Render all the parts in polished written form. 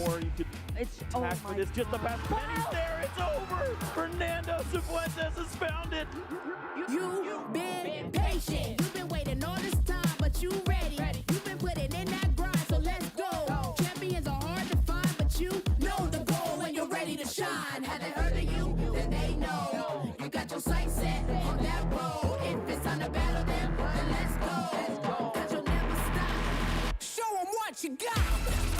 or you could attack for this. Just the pass. Penny's there. It's over. Fernando Cifuentes has found it. You've been patient. You've been waiting all this time, but you ready. You've been putting in that grind, so let's go. Champions are hard to find, but you know the goal when you're ready to shine. Have they heard of you? Then they know. You got your sights set on that road. If it's time to battle them, then let's go. Cause you'll never stop. Show them what you got.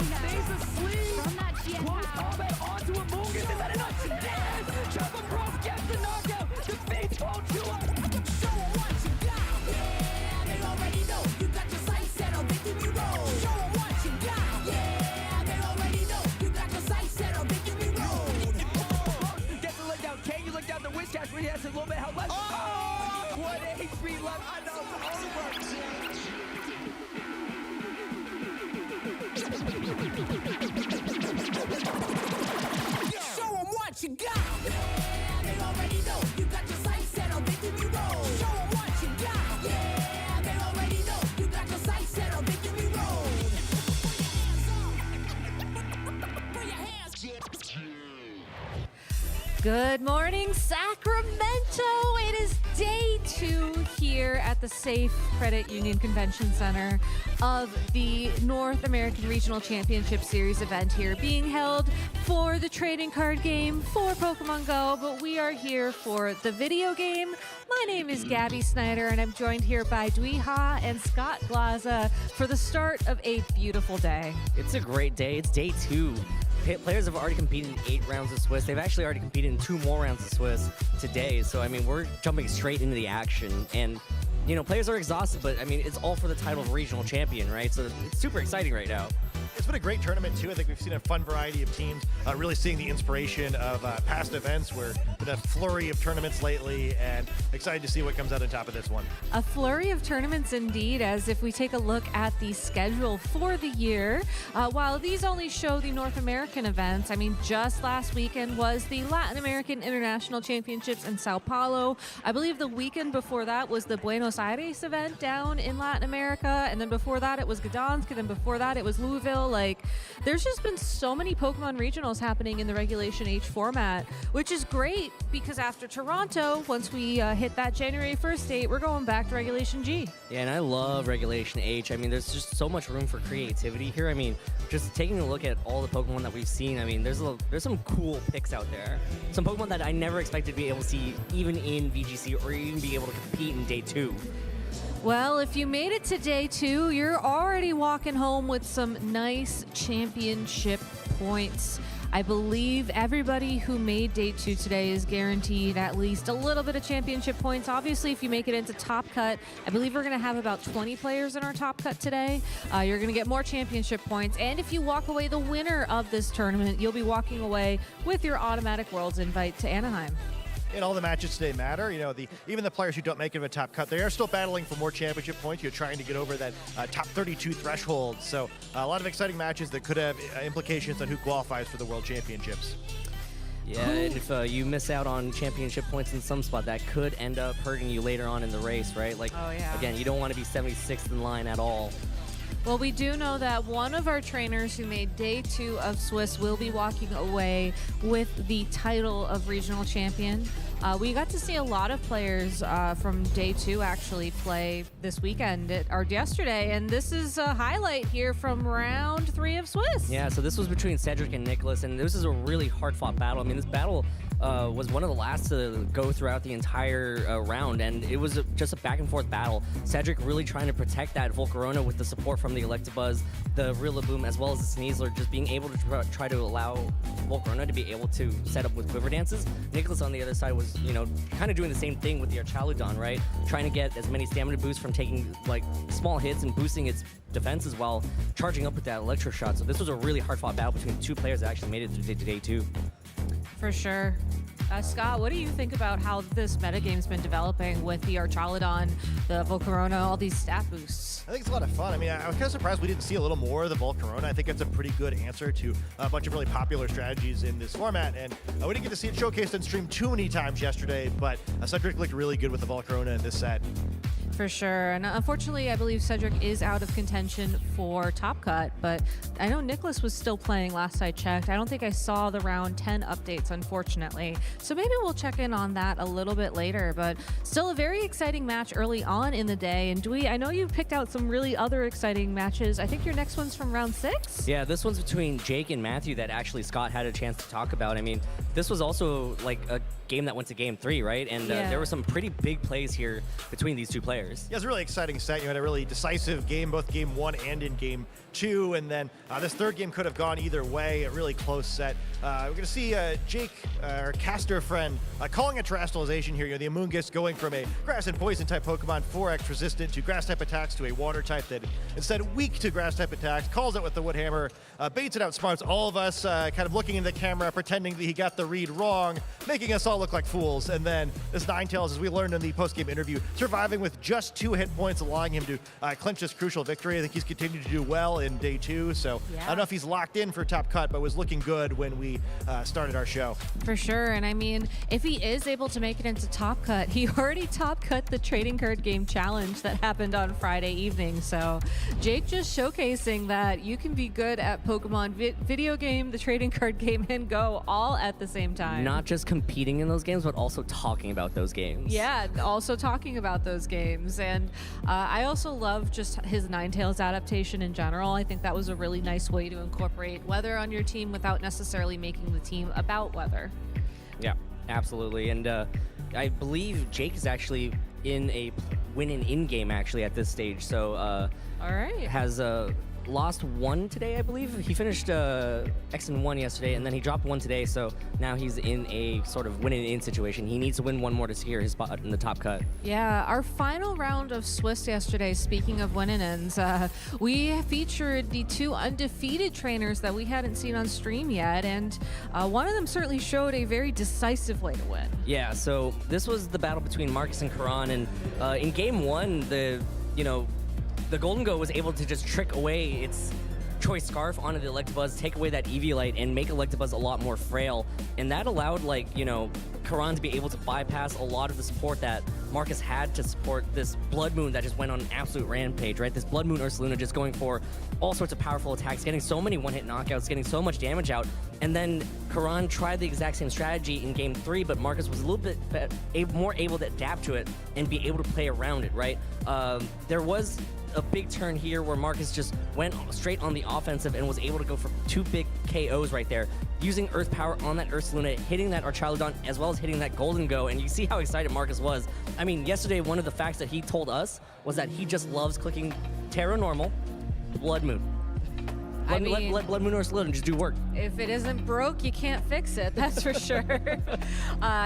Stays asleep. From that GM Close power. combat onto a Mungus. Is that enough? Yes! Chopper Bros gets the knockout. Defeats Chua. Show them what you got. Yeah, they already know. You got your sights set on victory road. Show them what you got. Yeah, they already know. You got your sights set on victory road. Gets the leg down. Can you look down the wind cash when he has a little bit of health left? Oh! What HP left. I know it's Show them what you got. Yeah, they already know. You got your sights set on victory road. Show them what you got. Yeah, they already know. You got your sights set on victory road. Put your hands Good morning, Sacramento. It is day 2 here at the Safe Credit Union Convention Center of the North American Regional Championship Series event here, being held for the trading card game for Pokemon Go, but we are here for the video game. My name is Gabby Snyder, and I'm joined here by Dwee Ha and Scott Glaza for the start of a beautiful day. It's a great day. It's day 2. Players have already competed in 8 rounds of Swiss. They've actually already competed in 2 more rounds of Swiss today. So, I mean, we're jumping straight into the action. And, you know, players are exhausted, but, I mean, it's all for the title of regional champion, right? So it's super exciting right now. It's been a great tournament, too. I think we've seen a fun variety of teams, really seeing the inspiration of past events. We're in a flurry of tournaments lately, and excited to see what comes out on top of this one. A flurry of tournaments indeed, as if we take a look at the schedule for the year, while these only show the North American events, I mean, just last weekend was the Latin American International Championships in Sao Paulo. I believe the weekend before that was the Buenos Aires event down in Latin America, and then before that it was Gdansk, and then before that it was Louisville. Like, there's just been so many Pokemon regionals happening in the Regulation H format, which is great because after Toronto, once we hit that January 1st date, we're going back to Regulation G. Yeah, and I love Regulation H. I mean, there's just so much room for creativity here. I mean, just taking a look at all the Pokemon that we've seen, I mean, there's some cool picks out there. Some Pokemon that I never expected to be able to see even in VGC or even be able to compete in day 2. Well, if you made it to day 2, you're already walking home with some nice championship points. I believe everybody who made day 2 today is guaranteed at least a little bit of championship points. Obviously, if you make it into Top Cut, I believe we're going to have about 20 players in our Top Cut today. You're going to get more championship points. And if you walk away the winner of this tournament, you'll be walking away with your automatic Worlds invite to Anaheim. And all the matches today matter. You know, even the players who don't make it to a top cut, they are still battling for more championship points. You're trying to get over that top 32 threshold. So a lot of exciting matches that could have implications on who qualifies for the World Championships. Yeah, and if you miss out on championship points in some spot, that could end up hurting you later on in the race, right? Like, oh, yeah. Again, you don't want to be 76th in line at all. Well, we do know that one of our trainers who made day 2 of Swiss will be walking away with the title of regional champion. We got to see a lot of players from day 2 actually play this weekend or yesterday, and this is a highlight here from round 3 of Swiss. Yeah, so this was between Cedric and Nicholas, and this is a really hard-fought battle. I mean, this battle was one of the last to go throughout the entire round, and it was just a back-and-forth battle. Cedric really trying to protect that Volcarona with the support from the Electabuzz, the Rillaboom, as well as the Sneasler, just being able to try to allow Volcarona to be able to set up with Quiver Dances. Nicholas on the other side was, you know, kind of doing the same thing with the Archaludon, right? Trying to get as many stamina boosts from taking, like, small hits and boosting its defenses while charging up with that Electro Shot. So this was a really hard-fought battle between 2 players that actually made it to day 2. For sure. Scott, what do you think about how this metagame's been developing with the Archaludon, the Volcarona, all these stat boosts? I think it's a lot of fun. I mean, I was kind of surprised we didn't see a little more of the Volcarona. I think that's a pretty good answer to a bunch of really popular strategies in this format, and we didn't get to see it showcased on stream too many times yesterday, but Cedric looked really good with the Volcarona in this set. For sure. And unfortunately, I believe Cedric is out of contention for Top Cut, but I know Nicholas was still playing last I checked. I don't think I saw the round 10 updates, unfortunately. So maybe we'll check in on that a little bit later, but still a very exciting match early on in the day. And Dewey, I know you picked out some really other exciting matches. I think your next one's from round 6? Yeah, this one's between Jake and Matthew that actually Scott had a chance to talk about. I mean, this was also like a game that went to game 3, right? And there were some pretty big plays here between these two players. Yeah, it was a really exciting set. You had a really decisive game, both game 1 and in game 2, and then this third game could have gone either way. A really close set. We're going to see Jake, our caster friend, calling a terrestrialization here. You know, the Amoonguss going from a grass and poison type Pokemon, 4x resistant to grass type attacks to a water type that instead weak to grass type attacks, calls it with the Woodhammer, baits it out, smarts all of us, kind of looking in the camera, pretending that he got the read wrong, making us all look like fools. And then this Ninetales, as we learned in the post-game interview, surviving with just 2 hit points, allowing him to clinch this crucial victory. I think he's continued to do well in day 2. So I don't know if he's locked in for Top Cut, but was looking good when we started our show. For sure. And I mean, if he is able to make it into Top Cut, he already Top Cut the trading card game challenge that happened on Friday evening. So Jake just showcasing that you can be good at Pokemon video game, the trading card game, and Go all at the same time. Not just competing in those games, but also talking about those games. Yeah, also talking about those games. And I also love just his Ninetales adaptation in general. I think that was a really nice way to incorporate weather on your team without necessarily making the team about weather. Yeah, absolutely. And I believe Jake is actually in a winning in-game actually at this stage. So all right. Has lost 1 today, I believe. He finished X and 1 yesterday, and then he dropped 1 today, so now he's in a sort of win-in situation. He needs to win 1 more to secure his spot in the Top Cut. Yeah, our final round of Swiss yesterday, speaking of win-ins, we featured the 2 undefeated trainers that we hadn't seen on stream yet, and one of them certainly showed a very decisive way to win. Yeah, so this was the battle between Marcus and Karan, and in game 1, the Golden Go was able to just trick away its Choice Scarf onto the Electabuzz, take away that Eviolite, and make Electabuzz a lot more frail. And that allowed, Karan to be able to bypass a lot of the support that Marcus had to support this Blood Moon that just went on an absolute rampage, right? This Blood Moon Ursaluna just going for all sorts of powerful attacks, getting so many one-hit knockouts, getting so much damage out. And then Karan tried the exact same strategy in game 3, but Marcus was a little bit more able to adapt to it and be able to play around it, right? There was a big turn here where Marcus just went straight on the offensive and was able to go for 2 big KOs right there, using Earth Power on that Ursaluna, hitting that Archaludon, as well as hitting that Golden Go, and you see how excited Marcus was. I mean, yesterday, one of the facts that he told us was that he just loves clicking Terra Normal, Blood Moon. Let Blood Moon Ursaluna just do work. If it isn't broke, you can't fix it, that's for sure.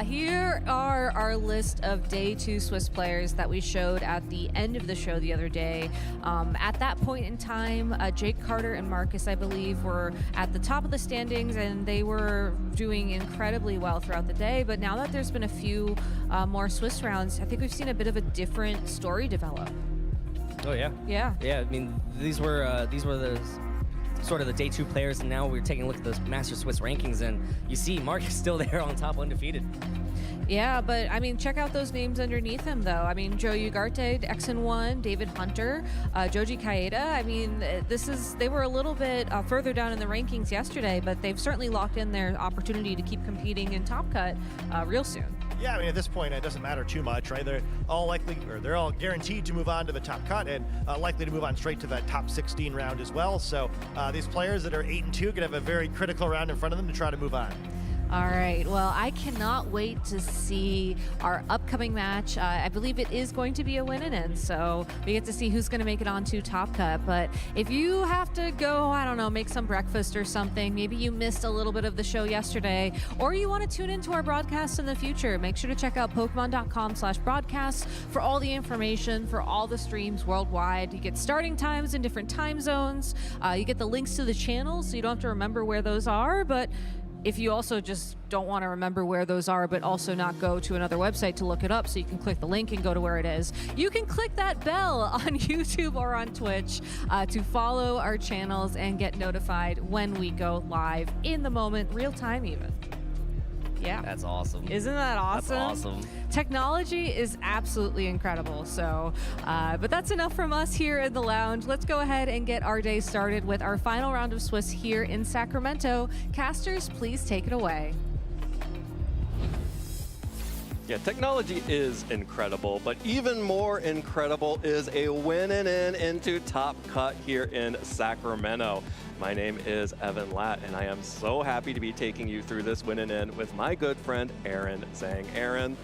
Here are our list of day 2 Swiss players that we showed at the end of the show the other day. At that point in time, Jake Carter and Marcus, I believe, were at the top of the standings, and they were doing incredibly well throughout the day. But now that there's been a few more Swiss rounds, I think we've seen a bit of a different story develop. Oh yeah. Yeah. Yeah. I mean, these were the sort of the day 2 players, and now we're taking a look at the Master Swiss rankings, and you see Marcus still there on top, undefeated. Yeah, but I mean, check out those names underneath him, though. I mean, Joe Ugarte, X and 1, David Hunter, Joji Kaeda. I mean, they were a little bit further down in the rankings yesterday, but they've certainly locked in their opportunity to keep competing in Top Cut real soon. Yeah, I mean, at this point, it doesn't matter too much, right? They're all guaranteed to move on to the Top Cut and likely to move on straight to that top 16 round as well. So these players that are 8-2 could have a very critical round in front of them to try to move on. All right. Well, I cannot wait to see our upcoming match. I believe it is going to be a win-in, so we get to see who's going to make it onto Top Cut. But if you have to go, I don't know, make some breakfast or something, maybe you missed a little bit of the show yesterday, or you want to tune into our broadcasts in the future, make sure to check out Pokemon.com/broadcasts for all the information for all the streams worldwide. You get starting times in different time zones. You get the links to the channels, so you don't have to remember where those are, but if you also just don't want to remember where those are, but also not go to another website to look it up so you can click the link and go to where it is, you can click that bell on YouTube or on Twitch to follow our channels and get notified when we go live in the moment, real time even. Yeah. That's awesome. Isn't that awesome? That's awesome. Technology is absolutely incredible. So, but that's enough from us here in the lounge. Let's go ahead and get our day started with our final round of Swiss here in Sacramento. Casters, please take it away. Yeah, technology is incredible, but even more incredible is a winning in into Top Cut here in Sacramento. My name is Evan Latt, and I am so happy to be taking you through this winning in with my good friend Aaron Zhang. Aaron,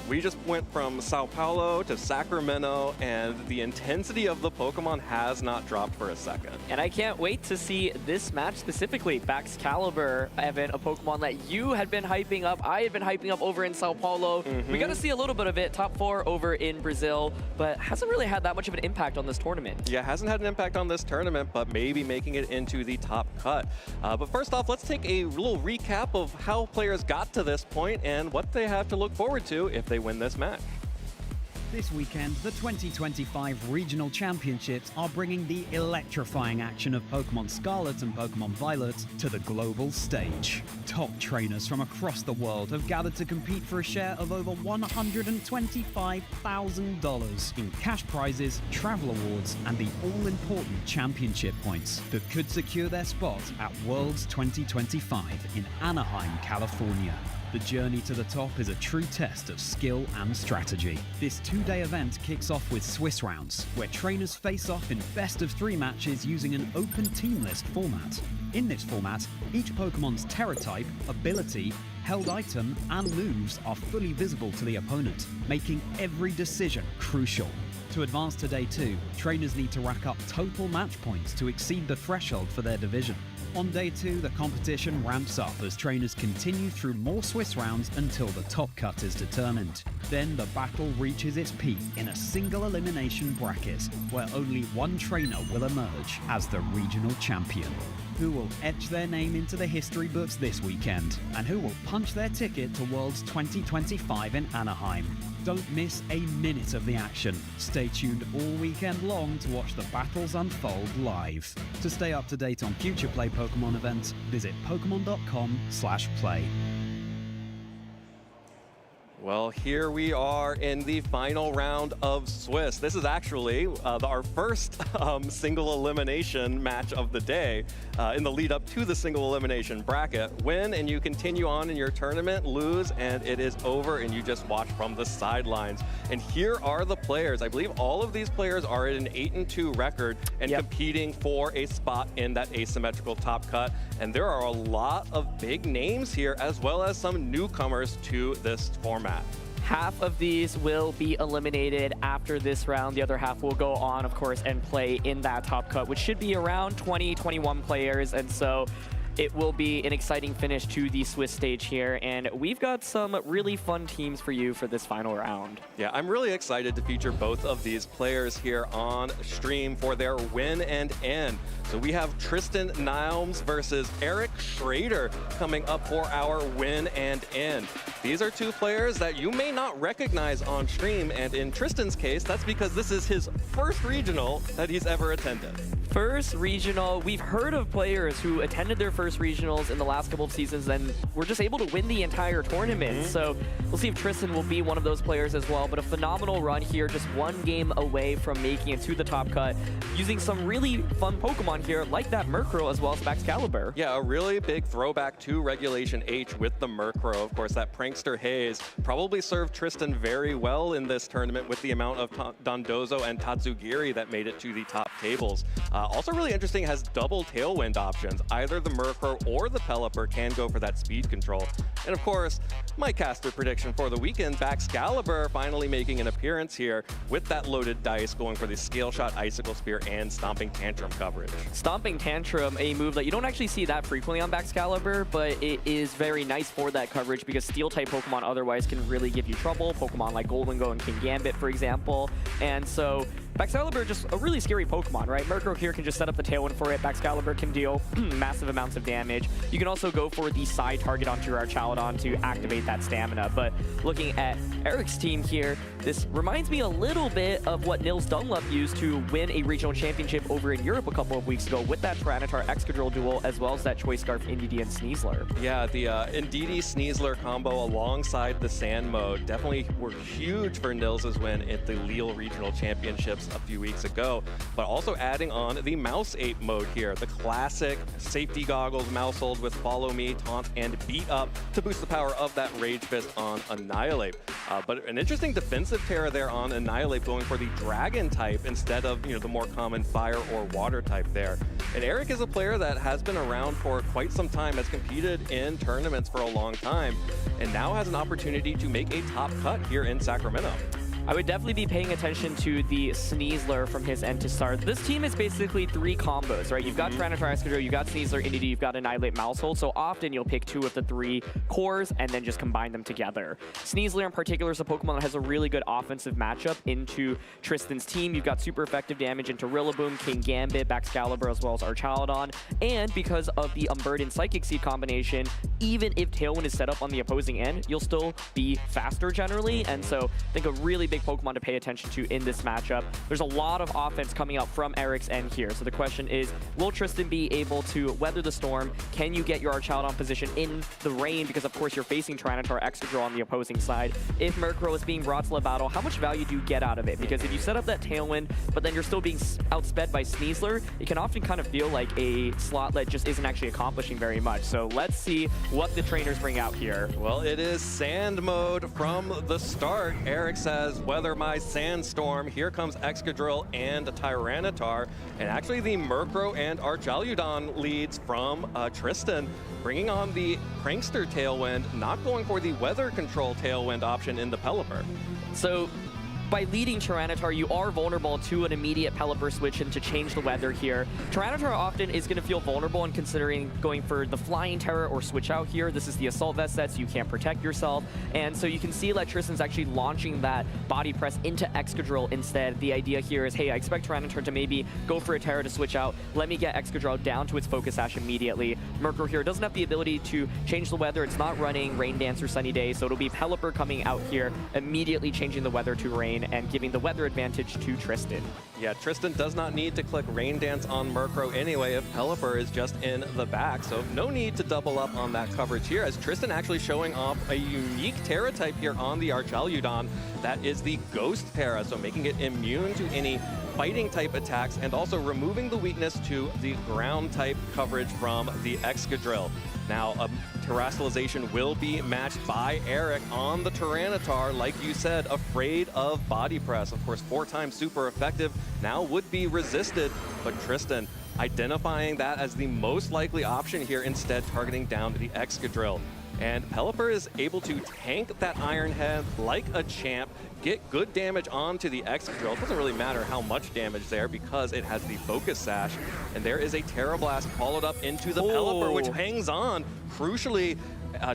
we just went from Sao Paulo to Sacramento, and the intensity of the Pokemon has not dropped for a second. And I can't wait to see this match specifically. Baxcalibur, Evan, a Pokemon that you had been hyping up, I had been hyping up over in Sao Paulo. We got to see a little bit of it, top 4 over in Brazil, but hasn't really had that much of an impact on this tournament. Yeah, hasn't had an impact on this tournament, but maybe making it into the Top Cut. But first off, let's take a little recap of how players got to this point and what they have to look forward to if they win this match. This weekend, the 2025 Regional Championships are bringing the electrifying action of Pokémon Scarlet and Pokémon Violet to the global stage. Top trainers from across the world have gathered to compete for a share of over $125,000 in cash prizes, travel awards, and the all-important championship points that could secure their spot at Worlds 2025 in Anaheim, California. The journey to the top is a true test of skill and strategy. This 2-day event kicks off with Swiss rounds, where trainers face off in best-of-3 matches using an open team list format. In this format, each Pokemon's Terra type, ability, held item, and moves are fully visible to the opponent, making every decision crucial. To advance to Day 2, trainers need to rack up total match points to exceed the threshold for their division. On Day 2, the competition ramps up as trainers continue through more Swiss rounds until the top cut is determined. Then the battle reaches its peak in a single elimination bracket, where only one trainer will emerge as the regional champion. Who will etch their name into the history books this weekend, and who will punch their ticket to Worlds 2025 in Anaheim? Don't miss a minute of the action. Stay tuned all weekend long to watch the battles unfold live. To stay up to date on future Play Pokemon events, visit pokemon.com/play. Well, here we are in the final round of Swiss. This is actually our first single elimination match of the day in the lead up to the single elimination bracket. Win and you continue on in your tournament, lose and it is over and you just watch from the sidelines. And here are the players. I believe all of these players are at an 8-2 record and competing for a spot in that asymmetrical top cut. And there are a lot of big names here as well as some newcomers to this format. Half of these will be eliminated after this round. The other half will go on, of course, and play in that top cut, which should be around 20, 21 players. And so it will be an exciting finish to the Swiss stage here. And we've got some really fun teams for you for this final round. Yeah, I'm really excited to feature both of these players here on stream for their win and end. So we have Tristan Niles versus Eric Schrader coming up for our win and end. These are two players that you may not recognize on stream, and in Tristan's case, that's because this is his first regional that he's ever attended. First regional, we've heard of players who attended their first regionals in the last couple of seasons and were just able to win the entire tournament. So we'll see if Tristan will be one of those players as well, but a phenomenal run here, just one game away from making it to the top cut, using some really fun Pokemon here, like that Murkrow as well as Baxcalibur. Yeah, a really big throwback to Regulation H with the Murkrow. Of course, that prankster Hayes probably served Tristan very well in this tournament with the amount of Dondozo and Tatsugiri that made it to the top tables. Also really interesting, has double Tailwind options. Either the Murkrow or the Pelipper can go for that speed control. And of course, my caster prediction for the weekend, Baxcalibur finally making an appearance here with that loaded dice, going for the Scale Shot, Icicle Spear, and Stomping Tantrum coverage. Stomping Tantrum, a move that you don't actually see that frequently on Baxcalibur, but it is very nice for that coverage because Steel-type Pokemon otherwise can really give you trouble. Pokemon like Goldengo and King Gambit, for example. And so Baxcalibur, just a really scary Pokemon, right? Murkrow here can just set up the Tailwind for it. Baxcalibur can deal massive amounts of damage. You can also go for the side target onto your Archaludon to activate that stamina. But looking at Eric's team here, this reminds me a little bit of what Nils Dunlop used to win a regional championship over in Europe a couple of weeks ago with that Tyranitar Excadrill duel, as well as that Choice Scarf Indeedee and Sneasler. Yeah, the Indeedee Sneasler combo alongside the Sand mode definitely were huge for Nils' win at the Lille Regional Championships a few weeks ago, but also adding on the Mouse Ape mode here, the classic safety goggles Mousehold with Follow Me, Taunt, and Beat Up to boost the power of that Rage Fist on Annihilate. But an interesting defensive Terra there on Annihilate, going for the Dragon type instead of the more common Fire or Water type there. And Eric is a player that has been around for quite some time, has competed in tournaments for a long time, and now has an opportunity to make a top cut here in Sacramento. I would definitely be paying attention to the Sneasler from his end to start. This team is basically 3 combos, right? You've got Tyranitar Excadrill, you've got Sneasler, Indeedee, you've got Annihilate, Mousehold. So often you'll pick 2 of the 3 cores and then just combine them together. Sneasler in particular is a Pokemon that has a really good offensive matchup into Tristan's team. You've got super effective damage into Rillaboom, King Gambit, Baxcalibur, as well as Archaludon. And because of the Unburdened Psychic Seed combination, even if Tailwind is set up on the opposing end, you'll still be faster generally. And so I think a really big Pokemon to pay attention to in this matchup. There's a lot of offense coming out from Eric's end here. So the question is, will Tristan be able to weather the storm? Can you get your Archaludon position in the rain? Because of course you're facing Tyranitar Excadrill on the opposing side. If Murkrow is being brought to the battle, how much value do you get out of it? Because if you set up that Tailwind, but then you're still being outsped by Sneasler, it can often kind of feel like a slot that just isn't actually accomplishing very much. So let's see what the trainers bring out here. Well, it is Sand mode from the start. Eric says, weather my Sandstorm. Here comes Excadrill and Tyranitar. And actually the Murkrow and Archaludon leads from Tristan, bringing on the Prankster Tailwind, not going for the Weather Control Tailwind option in the Pelipper. So by leading Tyranitar, you are vulnerable to an immediate Pelipper switch and to change the weather here. Tyranitar often is going to feel vulnerable in considering going for the Flying Terror or switch out here. This is the Assault Vest set, so you can't protect yourself. And so you can see that Tristan's actually launching that Body Press into Excadrill instead. The idea here is, hey, I expect Tyranitar to maybe go for a Terror to switch out. Let me get Excadrill down to its Focus Sash immediately. Murkrow here doesn't have the ability to change the weather. It's not running Rain Dance or Sunny Day, so it'll be Pelipper coming out here, immediately changing the weather to rain and giving the weather advantage to Tristan. Yeah, Tristan does not need to click Rain Dance on Murkrow anyway if Pelipper is just in the back, so no need to double up on that coverage here, as Tristan actually showing off a unique Terra type here on the Archaludon. That is the Ghost Terra, so making it immune to any fighting type attacks and also removing the weakness to the ground type coverage from the Excadrill. Now, Terastallization will be matched by Eric on the Tyranitar, like you said, afraid of Body Press. Of course, 4 times super effective, now would be resisted, but Tristan identifying that as the most likely option here, instead targeting down to the Excadrill. And Pelipper is able to tank that Iron Head like a champ, get good damage onto the Excadrill. It doesn't really matter how much damage there because it has the Focus Sash. And there is a Terra Blast followed up into the Pelipper, which hangs on. Crucially,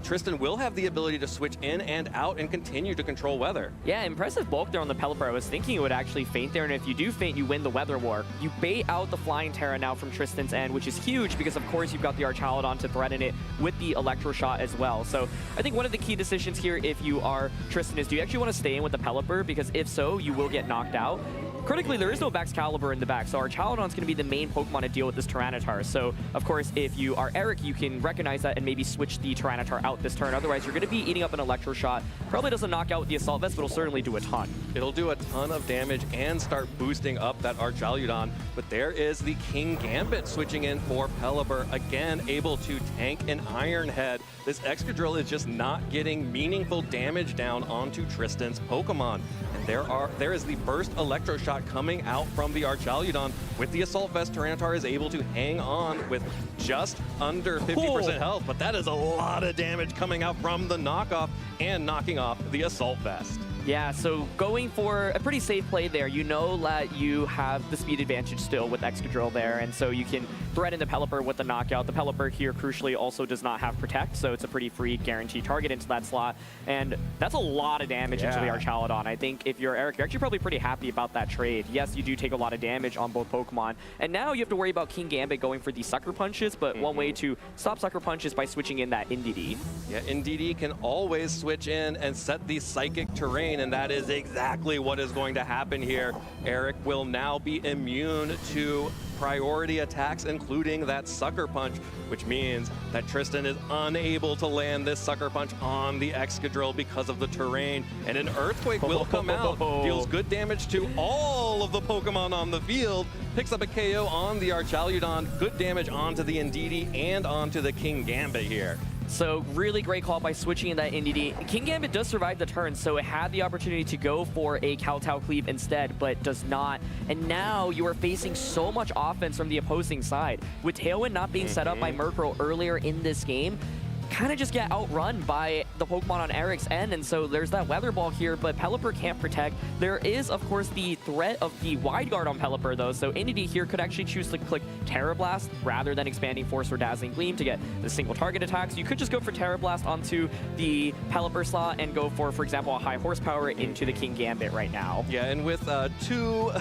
Tristan will have the ability to switch in and out and continue to control weather. Yeah, impressive bulk there on the Pelipper. I was thinking it would actually faint there, and if you do faint, you win the Weather War. You bait out the Flying Terra now from Tristan's end, which is huge because, of course, you've got the Archaludon to threaten it with the Electro Shot as well. So I think one of the key decisions here, if you are Tristan, is do you actually want to stay in with the Pelipper? Because if so, you will get knocked out. Critically, there is no Baxcalibur in the back, so Archaludon's going to be the main Pokemon to deal with this Tyranitar. So, of course, if you are Eric, you can recognize that and maybe switch the Tyranitar out this turn. Otherwise, you're going to be eating up an Electro Shot. Probably doesn't knock out with the Assault Vest, but it'll certainly do a ton. It'll do a ton of damage and start boosting up that Archaludon. But there is the King Gambit switching in for Pelipper, again able to tank an Iron Head. This Excadrill is just not getting meaningful damage down onto Tristan's Pokemon. And there is the Burst Electro Shot coming out from the Archaludon. With the Assault Vest, Tyranitar is able to hang on with just under 50% health, but that is a lot of damage coming out from the knockoff and knocking off the Assault Vest. Yeah, so going for a pretty safe play there. You know that you have the speed advantage still with Excadrill there, and so you can threaten the Pelipper with the knockout. The Pelipper here, crucially, also does not have Protect, so it's a pretty free guaranteed target into that slot, and that's a lot of damage into the Archaludon. I think if you're Eric, you're actually probably pretty happy about that trade. Yes, you do take a lot of damage on both Pokemon, and now you have to worry about King Gambit going for these Sucker Punches, but one way to stop Sucker Punch is by switching in that Indeedee. Yeah, Indeedee can always switch in and set the Psychic Terrain, and that is exactly what is going to happen here. Eric will now be immune to priority attacks, including that Sucker Punch, which means that Tristan is unable to land this Sucker Punch on the Excadrill because of the terrain, and an Earthquake will come out, deals good damage to all of the Pokemon on the field, picks up a KO on the Archaludon, good damage onto the Indeedee and onto the King Gambit here. So really great call by switching in that Indeedee. King Gambit does survive the turn, so it had the opportunity to go for a Kowtow Cleave instead, but does not. And now you are facing so much offense from the opposing side. With Tailwind not being set up by Murkrow earlier in this game, kind of just get outrun by the Pokemon on Eric's end, and so there's that Weather Ball here, but Pelipper can't protect. There is, of course, the threat of the Wide Guard on Pelipper, though, so Indeedee here could actually choose to click Terra Blast rather than Expanding Force or Dazzling Gleam to get the single target attacks. You could just go for Terra Blast onto the Pelipper slot and go for example, a high horsepower into the King Gambit right now. Yeah, and with two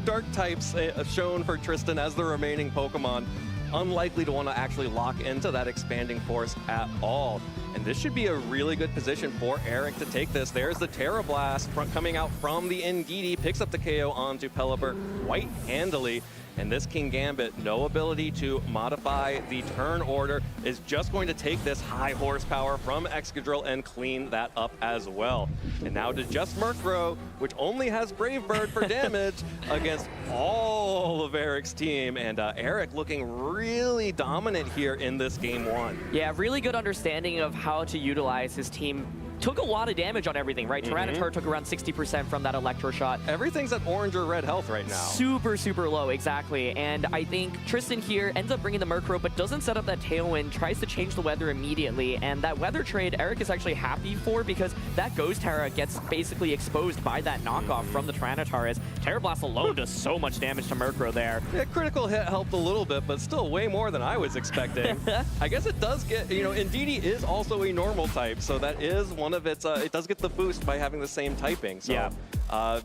Dark types shown for Tristan as the remaining Pokemon, unlikely to want to actually lock into that Expanding Force at all. And this should be a really good position for Eric to take this. There's the Terra Blast coming out from the Indeedee, picks up the KO onto Pelipper quite handily. And this King Gambit, no ability to modify the turn order, is just going to take this high horsepower from Excadrill and clean that up as well. And now to just Murkrow, which only has Brave Bird for damage against all of Eric's team. And Eric looking really dominant here in this game one. Yeah, really good understanding of how to utilize his team. Took a lot of damage on everything, right? Tyranitar took around 60% from that Electro Shot. Everything's at orange or red health right now. Super, super low, exactly. And I think Tristan here ends up bringing the Murkrow, but doesn't set up that Tailwind, tries to change the weather immediately. And that weather trade, Eric is actually happy for because that Ghost Terra gets basically exposed by that knockoff from the Tyranitar, as Terra Blast alone does so much damage to Murkrow there. Yeah, critical hit helped a little bit, but still way more than I was expecting. I guess it does get, you know, Indeedee is also a normal type, so that is one of its, it does get the boost by having the same typing. So, yeah.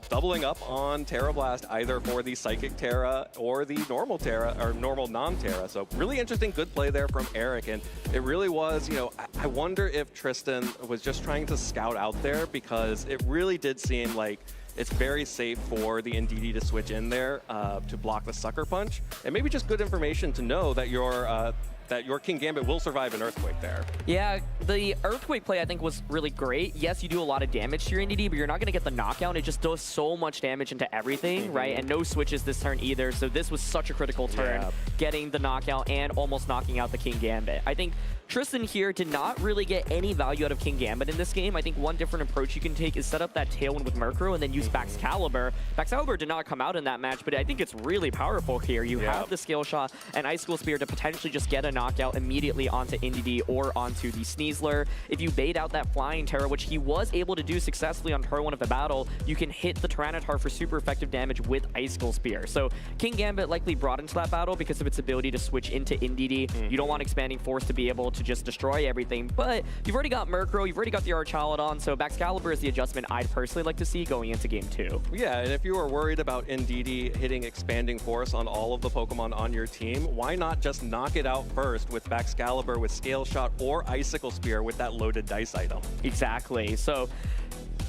Doubling up on Terra Blast either for the Psychic Terra or the normal Terra, or normal non-Terra. So really interesting, good play there from Eric. And it really was, you know, I wonder if Tristan was just trying to scout out there, because it really did seem like it's very safe for the Indeedee to switch in there to block the Sucker Punch. And maybe just good information to know that your King Gambit will survive an Earthquake there. Yeah, the Earthquake play I think was really great. Yes, you do a lot of damage to your Indeedee, but you're not going to get the knockout. It just does so much damage into everything, right? And no switches this turn either, so this was such a critical turn, getting the knockout and almost knocking out the King Gambit. I think Tristan here did not really get any value out of King Gambit in this game. I think one different approach you can take is set up that Tailwind with Murkrow and then use Baxcalibur. Baxcalibur did not come out in that match, but I think it's really powerful here. You have the Scale Shot and Icicle Spear to potentially just get a knockout immediately onto Indeedee or onto the Sneasler. If you bait out that Flying Terra, which he was able to do successfully on turn one of the battle, you can hit the Tyranitar for super effective damage with Icicle Spear. So King Gambit likely brought into that battle because of its ability to switch into Indeedee. You don't want Expanding Force to be able to just destroy everything, but you've already got Murkrow, you've already got the Archaludon, so Baxcalibur is the adjustment I'd personally like to see going into game 2. Yeah, and if you were worried about Indeedee hitting Expanding Force on all of the Pokemon on your team, why not just knock it out first with Baxcalibur, with Scale Shot, or Icicle Spear with that loaded dice item? Exactly. So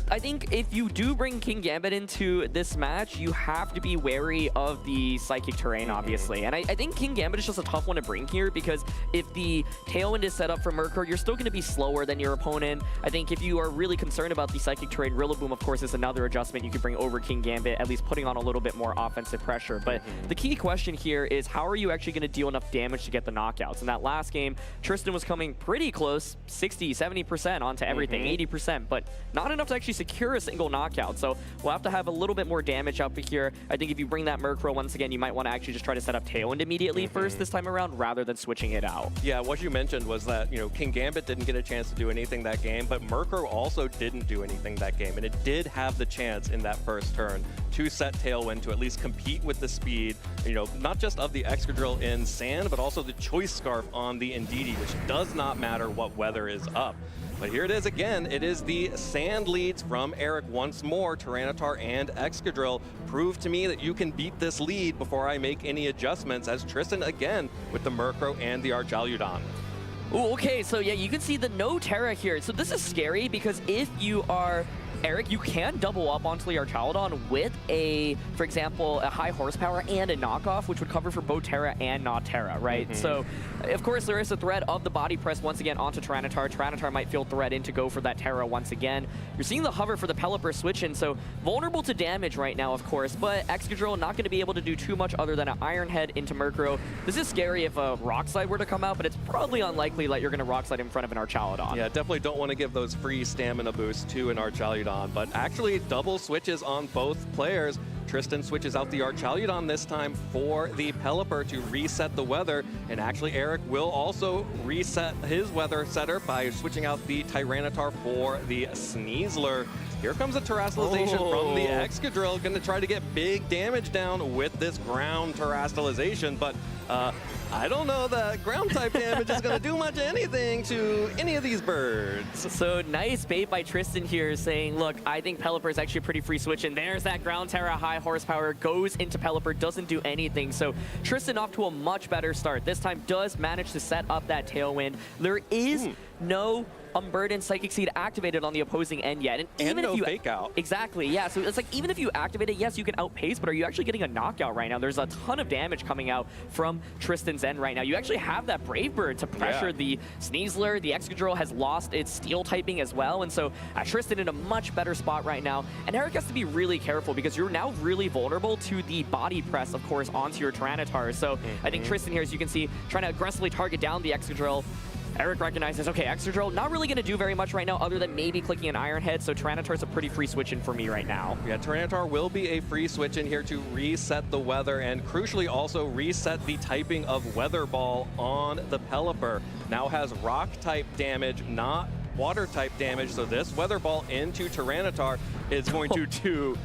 I think if you do bring King Gambit into this match, you have to be wary of the Psychic Terrain, obviously. And I think King Gambit is just a tough one to bring here, because if the Tailwind is set up for Murkrow, you're still going to be slower than your opponent. I think if you are really concerned about the Psychic Terrain, Rillaboom, of course, is another adjustment you could bring over King Gambit, at least putting on a little bit more offensive pressure. But the key question here is, how are you actually going to deal enough damage to get the knockouts? In that last game, Tristan was coming pretty close, 60, 70% onto everything, 80%, but not enough to actually secure a single knockout. So we'll have to have a little bit more damage up here. I think if you bring that Murkrow once again, you might want to actually just try to set up Tailwind immediately first this time around rather than switching it out. Yeah, what you mentioned was that, you know, King Gambit didn't get a chance to do anything that game, but Murkrow also didn't do anything that game, and it did have the chance in that first turn to set Tailwind to at least compete with the speed, you know, not just of the Excadrill in Sand, but also the Choice Scarf on the Indeedee, which does not matter what weather is up. But here it is again. It is the Sand leads from Eric once more. Tyranitar and Excadrill prove to me that you can beat this lead before I make any adjustments, as Tristan again with the Murkrow and the Archaludon. Ooh, okay, so yeah, you can see the no Terra here. So this is scary because if you are Eric, you can double up onto the Archaludon with a, for example, a high horsepower and a knockoff, which would cover for both Terra and not Terra, right? So, of course, there is a threat of the body press once again onto Tyranitar. Tyranitar might feel threatened to go for that Terra once again. You're seeing the hover for the Pelipper switch in, so vulnerable to damage right now, of course, but Excadrill not going to be able to do too much other than an Iron Head into Murkrow. This is scary if a Rock Slide were to come out, but it's probably unlikely that you're going to Rock Slide in front of an Archaludon. Yeah, definitely don't want to give those free stamina boosts to an Archaludon, but actually double switches on both players. Tristan switches out the Archaludon this time for the Pelipper to reset the weather, and actually Eric will also reset his weather setter by switching out the Tyranitar for the Sneasler. Here comes a Terastallization from the Excadrill, going to try to get big damage down with this ground Terastallization, but I don't know that ground type damage is going to do much anything to any of these birds. So nice bait by Tristan here saying, look, I think Pelipper is actually a pretty free switch, and there's that ground Terra, high horsepower, goes into Pelipper, doesn't do anything. So Tristan off to a much better start. This time does manage to set up that Tailwind. There is no Unburdened Psychic Seed activated on the opposing end yet. And even no if you fake out. Exactly, yeah. So it's like even if you activate it, yes, you can outpace, but are you actually getting a knockout right now? There's a ton of damage coming out from Tristan's end right now. You actually have that Brave Bird to pressure the Sneasler. The Excadrill has lost its Steel typing as well, and so Tristan in a much better spot right now. And Eric has to be really careful because you're now really vulnerable to the body press, of course, onto your Tyranitar. So I think Tristan here, as you can see, trying to aggressively target down the Excadrill. Eric recognizes, okay, Excadrill not really going to do very much right now other than maybe clicking an Iron Head, so Tyranitar's a pretty free switch in for me right now. Yeah, Tyranitar will be a free switch in here to reset the weather and crucially also reset the typing of Weather Ball on the Pelipper. Now has rock type damage, not water type damage, so this Weather Ball into Tyranitar is going to do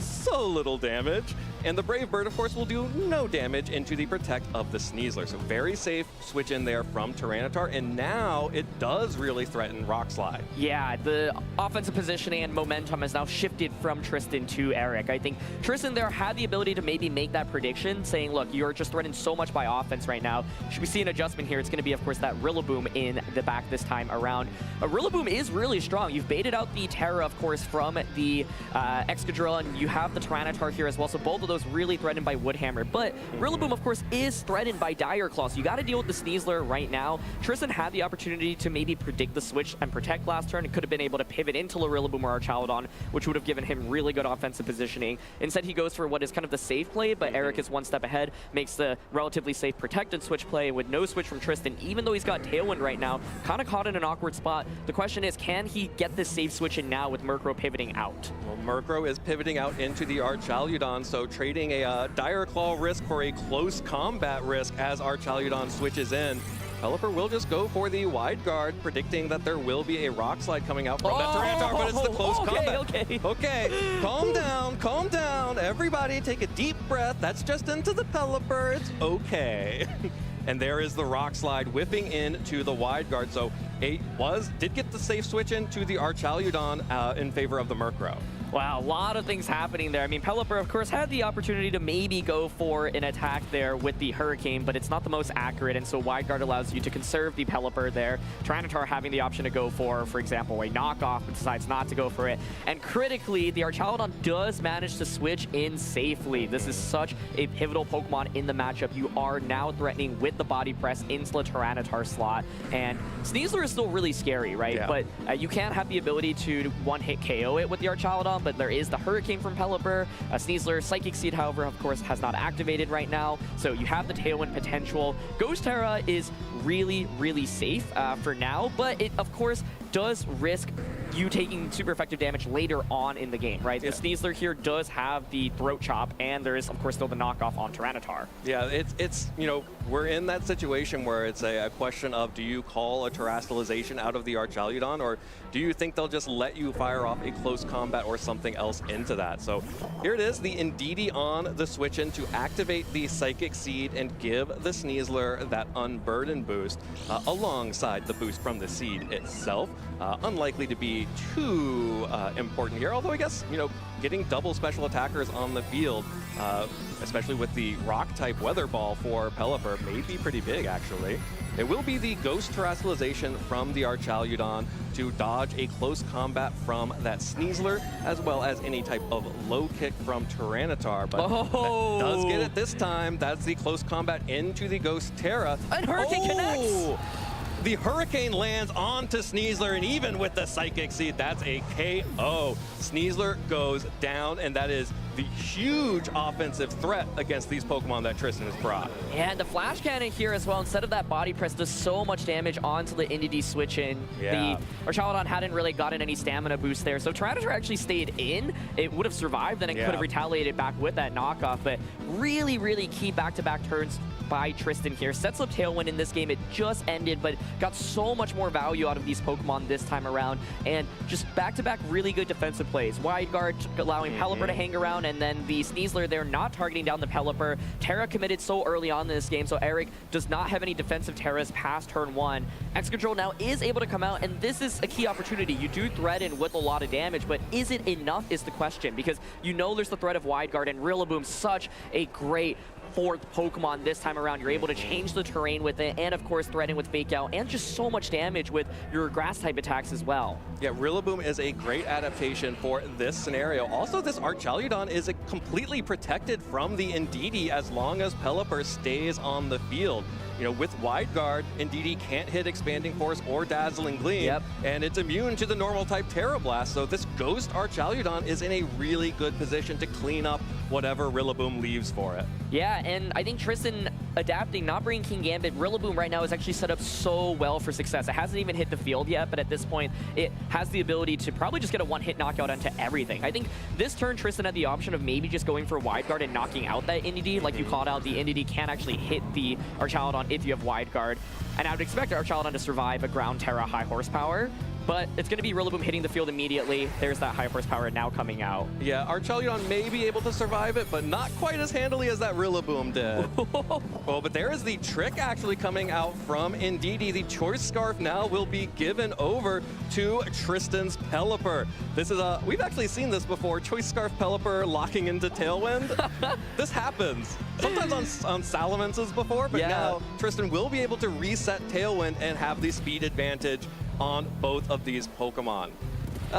so little damage. And the Brave Bird, of course, will do no damage into the Protect of the Sneasler. So very safe switch in there from Tyranitar, and now it does really threaten Rock Slide. Yeah, the offensive positioning and momentum has now shifted from Tristan to Eric. I think Tristan there had the ability to maybe make that prediction, saying, look, you're just threatened so much by offense right now. Should we see an adjustment here? It's going to be, of course, that Rillaboom in the back this time around. Rillaboom is really strong. You've baited out the Terra, of course, from the Excadrill, and you have the Tyranitar here as well, so both of those really threatened by Woodhammer. But Rillaboom, of course, is threatened by Dire Claw, so you got to deal with the Sneasler right now. Tristan had the opportunity to maybe predict the switch and protect last turn. It could have been able to pivot into a Rillaboom or Archaludon, which would have given him really good offensive positioning. Instead, he goes for what is kind of the safe play, but Eric is one step ahead, makes the relatively safe protected switch play with no switch from Tristan, even though he's got Tailwind right now, kind of caught in an awkward spot. The question is, can he get this safe switch in now with Murkrow pivoting out? Well, Murkrow is pivoting out into the Archaludon, so trading a Dire Claw risk for a close combat risk as Archaludon switches in. Pelipper will just go for the wide guard, predicting that there will be a Rock Slide coming out from that Tyranitar, but it's the close combat. Okay, calm down. Everybody take a deep breath. That's just into the Pelipper. It's okay. And there is the Rock Slide whipping into the wide guard. So it did get the safe switch into the Archaludon in favor of the Murkrow. Wow, a lot of things happening there. I mean, Pelipper, of course, had the opportunity to maybe go for an attack there with the Hurricane, but it's not the most accurate, and so Wide Guard allows you to conserve the Pelipper there. Tyranitar having the option to go for example, a knockoff, but decides not to go for it. And critically, the Archaludon does manage to switch in safely. This is such a pivotal Pokemon in the matchup. You are now threatening with the Body Press into the Tyranitar slot, and Sneasler is still really scary, right? Yeah. But you can't have the ability to one-hit KO it with the Archaludon, but there is the Hurricane from Pelipper. Sneasler, Psychic Seed, however, of course, has not activated right now, so you have the Tailwind potential. Ghost Terra is really, really safe for now, but it, of course, does risk you taking super effective damage later on in the game, right? The Sneasler here does have the throat chop, and there is, of course, still the knockoff on Tyranitar. Yeah, it's you know, we're in that situation where it's a question of, do you call a terastallization out of the Archaludon, or do you think they'll just let you fire off a close combat or something else into that? So here it is, the Indeedee on the switch in to activate the Psychic Seed and give the Sneasler that Unburden boost alongside the boost from the Seed itself. Unlikely to be too important here, although I guess, you know, getting double special attackers on the field, especially with the rock-type Weather Ball for Pelipper, may be pretty big, actually. It will be the Ghost Terastallization from the Archaludon to dodge a close combat from that Sneasler, as well as any type of low kick from Tyranitar. But that does get it this time. That's the close combat into the Ghost Terra. And Hurricane connects! The Hurricane lands onto Sneasler, and even with the Psychic Seed, that's a KO. Sneasler goes down, and that is the huge offensive threat against these Pokemon that Tristan has brought. And the Flash Cannon here as well, instead of that body press, does so much damage onto the Indeedee switch in. Yeah. The Archaludon hadn't really gotten any stamina boost there, so Tyranitar actually stayed in. It would have survived, then it could have retaliated back with that knockoff, but really, really key back-to-back turns by Tristan here. Sets up Tailwind in this game. It just ended, but got so much more value out of these Pokemon this time around. And just back-to-back really good defensive plays. Wide guard allowing Pelipper to hang around, and then the Sneasler there not targeting down the Pelipper. Terra committed so early on in this game, so Eric does not have any defensive Terras past turn 1. Excadrill now is able to come out, and this is a key opportunity. You do threaten with a lot of damage, but is it enough is the question, because you know there's the threat of Wide Guard, and Rillaboom, such a great fourth Pokemon this time around. You're able to change the terrain with it, and of course threaten with Fake Out, and just so much damage with your grass type attacks as well. Yeah, Rillaboom is a great adaptation for this scenario. Also, this Archaludon is completely protected from the Indeedee as long as Pelipper stays on the field. You know, with Wide Guard, Indeedee can't hit Expanding Force or Dazzling Gleam, and it's immune to the normal type Terra Blast, so this Ghost Archaludon is in a really good position to clean up whatever Rillaboom leaves for it. Yeah, and I think Tristan adapting, not bringing King Gambit, Rillaboom right now is actually set up so well for success. It hasn't even hit the field yet, but at this point, it has the ability to probably just get a one-hit knockout onto everything. I think this turn, Tristan had the option of maybe just going for Wide Guard and knocking out that Indeedee. Like you called out, the Indeedee can actually hit the Archaludon if you have Wide Guard. And I would expect Archaludon to survive a Ground Terra high horsepower, but it's going to be Rillaboom hitting the field immediately. There's that high horsepower now coming out. Yeah, Archaludon may be able to survive it, but not quite as handily as that Rillaboom did. Oh, but there is the trick actually coming out from Indeedee. The Choice Scarf now will be given over to Tristan's Pelipper. This is we've actually seen this before, Choice Scarf Pelipper locking into Tailwind. This happens. Sometimes on Salamences before, but now Tristan will be able to reset Tailwind and have the speed advantage on both of these Pokemon.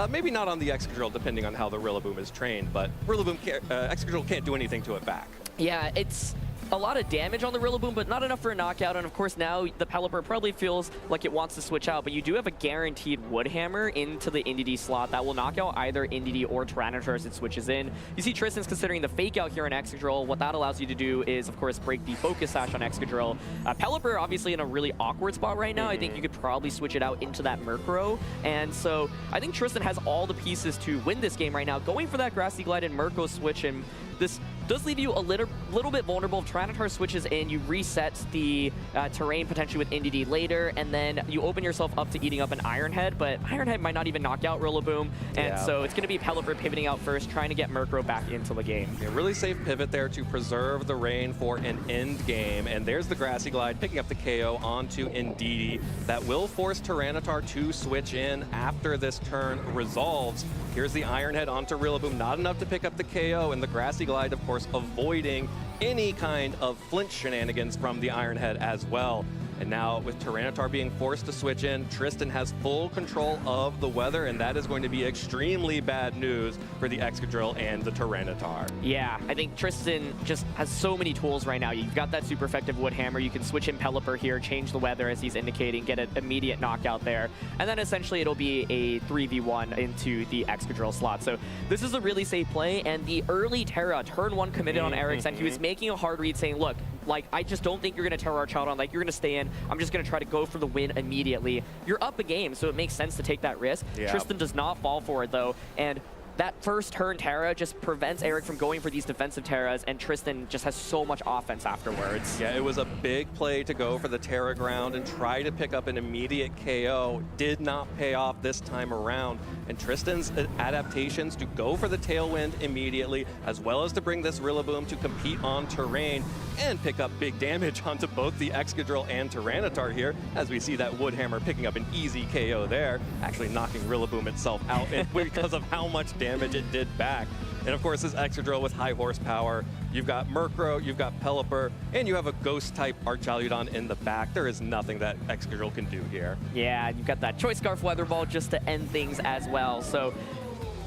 Maybe not on the Excadrill, depending on how the Rillaboom is trained, but Excadrill can't do anything to it back. Yeah, it's a lot of damage on the Rillaboom, but not enough for a knockout. And of course, now the Pelipper probably feels like it wants to switch out, but you do have a guaranteed Wood Hammer into the Indeedee slot that will knock out either Indeedee or Tyranitar as it switches in. You see Tristan's considering the Fake Out here in Excadrill. What that allows you to do is, of course, break the Focus Sash on Excadrill. Pelipper, obviously, in a really awkward spot right now. I think you could probably switch it out into that Murkrow. And so I think Tristan has all the pieces to win this game right now, going for that Grassy Glide and Murkrow switch. And this does leave you a little bit vulnerable. If Tyranitar switches in, you reset the terrain potentially with Indeedee later, and then you open yourself up to eating up an Iron Head, but Iron Head might not even knock out Rillaboom, and so it's going to be Pelipper pivoting out first, trying to get Murkrow back into the game. Yeah, really safe pivot there to preserve the rain for an end game, and there's the Grassy Glide picking up the KO onto Indeedee. That will force Tyranitar to switch in after this turn resolves. Here's the Iron Head onto Rillaboom, not enough to pick up the KO, and the Grassy Glide, of course, avoiding any kind of flinch shenanigans from the Iron Head as well. And now with Tyranitar being forced to switch in, Tristan has full control of the weather, and that is going to be extremely bad news for the Excadrill and the Tyranitar. Yeah, I think Tristan just has so many tools right now. You've got that super effective Wood Hammer. You can switch in Pelipper here, change the weather as he's indicating, get an immediate knockout there. And then essentially it'll be a 3v1 into the Excadrill slot. So this is a really safe play, and the early Terra, turn 1 committed on Eric's, and he was making a hard read saying, look, like, I just don't think you're going to Terra Archaludon, like, you're going to stay in. I'm just going to try to go for the win immediately. You're up a game, so it makes sense to take that risk. Yeah. Tristan does not fall for it, though, and that first turn Terra just prevents Eric from going for these defensive Terras, and Tristan just has so much offense afterwards. Yeah, it was a big play to go for the Terra ground and try to pick up an immediate KO. Did not pay off this time around. And Tristan's adaptations to go for the Tailwind immediately, as well as to bring this Rillaboom to compete on terrain and pick up big damage onto both the Excadrill and Tyranitar here, as we see that Woodhammer picking up an easy KO there, actually knocking Rillaboom itself out because of how much damage it did back. And of course, this Excadrill with high horsepower. You've got Murkrow, you've got Pelipper, and you have a Ghost-type Archaludon in the back. There is nothing that Excadrill can do here. Yeah, you've got that Choice Scarf Weather Ball just to end things as well. So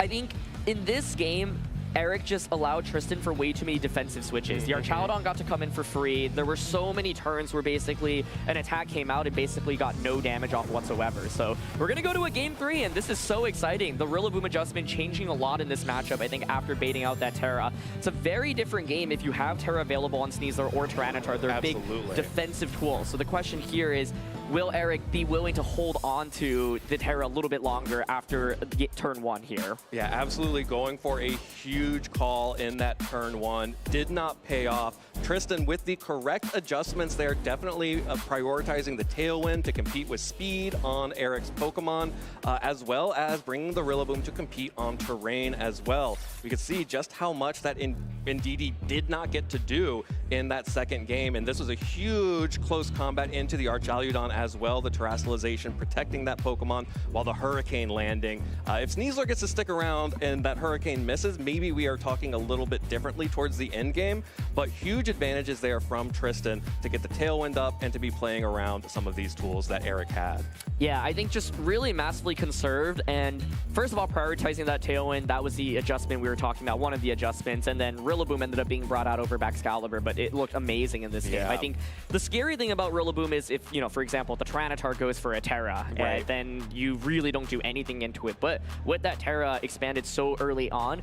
I think in this game, Eric just allowed Tristan for way too many defensive switches. The Archaludon got to come in for free. There were so many turns where basically an attack came out and basically got no damage off whatsoever. So we're going to go to a game 3, and this is so exciting. The Rillaboom adjustment changing a lot in this matchup, I think, after baiting out that Terra. It's a very different game if you have Terra available on Sneasler or Tyranitar. They're big defensive tools. So the question here is, will Eric be willing to hold on to the Terra a little bit longer after turn 1 here? Yeah, absolutely going for a huge call in that turn 1. Did not pay off. Tristan, with the correct adjustments there, definitely prioritizing the Tailwind to compete with speed on Eric's Pokemon, as well as bringing the Rillaboom to compete on terrain as well. We could see just how much that Indeedee did not get to do in that second game, and this was a huge close combat into the Archaludon as well, the Terastallization protecting that Pokemon while the Hurricane landing. If Sneasler gets to stick around and that Hurricane misses, maybe we are talking a little bit differently towards the end game, but huge advantages there from Tristan to get the Tailwind up and to be playing around some of these tools that Eric had. Yeah, I think just really massively conserved, and first of all, prioritizing that Tailwind, that was the adjustment we were talking about, one of the adjustments, and then Rillaboom ended up being brought out over Baxcalibur, but it looked amazing in this game. I think the scary thing about Rillaboom is if, you know, for example, the Tyranitar goes for a Terra, then you really don't do anything into it, but with that Terra expanded so early on,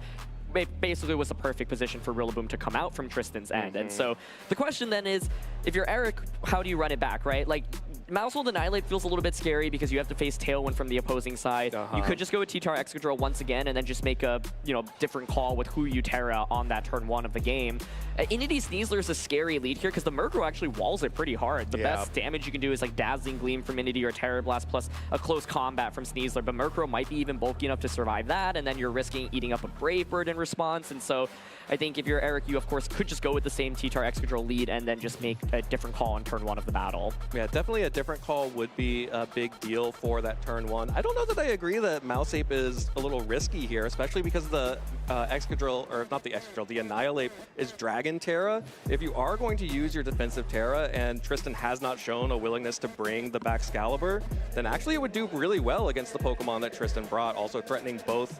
basically was the perfect position for Rillaboom to come out from Tristan's end. And so the question then is, if you're Eric, how do you run it back, right? Like, Maushold Annihilate feels a little bit scary because you have to face Tailwind from the opposing side. You could just go with T-Tar Excadrill once again and then just make a, you know, different call with who you Terra on that turn 1 of the game. Indeedee Sneasler is a scary lead here because the Murkrow actually walls it pretty hard. The best damage you can do is like Dazzling Gleam from Indeedee or Terra Blast plus a close combat from Sneasler, but Murkrow might be even bulky enough to survive that, and then you're risking eating up a Brave Bird in response. And so I think if you're Eric, you of course could just go with the same T-Tar Excadrill lead and then just make a different call on turn 1 of the battle. Yeah, definitely a different call would be a big deal for that turn 1. I don't know that I agree that Mouseape is a little risky here, especially because the Excadrill, or not the Excadrill, the Annihilate is Dragon Terra. If you are going to use your defensive Terra and Tristan has not shown a willingness to bring the Baxcalibur, then actually it would do really well against the Pokemon that Tristan brought, also threatening both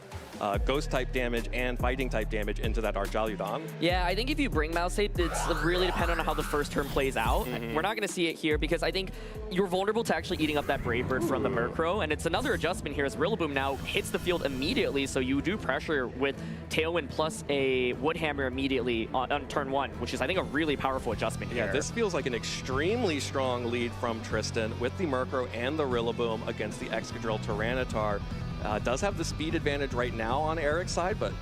Ghost-type damage and Fighting-type damage into that Archaludon. Yeah, I think if you bring Mouseape, it's really dependent on how the first turn plays out. We're not going to see it here because I think you're vulnerable to actually eating up that Brave Bird from the Murkrow, and it's another adjustment here as Rillaboom now hits the field immediately, so you do pressure with Tailwind plus a Woodhammer immediately on turn 1, which is, I think, a really powerful adjustment here. Yeah, this feels like an extremely strong lead from Tristan with the Murkrow and the Rillaboom against the Excadrill Tyranitar. Does have the speed advantage right now on Eric's side, but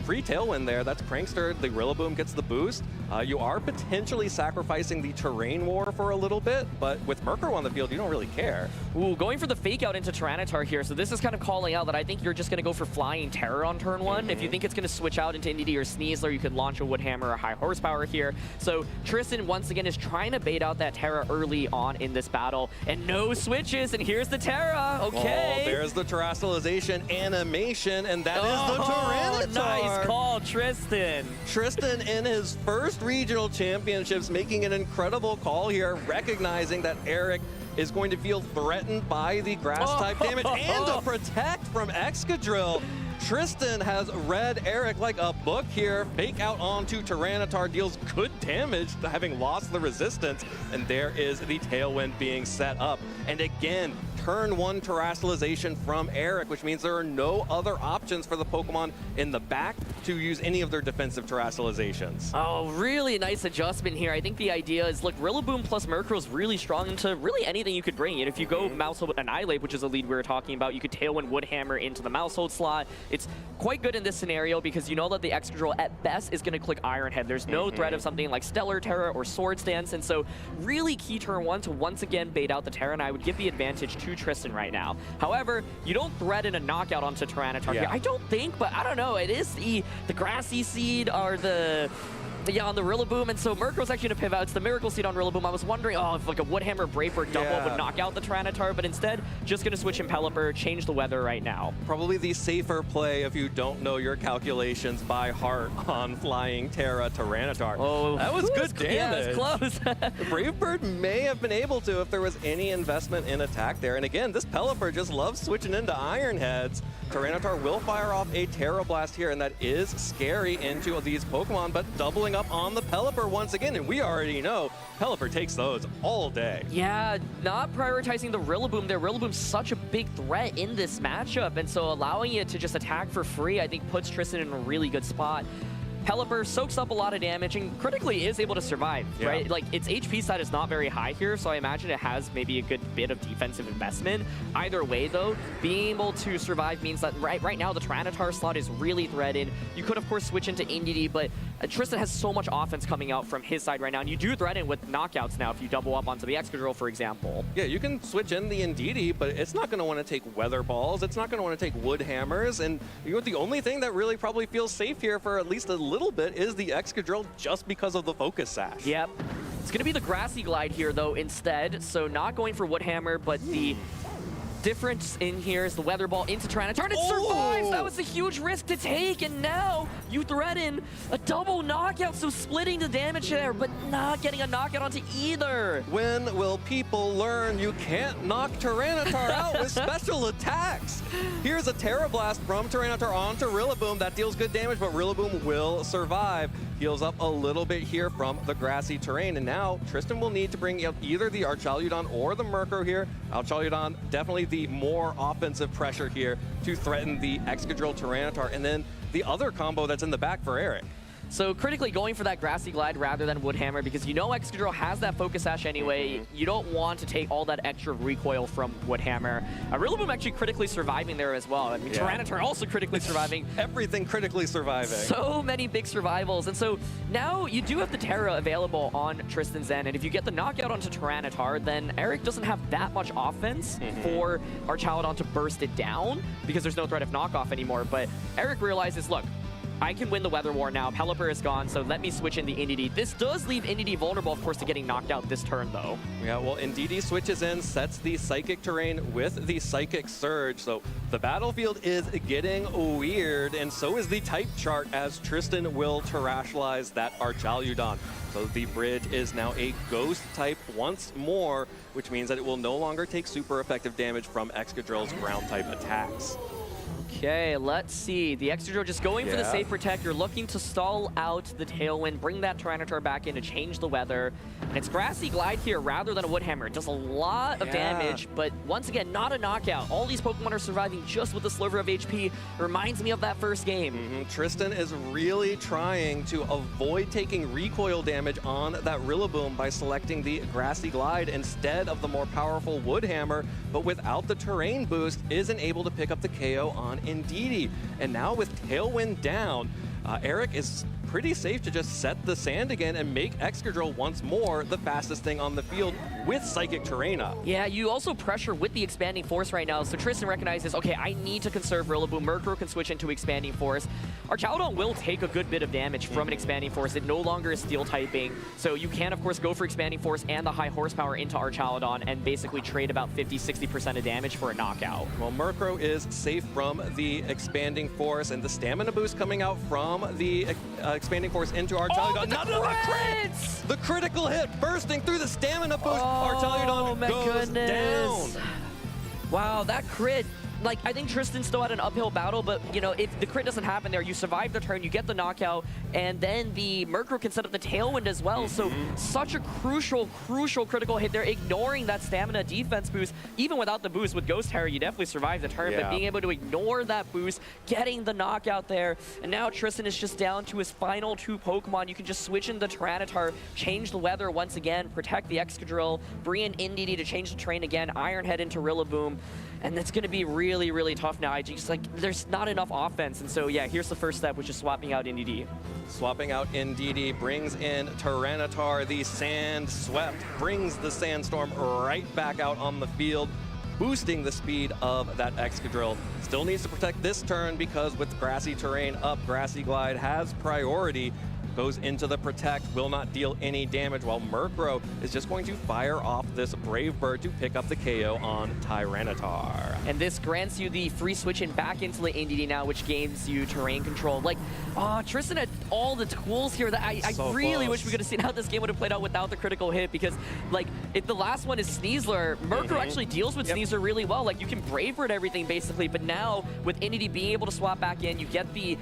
free Tailwind there. That's Prankster. The Rillaboom gets the boost. You are potentially sacrificing the Terrain War for a little bit, but with Murkrow on the field, you don't really care. Ooh, going for the fake out into Tyranitar here. So this is kind of calling out that I think you're just going to go for Flying Terror on turn 1. If you think it's going to switch out into Indeedee or Sneasler, you could launch a Woodhammer or high horsepower here. So Tristan, once again, is trying to bait out that Terra early on in this battle. And no switches, and here's the Terra. Okay. Oh, there's the Terastallization animation, and that is the Tyranitar. Nice call, Tristan. Tristan in his first regional championships making an incredible call here, recognizing that Eric is going to feel threatened by the grass-type damage and to protect from Excadrill. Tristan has read Eric like a book here. Fake out onto Tyranitar deals good damage, having lost the resistance. And there is the Tailwind being set up. And again, turn 1 Terastallization from Eric, which means there are no other options for the Pokemon in the back to use any of their defensive terrestrializations. Oh, really nice adjustment here. I think the idea is, look, Rillaboom plus Murkrow is really strong into really anything you could bring. And if you go Mousehold Annihilate, which is a lead we were talking about, you could Tailwind Woodhammer into the Mousehold slot. It's quite good in this scenario because you know that the Excadrill at best is going to click Iron Head. There's no threat of something like Stellar Terra or Swords Dance, and so really key turn 1 to once again bait out the Terra, and I would give the advantage to Tristan right now. However, you don't threaten a knockout onto Tyranitar here. I don't think, but I don't know. It is the Grassy Seed or the on the Rillaboom, and so Murkrow's actually going to pivot out. It's the Miracle Seed on Rillaboom. I was wondering, if like a Woodhammer Brave Bird double would knock out the Tyranitar, but instead, just going to switch in Pelipper, change the weather right now. Probably the safer play if you don't know your calculations by heart on Flying Terra Tyranitar. Oh, that was good damage. Yeah, it was close. Brave Bird may have been able to if there was any investment in attack there. And again, this Pelipper just loves switching into Iron Heads. Tyranitar will fire off a Terra Blast here, and that is scary into these Pokemon, but doubling up on the Pelipper once again, and we already know Pelipper takes those all day. Yeah, not prioritizing the Rillaboom there. Rillaboom's such a big threat in this matchup, and so allowing it to just attack for free, I think puts Tristan in a really good spot. Pelipper soaks up a lot of damage and critically is able to survive, right? Like, its HP side is not very high here, so I imagine it has maybe a good bit of defensive investment. Either way, though, being able to survive means that right now the Tyranitar slot is really threatened. You could, of course, switch into Indeedee, but Tristan has so much offense coming out from his side right now, and you do threaten with knockouts now if you double up onto the Excadrill, for example. Yeah, you can switch in the Indeedee, but it's not going to want to take Weather Balls. It's not going to want to take Wood Hammers, and you know, the only thing that really probably feels safe here for at least a little bit is the Excadrill just because of the Focus Sash. Yep. It's going to be the Grassy Glide here, though, instead. So not going for Woodhammer, but the difference in here is the Weather Ball into Tyranitar, and it survives! That was a huge risk to take, and now you threaten a double knockout, so splitting the damage there, but not getting a knockout onto either. When will people learn you can't knock Tyranitar out with special attacks? Here's a Terra Blast from Tyranitar onto Rillaboom. That deals good damage, but Rillaboom will survive. Heals up a little bit here from the grassy terrain, and now Tristan will need to bring up either the Archaludon or the Murkrow here. Archaludon definitely the more offensive pressure here to threaten the Excadrill Tyranitar, and then the other combo that's in the back for Eric. So critically going for that Grassy Glide rather than Woodhammer, because you know Excadrill has that Focus Sash anyway. You don't want to take all that extra recoil from Woodhammer. Rillaboom actually critically surviving there as well. I mean, Tyranitar also critically surviving. Everything critically surviving. So many big survivals. And so now you do have the Terra available on Tristan's end, and if you get the knockout onto Tyranitar, then Eric doesn't have that much offense for Archaludon to burst it down, because there's no threat of knockoff anymore. But Eric realizes, look, I can win the Weather War now. Pelipper is gone, so let me switch in the Indeedee. This does leave Indeedee vulnerable, of course, to getting knocked out this turn, though. Yeah, well, Indeedee switches in, sets the Psychic terrain with the Psychic Surge. So the battlefield is getting weird, and so is the type chart as Tristan will terrestrialize that Archaludon. So the bridge is now a Ghost type once more, which means that it will no longer take super effective damage from Excadrill's ground type attacks. Okay, let's see. The Excadrill just going for the safe protect. You're looking to stall out the Tailwind, bring that Tyranitar back in to change the weather. And it's Grassy Glide here rather than a Woodhammer. It does a lot of damage, but once again, not a knockout. All these Pokemon are surviving just with a sliver of HP. Reminds me of that first game. Tristan is really trying to avoid taking recoil damage on that Rillaboom by selecting the Grassy Glide instead of the more powerful Woodhammer, but without the terrain boost, isn't able to pick up the KO on Indeedee. And now with Tailwind down, Eric is pretty safe to just set the sand again and make Excadrill once more the fastest thing on the field with Psychic Terrain up. Yeah, you also pressure with the Expanding Force right now, so Tristan recognizes, okay, I need to conserve Rillaboom. Murkrow can switch into Expanding Force. Archaludon will take a good bit of damage from an Expanding Force. It no longer is Steel typing, so you can, of course, go for Expanding Force and the high horsepower into Archaludon and basically trade about 50-60% of damage for a knockout. Well, Murkrow is safe from the Expanding Force, and the stamina boost coming out from the Expanding Force into Archaludon. The critical hit bursting through the stamina boost. Archaludon goes down. Wow, that crit like, I think Tristan still had an uphill battle, but, you know, if the crit doesn't happen there, you survive the turn, you get the knockout, and then the Murkrow can set up the Tailwind as well. So such a crucial critical hit there, ignoring that stamina defense boost. Even without the boost with Ghost Harry, you definitely survive the turn, but being able to ignore that boost, getting the knockout there, and now Tristan is just down to his final 2 Pokemon. You can just switch in the Tyranitar, change the weather once again, protect the Excadrill, bring in Indeedee to change the terrain again, Ironhead into Rillaboom. And that's going to be really, really tough now. There's not enough offense. And so, yeah, here's the first step, which is swapping out Indeedee. Swapping out Indeedee brings in Tyranitar. The Sand Swept brings the Sandstorm right back out on the field, boosting the speed of that Excadrill. Still needs to protect this turn because with grassy terrain up, Grassy Glide has priority. Goes into the Protect, will not deal any damage, while Murkrow is just going to fire off this Brave Bird to pick up the KO on Tyranitar. And this grants you the free switch in back into the Indeedee now, which gains you terrain control. Like, Tristan had all the tools here that I really wish we could have seen how this game would have played out without the critical hit, because, like, if the last one is Sneasler, Murkrow actually deals with Sneasler really well. Like, you can Brave Bird everything, basically, but now, with Indeedee being able to swap back in, you get the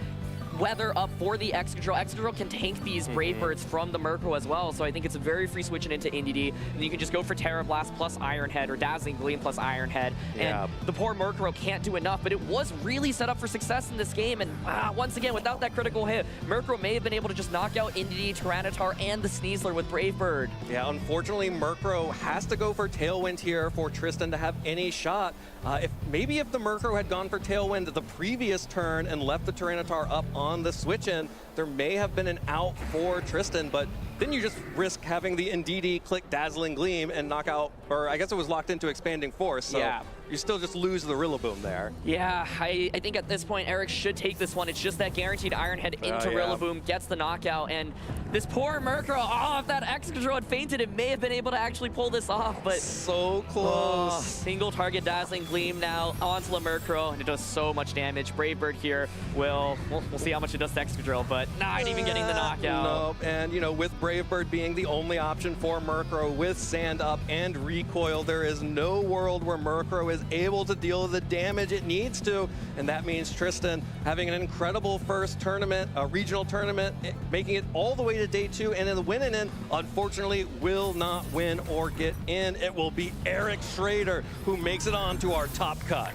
weather up for the Excadrill. Excadrill can tank these Brave Birds from the Murkrow as well, so I think it's a very free switching into Indeedee, and you can just go for Terra Blast plus Ironhead or Dazzling Gleam plus Ironhead, and the poor Murkrow can't do enough, but it was really set up for success in this game, and once again, without that critical hit, Murkrow may have been able to just knock out Indeedee, Tyranitar, and the Sneasler with Brave Bird. Yeah, unfortunately, Murkrow has to go for Tailwind here for Tristan to have any shot. If the Murkrow had gone for Tailwind the previous turn and left the Tyranitar up on the switch-in, there may have been an out for Tristan, but then you just risk having the Indeedee click Dazzling Gleam and knock out, or I guess it was locked into Expanding Force, so you still just lose the Rillaboom there. Yeah, I think at this point, Eric should take this one. It's just that guaranteed Ironhead into Rillaboom, gets the knockout, and this poor Murkrow, if that Excadrill had fainted, it may have been able to actually pull this off, but so close. Single target Dazzling Gleam now onto the Murkrow, and it does so much damage. Brave Bird here we'll see how much it does to Excadrill, but not even getting the knockout. Nope, and you know, with Brave Bird being the only option for Murkrow with Sand Up and Recoil, there is no world where Murkrow is able to deal the damage it needs to, and that means Tristan having an incredible first tournament, a regional tournament, making it all the way to day 2, and then winning in, unfortunately, will not win or get in. It will be Eric Schrader who makes it on to our top cut.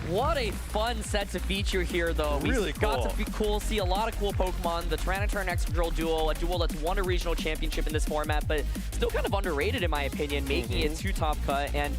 What a fun set to feature here, though. Really We've got to be cool, see a lot of cool Pokemon. The Tyranitar and Excadrill duel, a duel that's won a regional championship in this format, but still kind of underrated in my opinion, making it to top cut. And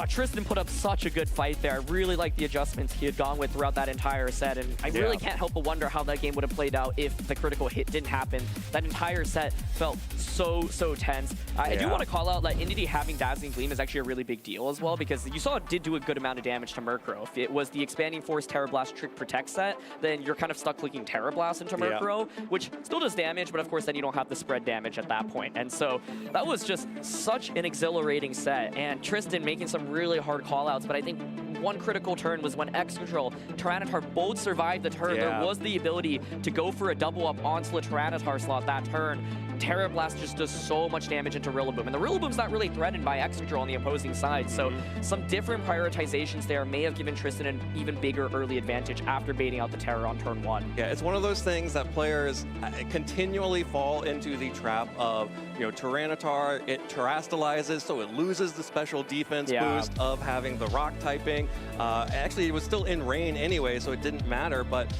Tristan put up such a good fight there. I really like the adjustments he had gone with throughout that entire set, and I really can't help but wonder how that game would have played out if the critical hit didn't happen. That entire set felt so tense. I do want to call out that Indeedee having Dazzling Gleam is actually a really big deal as well, because you saw it did do a good amount of damage to Murkrow. If it was the Expanding Force Terra Blast Trick Protect set, then you're kind of stuck clicking Terra Blast into Murkrow, which still does damage, but of course then you don't have the spread damage at that point. And so that was just such an exhilarating set, and Tristan making some really hard call-outs, but I think one critical turn was when Excadrill, Tyranitar both survived the turn. There was the ability to go for a double up onto the Tyranitar slot that turn. Terra Blast just does so much damage into Rillaboom, and the Rillaboom's not really threatened by Excadrill on the opposing side, so some different prioritizations there may have given Tristan an even bigger early advantage after baiting out the Terra on turn 1. Yeah, it's one of those things that players continually fall into the trap of, you know, Tyranitar, it terastallizes, so it loses the special defense boost of having the rock typing. Actually, it was still in rain anyway, so it didn't matter, but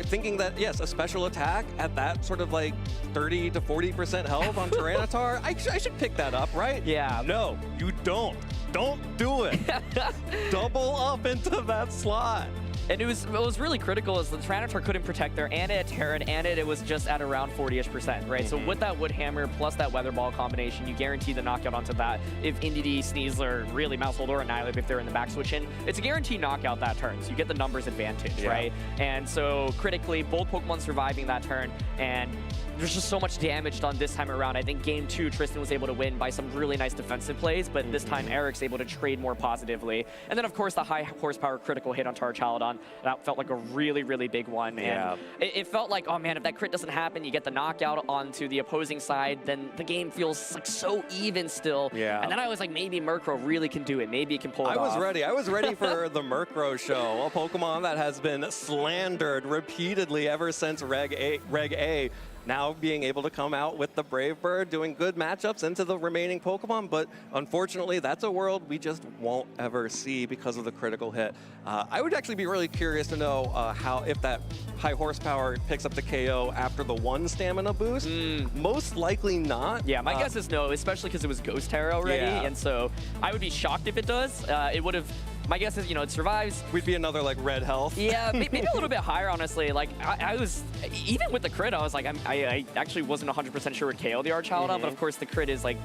thinking that, yes, a special attack at that sort of like 30 to 40% health on Tyranitar, I should pick that up, right? Yeah. No, you don't. Don't do it. Double up into that slot. And it was really critical as the Tyranitar couldn't protect there, and it had Terran, and it was just at around 40-ish%, right? So with that Wood Hammer plus that Weather Ball combination, you guarantee the knockout onto that. If Indeedee, Sneasler, really Mousehold or Annihilate if they're in the back switch in, it's a guaranteed knockout that turn, so you get the numbers advantage, right? And so critically, both Pokemon surviving that turn, and there's just so much damage done this time around. I think game 2, Tristan was able to win by some really nice defensive plays, but this time Eric's able to trade more positively. And then, of course, the high horsepower critical hit on Charchaladon, that felt like a really, really big one. Yeah. And it felt like, oh man, if that crit doesn't happen, you get the knockout onto the opposing side, then the game feels like so even still. Yeah. And then I was like, maybe Murkrow really can do it. Maybe it can pull it off. I was ready for the Murkrow show, a Pokemon that has been slandered repeatedly ever since Reg A. Now being able to come out with the Brave Bird, doing good matchups into the remaining Pokemon, but unfortunately that's a world we just won't ever see because of the critical hit. I would actually be really curious to know how, if that high horsepower picks up the KO after the 1 stamina boost. Most likely not. Yeah, my guess is no, especially because it was Ghost Terra already, and so I would be shocked if it does. It would have. My guess is, it survives. We'd be another, like, red health. Yeah, maybe a little bit higher, honestly. Like, I was, even with the crit, I was like, I actually wasn't 100% sure it would KO the Archaludon, but of course the crit is like,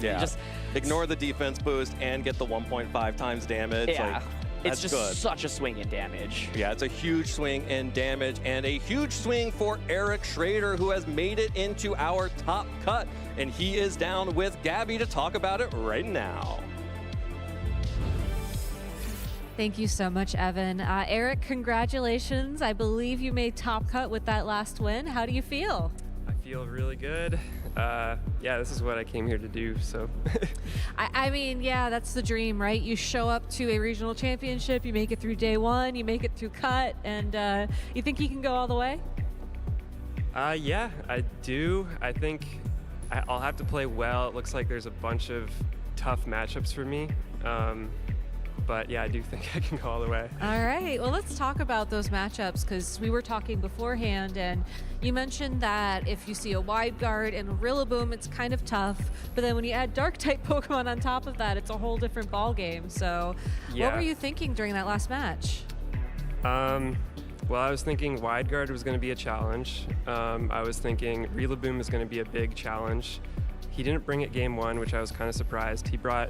just ignore the defense boost and get the 1.5 times damage. Yeah. Like, it's that's just good. such a swing in damage. Yeah, it's a huge swing in damage and a huge swing for Eric Schrader, who has made it into our top cut. And he is down with Gabby to talk about it right now. Thank you so much, Evan. Eric, congratulations. I believe you made top cut with that last win. How do you feel? I feel really good. Yeah, this is what I came here to do, so. I mean, yeah, that's the dream, right? You show up to a regional championship, you make it through day 1, you make it through cut, and you think you can go all the way? Yeah, I do. I think I'll have to play well. It looks like there's a bunch of tough matchups for me. But yeah, I do think I can go all the way. All right, well, let's talk about those matchups, because we were talking beforehand, and you mentioned that if you see a Wide Guard and a Rillaboom, it's kind of tough, but then when you add Dark-type Pokemon on top of that, it's a whole different ball game. So what were you thinking during that last match? Well, I was thinking Wide Guard was going to be a challenge. I was thinking Rillaboom is going to be a big challenge. He didn't bring it game 1, which I was kind of surprised. He brought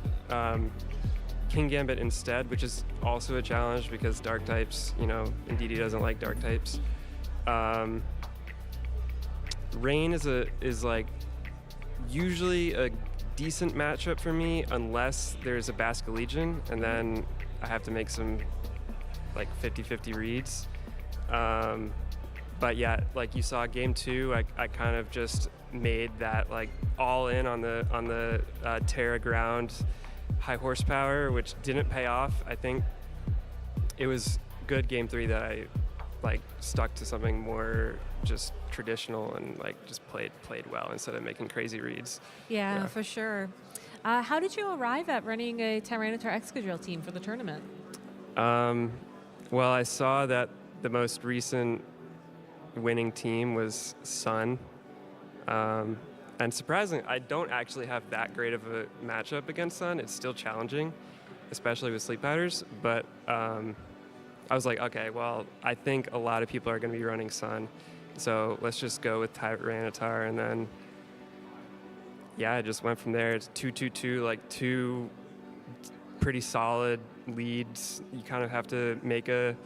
King Gambit instead, which is also a challenge because dark types, Indeedee doesn't like dark types. Rain is like usually a decent matchup for me unless there's a Basculegion, and then I have to make some like 50-50 reads. But yeah, like you saw game 2, I kind of just made that like all in on the Terra ground high horsepower, which didn't pay off. I think it was good game 3 that I like stuck to something more just traditional and like just played well instead of making crazy reads. Yeah, for sure. How did you arrive at running a Tyranitar Excadrill team for the tournament? Well, I saw that the most recent winning team was Sun. And surprisingly, I don't actually have that great of a matchup against Sun. It's still challenging, especially with Sleep Powders. But I was like, okay, well, I think a lot of people are going to be running Sun. So let's just go with Tyranitar. And then, yeah, I just went from there. It's 2-2-2, like 2 pretty solid leads. You kind of have to make a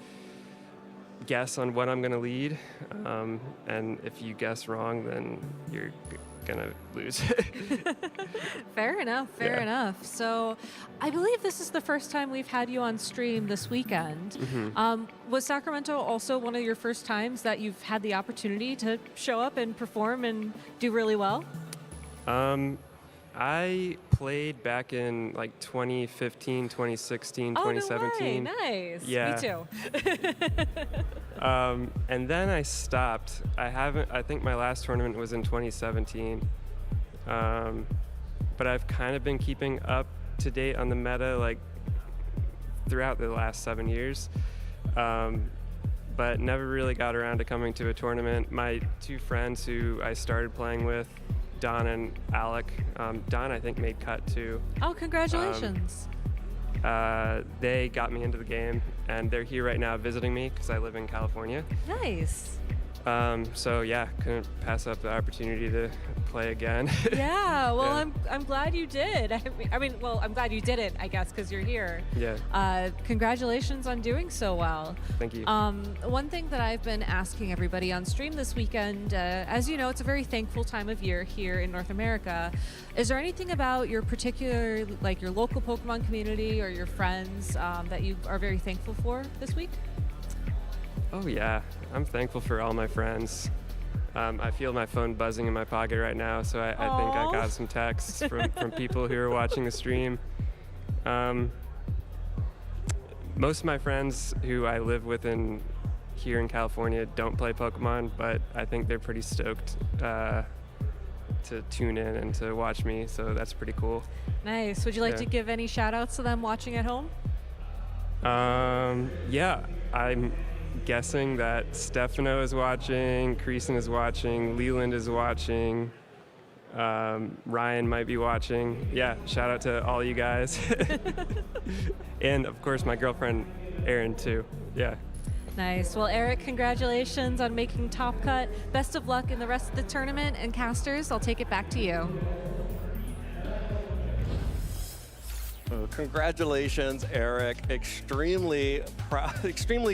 guess on what I'm going to lead. And if you guess wrong, then you're gonna lose. Fair enough. So I believe this is the first time we've had you on stream this weekend. Was Sacramento also one of your first times that you've had the opportunity to show up and perform and do really well? I played back in like 2015, 2016, 2017. No way. Nice. Yeah. Me too. And then I stopped. I think my last tournament was in 2017. But I've kind of been keeping up to date on the meta like throughout the last 7 years. But never really got around to coming to a tournament. My 2 friends who I started playing with, Don and Alec. Don, I think, made cut too. Oh, congratulations. They got me into the game, and they're here right now visiting me because I live in California. Nice. So yeah, couldn't pass up the opportunity to play again. Yeah, well, Yeah. I'm glad you did. I mean, well, I'm glad you did it, I guess, because you're here. Yeah. Congratulations on doing so well. Thank you. One thing that I've been asking everybody on stream this weekend, as you know, it's a very thankful time of year here in North America. Is there anything about your particular, like your local Pokemon community or your friends that you are very thankful for this week? Oh yeah, I'm thankful for all my friends. I feel my phone buzzing in my pocket right now, so I think I got some texts from people who are watching the stream. Most of my friends who I live with here in California don't play Pokemon, but I think they're pretty stoked to tune in and to watch me, so that's pretty cool. Nice. Would you like Yeah. to give any shout outs to them watching at home? Yeah, I'm guessing that Stefano is watching, Creason is watching, Leland is watching, Ryan might be watching. Yeah, shout out to all you guys. And of course my girlfriend Erin too. Yeah. Nice. Well, Eric, congratulations on making Top Cut. Best of luck in the rest of the tournament, and casters, I'll take it back to you. Congratulations, Eric. Extremely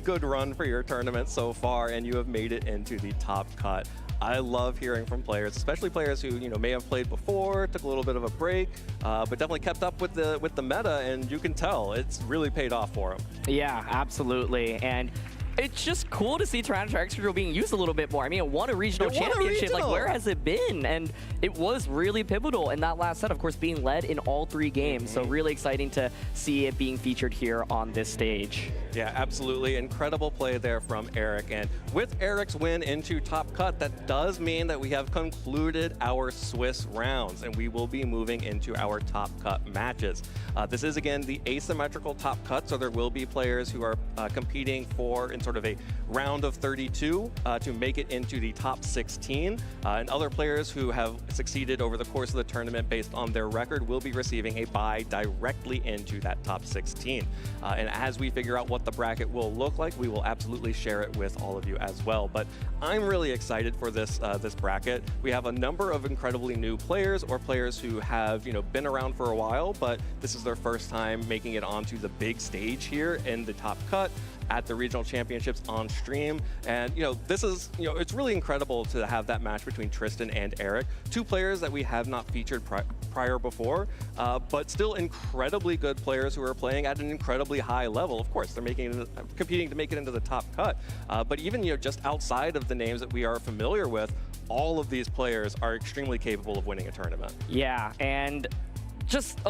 good run for your tournament so far, and you have made it into the top cut. I love hearing from players, especially players who may have played before, took a little bit of a break, but definitely kept up with the meta, and you can tell it's really paid off for them. Yeah, absolutely. And it's just cool to see Tyranitar Excadrill being used a little bit more. I mean, it won a regional championship. Like, where has it been? And it was really pivotal in that last set, of course, being led in all 3 games. So really exciting to see it being featured here on this stage. Yeah, absolutely. Incredible play there from Eric. And with Eric's win into Top Cut, that does mean that we have concluded our Swiss rounds, and we will be moving into our Top Cut matches. This is, again, the asymmetrical Top Cut, so there will be players who are competing for in sort of a round of 32 to make it into the top 16. And other players who have succeeded over the course of the tournament based on their record will be receiving a bye directly into that top 16. And as we figure out what the bracket will look like, we will absolutely share it with all of you as well. But I'm really excited for this this bracket. We have a number of incredibly new players or players who have been around for a while, but this is their first time making it onto the big stage here in the Top Cut at the regional championships on stream. And this is it's really incredible to have that match between Tristan and Eric, 2 players that we have not featured prior before, but still incredibly good players who are playing at an incredibly high level. Of course, they're competing to make it into the top cut, but even just outside of the names that we are familiar with, all of these players are extremely capable of winning a tournament. Yeah, and just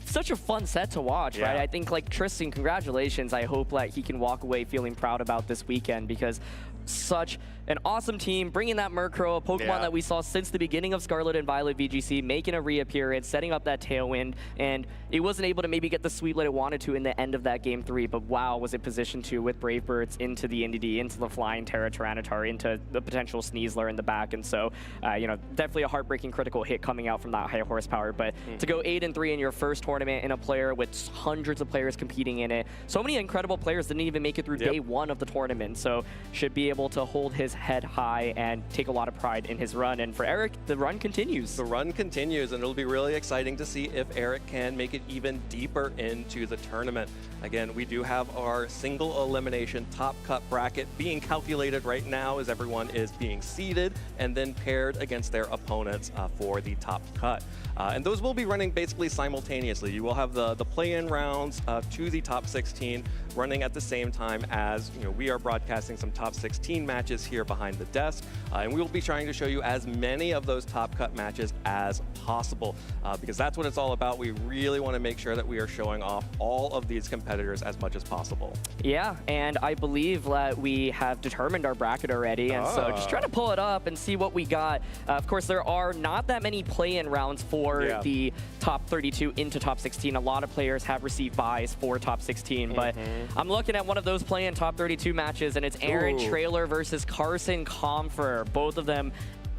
such a fun set to watch, right? I think, like, Tristan, congratulations. I hope that he can walk away feeling proud about this weekend, because such an awesome team, bringing that Murkrow, a Pokemon that we saw since the beginning of Scarlet and Violet VGC, making a reappearance, setting up that Tailwind, and it wasn't able to maybe get the sweep that it wanted to in the end of that Game 3, but wow, was it positioned to with Brave Birds into the NDD, into the Flying Terra Tyranitar, into the potential Sneasler in the back, and so, definitely a heartbreaking critical hit coming out from that high horsepower, but to go 8-3 in your first tournament in a player with hundreds of players competing in it, so many incredible players didn't even make it through day 1 of the tournament, so should be able to hold his head high and take a lot of pride in his run. And for Eric, the run continues. The run continues, and it'll be really exciting to see if Eric can make it even deeper into the tournament. Again, we do have our single elimination top cut bracket being calculated right now as everyone is being seeded and then paired against their opponents for the top cut. And those will be running basically simultaneously. You will have the play-in rounds to the top 16 running at the same time as we are broadcasting some top 16 matches here behind the desk, and we will be trying to show you as many of those top cut matches as possible, because that's what it's all about. We really want to make sure that we are showing off all of these competitors as much as possible. Yeah, and I believe that we have determined our bracket already, and so just trying to pull it up and see what we got. Of course, there are not that many play-in rounds for the top 32 into top 16. A lot of players have received buys for top 16, but I'm looking at one of those play-in top 32 matches, and it's Aaron Traylor versus Carson Comfer. Both of them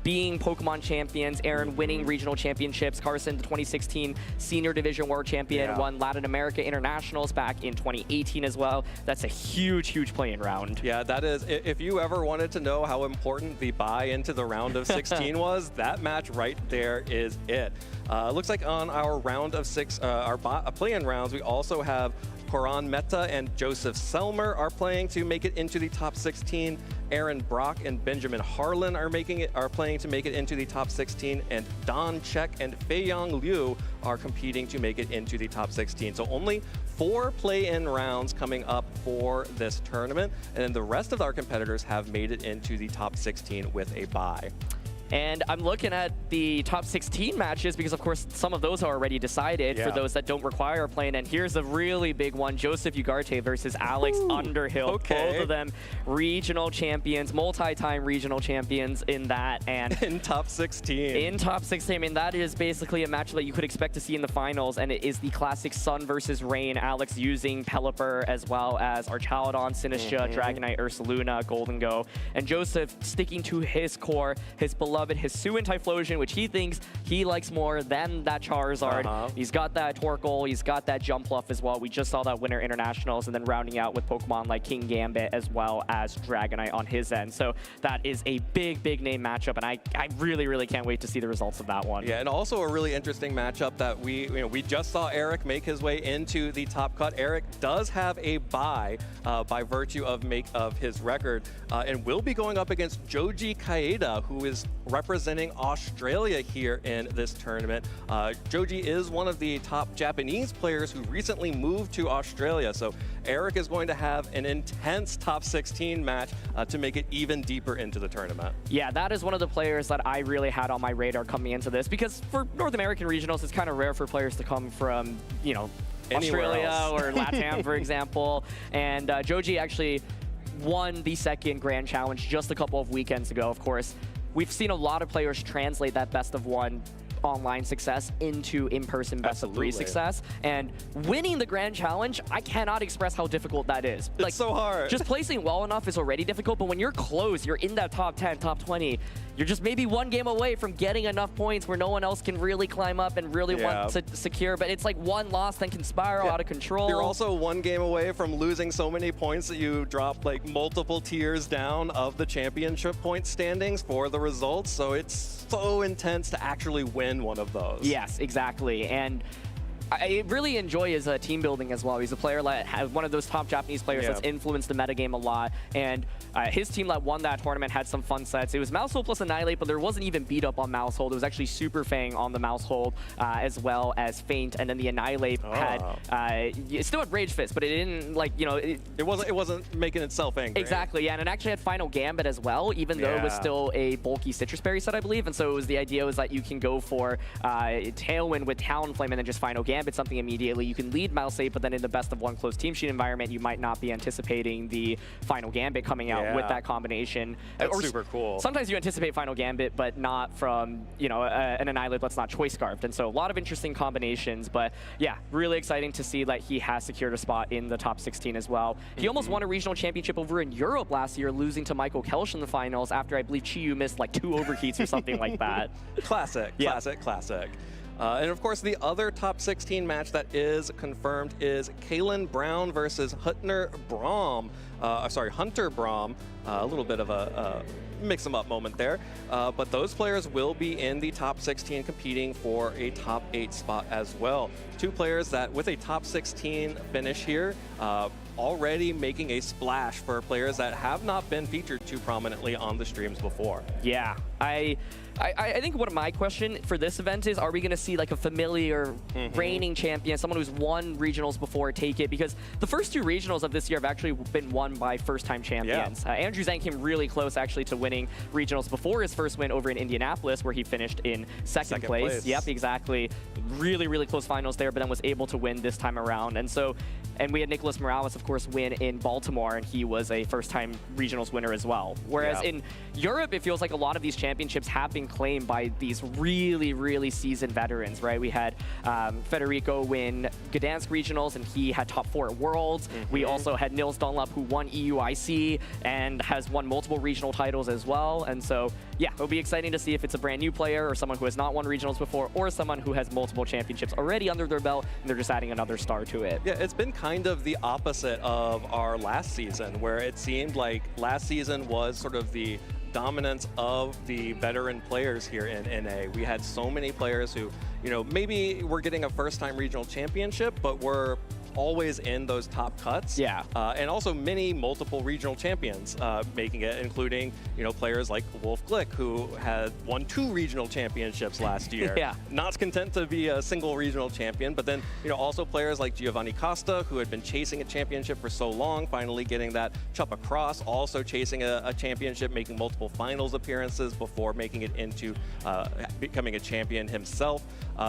being Pokemon champions, Aaron winning regional championships, Carson, the 2016 Senior Division World Champion, won Latin America Internationals back in 2018 as well. That's a huge, huge playing round. Yeah, that is. If you ever wanted to know how important the bye into the round of 16 was, that match right there is it. Looks like on our round of 6, our play-in rounds, we also have Koran Meta and Joseph Selmer are playing to make it into the top 16. Aaron Brock and Benjamin Harlan are playing to make it into the top 16, and Don Check and Feiyang Liu are competing to make it into the top 16. So only 4 play-in rounds coming up for this tournament, and then the rest of our competitors have made it into the top 16 with a bye. And I'm looking at the top 16 matches because, of course, some of those are already decided for those that don't require a play-in. And here's a really big one, Joseph Ugarte versus Alex Underhill. Okay. Both of them regional champions, multi-time regional champions in that. And in top 16. In top 16, I mean, that is basically a match that you could expect to see in the finals. And it is the classic Sun versus Rain. Alex using Pelipper as well as Archaludon, Sinistcha, Dragonite, Ursaluna, Golden Go. And Joseph sticking to his core, his beloved Hisuian Typhlosion, which he thinks he likes more than that Charizard. He's got that Torkoal, he's got that Jumpluff as well. We just saw that Winter Internationals, and then rounding out with Pokemon like King Gambit as well as Dragonite on his end. So that is a big, big name matchup, and I really, really can't wait to see the results of that one. Yeah, and also a really interesting matchup that we just saw Eric make his way into the top cut. Eric does have a bye by virtue of his record, and will be going up against Joji Kaeda, who is representing Australia here in this tournament. Joji is one of the top Japanese players who recently moved to Australia, so Eric is going to have an intense top 16 match to make it even deeper into the tournament. Yeah, that is one of the players that I really had on my radar coming into this, because for North American regionals, it's kind of rare for players to come from, you know, Australia or LATAM, for example. And Joji actually won the second Grand Challenge just a couple of weekends ago, of course. We've seen a lot of players translate that best of one online success into in-person best of 3 success, and winning the Grand Challenge, I cannot express how difficult that is. It's so hard. Just placing well enough is already difficult, but when you're close, you're in that top 10, top 20, you're just maybe one game away from getting enough points where no one else can really climb up and really want to secure, but it's like one loss then can spiral out of control. You're also one game away from losing so many points that you drop like multiple tiers down of the championship point standings for the results, so it's so intense to actually win one of those. Yes, exactly. And I really enjoy his team building as well. He's a player that has one of those top Japanese players that's influenced the metagame a lot. And his team that won that tournament had some fun sets. It was Maushold plus Annihilate, but there wasn't even beat up on Maushold. It was actually Super Fang on the Maushold as well as Feint. And then the Annihilate had, it still had Rage Fist, but it didn't, like, you know. It wasn't making itself angry. Exactly, yeah. And it actually had Final Gambit as well, even though it was still a bulky Citrus Berry set, I believe. And so it was the idea was that you can go for Tailwind with Talonflame and then just Final Gambit something immediately. You can lead Mouse 8, but then in the best of one closed team sheet environment, you might not be anticipating the Final Gambit coming out with that combination. That's super cool. Sometimes you anticipate Final Gambit, but not from, you know, an Annihilate that's not Choice Scarfed. And so a lot of interesting combinations, but yeah, really exciting to see that he has secured a spot in the top 16 as well. He almost won a regional championship over in Europe last year, losing to Michael Kelsch in the finals after I believe Chiyu missed like 2 overheats or something like that. Classic, classic. And of course, the other top 16 match that is confirmed is Kalen Brown versus Hunter Braum. A little bit of a mix them up moment there. But those players will be in the top 16 competing for a top 8 spot as well. 2 players that with a top 16 finish here, already making a splash for players that have not been featured too prominently on the streams before. Yeah, I think one of my question for this event is, are we going to see like a familiar reigning champion, someone who's won regionals before, take it? Because the first 2 regionals of this year have actually been won by first-time champions. Andrew Zhang came really close actually to winning regionals before his first win over in Indianapolis, where he finished in second place. Yep, exactly. Really, really close finals there, but then was able to win this time around. And so, and we had Nicholas Morales, of course, win in Baltimore, and he was a first-time regionals winner as well. Whereas in Europe, it feels like a lot of these championships have been claimed by these really, really seasoned veterans, right? We had Federico win Gdansk Regionals, and he had top 4 at Worlds. We also had Nils Dunlop, who won EUIC and has won multiple regional titles as well. And so, yeah, it'll be exciting to see if it's a brand new player or someone who has not won regionals before, or someone who has multiple championships already under their belt, and they're just adding another star to it. Yeah, it's been kind of the opposite of our last season, where it seemed like last season was sort of the dominance of the veteran players here in NA. We had so many players who, you know, maybe we're getting a first-time regional championship, but we're always in those top cuts. Yeah. And also multiple regional champions making it, including, you know, players like Wolf Glick, who had won 2 regional championships last year. Yeah. Not content to be a single regional champion, but then, you know, also players like Giovanni Costa, who had been chasing a championship for so long, finally getting that Chup across, also chasing a championship, making multiple finals appearances before making it into becoming a champion himself.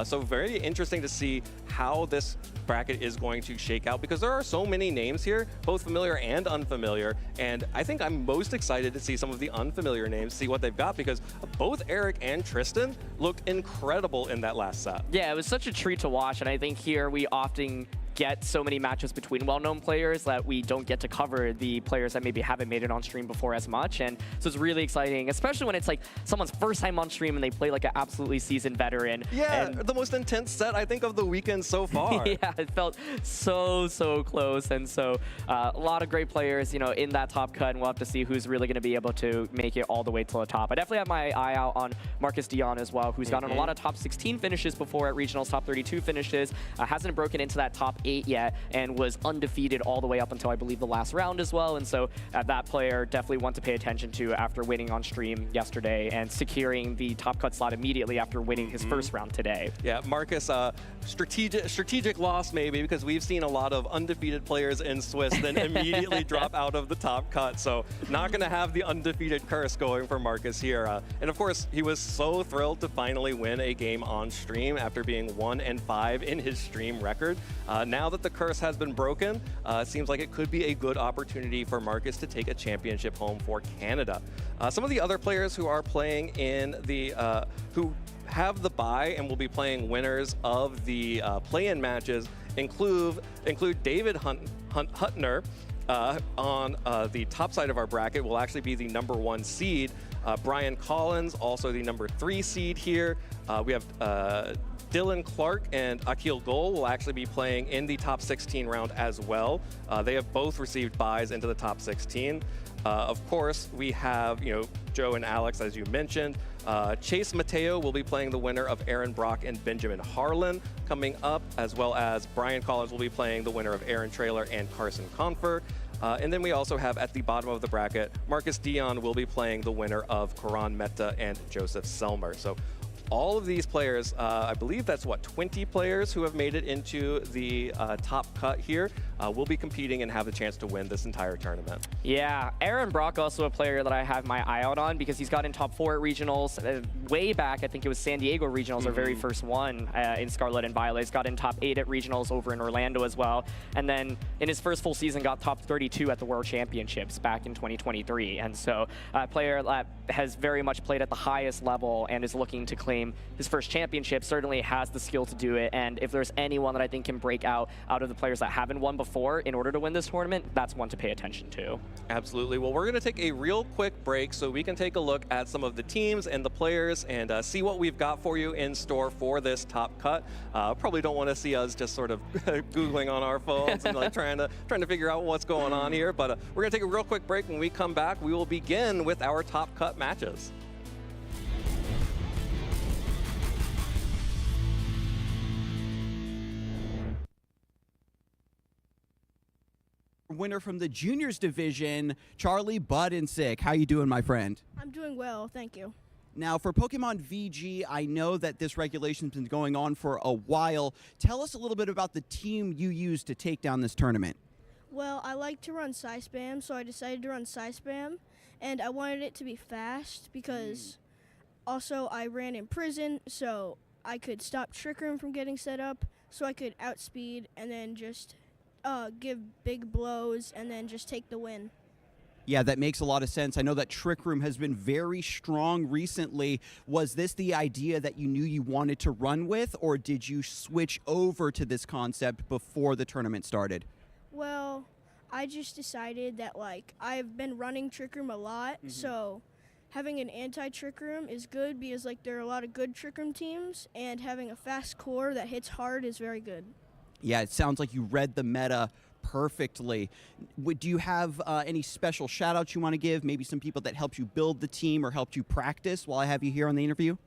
So very interesting to see how this bracket is going to shake out, because there are so many names here, both familiar and unfamiliar, and I think I'm most excited to see some of the unfamiliar names, see what they've got, because both Eric and Tristan looked incredible in that last set. Yeah, it was such a treat to watch, and I think here we often get so many matches between well-known players that we don't get to cover the players that maybe haven't made it on stream before as much. And so it's really exciting, especially when it's like someone's first time on stream and they play like an absolutely seasoned veteran. Yeah, and the most intense set, I think, of the weekend so far. yeah, it felt so close. And so a lot of great players, you know, in that top cut, and we'll have to see who's really going to be able to make it all the way to the top. I definitely have my eye out on Marcus Dion as well, who's gotten a lot of top 16 finishes before at regionals, top 32 finishes, hasn't broken into that top 8 yet, and was undefeated all the way up until I believe the last round as well. And so that player definitely one to pay attention to after winning on stream yesterday and securing the top cut slot immediately after winning his first round today. Yeah, Marcus, strategic loss maybe, because we've seen a lot of undefeated players in Swiss then immediately drop out of the top cut. So not going to have the undefeated curse going for Marcus here. And of course, he was so thrilled to finally win a game on stream after being 1-5 in his stream record. Now that the curse has been broken, it seems like it could be a good opportunity for Marcus to take a championship home for Canada. Some of the other players who are playing in the, who have the bye and will be playing winners of the play-in matches include David Huntner on the top side of our bracket, will actually be the #1 seed. Brian Collins, also the #3 seed here. We have Dylan Clark and Akil Gol will actually be playing in the top 16 round as well. They have both received byes into the top 16. Of course, we have, you know, Joe and Alex, as you mentioned. Chase Mateo will be playing the winner of Aaron Brock and Benjamin Harlan coming up, as well as Brian Collins will be playing the winner of Aaron Traylor and Carson Confer. And then we also have at the bottom of the bracket, Marcus Dion will be playing the winner of Karan Mehta and Joseph Selmer. So all of these players, I believe that's what, 20 players who have made it into the top cut here, will be competing and have the chance to win this entire tournament. Yeah, Aaron Brock also a player that I have my eye out on, because he's got in top 4 at regionals way back. I think it was San Diego regionals, our very first one in Scarlet and Violet. He's got in top 8 at regionals over in Orlando as well. And then in his first full season got top 32 at the World Championships back in 2023. And so a player that has very much played at the highest level and is looking to claim his first championship, certainly has the skill to do it. And if there's anyone that I think can break out of the players that haven't won before in order to win this tournament, that's one to pay attention to. Absolutely. Well, we're going to take a real quick break so we can take a look at some of the teams and the players and see what we've got for you in store for this top cut. Probably don't want to see us just sort of Googling on our phones and like trying to figure out what's going on here. But we're going to take a real quick break. When we come back, we will begin with our top cut matches. Winner from the juniors division, Charlie Budensick. How you doing, my friend? I'm doing well, thank you. Now, for Pokemon VG, I know that this regulation's been going on for a while. Tell us a little bit about the team you used to take down this tournament. Well, I like to run Psy-Spam, so I decided to run Psy-Spam, and I wanted it to be fast because also I ran in prison, so I could stop Trick Room from getting set up, so I could outspeed and then just give big blows and then just take the win. Yeah, that makes a lot of sense. I know that Trick Room has been very strong recently. Was this the idea that you knew you wanted to run with, or did you switch over to this concept before the tournament started? Well, I just decided that, like, I've been running Trick Room a lot, so having an anti-Trick Room is good because, like, there are a lot of good Trick Room teams, and having a fast core that hits hard is very good. Yeah, it sounds like you read the meta perfectly. Do you have any special shout-outs you want to give? Maybe some people that helped you build the team or helped you practice while I have you here on the interview?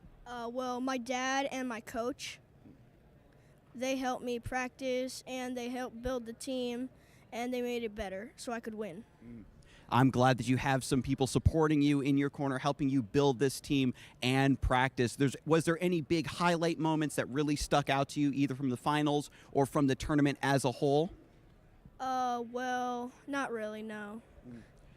Well, my dad and my coach, they helped me practice, and they helped build the team, and they made it better so I could win. I'm glad that you have some people supporting you in your corner, helping you build this team and practice. Was there any big highlight moments that really stuck out to you, either from the finals or from the tournament as a whole? Well, not really, no.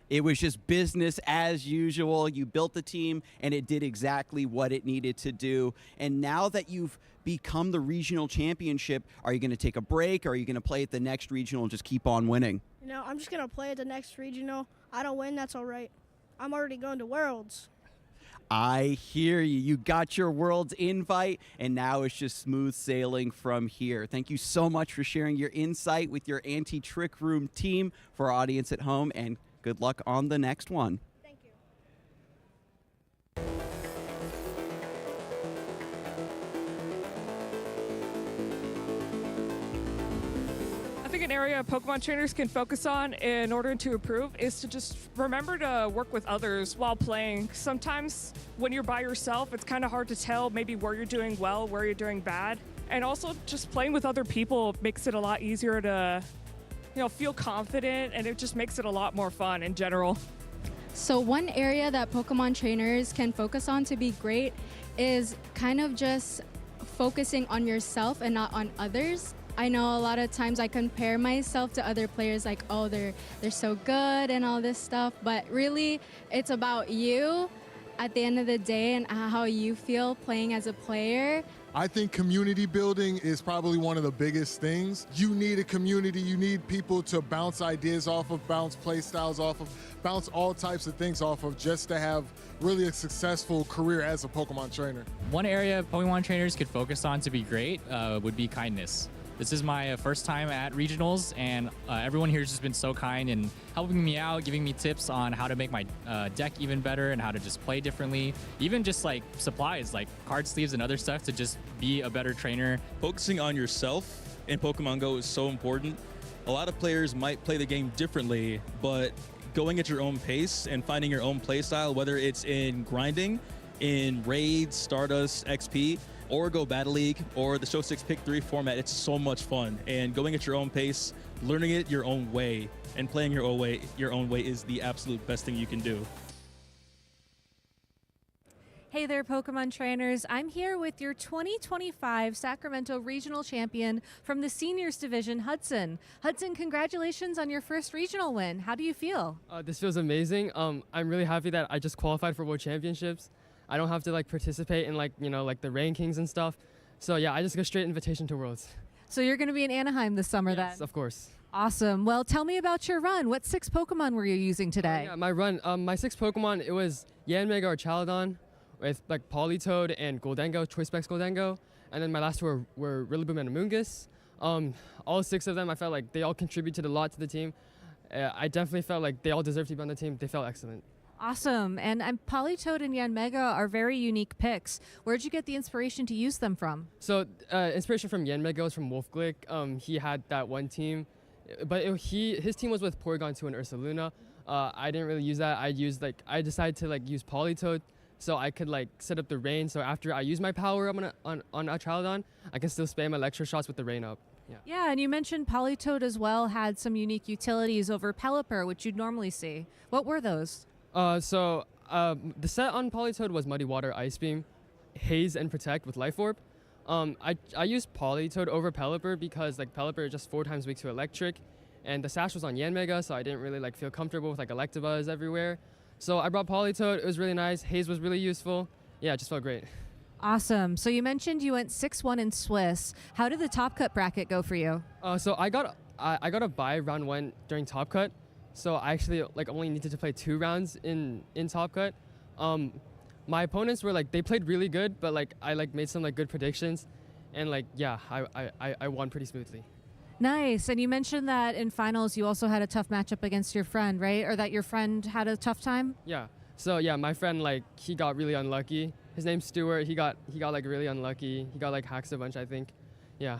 It was just business as usual. You built the team, and it did exactly what it needed to do. And now that you've become the regional championship, are you going to take a break, or are you going to play at the next regional and just keep on winning? You know, I'm just going to play at the next regional. I don't win, that's all right. I'm already going to Worlds. I hear you. You got your Worlds invite, and now it's just smooth sailing from here. Thank you so much for sharing your insight with your anti-Trick Room team for our audience at home, and good luck on the next one. Thank you. I think an area Pokemon trainers can focus on in order to improve is to just remember to work with others while playing. Sometimes when you're by yourself, it's kind of hard to tell maybe where you're doing well, where you're doing bad. And also just playing with other people makes it a lot easier to, feel confident, and it just makes it a lot more fun in general. So one area that Pokemon trainers can focus on to be great is kind of just focusing on yourself and not on others. I know a lot of times I compare myself to other players, like, oh, they're so good and all this stuff, but really it's about you at the end of the day and how you feel playing as a player. I think community building is probably one of the biggest things. You need a community, you need people to bounce ideas off of, bounce play styles off of, bounce all types of things off of, just to have really a successful career as a Pokemon trainer. One area Pokemon trainers could focus on to be great would be kindness. This is my first time at regionals, and everyone here has just been so kind and helping me out, giving me tips on how to make my deck even better and how to just play differently. Even just like supplies, like card sleeves and other stuff to just be a better trainer. Focusing on yourself in Pokemon Go is so important. A lot of players might play the game differently, but going at your own pace and finding your own play style, whether it's in grinding, in raids, Stardust, XP, or Go Battle League, or the Show 6 Pick 3 format, it's so much fun. And going at your own pace, learning it your own way, and playing your own way is the absolute best thing you can do. Hey there, Pokemon trainers. I'm here with your 2025 Sacramento Regional Champion from the Seniors Division, Hudson. Hudson, congratulations on your first regional win. How do you feel? This feels amazing. I'm really happy that I just qualified for World Championships. I don't have to participate in the rankings and stuff. So yeah, I just got straight invitation to Worlds. So you're going to be in Anaheim this summer then? Yes, of course. Awesome. Well, tell me about your run. What 6 Pokemon were you using today? Yeah, my run. My 6 Pokemon, it was Yanmega or Chaladon with Politoed and Goldengo, Choice Specs Goldengo. And then my last two were Rillaboom and Amoonguss. All 6 of them, I felt like they all contributed a lot to the team. I definitely felt like they all deserved to be on the team. They felt excellent. Awesome. And Politoed and Yanmega are very unique picks. Where'd you get the inspiration to use them from? So inspiration from Yanmega was from Wolfglick. He had that one team, but his team was with Porygon 2 and Ursaluna. I didn't really use that. I decided to use Politoed so I could set up the rain. So after I use my power up on a Chaladon, I can still spam Electro shots with the rain up. Yeah, and you mentioned Politoed as well had some unique utilities over Pelipper, which you'd normally see. What were those? The set on Politoed was Muddy Water, Ice Beam, Haze, and Protect with Life Orb. I used Politoed over Pelipper because Pelipper is just 4 times weak to Electric, and the Sash was on Yanmega, so I didn't really feel comfortable with Electabuzz everywhere. So I brought Politoed. It was really nice. Haze was really useful. Yeah, it just felt great. Awesome. So you mentioned you went 6-1 in Swiss. How did the Top Cut bracket go for you? So I got a bye round 1 during Top Cut. so I actually like only needed to play 2 rounds in Top Cut. My opponents were like, they played really good, but like I like made some like good predictions, and like yeah, I won pretty smoothly. Nice. And you mentioned that in finals you also had a tough matchup against your friend, right? Or that your friend had a tough time? Yeah. So yeah, my friend, like, he got really unlucky. His name's Stuart. He got like really unlucky. He got like hacked a bunch, I think. Yeah.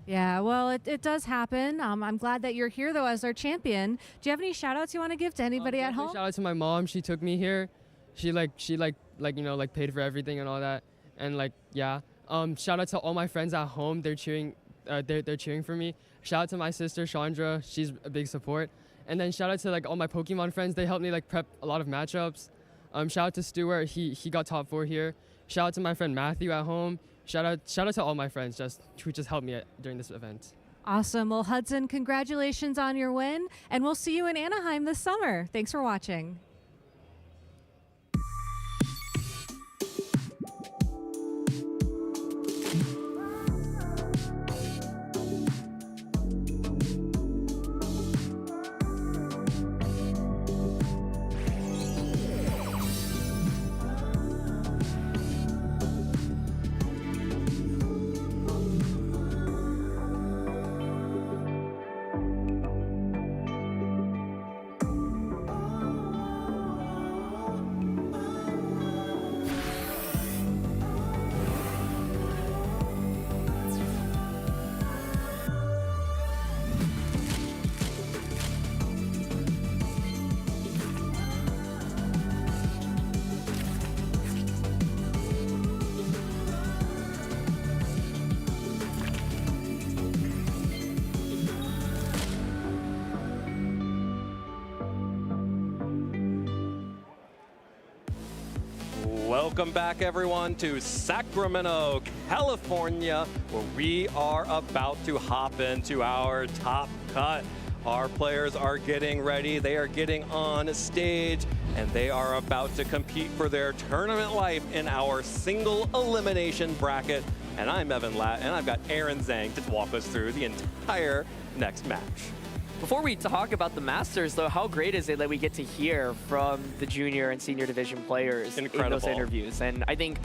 Yeah, well, it does happen. I'm glad that you're here though as our champion. Do you have any shout outs you want to give to anybody at home? Shout out to my mom. She took me here. She you know, like paid for everything and all that. And like, yeah. Shout out to all my friends at home. They're cheering for me. Shout out to my sister Chandra, she's a big support. And then shout out to like all my Pokemon friends. They helped me like prep a lot of matchups. Shout out to Stuart, he got top 4 here. Shout out to my friend Matthew at home. Shout out to all my friends who just helped me during this event. Awesome. Well, Hudson, congratulations on your win, and we'll see you in Anaheim this summer. Thanks for watching. Welcome back, everyone, to Sacramento, California, where we are about to hop into our top cut. Our players are getting ready. They are getting on stage, and they are about to compete for their tournament life in our single elimination bracket. And I'm Evan Latt, and I've got Aaron Zhang to walk us through the entire next match. Before we talk about the Masters, though, how great is it that we get to hear from the junior and senior division players in those interviews? And I think,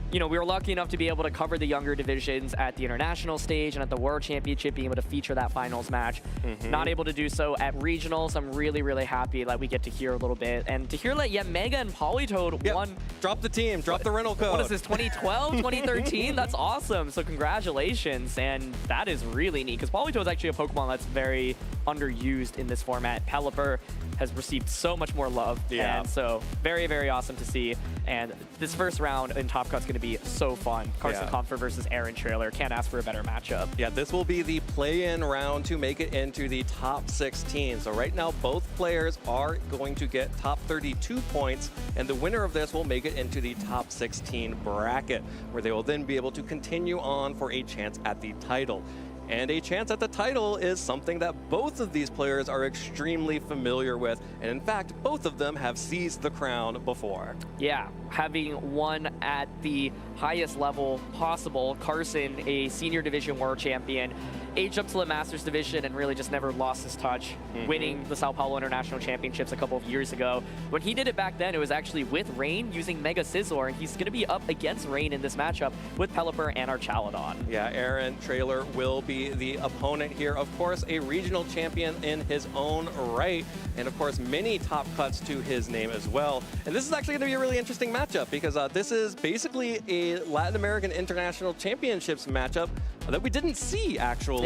you know, we were lucky enough to be able to cover the younger divisions at the international stage and at the World Championship, being able to feature that finals match. Not able to do so at regionals. I'm really, really happy that we get to hear a little bit. And to hear that, yeah, Mega and Polytoad won. Drop the team, drop the rental code. What is this, 2012, 2013? That's awesome. So congratulations. And that is really neat, because Polytoad is actually a Pokemon that's very underused in this format. Pelipper has received so much more love. Yeah. And so very, very awesome to see. And this first round in Top Cut's going to be so fun. Carson Comfort versus Aaron Trailer. Can't ask for a better matchup. Yeah, this will be the play-in round to make it into the top 16. So right now, both players are going to get top 32 points, and the winner of this will make it into the top 16 bracket, where they will then be able to continue on for a chance at the title. And a chance at the title is something that both of these players are extremely familiar with. And in fact, both of them have seized the crown before. Yeah, having won at the highest level possible. Carson, a senior division world champion, aged up to the Masters division and really just never lost his touch, winning the Sao Paulo International Championships a couple of years ago. When he did it back then, it was actually with Rain using Mega Scizor, and he's going to be up against Rain in this matchup with Pelipper and Archaludon. Yeah, Aaron Trailer will be the opponent here. Of course, a regional champion in his own right, and of course, many top cuts to his name as well. And this is actually going to be a really interesting matchup, because this is basically a Latin American International Championships matchup that we didn't see actually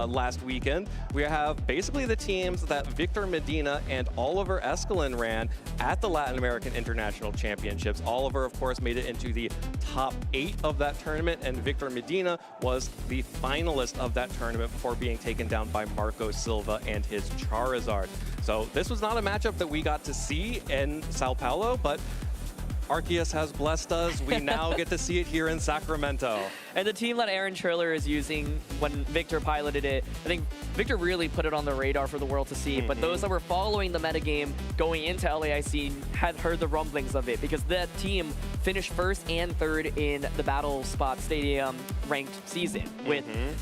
last weekend. We have basically the teams that Victor Medina and Oliver Escalin ran at the Latin American International Championships. Oliver, of course, made it into the top 8 of that tournament, and Victor Medina was the finalist of that tournament before being taken down by Marco Silva and his Charizard. So this was not a matchup that we got to see in Sao Paulo, but Arceus has blessed us. We now get to see it here in Sacramento. And the team that Aaron Trailer is using, when Victor piloted it, I think Victor really put it on the radar for the world to see. But those that were following the metagame going into LAIC had heard the rumblings of it, because that team finished 1st and 3rd in the Battle Spot Stadium ranked season.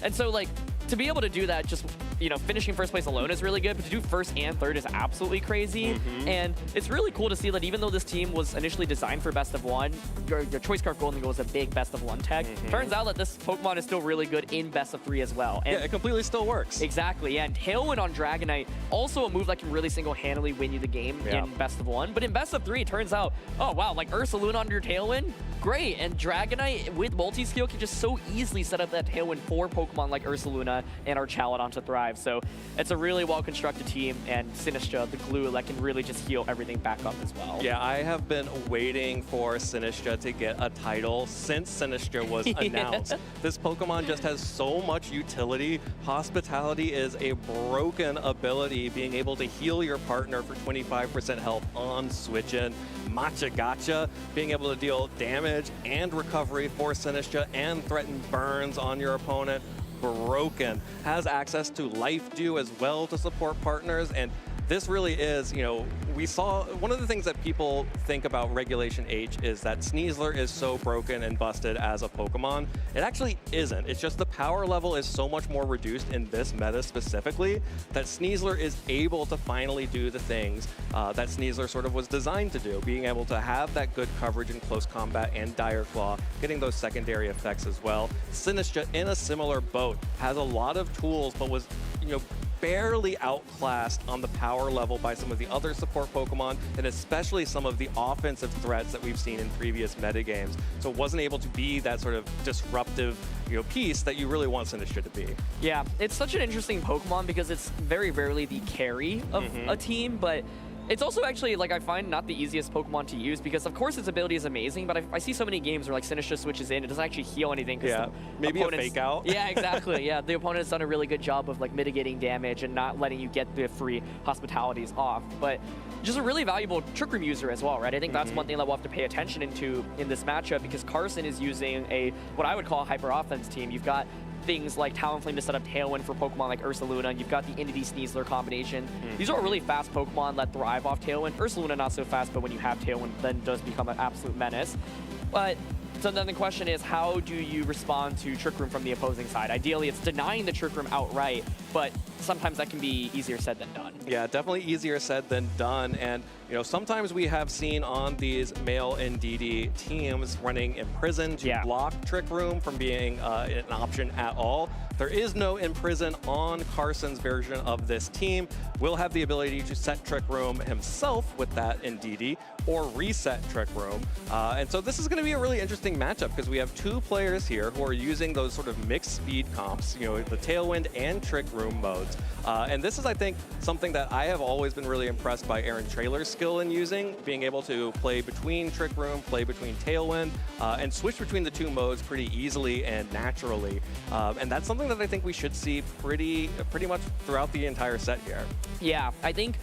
And so, like, to be able to do that, just, you know, finishing first place alone is really good, but to do first and third is absolutely crazy. And it's really cool to see that even though this team was initially designed for best of one, your Choice Scarf Golden Goal was a big best of one tech. Turns out that this Pokemon is still really good in best of 3 as well. And yeah, it completely still works. Exactly, yeah. And Tailwind on Dragonite, also a move that can really single-handedly win you the game in best of 1. But in best of 3, it turns out, oh wow, like Ursaluna on your Tailwind, great. And Dragonite with multi-skill can just so easily set up that Tailwind for Pokemon like Ursaluna and Archaladon to thrive. So it's a really well-constructed team, and Sinistcha, the glue, that can really just heal everything back up as well. Yeah, I have been waiting for Sinistcha to get a title since Sinistcha was announced. This Pokemon just has so much utility. Hospitality is a broken ability, being able to heal your partner for 25% health on switch-in. Matcha Gotcha, being able to deal damage and recovery for Sinistcha and threaten burns on your opponent. Broken. Has access to Life Dew as well to support partners, and this really is, you know, we saw one of the things that people think about Regulation H is that Sneasler is so broken and busted as a Pokemon. It actually isn't. It's just the power level is so much more reduced in this meta specifically that Sneasler is able to finally do the things that Sneasler sort of was designed to do, being able to have that good coverage in close combat and Dire Claw, getting those secondary effects as well. Sinistcha, in a similar boat, has a lot of tools, but was, you know, barely outclassed on the power level by some of the other support Pokemon, and especially some of the offensive threats that we've seen in previous metagames. So it wasn't able to be that sort of disruptive, you know, piece that you really want Sinistcha to be. Yeah, it's such an interesting Pokemon because it's very rarely the carry of a team, but it's also actually, like, I find not the easiest Pokemon to use because, of course, its ability is amazing, but I see so many games where, like, Sinistcha switches in, it doesn't actually heal anything. Yeah, maybe a fake out. Yeah, exactly. Yeah, the opponent has done a really good job of, like, mitigating damage and not letting you get the free hospitalities off. But just a really valuable Trick Room user as well, right? I think that's one thing that we'll have to pay attention into in this matchup because Carson is using what I would call a hyper offense team. You've got things like Talonflame to set up Tailwind for Pokemon like Ursaluna, and you've got the Entity Sneasler combination. These are really fast Pokemon that thrive off Tailwind. Ursaluna not so fast, but when you have Tailwind, then does become an absolute menace. But so then the question is, how do you respond to Trick Room from the opposing side? Ideally, it's denying the Trick Room outright, but sometimes that can be easier said than done. Yeah, definitely easier said than done. And, you know, sometimes we have seen on these male NDD teams running Imprison to block Trick Room from being an option at all. There is no Imprison on Carson's version of this team. Will have the ability to set Trick Room himself with that NDD or reset Trick Room. And so this is going to be a really interesting matchup because we have two players here who are using those sort of mixed speed comps, you know, the Tailwind and Trick Room modes. And this is, I think, something that I have always been really impressed by Aaron Traylor's skill in using, being able to play between Trick Room, play between Tailwind, and switch between the two modes pretty easily and naturally. And that's something that I think we should see pretty much throughout the entire set here. Yeah, I think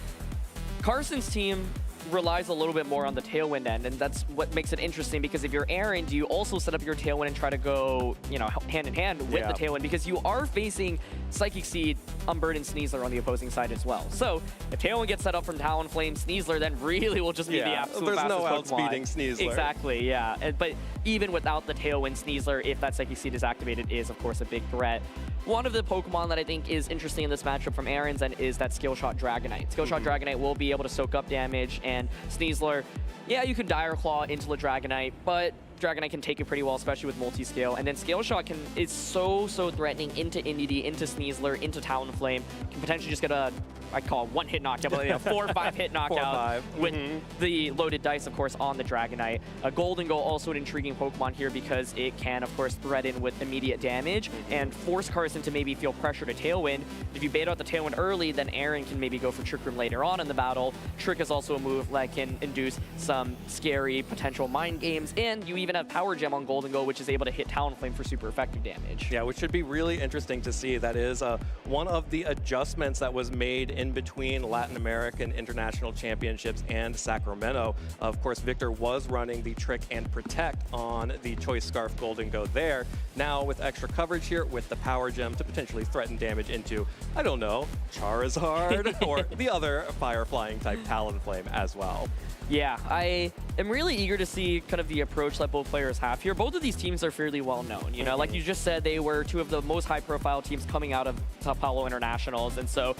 Carson's team relies a little bit more on the Tailwind end, and that's what makes it interesting because if you're Aaron, do you also set up your Tailwind and try to go, you know, hand in hand with the Tailwind because you are facing Psychic Seed, Unburdened Sneasler on the opposing side as well. So if Tailwind gets set up from Talonflame, Sneasler then really will just be the absolute there's fastest no Pokemon. outspeeding Sneasler. Exactly, yeah. But even without the Tailwind, Sneasler, if that Psychic Seed is activated, is of course a big threat. One of the Pokemon that I think is interesting in this matchup from Aaron's end is that Skill Shot Dragonite. Skill Shot Dragonite will be able to soak up damage, and Sneasler, yeah, you can Dire Claw into the Dragonite, but Dragonite can take it pretty well, especially with multi-scale. And then Scale Shot is so threatening into NDD, into Sneasler, into Talonflame. Can potentially just get a, I'd call it one-hit knockout, but a 4 or 5 hit knockout with the loaded dice, of course, on the Dragonite. Golden Goal, also an intriguing Pokemon here because it can, of course, threaten with immediate damage and force Carson to maybe feel pressure to Tailwind. If you bait out the Tailwind early, then Aaron can maybe go for Trick Room later on in the battle. Trick is also a move that can induce some scary potential mind games, and you even have Power Gem on Golden Goal, which is able to hit Talonflame for super effective damage. Yeah, which should be really interesting to see. That is one of the adjustments that was made in between Latin American International Championships and Sacramento. Of course, Victor was running the Trick and Protect on the Choice Scarf Golden Go there. Now with extra coverage here with the Power Gem to potentially threaten damage into, I don't know, Charizard or the other fire flying type Talonflame as well. Yeah, I am really eager to see kind of the approach that both players have here. Both of these teams are fairly well known. You know, like you just said, they were two of the most high-profile teams coming out of Sao Paulo Internationals, and so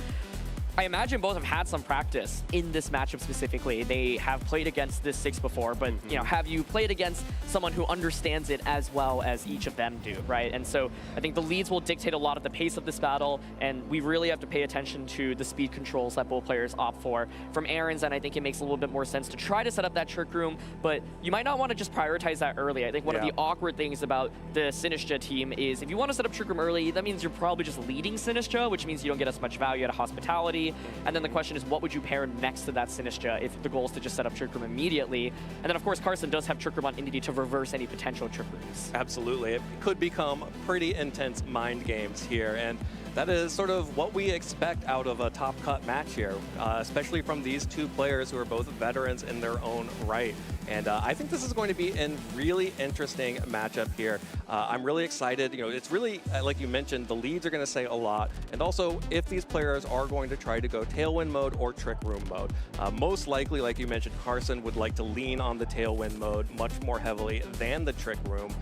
I imagine both have had some practice in this matchup specifically. They have played against this 6 before, but you know, have you played against someone who understands it as well as each of them do, right? And so I think the leads will dictate a lot of the pace of this battle, and we really have to pay attention to the speed controls that both players opt for. From Aaron's end, I think it makes a little bit more sense to try to set up that trick room, but you might not want to just prioritize that early. I think one of the awkward things about the Sinistcha team is if you want to set up trick room early, that means you're probably just leading Sinistcha, which means you don't get as much value out of hospitality. And then the question is, what would you pair next to that Sinistcha if the goal is to just set up trick room immediately? And then, of course, Carson does have trick room on Entity to reverse any potential trick rooms. Absolutely. It could become pretty intense mind games here. And that is sort of what we expect out of a top cut match here, especially from these two players who are both veterans in their own right. And I think this is going to be a really interesting matchup here. I'm really excited. You know, it's really, like you mentioned, the leads are going to say a lot. And also, if these players are going to try to go Tailwind mode or Trick Room mode. Most likely, like you mentioned, Carson would like to lean on the Tailwind mode much more heavily than the Trick Room.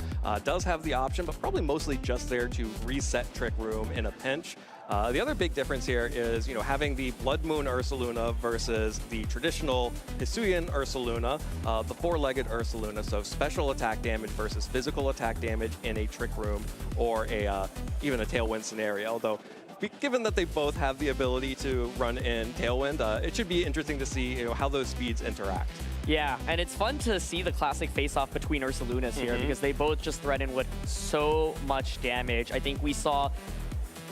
Does have the option, but probably mostly just there to reset Trick Room in a pinch. The other big difference here is, you know, having the Blood Moon Ursaluna versus the traditional Hisuian Ursaluna, the 4-legged Ursaluna, so special attack damage versus physical attack damage in a Trick Room or a even a Tailwind scenario. Although, given that they both have the ability to run in Tailwind, it should be interesting to see, you know, how those speeds interact. Yeah, and it's fun to see the classic face-off between Ursalunas here because they both just threaten with so much damage. I think we saw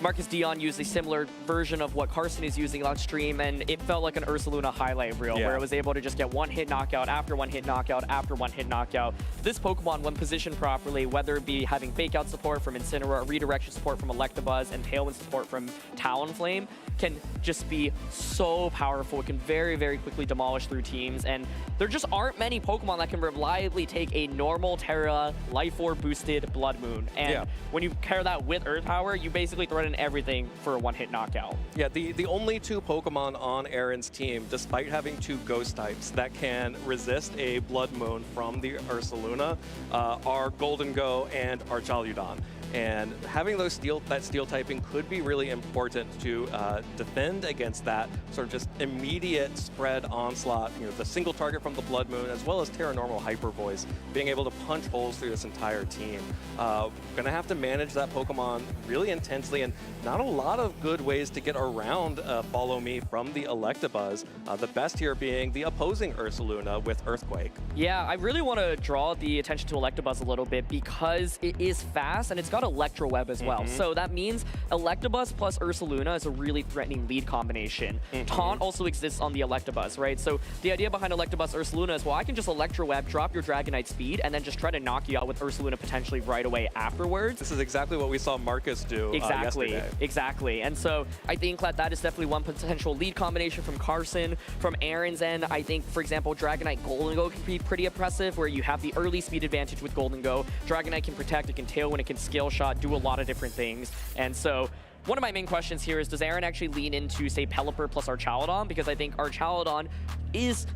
Marcus Dion used a similar version of what Carson is using on stream, and it felt like an Ursaluna highlight reel where it was able to just get one-hit knockout after one-hit knockout after one-hit knockout. This Pokemon, when positioned properly, whether it be having fake-out support from Incineroar, redirection support from Electabuzz, and Tailwind support from Talonflame, can just be so powerful. It can very, very quickly demolish through teams, and there just aren't many Pokemon that can reliably take a normal Terra Life Orb boosted Blood Moon. And when you pair that with Earth Power, you basically threaten everything for a one-hit knockout. Yeah, the only two Pokemon on Aaron's team, despite having two Ghost types that can resist a Blood Moon from the Ursaluna, are Golden Go and Archaludon. And having those that steel typing could be really important to defend against that sort of just immediate spread onslaught, you know, the single target from the Blood Moon, as well as Terra Normal Hyper Voice, being able to punch holes through this entire team. Gonna have to manage that Pokemon really intensely, and not a lot of good ways to get around Follow Me from the Electabuzz. The best here being the opposing Ursaluna with Earthquake. Yeah, I really want to draw the attention to Electabuzz a little bit because it is fast and it's got Electro Web as well. So that means Electabuzz plus Ursaluna is a really threatening lead combination. Taunt also exists on the Electabuzz, right? So the idea behind Electabuzz Ursaluna is, well, I can just Electro Web, drop your Dragonite speed, and then just try to knock you out with Ursaluna potentially right away afterwards. This is exactly what we saw Marcus do yesterday. Exactly. And so I think that is definitely one potential lead combination from Carson. From Aaron's end, I think, for example, Dragonite Golden Go can be pretty oppressive, where you have the early speed advantage with Golden Go. Dragonite can protect, it can Tailwind, it can Skill Shot, do a lot of different things. And so one of my main questions here is, does Aaron actually lean into, say, Pelipper plus Archaludon? Because I think Archaludon is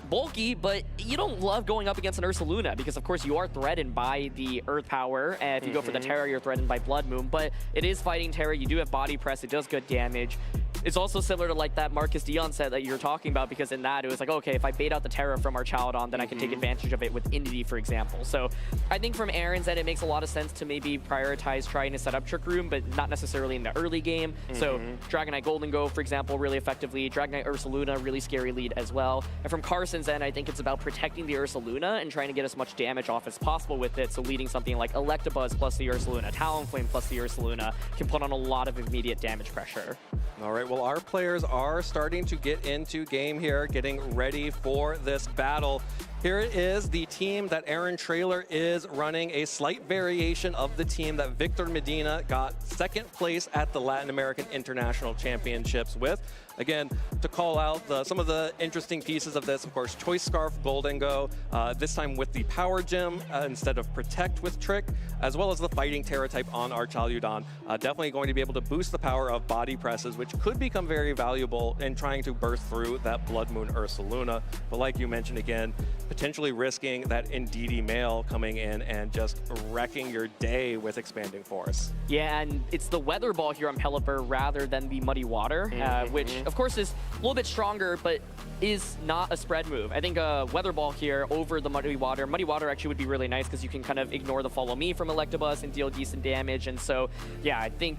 bulky, but you don't love going up against an Ursaluna because, of course, you are threatened by the Earth Power. And if you go for the Terra, you're threatened by Blood Moon. But it is fighting Terra. You do have Body Press. It does good damage. It's also similar to like that Marcus Dion set that you're talking about, because in that it was like, okay, if I bait out the Terra from Archaludon, then I can take advantage of it with Entity, for example. So I think from Aaron's end, it makes a lot of sense to maybe prioritize trying to set up Trick Room, but not necessarily in the early game. So Dragonite Golden Go, for example, really effectively. Dragonite Ursaluna, really scary lead as well. And from Carson's end, I think it's about protecting the Ursaluna and trying to get as much damage off as possible with it. So leading something like Electabuzz plus the Ursaluna, Talonflame plus the Ursaluna can put on a lot of immediate damage pressure. All right, well, our players are starting to get into game here, getting ready for this battle. Here it is, the team that Aaron Traylor is running, a slight variation of the team that Victor Medina got second place at the Latin American International Championships with. Again, to call out some of the interesting pieces of this, of course, Choice Scarf, Golden Go, this time with the Power Gem instead of Protect with Trick, as well as the Fighting Terra type on Archaludon. Definitely going to be able to boost the power of body presses, which could become very valuable in trying to burst through that Blood Moon Ursaluna. But like you mentioned again, potentially risking that Indeedee male coming in and just wrecking your day with Expanding Force. Yeah, and it's the Weather Ball here on Pelipper rather than the Muddy Water, which of course is a little bit stronger, but is not a spread move. I think a Weather Ball here over the Muddy Water. Muddy Water actually would be really nice because you can kind of ignore the Follow Me from Electabuzz and deal decent damage. And so, yeah, I think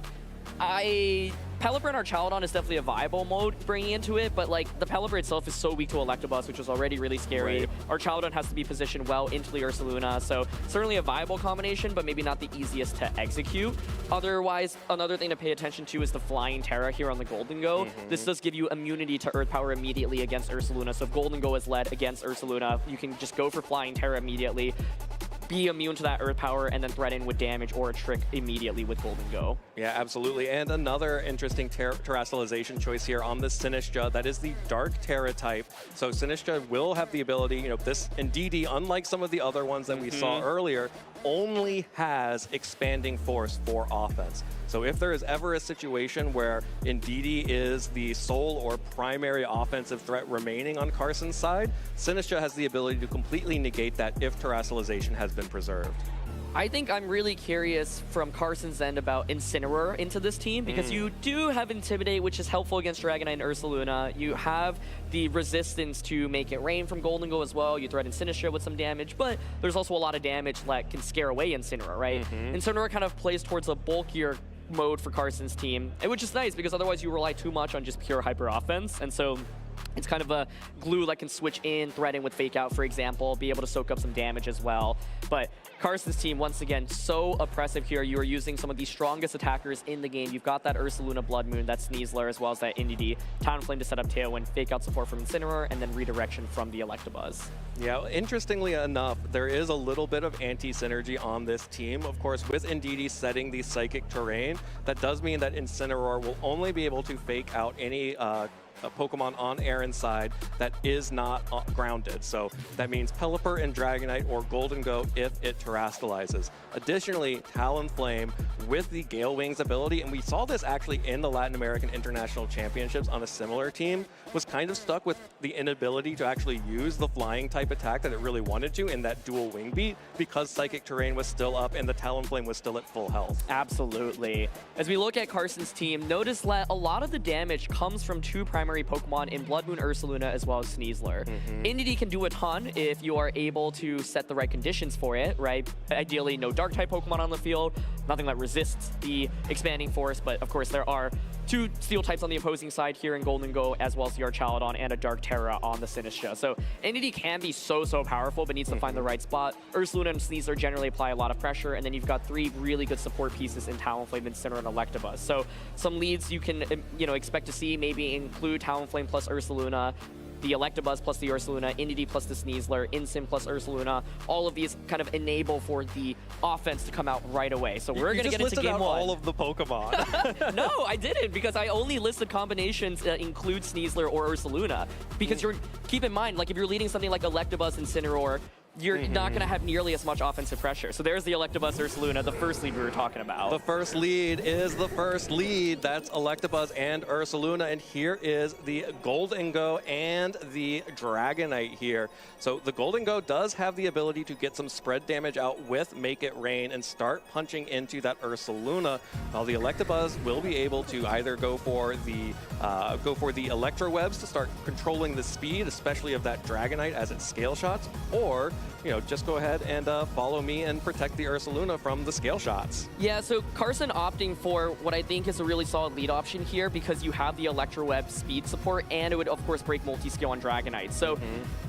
Pelipper and Archaludon is definitely a viable mode bringing into it, but like the Pelipper itself is so weak to Electabuzz, which was already really scary. Right. Archaludon has to be positioned well into the Ursaluna, so certainly a viable combination, but maybe not the easiest to execute. Otherwise, another thing to pay attention to is the Flying Terra here on the Golden Go. This does give you immunity to Earth Power immediately against Ursaluna, so if Golden Go is led against Ursaluna, you can just go for Flying Terra immediately, be immune to that Earth Power, and then threaten with damage or a trick immediately with Golden Go. Yeah, absolutely. And another interesting terrestrialization choice here on this Sinistcha, that is the Dark Terra type. So Sinistcha will have the ability, you know, this Indeedee, unlike some of the other ones that we saw earlier, only has Expanding Force for offense. So if there is ever a situation where Indeedee is the sole or primary offensive threat remaining on Carson's side, Sinistcha has the ability to completely negate that if terrestrialization has been preserved. I think I'm really curious from Carson's end about Incineroar into this team, because you do have Intimidate, which is helpful against Dragonite and Ursaluna. You have the resistance to Make It Rain from Golden Go as well. You threaten Sinistcha with some damage, but there's also a lot of damage that can scare away Incineroar, right? Incineroar kind of plays towards a bulkier mode for Carson's team, which is nice because otherwise you rely too much on just pure hyper offense, and so it's kind of a glue that can switch in, threaten with Fake Out, for example, be able to soak up some damage as well. But Carson's team, once again, so oppressive here. You are using some of the strongest attackers in the game. You've got that Ursaluna Blood Moon, that Sneasler, as well as that Indeedee, Talonflame to set up Tailwind, Fake Out support from Incineroar, and then redirection from the Electabuzz. Yeah, interestingly enough, there is a little bit of anti-synergy on this team. Of course, with Indeedee setting the Psychic Terrain, that does mean that Incineroar will only be able to Fake Out any a Pokemon on Aaron's side that is not grounded. So that means Pelipper and Dragonite or Golden Go if it terastallizes. Additionally, Talonflame with the Gale Wings ability, and we saw this actually in the Latin American International Championships on a similar team, was kind of stuck with the inability to actually use the flying type attack that it really wanted to in that dual wing beat because Psychic Terrain was still up and the Talonflame was still at full health. Absolutely. As we look at Carson's team, notice that a lot of the damage comes from two primary Pokemon in Blood Moon Ursaluna as well as Sneasler. Indeedee can do a ton if you are able to set the right conditions for it, right? Ideally, no Dark-type Pokemon on the field, nothing that resists the Expanding Force, but of course there are two Steel types on the opposing side here in Golden Go, as well as the Archaludon and a Dark Terra on the Sinistcha. So Indeedee can be so powerful, but needs to find the right spot. Ursaluna and Sneasler generally apply a lot of pressure, and then you've got three really good support pieces in Talonflame, Incineroar, and Electabuzz. So some leads you can expect to see maybe include Talonflame plus Ursaluna, the Electabuzz plus the Ursaluna, Indeedee plus the Sneasler, Incin plus Ursaluna. All of these kind of enable for the offense to come out right away. So we're going to get into game one. All of the Pokemon. No, I didn't, because I only listed combinations that include Sneasler or Ursaluna. Because keep in mind, like if you're leading something like Electabuzz, Incineroar, you're not going to have nearly as much offensive pressure. So there's the Electabuzz Ursaluna, the first lead we were talking about. The first lead is the first lead. That's Electabuzz and Ursaluna. And here is the Golden Go and the Dragonite here. So the Golden Go does have the ability to get some spread damage out with Make It Rain and start punching into that Ursaluna, while the Electabuzz will be able to either go for the Electro Webs to start controlling the speed, especially of that Dragonite as it scale shots, or just go ahead and follow me and protect the Ursaluna from the scale shots. Yeah, so Carson opting for what I think is a really solid lead option here because you have the Electro Web speed support, and it would, of course, break multi-scale on Dragonite. So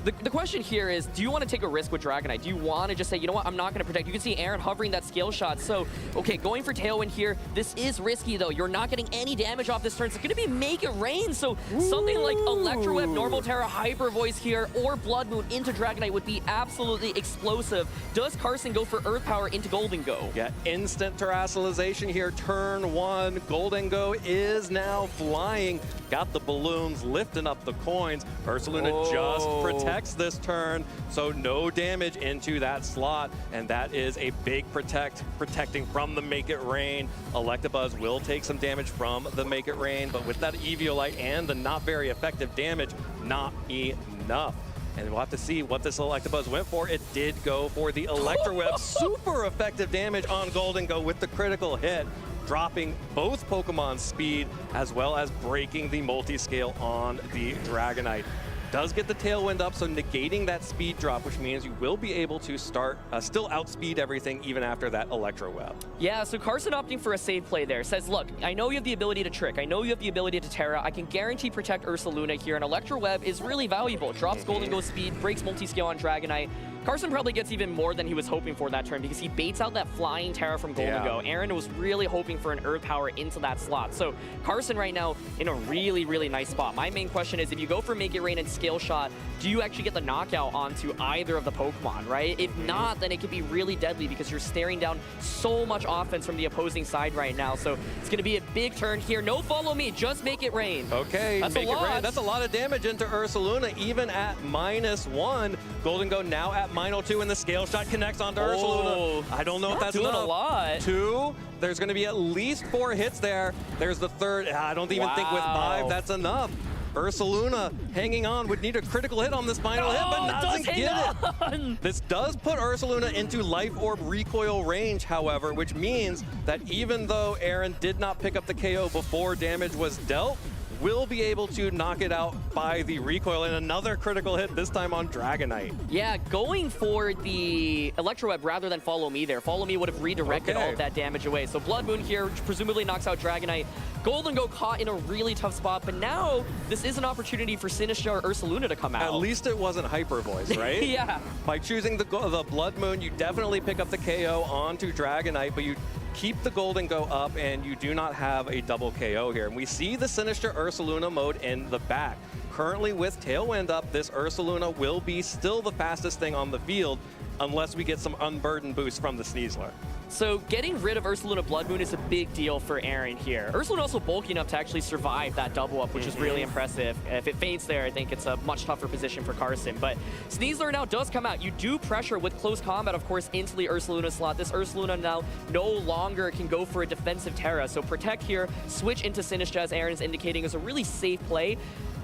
the question here is, do you want to take a risk with Dragonite? Do you want to just say, you know what, I'm not going to protect? You can see Aaron hovering that scale shot. So, okay, going for Tailwind here. This is risky, though. You're not getting any damage off this turn. It's going to be Make It Rain. So something like Electro Web, Normal Terra, Hyper Voice here, or Blood Moon into Dragonite would be absolutely explosive. Does Carson go for Earth Power into Golden Go? Yeah, instant terrestrialization here. Turn 1. Golden Go is now flying. Got the balloons, lifting up the coins. Ursaluna just protects this turn, so no damage into that slot. And that is a big protecting from the Make It Rain. Electabuzz will take some damage from the Make It Rain, but with that Eviolite and the not very effective damage, not enough. And we'll have to see what this Electabuzz went for. It did go for the Electro Web. Super effective damage on Golden Go with the critical hit, dropping both Pokemon's speed as well as breaking the multi-scale on the Dragonite. Does get the Tailwind up, so negating that speed drop, which means you will be able to start, still outspeed everything even after that Electro Web. Yeah, so Carson opting for a safe play there. Says, look, I know you have the ability to Trick. I know you have the ability to Terra. I can guarantee protect Ursaluna here, and Electro Web is really valuable. Drops Golden Go speed, breaks multi-scale on Dragonite. Carson probably gets even more than he was hoping for that turn because he baits out that flying Terra from Golden Go. Aaron was really hoping for an Earth Power into that slot. So Carson right now in a really, really nice spot. My main question is, if you go for Make It Rain and Scale Shot, do you actually get the knockout onto either of the Pokemon, right? If not, then it could be really deadly because you're staring down so much offense from the opposing side right now. So it's going to be a big turn here. No follow me, just Make It Rain. Okay, that's Make It Rain. That's a lot of damage into Ursaluna, even at -1. Golden Go now at -2, and the Scale Shot connects onto Ursaluna. I don't know if that's doing enough. A lot. 2. There's going to be at least 4 hits there. There's the 3rd. I don't even think with 5 that's enough. Ursaluna hanging on, would need a critical hit on this final hit, but doesn't get it. This does put Ursaluna into Life Orb recoil range, however, which means that even though Aaron did not pick up the KO before damage was dealt, will be able to knock it out by the recoil, and another critical hit, this time on Dragonite. Yeah, going for the Electro Web rather than Follow Me there. Follow Me would have redirected all of that damage away. So Blood Moon here presumably knocks out Dragonite. Golden Go caught in a really tough spot, but now this is an opportunity for Sinistra or Ursaluna to come out. At least it wasn't Hyper Voice, right? Yeah. By choosing the Blood Moon, you definitely pick up the KO onto Dragonite, but you keep the Golden Go up, and you do not have a double KO here. And we see the Sinistra Ursaluna mode in the back. Currently with Tailwind up, this Ursaluna will be still the fastest thing on the field unless we get some Unburden boost from the Sneasler. So getting rid of Ursaluna Blood Moon is a big deal for Aaron here. Ursaluna also bulky enough to actually survive that double up, which is really impressive. If it faints there, I think it's a much tougher position for Carson. But Sneasler now does come out. You do pressure with close combat, of course, into the Ursaluna slot. This Ursaluna now no longer can go for a defensive Terra. So protect here, switch into Sinistra, as Aaron is indicating, is a really safe play.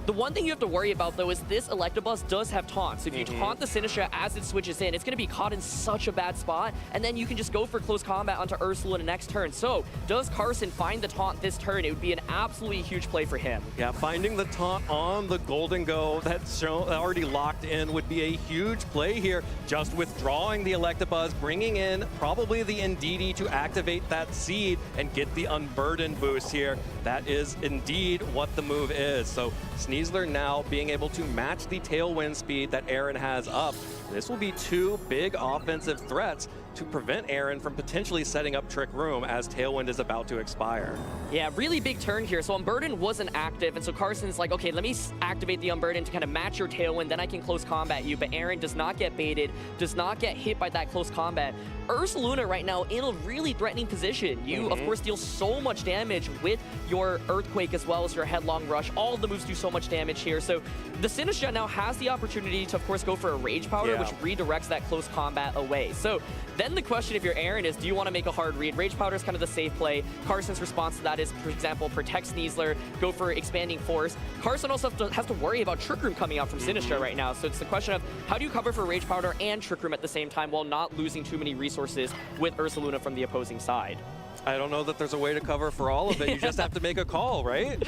The one thing you have to worry about, though, is this Electabuzz does have taunt. So if you taunt the Sinistra as it switches in, it's going to be caught in such a bad spot, and then you can just go for close combat onto Ursaluna next turn. So does Carson find the taunt this turn? It would be an absolutely huge play for him. Yeah, finding the taunt on the Golden Go that's already locked in would be a huge play here. Just withdrawing the Electabuzz, bringing in probably the Indeedee to activate that seed and get the Unburden boost here. That is indeed what the move is. So Sneasler now being able to match the Tailwind speed that Aaron has up. This will be 2 big offensive threats to prevent Aaron from potentially setting up Trick Room as Tailwind is about to expire. Yeah, really big turn here. So Unburden wasn't active, and so Carson's like, okay, let me activate the Unburden to kind of match your Tailwind, then I can close combat you. But Aaron does not get baited, does not get hit by that close combat. Ursaluna right now in a really threatening position. You, of course, deal so much damage with your Earthquake as well as your Headlong Rush. All of the moves do so much damage here. So the Sinistra now has the opportunity to, of course, go for a Rage Powder, which redirects that close combat away. So then the question, if you're Aaron, is do you want to make a hard read? Rage Powder is kind of the safe play. Carson's response to that is, for example, protect Sneasler, go for Expanding Force. Carson also has to worry about Trick Room coming out from Sinistra right now. So it's the question of how do you cover for Rage Powder and Trick Room at the same time while not losing too many resources with Ursaluna from the opposing side? I don't know that there's a way to cover for all of it. You just have to make a call, right?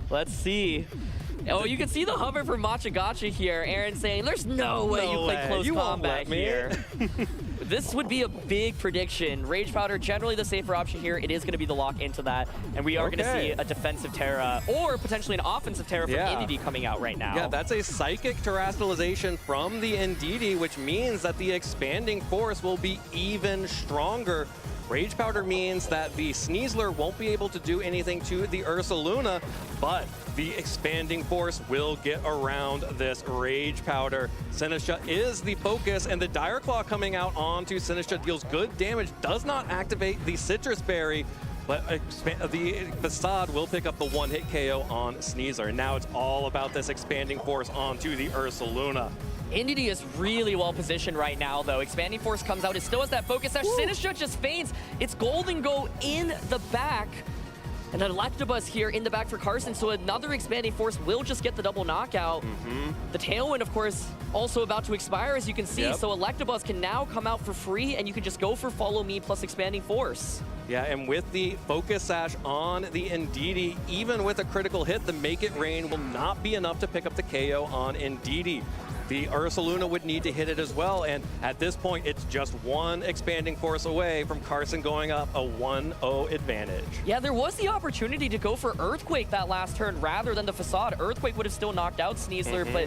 Let's see. Oh, you can see the hover from Machagacha here. Aaron saying, there's no way you play close combat here. This would be a big prediction. Rage Powder, generally the safer option here. It is going to be the lock into that. And we are going to see a defensive Terra or potentially an offensive Terra from Indeedee coming out right now. Yeah, that's a Psychic Terastallization from the Indeedee, which means that the Expanding Force will be even stronger. Rage Powder means that the Sneasler won't be able to do anything to the Ursaluna, but the Expanding Force will get around this Rage Powder. Sinistra is the focus, and the Dire Claw coming out onto Sinistra deals good damage, does not activate the Citrus Berry, but the Facade will pick up the one-hit KO on Sneasler. And now it's all about this Expanding Force onto the Ursaluna. Indeedee is really well positioned right now, though. Expanding Force comes out. It still has that focus. Sinistra just faints. It's Golden Go in the back. And an Electabuzz here in the back for Carson, so another Expanding Force will just get the double knockout. The Tailwind, of course, also about to expire, as you can see, so Electabuzz can now come out for free, and you can just go for Follow Me plus Expanding Force. Yeah, and with the Focus Sash on the Indeedee, even with a critical hit, the Make It Rain will not be enough to pick up the KO on Indeedee. The Ursaluna would need to hit it as well, and at this point, it's just one Expanding Force away from Carson going up a 1-0 advantage. Yeah, there was the opportunity to go for Earthquake that last turn rather than the Facade. Earthquake would have still knocked out Sneasler, but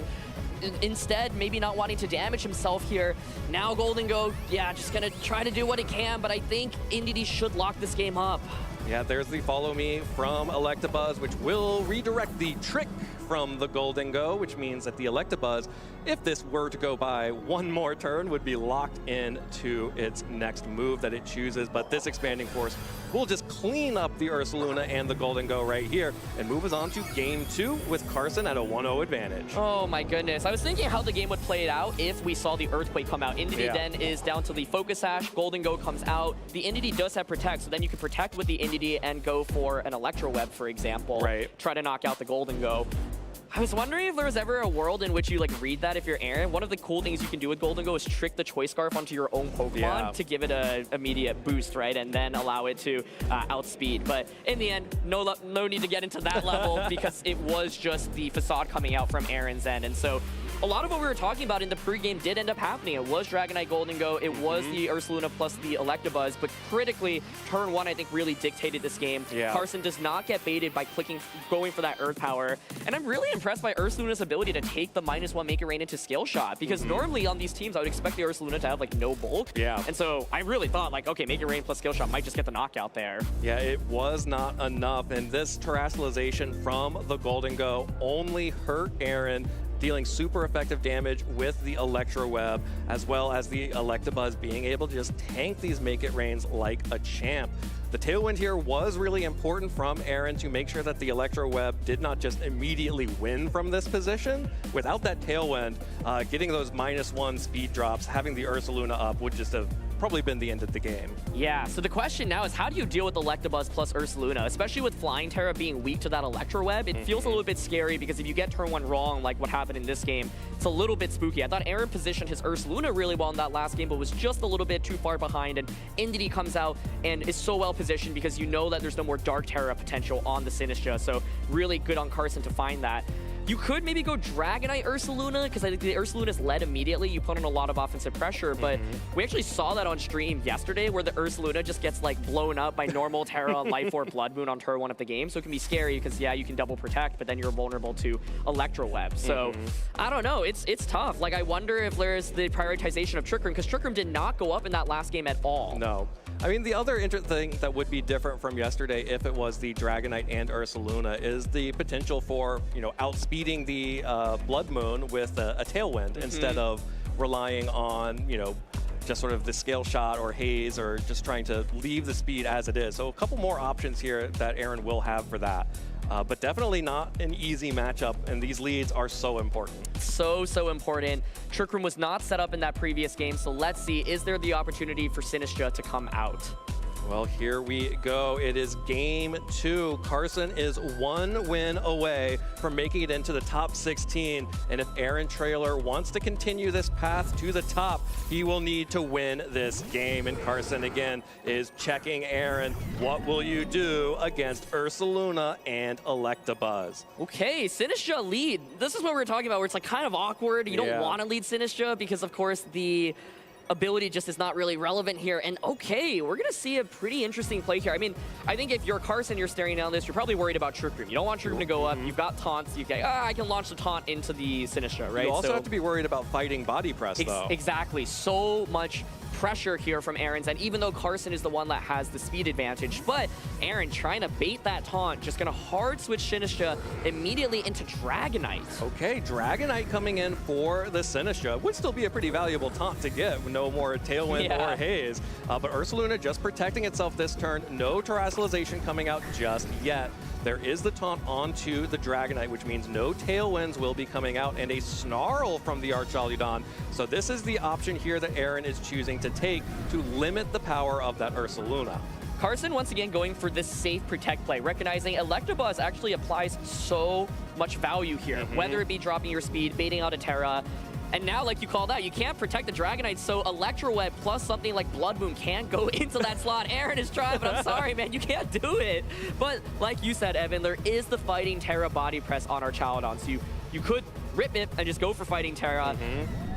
instead, maybe not wanting to damage himself here. Now Golden Go, just gonna try to do what he can, but I think Indeedee should lock this game up. Yeah, there's the Follow Me from Electabuzz, which will redirect the Trick from the Golden Go, which means that the Electabuzz, if this were to go by one more turn, would be locked into its next move that it chooses. But this Expanding Force will just clean up the Ursaluna and the Golden Go right here and move us on to Game 2 with Carson at a 1-0 advantage. Oh my goodness. I was thinking how the game would play it out if we saw the Earthquake come out. Indeedee then is down to the Focus Sash. Golden Go comes out. The Indeedee does have Protect, so then you can Protect with the Indeedee and go for an Electro Web, for example. Try to knock out the Golden Go. I was wondering if there was ever a world in which you read that if you're Aaron. One of the cool things you can do with Golden Go is trick the Choice Scarf onto your own Pokemon to give it an immediate boost, right? And then allow it to outspeed. But in the end, no need to get into that level because it was just the Facade coming out from Aaron's end. And so a lot of what we were talking about in the pregame did end up happening. It was Dragonite Golden Go, it was the Ursaluna plus the Electabuzz, but critically, turn 1 I think really dictated this game. Carson does not get baited by going for that Earth Power, and I'm really impressed by Ursaluna's ability to take the -1 Make It Rain into Scale Shot, because normally on these teams I would expect the Ursaluna to have no bulk. And so I really thought okay, Make It Rain plus Scale Shot might just get the knockout there. Yeah, it was not enough, and this Terastallization from the Golden Go only hurt Aaron, dealing super effective damage with the Electro Web, as well as the Electabuzz being able to just tank these Make It Rains like a champ. The Tailwind here was really important from Aaron to make sure that the Electro Web did not just immediately win from this position. Without that Tailwind, getting those -1 speed drops, having the Ursaluna up would just have probably been the end of the game. Yeah, so the question now is how do you deal with Electabuzz plus Ursaluna, especially with Flying Terra being weak to that Electro Web? It feels a little bit scary because if you get turn 1 wrong, like what happened in this game, it's a little bit spooky. I thought Aaron positioned his Ursaluna really well in that last game, but was just a little bit too far behind, and Indeedee comes out and is so well positioned because you know that there's no more Dark Terra potential on the Sinistra, so really good on Carson to find that. You could maybe go Dragonite Ursaluna, because I think the Ursaluna's led immediately. You put on a lot of offensive pressure, but we actually saw that on stream yesterday where the Ursaluna just gets blown up by normal Terra, Life Orb, Blood Moon on turn 1 of the game. So it can be scary because, you can double protect, but then you're vulnerable to Electro Web. So I don't know. It's tough. I wonder if there's the prioritization of Trick Room, because Trick Room did not go up in that last game at all. No. I mean, the other thing that would be different from yesterday if it was the Dragonite and Ursaluna is the potential for, outspeeding the Blood Moon with a Tailwind instead of relying on, just sort of the Scale Shot or Haze or just trying to leave the speed as it is. So a couple more options here that Aaron will have for that. But definitely not an easy matchup, and these leads are so important. So important. Trick Room was not set up in that previous game, so let's see, is there the opportunity for Sinistra to come out? Well, here we go. It is game 2. Carson is 1 win away from making it into the top 16. And if Aaron Traylor wants to continue this path to the top, he will need to win this game. And Carson, again, is checking Aaron. What will you do against Ursaluna and Electabuzz? Okay, Sinistra lead. This is what we're talking about, where it's like kind of awkward. You don't want to lead Sinistra because, of course, the ability just is not really relevant here. And okay, we're going to see a pretty interesting play here. I mean, I think if you're Carson, you're staring down this, you're probably worried about Trick Room. You don't want Trick Room to go up. You've got taunts. You get, I can launch the taunt into the Sinistra, right? You also have to be worried about fighting body press, though. Exactly. So much pressure here from Aaron's, and even though Carson is the one that has the speed advantage, but Aaron trying to bait that taunt, just going to hard switch Sinistra immediately into Dragonite. Okay, Dragonite coming in for the Sinistra. Would still be a pretty valuable taunt to get with no more Tailwind or Haze. But Ursaluna just protecting itself this turn. No Terrestrialization coming out just yet. There is the taunt onto the Dragonite, which means no Tailwinds will be coming out, and a Snarl from the Archaludon. So this is the option here that Aaron is choosing to take to limit the power of that Ursaluna. Carson, once again, going for this safe protect play, recognizing Electabuzz actually applies so much value here, whether it be dropping your speed, baiting out a Terra. And now, like you called out, you can't protect the Dragonite, so Electro Web plus something like Blood Moon can't go into that slot. Aaron is trying, but I'm sorry, man, you can't do it. But like you said, Evan, there is the Fighting Terra body press on Archaludon, so you could rip it and just go for Fighting Terra.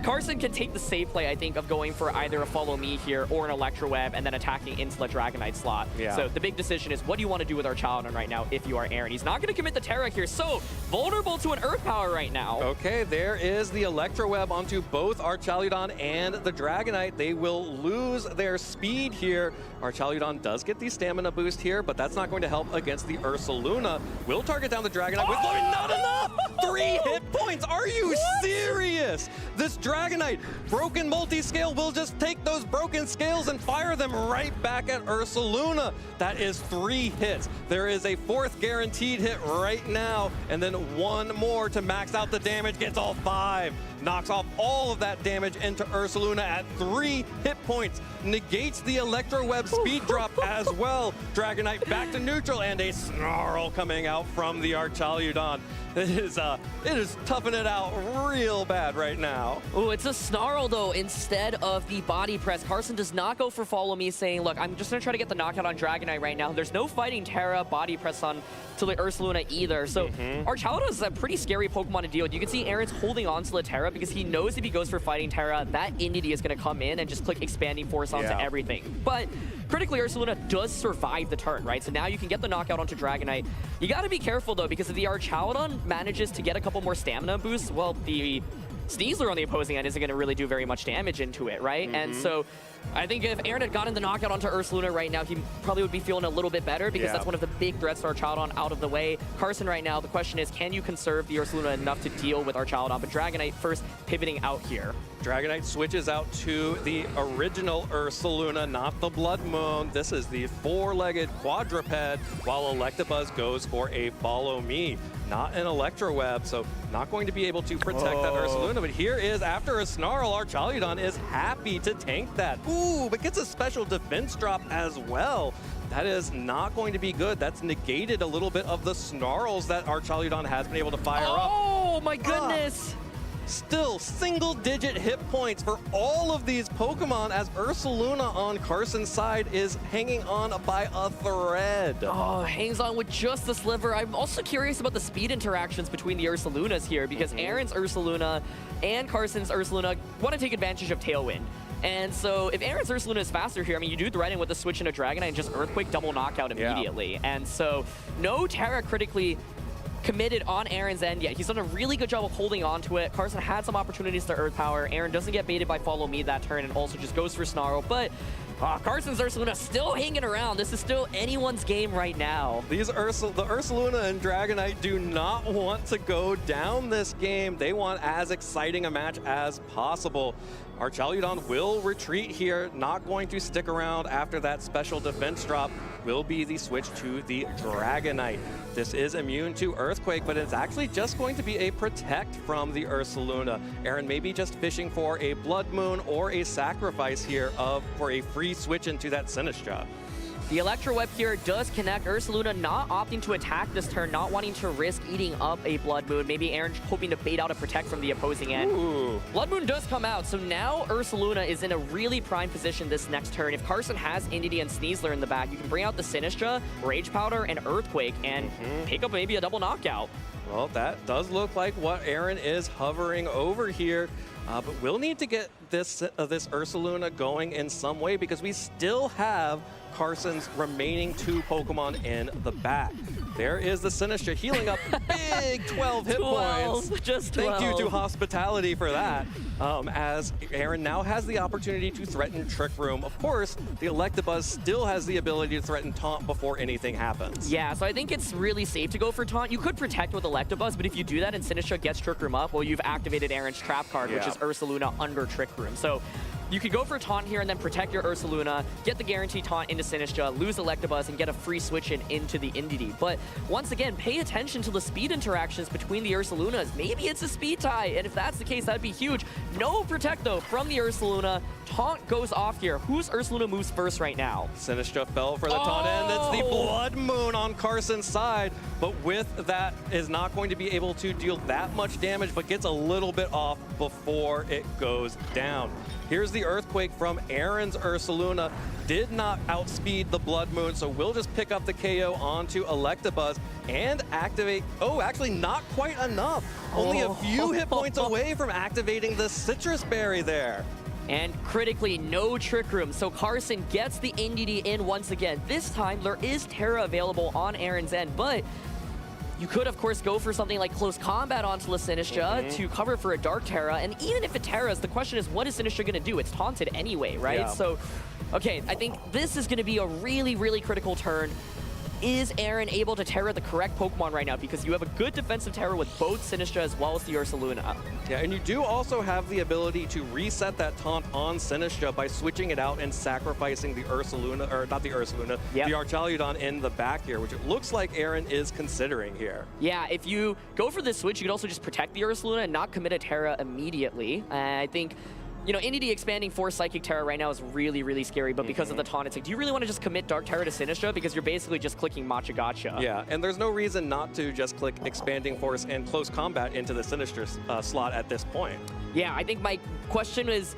Carson can take the safe play, I think, of going for either a Follow Me here or an Electro Web and then attacking into the Dragonite slot. So the big decision is, what do you want to do with Archaludon right now if you are Aaron? He's not going to commit the Terra here, so vulnerable to an Earth Power right now. Okay, there is the Electro Web onto both Archaludon and the Dragonite. They will lose their speed here. Archaludon does get the stamina boost here, but that's not going to help against the Ursaluna. Will target down the Dragonite with not enough! 3 hit points! Are you serious? This Dragonite, broken multi-scale, will just take those broken scales and fire them right back at Ursaluna. That is 3 hits. There is a 4th guaranteed hit right now, and then 1 more to max out the damage, gets all 5. Knocks off all of that damage into Ursaluna at 3 hit points. Negates the Electro Web speed drop as well. Dragonite back to neutral, and a Snarl coming out from the Archaludon. It is toughing it out real bad right now. Oh, it's a Snarl, though, instead of the body press. Carson does not go for Follow Me, saying, look, I'm just going to try to get the knockout on Dragonite right now. There's no Fighting Terra body press on to the Ursaluna either. So Archaludon is a pretty scary Pokemon to deal with. You can see Aaron's holding on to the Terra because he knows if he goes for Fighting Terra, that Inity is going to come in and just click Expanding Force onto everything. But critically, Ursaluna does survive the turn, right? So now you can get the knockout onto Dragonite. You got to be careful, though, because if the Archaludon manages to get a couple more stamina boosts, well, the Sneasler on the opposing end isn't going to really do very much damage into it, right? And so I think if Aaron had gotten the knockout onto Ursaluna right now, he probably would be feeling a little bit better because that's one of the big threats to Archaludon out of the way. Carson right now, the question is, can you conserve the Ursaluna enough to deal with Archaludon? But Dragonite first pivoting out here. Dragonite switches out to the original Ursaluna, not the Blood Moon. This is the 4-legged quadruped, while Electabuzz goes for a Follow Me. Not an Electro Web, so not going to be able to protect that Ursaluna. But here is, after a Snarl, Archaludon is happy to tank that. Ooh, but gets a special defense drop as well. That is not going to be good. That's negated a little bit of the Snarls that Archaludon has been able to fire up. Oh, my goodness. Still single-digit hit points for all of these Pokemon as Ursaluna on Carson's side is hanging on by a thread. Oh, hangs on with just the sliver. I'm also curious about the speed interactions between the Ursalunas here because Aaron's Ursaluna and Carson's Ursaluna want to take advantage of Tailwind. And so if Aaron's Ursaluna is faster here, I mean, you do threaten with the switch into Dragonite and just Earthquake double knockout immediately. And so no Terra critically committed on Aaron's end yet. He's done a really good job of holding on to it. Carson had some opportunities to Earth Power. Aaron doesn't get baited by Follow Me that turn and also just goes for Snarl. But Carson's Ursaluna still hanging around. This is still anyone's game right now. The Ursaluna and Dragonite do not want to go down this game. They want as exciting a match as possible. Archaludon will retreat here, not going to stick around after that special defense drop. Will be the switch to the Dragonite. This is immune to Earthquake, but it's actually just going to be a protect from the Ursaluna. Aaron may be just fishing for a Blood Moon or a sacrifice here for a free switch into that Sinistra. The Electro Web here does connect. Ursaluna not opting to attack this turn, not wanting to risk eating up a Blood Moon. Maybe Aaron hoping to bait out a Protect from the opposing end. Ooh. Blood Moon does come out, so now Ursaluna is in a really prime position this next turn. If Carson has Indeedee and Sneasler in the back, you can bring out the Sinistra, Rage Powder, and Earthquake, and pick up maybe a double knockout. Well, that does look like what Aaron is hovering over here. But we'll need to get this Ursaluna going in some way because we still have Carson's remaining 2 Pokemon in the back. There is the Sinistra healing up big 12 hit points. Just 12. Thank you to Hospitality for that. As Aaron now has the opportunity to threaten Trick Room. Of course, the Electabuzz still has the ability to threaten Taunt before anything happens. Yeah, so I think it's really safe to go for Taunt. You could Protect with Electabuzz, but if you do that and Sinistra gets Trick Room up, well, you've activated Aaron's Trap card, which is Ursaluna under Trick Room. So you could go for Taunt here and then protect your Ursaluna, get the guaranteed Taunt into Sinistra, lose Electabuzz, and get a free switch in into the Indeedee. But once again, pay attention to the speed interactions between the Ursalunas. Maybe it's a speed tie, and if that's the case, that'd be huge. No Protect, though, from the Ursaluna. Taunt goes off here. Whose Ursaluna moves first right now? Sinistra fell for the taunt, and it's the Blood Moon on Carson's side. But with that, is not going to be able to deal that much damage, but gets a little bit off before it goes down. Here's the Earthquake from Aaron's Ursaluna. Did not outspeed the Blood Moon, so we'll just pick up the KO onto Electabuzz and activate. Oh, actually not quite enough. Only a few hit points away from activating the Citrus Berry there. And critically, no Trick Room. So Carson gets the Indeedee in once again. This time, there is Terra available on Aaron's end, but you could, of course, go for something like Close Combat onto the Sinistra to cover for a Dark Terra. And even if it Terras, the question is, what is Sinistra going to do? It's taunted anyway, right? Yeah. So, okay, I think this is going to be a really, really critical turn. Is Aaron able to Terra the correct Pokemon right now? Because you have a good defensive Terra with both Sinistra as well as the Ursaluna. Yeah, and you do also have the ability to reset that taunt on Sinistra by switching it out and sacrificing the Ursaluna, or not the Ursaluna, the Archaludon in the back here, which it looks like Aaron is considering here. Yeah, if you go for this switch, you could also just protect the Ursaluna and not commit a Terra immediately. I think, you know, Indeedee expanding for Psychic Terra right now is really, really scary, but because of the taunt, it's like, do you really want to just commit Dark Terra to Sinistra? Because you're basically just clicking Matcha Gotcha. Yeah, and there's no reason not to just click Expanding Force and Close Combat into the Sinistra slot at this point. Yeah, I think my question is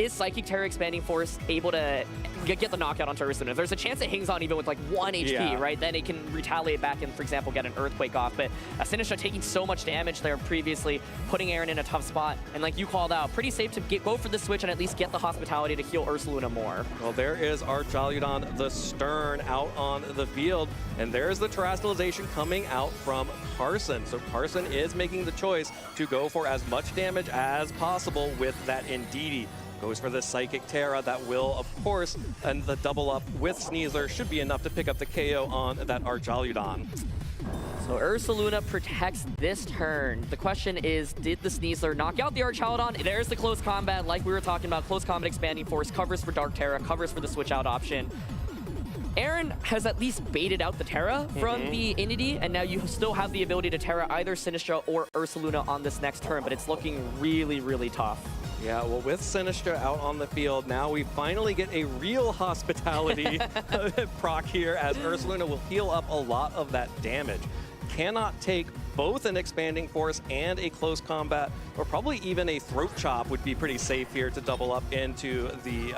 Psychic Terra Expanding Force able to get the knockout onto Ursaluna? There's a chance it hangs on even with like 1 HP, right? Then it can retaliate back and, for example, get an Earthquake off. But Sinistra taking so much damage there previously, putting Aaron in a tough spot. And like you called out, pretty safe to go for the switch and at least get the Hospitality to heal Ursaluna more. Well, there is Archaludon the Stern out on the field. And there's the Terastallization coming out from Carson. So Carson is making the choice to go for as much damage as possible with that Indeedee. Goes for the Psychic Terra. That will, of course, and the double up with Sneasler should be enough to pick up the KO on that Archaludon. So Ursaluna protects this turn. The question is, did the Sneasler knock out the Archaludon? There's the Close Combat, like we were talking about. Close Combat Expanding Force covers for Dark Terra, covers for the switch out option. Aaron has at least baited out the Terra from the Indeedee, and now you still have the ability to Terra either Sinistra or Ursaluna on this next turn, but it's looking really, really tough. Yeah, well, with Sinistra out on the field, now we finally get a real Hospitality proc here, as Ursaluna will heal up a lot of that damage. Cannot take both an Expanding Force and a Close Combat, or probably even a Throat Chop would be pretty safe here to double up into the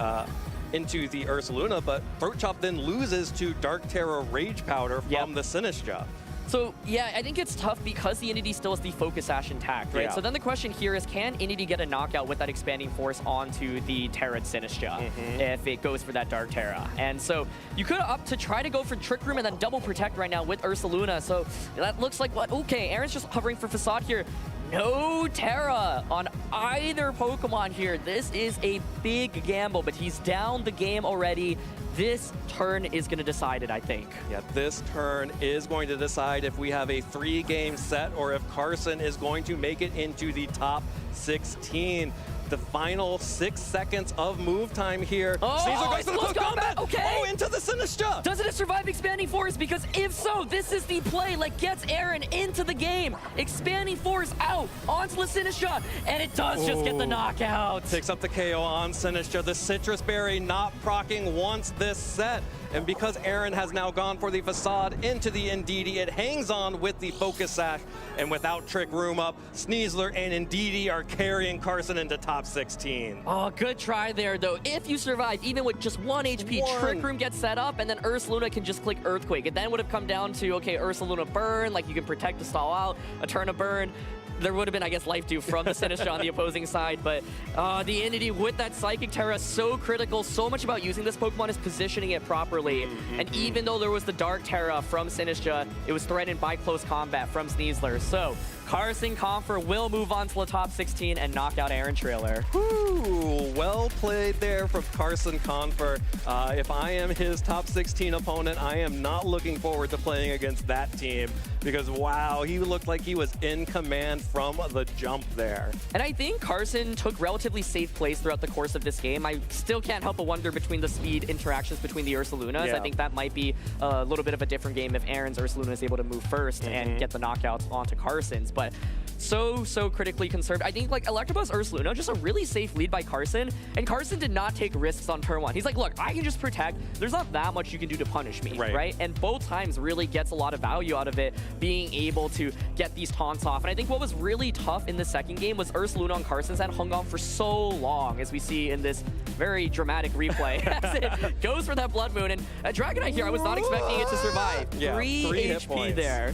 Ursaluna, but Throat Chop then loses to Dark Terra Rage Powder from the Sinistra. So, yeah, I think it's tough because the Indeedee still has the Focus Sash intact, right? Yeah. So then the question here is, can Indeedee get a knockout with that Expanding Force onto the Terra Sinistra if it goes for that Dark Terra? And so you could opt to try to go for Trick Room and then double Protect right now with Ursaluna. So that looks like what? Okay, Aaron's just hovering for Facade here. No Terra on either Pokemon here. This is a big gamble, but he's down the game already. This turn is going to decide it, I think. Yeah, this turn is going to decide if we have a 3-game set or if Carson is going to make it into the top 16. The final 6 seconds of move time here. Sneasler goes for the Close Combat. Okay. Oh, into the Sinistra. Doesn't it survive Expanding Force? Because if so, this is the play. Like, gets Aaron into the game. Expanding Force out onto the Sinistra, and it does just get the knockout. Picks up the KO on Sinistra. The Citrus Berry not proccing once this set. And because Aaron has now gone for the facade into the Ndidi, it hangs on with the focus sash. And without Trick Room up, Sneasler and Ndidi are carrying Carson into top 16. Oh, good try there, though. If you survive, even with just 1 HP, Trick Room gets set up, and then Ursaluna can just click Earthquake. It then would have come down to, okay, Ursaluna burn, like you can protect to stall out, a turn of burn. There would have been, I guess, life due from the Sinistra on the opposing side, but the Entity with that Psychic Terra, so critical. So much about using this Pokemon is positioning it properly. And even though there was the Dark Terra from Sinistra, it was threatened by close combat from Sneasler. So Carson Confer will move on to the top 16 and knock out Aaron Trailer. Woo, well played there from Carson Confer. If I am his top 16 opponent, I am not looking forward to playing against that team because, wow, he looked like he was in command from the jump there. And I think Carson took relatively safe plays throughout the course of this game. I still can't help but wonder between the speed interactions between the Ursalunas. Yeah. I think that might be a little bit of a different game if Aaron's Ursaluna is able to move first and get the knockouts onto Carson's. But so critically conserved. I think like Electabuzz Ursaluna, just a really safe lead by Carson, and Carson did not take risks on turn 1. He's like, look, I can just protect. There's not that much you can do to punish me, right? And both times really gets a lot of value out of it, being able to get these taunts off. And I think what was really tough in the second game was Ursaluna on Carson's end hung on for so long, as we see in this very dramatic replay, as it goes for that Blood Moon. And Dragonite here, I was not expecting it to survive. Yeah, 3 hit HP points there.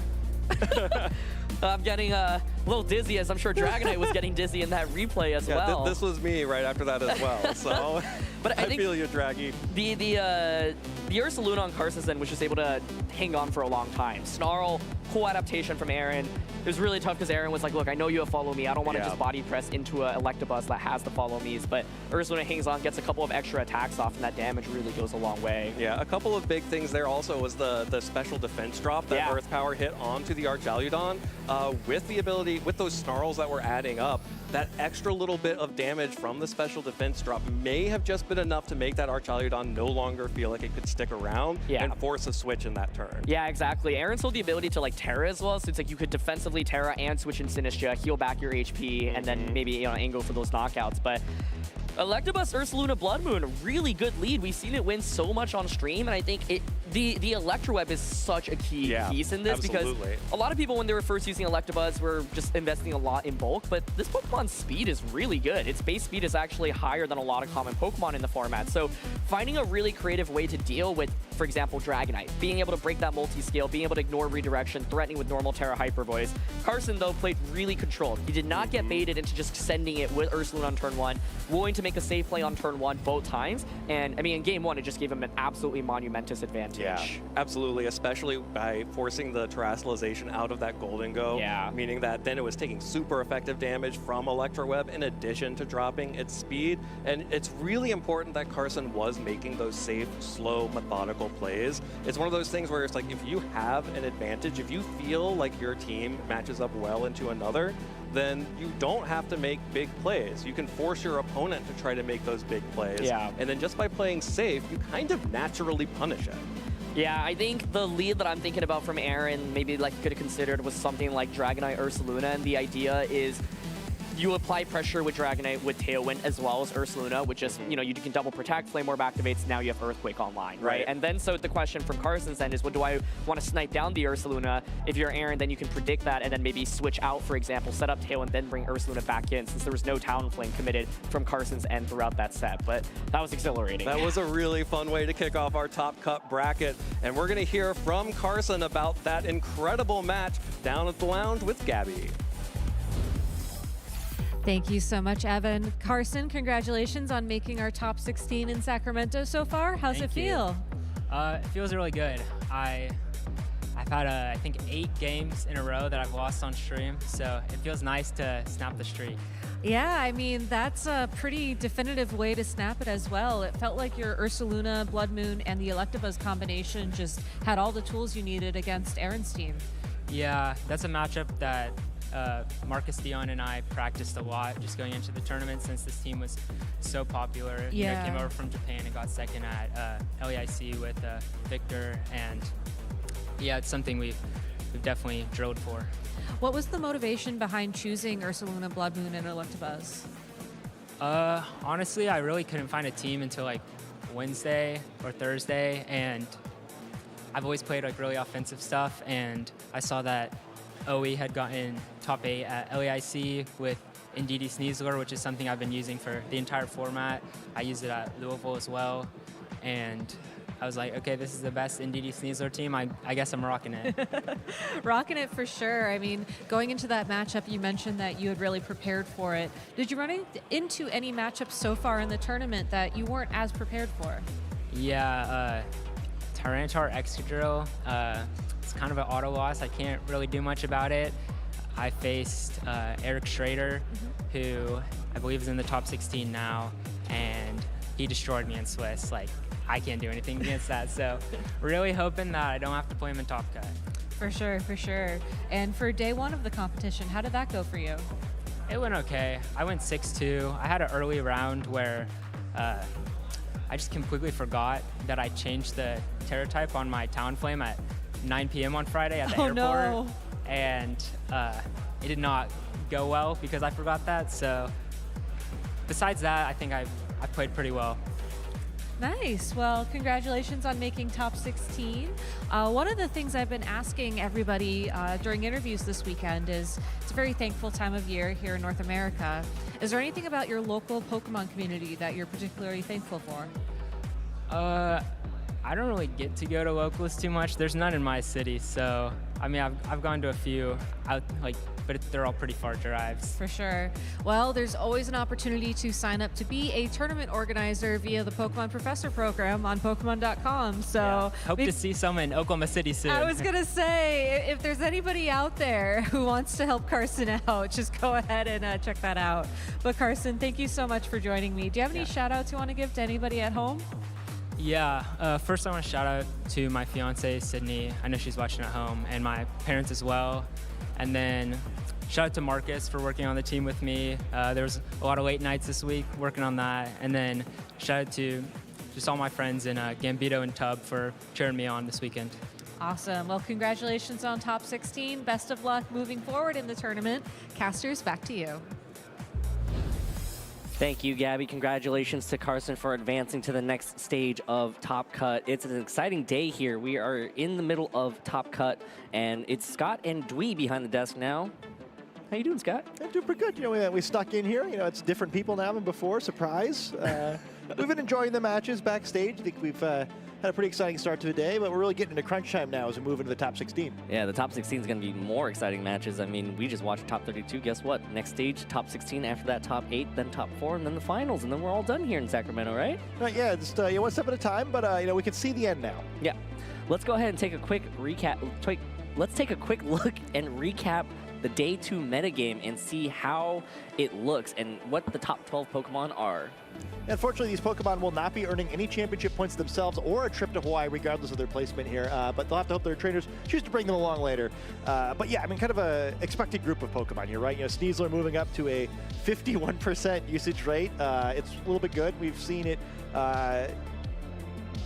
I'm getting a little dizzy, as I'm sure Dragonite was getting dizzy in that replay as well. This was me right after that as well, so but I think feel you, Draggy. The Ursaluna on Carson's end was just able to hang on for a long time. Snarl, cool adaptation from Aaron. It was really tough because Aaron was like, look, I know you have follow me. I don't want to just body press into a Electabuzz that has the follow me's, but Ursaluna hangs on, gets a couple of extra attacks off, and that damage really goes a long way. Yeah, a couple of big things there also was the special defense drop that Earth Power hit onto the Archaludon. With the ability, with those snarls that were adding up, that extra little bit of damage from the special defense drop may have just been enough to make that Archaludon no longer feel like it could stick around and force a switch in that turn. Yeah, exactly. Aaron sold the ability to like Terra as well, so it's like you could defensively Terra and switch in Sinistra, heal back your HP, and then maybe angle for those knockouts. But Electabuzz Ursaluna Blood Moon, a really good lead. We've seen it win so much on stream, and I think the Electroweb is such a key piece in this because a lot of people, when they were first using Electabuzz, were just investing a lot in bulk, but this Pokemon's speed is really good. Its base speed is actually higher than a lot of common Pokemon in the format, so finding a really creative way to deal with, for example, Dragonite, being able to break that multi-scale, being able to ignore redirection, threatening with normal Terra Hyper Voice. Carson, though, played really controlled. He did not get baited into just sending it with Ursaluna on turn 1, willing to make a safe play on turn 1 both times, and I mean, in game 1, it just gave him an absolutely monumentous advantage. Yeah, absolutely, especially by forcing the terrestrialization out of that Golden Go, meaning that then it was taking super effective damage from Electroweb in addition to dropping its speed, and it's really important that Carson was making those safe, slow, methodical plays. It's one of those things where it's like, if you have an advantage, if you feel like your team matches up well into another, then you don't have to make big plays. You can force your opponent to try to make those big plays. And then just by playing safe, you kind of naturally punish it. Yeah, I think the lead that I'm thinking about from Aaron, maybe like you could have considered, was something like Dragonite Ursaluna, and the idea is you apply pressure with Dragonite with Tailwind as well as Ursaluna, which is, you can double protect, Flame Orb activates, now you have Earthquake online, right? And then so the question from Carson's end is, well, do I want to snipe down the Ursaluna? If you're Aaron, then you can predict that and then maybe switch out, for example, set up Tailwind, then bring Ursaluna back in, since there was no Talonflame committed from Carson's end throughout that set. But that was exhilarating. That was a really fun way to kick off our Top Cut bracket. And we're going to hear from Carson about that incredible match down at the lounge with Gabby. Thank you so much, Evan. Carson, congratulations on making our top 16 in Sacramento so far. How's it feel? It feels really good. I've had, I think, 8 games in a row that I've lost on stream, so it feels nice to snap the streak. Yeah, I mean, that's a pretty definitive way to snap it as well. It felt like your Ursaluna, Blood Moon, and the Electabuzz combination just had all the tools you needed against Aaron's team. Yeah, that's a matchup that Marcus Dion and I practiced a lot just going into the tournament since this team was so popular. Yeah. Came over from Japan and got second at LEIC with Victor, and yeah, it's something we've definitely drilled for. What was the motivation behind choosing Ursaluna, Blood Moon, and Electabuzz? Honestly, I really couldn't find a team until like Wednesday or Thursday, and I've always played like really offensive stuff, and I saw that OE had gotten top 8 at LAIC with Ndidi Sneasler, which is something I've been using for the entire format. I used it at Louisville as well, and I was like, okay, this is the best Ndidi Sneasler team. I guess I'm rocking it. Rocking it for sure. I mean, going into that matchup, you mentioned that you had really prepared for it. Did you run into any matchups so far in the tournament that you weren't as prepared for? Yeah, Tyranitar Excadrill, it's kind of an auto loss. I can't really do much about it. I faced Eric Schrader, who I believe is in the top 16 now, and he destroyed me in Swiss. Like, I can't do anything against that, so really hoping that I don't have to play him in Top Cut. For sure, for sure. And for day one of the competition, how did that go for you? It went okay. I went 6-2. I had an early round where I just completely forgot that I changed the Terra type on my Talonflame at 9 p.m. on Friday at the airport. No. And it did not go well because I forgot that. So besides that, I think I played pretty well. Nice. Well, congratulations on making top 16. One of the things I've been asking everybody during interviews this weekend is, it's a very thankful time of year here in North America. Is there anything about your local Pokemon community that you're particularly thankful for? I don't really get to go to locals too much. There's none in my city, so I mean, I've gone to a few out, but they're all pretty far drives. For sure. Well, there's always an opportunity to sign up to be a tournament organizer via the Pokemon Professor program on Pokemon.com. So yeah. Hope to see some in Oklahoma City soon. I was gonna say, if there's anybody out there who wants to help Carson out, just go ahead and check that out. But Carson, thank you so much for joining me. Do you have any shout outs you want to give to anybody at home? Yeah, first I want to shout out to my fiance, Sydney. I know she's watching at home, and my parents as well. And then shout out to Marcus for working on the team with me. There was a lot of late nights this week working on that. And then shout out to just all my friends in Gambito and Tub for cheering me on this weekend. Awesome. Well, congratulations on top 16. Best of luck moving forward in the tournament. Casters, back to you. Thank you, Gabby. Congratulations to Carson for advancing to the next stage of Top Cut. It's an exciting day here. We are in the middle of Top Cut, and it's Scott and Dwee behind the desk now. How you doing, Scott? I'm doing pretty good. You know, we stuck in here. You know, it's different people now than before. Surprise. We've been enjoying the matches backstage. I think we've had a pretty exciting start to the day, but we're really getting into crunch time now as we move into the top 16. Yeah, the top 16 is going to be more exciting matches. I mean, we just watched top 32. Guess what? Next stage, top 16. After that, top 8, then top 4, and then the finals, and then we're all done here in Sacramento, right? Right. Yeah. Just one step at a time, but you know, we can see the end now. Yeah. Let's go ahead and take a quick recap. Let's take a quick look and recap the day 2 metagame and see how it looks and what the top 12 Pokemon are. Unfortunately, these Pokemon will not be earning any championship points themselves or a trip to Hawaii, regardless of their placement here. But they'll have to hope their trainers choose to bring them along later. But yeah, I mean, kind of a expected group of Pokemon here, right? You know, Sneasler moving up to a 51% usage rate. It's a little bit good. We've seen it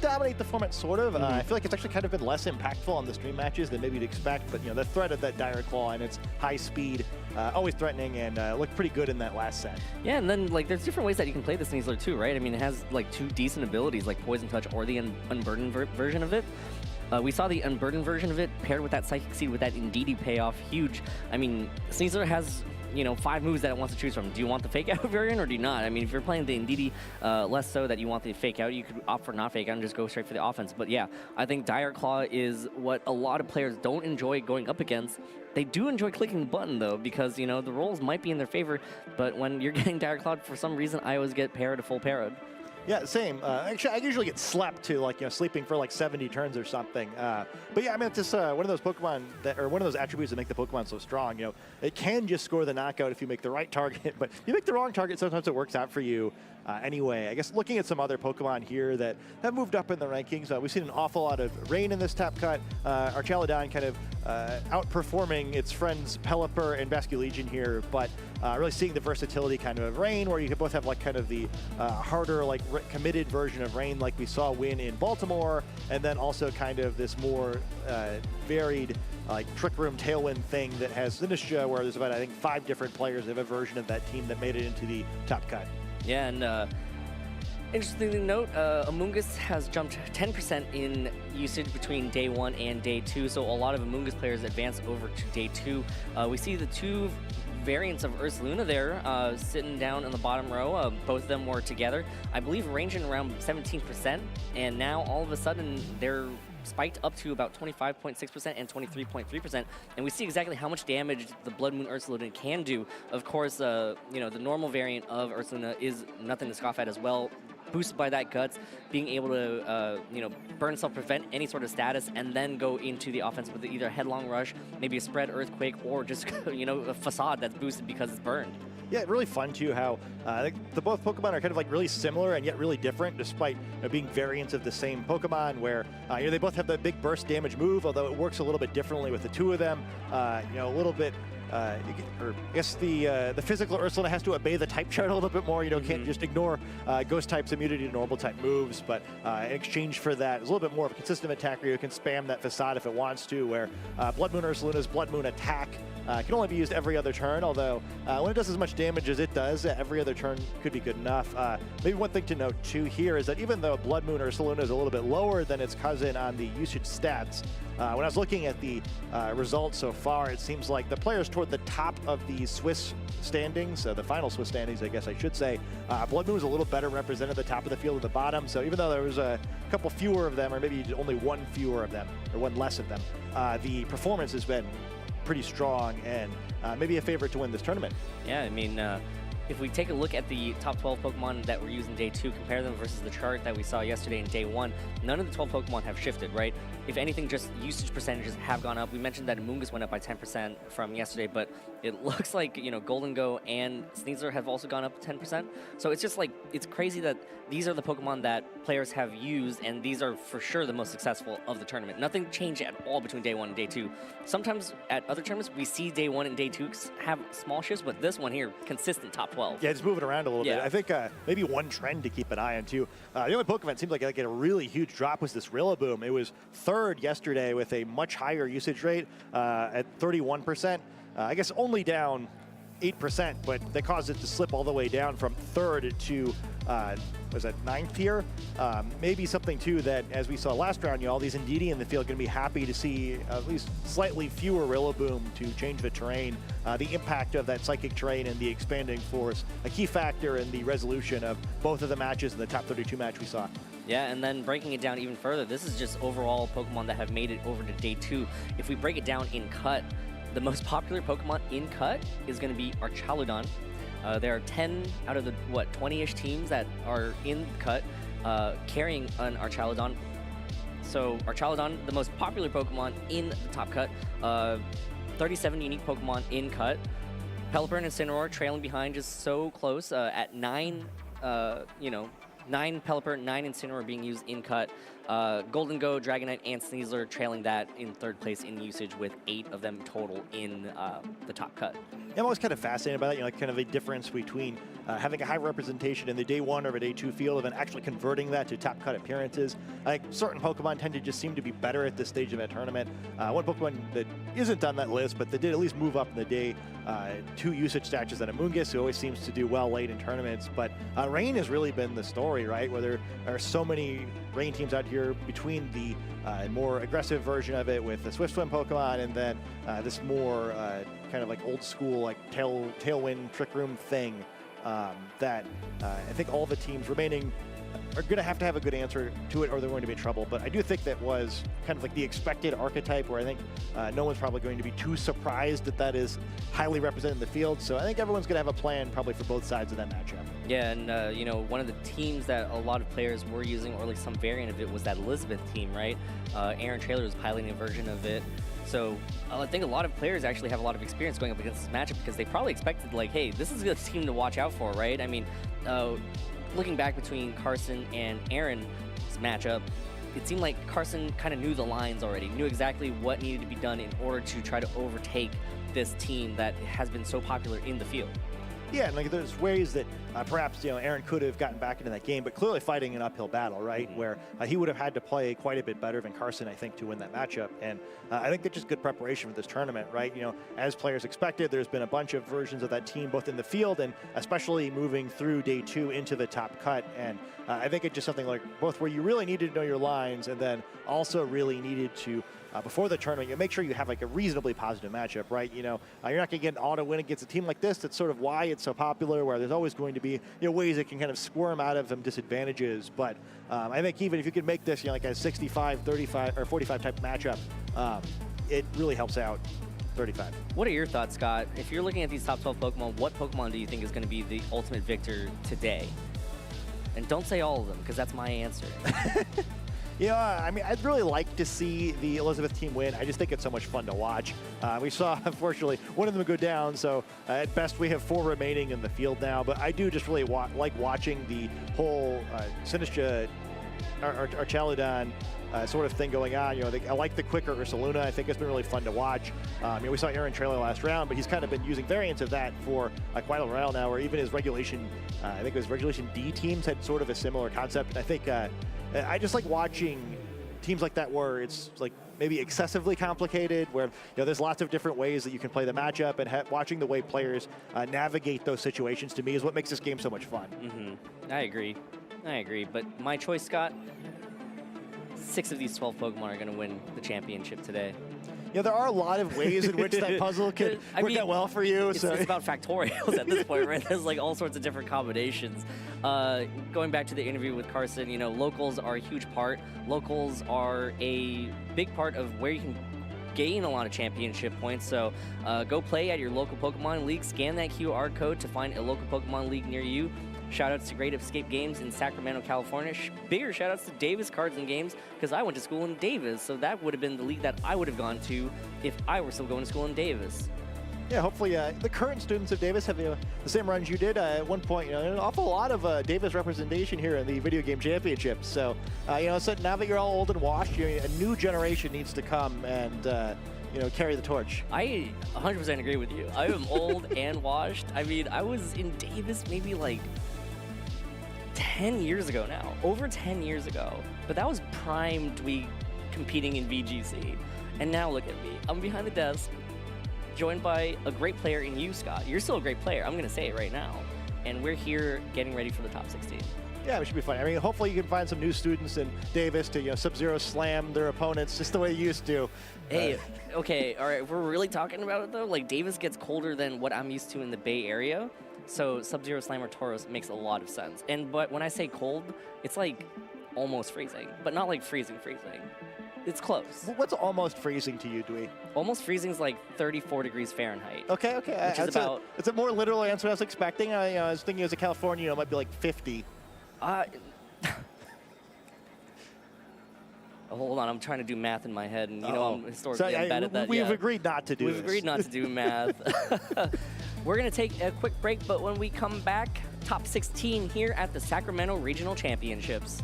dominate the format, sort of. I feel like it's actually kind of been less impactful on the stream matches than maybe you'd expect, but you know, the threat of that Dire Claw and its high speed, always threatening, and looked pretty good in that last set. Yeah, and then like there's different ways that you can play the Sneasler too, right? I mean, it has like 2 decent abilities, like Poison Touch or the Unburdened version of it. We saw the Unburdened version of it paired with that Psychic Seed with that Indeedee payoff, huge. I mean, Sneasler has, you know, 5 moves that it wants to choose from. Do you want the fake out variant or do you not? I mean, if you're playing the Indeedee less so that you want the fake out, you could opt for not fake out and just go straight for the offense. But yeah, I think Dire Claw is what a lot of players don't enjoy going up against. They do enjoy clicking the button though, because you know the rolls might be in their favor, but when you're getting Dire Claw, for some reason I always get parried to full parried. Yeah, same. Actually, I usually get slept too, like, you know, sleeping for like 70 turns or something. But yeah, I mean, it's just one of those Pokemon that, or one of those attributes that make the Pokemon so strong. You know, it can just score the knockout if you make the right target, but if you make the wrong target, sometimes it works out for you. Anyway, I guess looking at some other Pokemon here that have moved up in the rankings, we've seen an awful lot of Rain in this top cut. Archaludon kind of outperforming its friends Pelipper and Basculegion here, but really seeing the versatility kind of Rain, where you could both have like kind of the harder, like committed version of Rain like we saw win in Baltimore, and then also kind of this more varied like Trick Room Tailwind thing that has Sinistra, where there's about, I think, 5 different players that have a version of that team that made it into the top cut. Yeah, and Interestingly to note, Amoonguss has jumped 10% in usage between day 1 and day 2, so a lot of Amoonguss players advance over to day 2. We see the two variants of Ursaluna there sitting down in the bottom row. Both of them were together, I believe, ranging around 17%, and now all of a sudden they're spiked up to about 25.6% and 23.3%, and we see exactly how much damage the Blood Moon Ursaluna can do. Of course, you know, the normal variant of Ursaluna is nothing to scoff at as well, boosted by that Guts, being able to, you know, burn self, prevent any sort of status, and then go into the offense with either a Headlong Rush, maybe a Spread Earthquake, or just, you know, a Facade that's boosted because it's burned. Yeah, really fun too how the both Pokemon are kind of like really similar and yet really different, despite being variants of the same Pokemon. Where you know, they both have the big burst damage move, although it works a little bit differently with the two of them. You know, a little bit. Or I guess the physical Ursaluna has to obey the type chart a little bit more. You know, can't just ignore Ghost type's immunity to normal type moves. But in exchange for that, it's a little bit more of a consistent attacker who can spam that Facade if it wants to. Where Blood Moon Ursaluna's Blood Moon attack can only be used every other turn. Although when it does as much damage as it does, every other turn could be good enough. Maybe one thing to note too here is that even though Blood Moon Ursaluna is a little bit lower than its cousin on the usage stats, when I was looking at the results so far, it seems like the players toward the top of the Swiss standings, the final Swiss standings, I guess I should say, Blood Moon was a little better represented at the top of the field at the bottom. So even though there was a couple fewer of them, or maybe only one fewer of them, or one less of them, the performance has been pretty strong and maybe a favorite to win this tournament. Yeah, I mean, if we take a look at the top 12 Pokemon that were used in day 2, compare them versus the chart that we saw yesterday in day 1, none of the 12 Pokemon have shifted, right? If anything, just usage percentages have gone up. We mentioned that Amoonguss went up by 10% from yesterday, but it looks like, you know, Golden Go and Sneasler have also gone up 10%. So it's just like, it's crazy that these are the Pokemon that players have used, and these are for sure the most successful of the tournament. Nothing changed at all between day 1 and day 2. Sometimes at other tournaments, we see day 1 and day 2 have small shifts, but this one here, consistent top 12. Yeah, just moving around a little bit. I think maybe one trend to keep an eye on too. The only Pokemon that seemed like a really huge drop was this Rillaboom. It was third yesterday with a much higher usage rate at 31%. I guess only down 8%, but that caused it to slip all the way down from third to was that 9th here? Maybe something too that, as we saw last round, you know, all these Indeedee in the field going to be happy to see at least slightly fewer Rillaboom to change the terrain. The impact of that psychic terrain and the expanding force, a key factor in the resolution of both of the matches in the top 32 match we saw. Yeah, and then breaking it down even further, this is just overall Pokemon that have made it over to day 2. If we break it down in cut, the most popular Pokemon in cut is going to be Archaludon. There are 10 out of the, 20-ish teams that are in cut carrying an Archaludon. So Archaludon, the most popular Pokemon in the top cut. 37 unique Pokemon in cut. Pelipper and Incineroar trailing behind, just so close at 9, 9 Pelipper, 9 Incineroar being used in cut. Golden Go, Dragonite, and Sneasler trailing that in third place in usage with 8 of them total in the top cut. Yeah, I'm always kind of fascinated by that, you know, like kind of a difference between having a high representation in the day 1 or a day 2 field and then actually converting that to top cut appearances. Like certain Pokemon tend to just seem to be better at this stage of a tournament. One Pokemon that isn't on that list, but that did at least move up in the day 2 usage stats is Amoonguss, who always seems to do well late in tournaments. But Rain has really been the story, right? Where there are so many Rain teams out here between the more aggressive version of it with the Swift Swim Pokemon and then this more kind of like old school like Tailwind Trick Room thing that I think all the teams remaining are going to have a good answer to it or they're going to be in trouble. But I do think that was kind of like the expected archetype where I think no one's probably going to be too surprised that is highly represented in the field. So I think everyone's going to have a plan probably for both sides of that matchup. Yeah, and you know, one of the teams that a lot of players were using, or at least some variant of it, was that Elizabeth team, right? Aaron Traylor was piloting a version of it. So I think a lot of players actually have a lot of experience going up against this matchup because they probably expected, like, hey, this is a team to watch out for, right? I mean, looking back between Carson and Aaron's matchup, it seemed like Carson kind of knew the lines already, knew exactly what needed to be done in order to try to overtake this team that has been so popular in the field. Yeah, and like there's ways that perhaps Aaron could have gotten back into that game, but clearly fighting an uphill battle, right? Where he would have had to play quite a bit better than Carson, I think, to win that matchup. And I think that's just good preparation for this tournament, right? As players expected, there's been a bunch of versions of that team, both in the field and especially moving through day 2 into the top cut. And I think it's just something like both where you really needed to know your lines and then also really needed to before the tournament, you make sure you have like a reasonably positive matchup, right? You're not going to get an auto win against a team like this. That's sort of why it's so popular, where there's always going to be ways that can kind of squirm out of them disadvantages. But I think even if you could make this like a 65, 35, or 45 type matchup, it really helps out 35. What are your thoughts, Scott? If you're looking at these top 12 Pokemon, what Pokemon do you think is going to be the ultimate victor today? And don't say all of them, because that's my answer. I mean, I'd really like to see the Elizabeth team win. I just think it's so much fun to watch. We saw, unfortunately, one of them go down, so at best we have 4 remaining in the field now. But I do just really like watching the whole Sinistra, Archaludon sort of thing going on. I like the quicker Ursaluna. I think it's been really fun to watch. We saw Aaron trailer last round, but he's kind of been using variants of that for quite a while now, or even his regulation, I think it was regulation D teams had sort of a similar concept. And I think I just like watching teams like that where it's like maybe excessively complicated, where there's lots of different ways that you can play the matchup, and watching the way players navigate those situations to me is what makes this game so much fun. I agree. But my choice, Scott, 6 of these 12 Pokemon are going to win the championship today. There are a lot of ways in which that puzzle could work out well for you. It's about factorials at this point, right? There's like all sorts of different combinations. Going back to the interview with Carson, locals are a huge part. Locals are a big part of where you can gain a lot of championship points. So go play at your local Pokemon League. Scan that QR code to find a local Pokemon League near you. Shoutouts to Great Escape Games in Sacramento, California. Bigger shoutouts to Davis Cards and Games, because I went to school in Davis, so that would have been the league that I would have gone to if I were still going to school in Davis. Yeah, hopefully the current students of Davis have the same runs you did. At one point, an awful lot of Davis representation here in the video game championships. So, so now that you're all old and washed, a new generation needs to come and carry the torch. I 100% agree with you. I am old and washed. I mean, I was in Davis maybe like 10 years ago now, over 10 years ago. But that was prime Dweeb competing in VGC. And now look at me. I'm behind the desk, joined by a great player in you, Scott. You're still a great player. I'm going to say it right now. And we're here getting ready for the top 16. Yeah, it should be fun. I mean, hopefully you can find some new students in Davis to, Sub-Zero slam their opponents just the way you used to. Hey, okay, all right, if we're really talking about it, though, like, Davis gets colder than what I'm used to in the Bay Area. So Sub-Zero Slam or Tauros makes a lot of sense. But when I say cold, it's like almost freezing, but not like freezing. It's close. What's almost freezing to you, Dwee? Almost freezing is like 34 degrees Fahrenheit. Okay. Which is about... It's a more literal answer I was expecting. I was thinking as a Californian, it might be like 50. Hold on, I'm trying to do math in my head, and I'm historically bad at that. We've agreed not to do We've agreed not to do math. We're going to take a quick break, but when we come back, top 16 here at the Sacramento Regional Championships.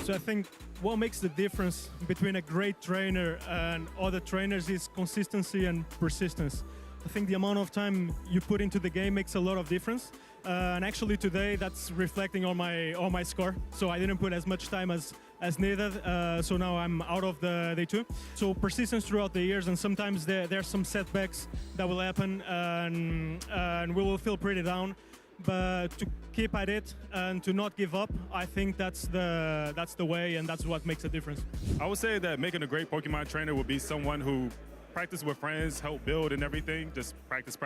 So I think what makes the difference between a great trainer and other trainers is consistency and persistence. I think the amount of time you put into the game makes a lot of difference. And actually today that's reflecting on my score. So I didn't put as much time as needed. So now I'm out of the day 2. So persistence throughout the years, and sometimes there are some setbacks that will happen, and we will feel pretty down. But to keep at it and to not give up, I think that's the way, and that's what makes a difference. I would say that making a great Pokemon trainer would be someone who practice with friends, help build and everything. Just practice.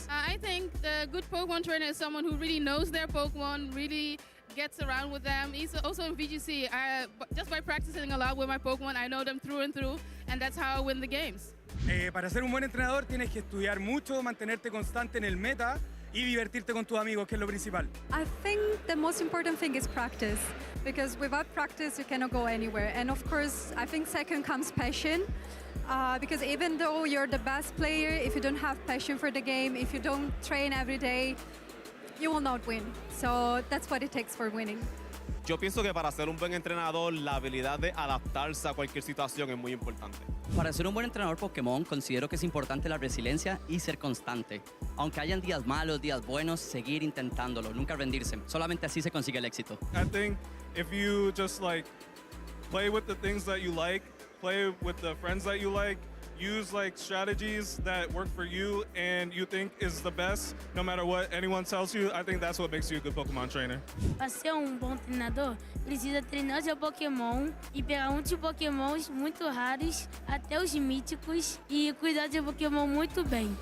I think the good Pokemon trainer is someone who really knows their Pokemon, really gets around with them. He's also in VGC. Just by practicing a lot with my Pokemon, I know them through and through, and that's how I win the games. Para ser un buen entrenador tienes que estudiar mucho, mantenerte constante en el meta y divertirte con tus amigos, que es lo principal. I think the most important thing is practice, because without practice you cannot go anywhere. And of course, I think second comes passion. because even though you're the best player, if you don't have passion for the game, if you don't train every day, you will not win. So that's what it takes for winning. Yo pienso que para ser un buen entrenador, la habilidad de adaptarse a cualquier situación es muy importante. Para ser un buen entrenador Pokémon, considero que es importante la resiliencia y ser constante. Aunque hayan días malos, días buenos, seguir intentándolo, nunca rendirse. Solamente así se consigue el éxito. I think if you just like play with the things that you like, play with the friends that you like, use like strategies that work for you and you think is the best, no matter what anyone tells you, I think that's what makes you a good Pokemon trainer. Para ser bom treinador, precisa treinar seu Pokémon e pegar muitos Pokémons muito raros, até os míticos, e cuidar do seu Pokémon muito bem.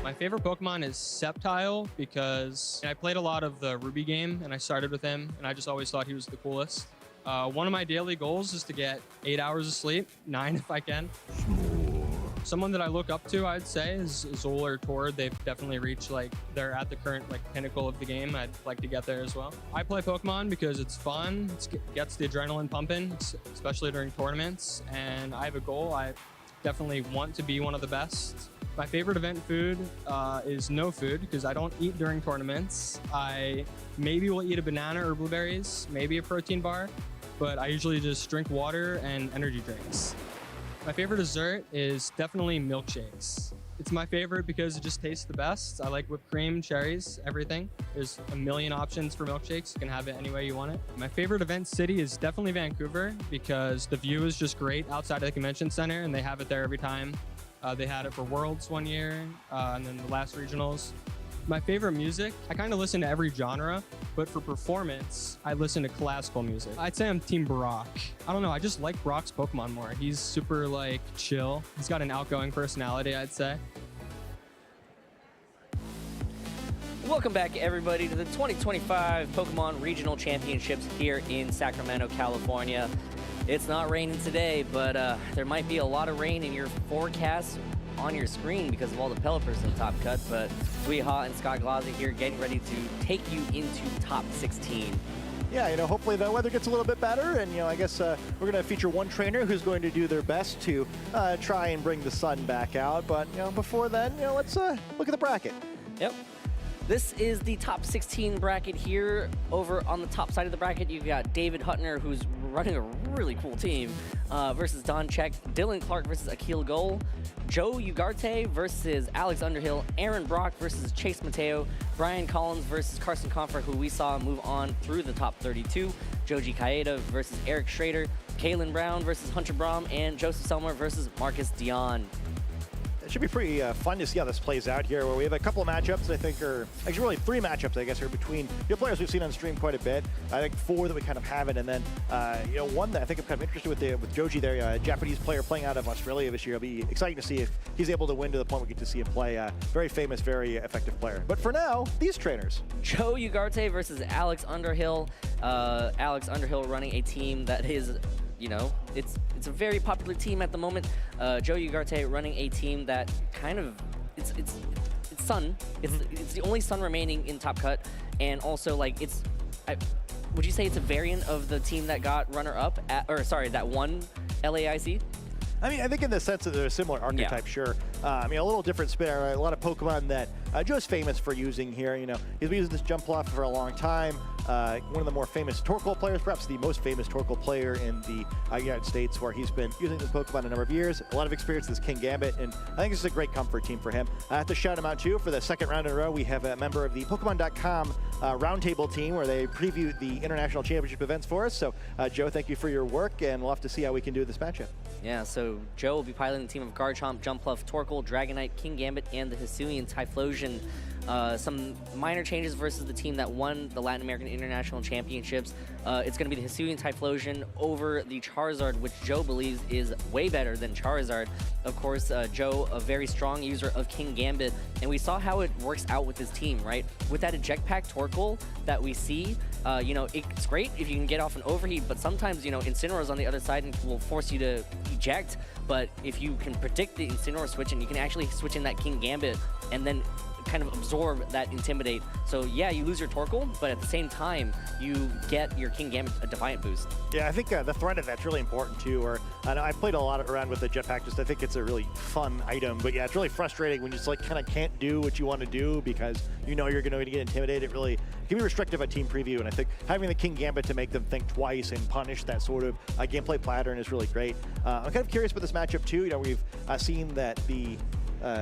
My favorite Pokemon is Sceptile because I played a lot of the Ruby game and I started with him and I just always thought he was the coolest. One of my daily goals is to get 8 hours of sleep, 9 if I can. Someone that I look up to, I'd say, is Zool or Tord. They've definitely reached they're at the current pinnacle of the game. I'd like to get there as well. I play Pokemon because it's fun. It gets the adrenaline pumping, especially during tournaments. And I have a goal. I definitely want to be one of the best. My favorite event food is no food because I don't eat during tournaments. I maybe will eat a banana or blueberries, maybe a protein bar, but I usually just drink water and energy drinks. My favorite dessert is definitely milkshakes. It's my favorite because it just tastes the best. I like whipped cream, cherries, everything. There's a million options for milkshakes. You can have it any way you want it. My favorite event city is definitely Vancouver because the view is just great outside of the convention center and they have it there every time. They had it for Worlds one year and then the last regionals. My favorite music, I kind of listen to every genre, but for performance, I listen to classical music. I'd say I'm Team Brock. I don't know, I just like Brock's Pokemon more. He's super chill. He's got an outgoing personality, I'd say. Welcome back, everybody, to the 2025 Pokemon Regional Championships here in Sacramento, California. It's not raining today, but there might be a lot of rain in your forecast on your screen because of all the Pelipper's in Top Cut, but Weehaw and Scott Glaza here getting ready to take you into top 16. Yeah, hopefully the weather gets a little bit better, and I guess we're going to feature one trainer who's going to do their best to try and bring the sun back out. But before then, let's look at the bracket. Yep. This is the top 16 bracket here. Over on the top side of the bracket, you've got David Hutner, who's running a really cool team, versus Don Check, Dylan Clark versus Akil Goal, Joe Ugarte versus Alex Underhill, Aaron Brock versus Chase Mateo, Brian Collins versus Carson Confer, who we saw move on through the top 32, Joji Kaeda versus Eric Schrader, Kalen Brown versus Hunter Braum, and Joseph Selmer versus Marcus Dion. It should be pretty fun to see how this plays out here, where we have a couple of matchups I think are, actually really 3 matchups I guess are between players we've seen on stream quite a bit. I think 4 that we kind of haven't, and then one that I think I'm kind of interested with Joji there, a Japanese player playing out of Australia this year. It'll be exciting to see if he's able to win to the point we get to see him play. Very famous, very effective player. But for now, these trainers. Joe Ugarte versus Alex Underhill. Alex Underhill running a team that is it's a very popular team at the moment. Joe Ugarte running a team that kind of it's Sun. It's the only Sun remaining in Top Cut, and also would you say it's a variant of the team that got runner up that won LAIC? I mean, I think in the sense that they're a similar archetype, sure. I mean, a little different spin. Right? A lot of Pokemon that Joe's famous for using here. You know, he's been using this Jumpluff for a long time. One of the more famous Torkoal players, perhaps the most famous Torkoal player in the United States, where he's been using this Pokemon a number of years. A lot of experience with this Kingambit, and I think this is a great comfort team for him. I have to shout him out, too. For the second round in a row, we have a member of the Pokemon.com roundtable team where they preview the International Championship events for us. So, Joe, thank you for your work, and we'll have to see how we can do this matchup. Yeah, so Joe will be piloting the team of Garchomp, Jumpluff, Torkoal, Dragonite, Kingambit, and the Hisuian Typhlosion. Some minor changes versus the team that won the Latin American International Championships. It's going to be the Hisuian Typhlosion over the Charizard, which Joe believes is way better than Charizard. Of course, Joe, a very strong user of Kingambit, and we saw how it works out with his team, right? With that Eject Pack Torkoal that we see, you know, it's great if you can get off an overheat, but sometimes, you know, Incineroar's on the other side and will force you to eject. But if you can predict the Incineroar switch and you can actually switch in that Kingambit and then kind of absorb that Intimidate. So yeah, you lose your Torkoal, but at the same time, you get your Kingambit a Defiant boost. Yeah, I think the threat of that's really important too. Or I know I've played a lot around with the Jetpack. Just I think it's a really fun item. But yeah, it's really frustrating when you just like kind of can't do what you want to do because you know you're going to get intimidated. It really can be restrictive at team preview, and I think having the Kingambit to make them think twice and punish that sort of gameplay pattern is really great. I'm kind of curious about this matchup too. You know, we've seen that the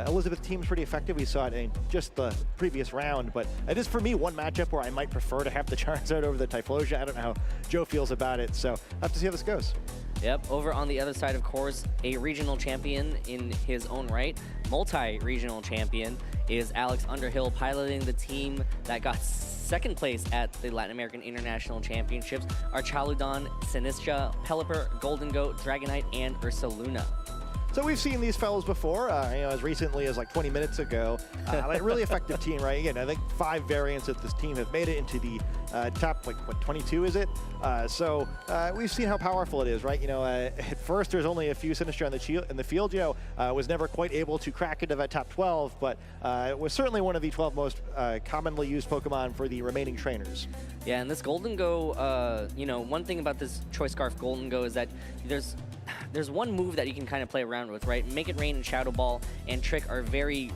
Elizabeth team's pretty effective. We saw it in just the previous round, but it is for me one matchup where I might prefer to have the Charizard over the Typhlosion. I don't know how Joe feels about it, so I'll have to see how this goes. Yep, over on the other side, of course, a regional champion in his own right, multi-regional champion, is Alex Underhill, piloting the team that got second place at the Latin American International Championships, Archaludon, Sinistra, Pelipper, Golden Goat, Dragonite, and Ursaluna. So we've seen these fellows before, you know, as recently as like 20 minutes ago. A really effective team, right? Again, I think 5 variants of this team have made it into the top, like, what, 22 is it? So we've seen how powerful it is, right? You know, at first there's only a few Sinistra in the field, you know, was never quite able to crack into that top 12, but it was certainly one of the 12 most commonly used Pokemon for the remaining trainers. Yeah, and this Golden Go, you know, one thing about this Choice Scarf Golden Go is that there's one move that you can kind of play around with, right? Make It Rain and Shadow Ball and Trick are very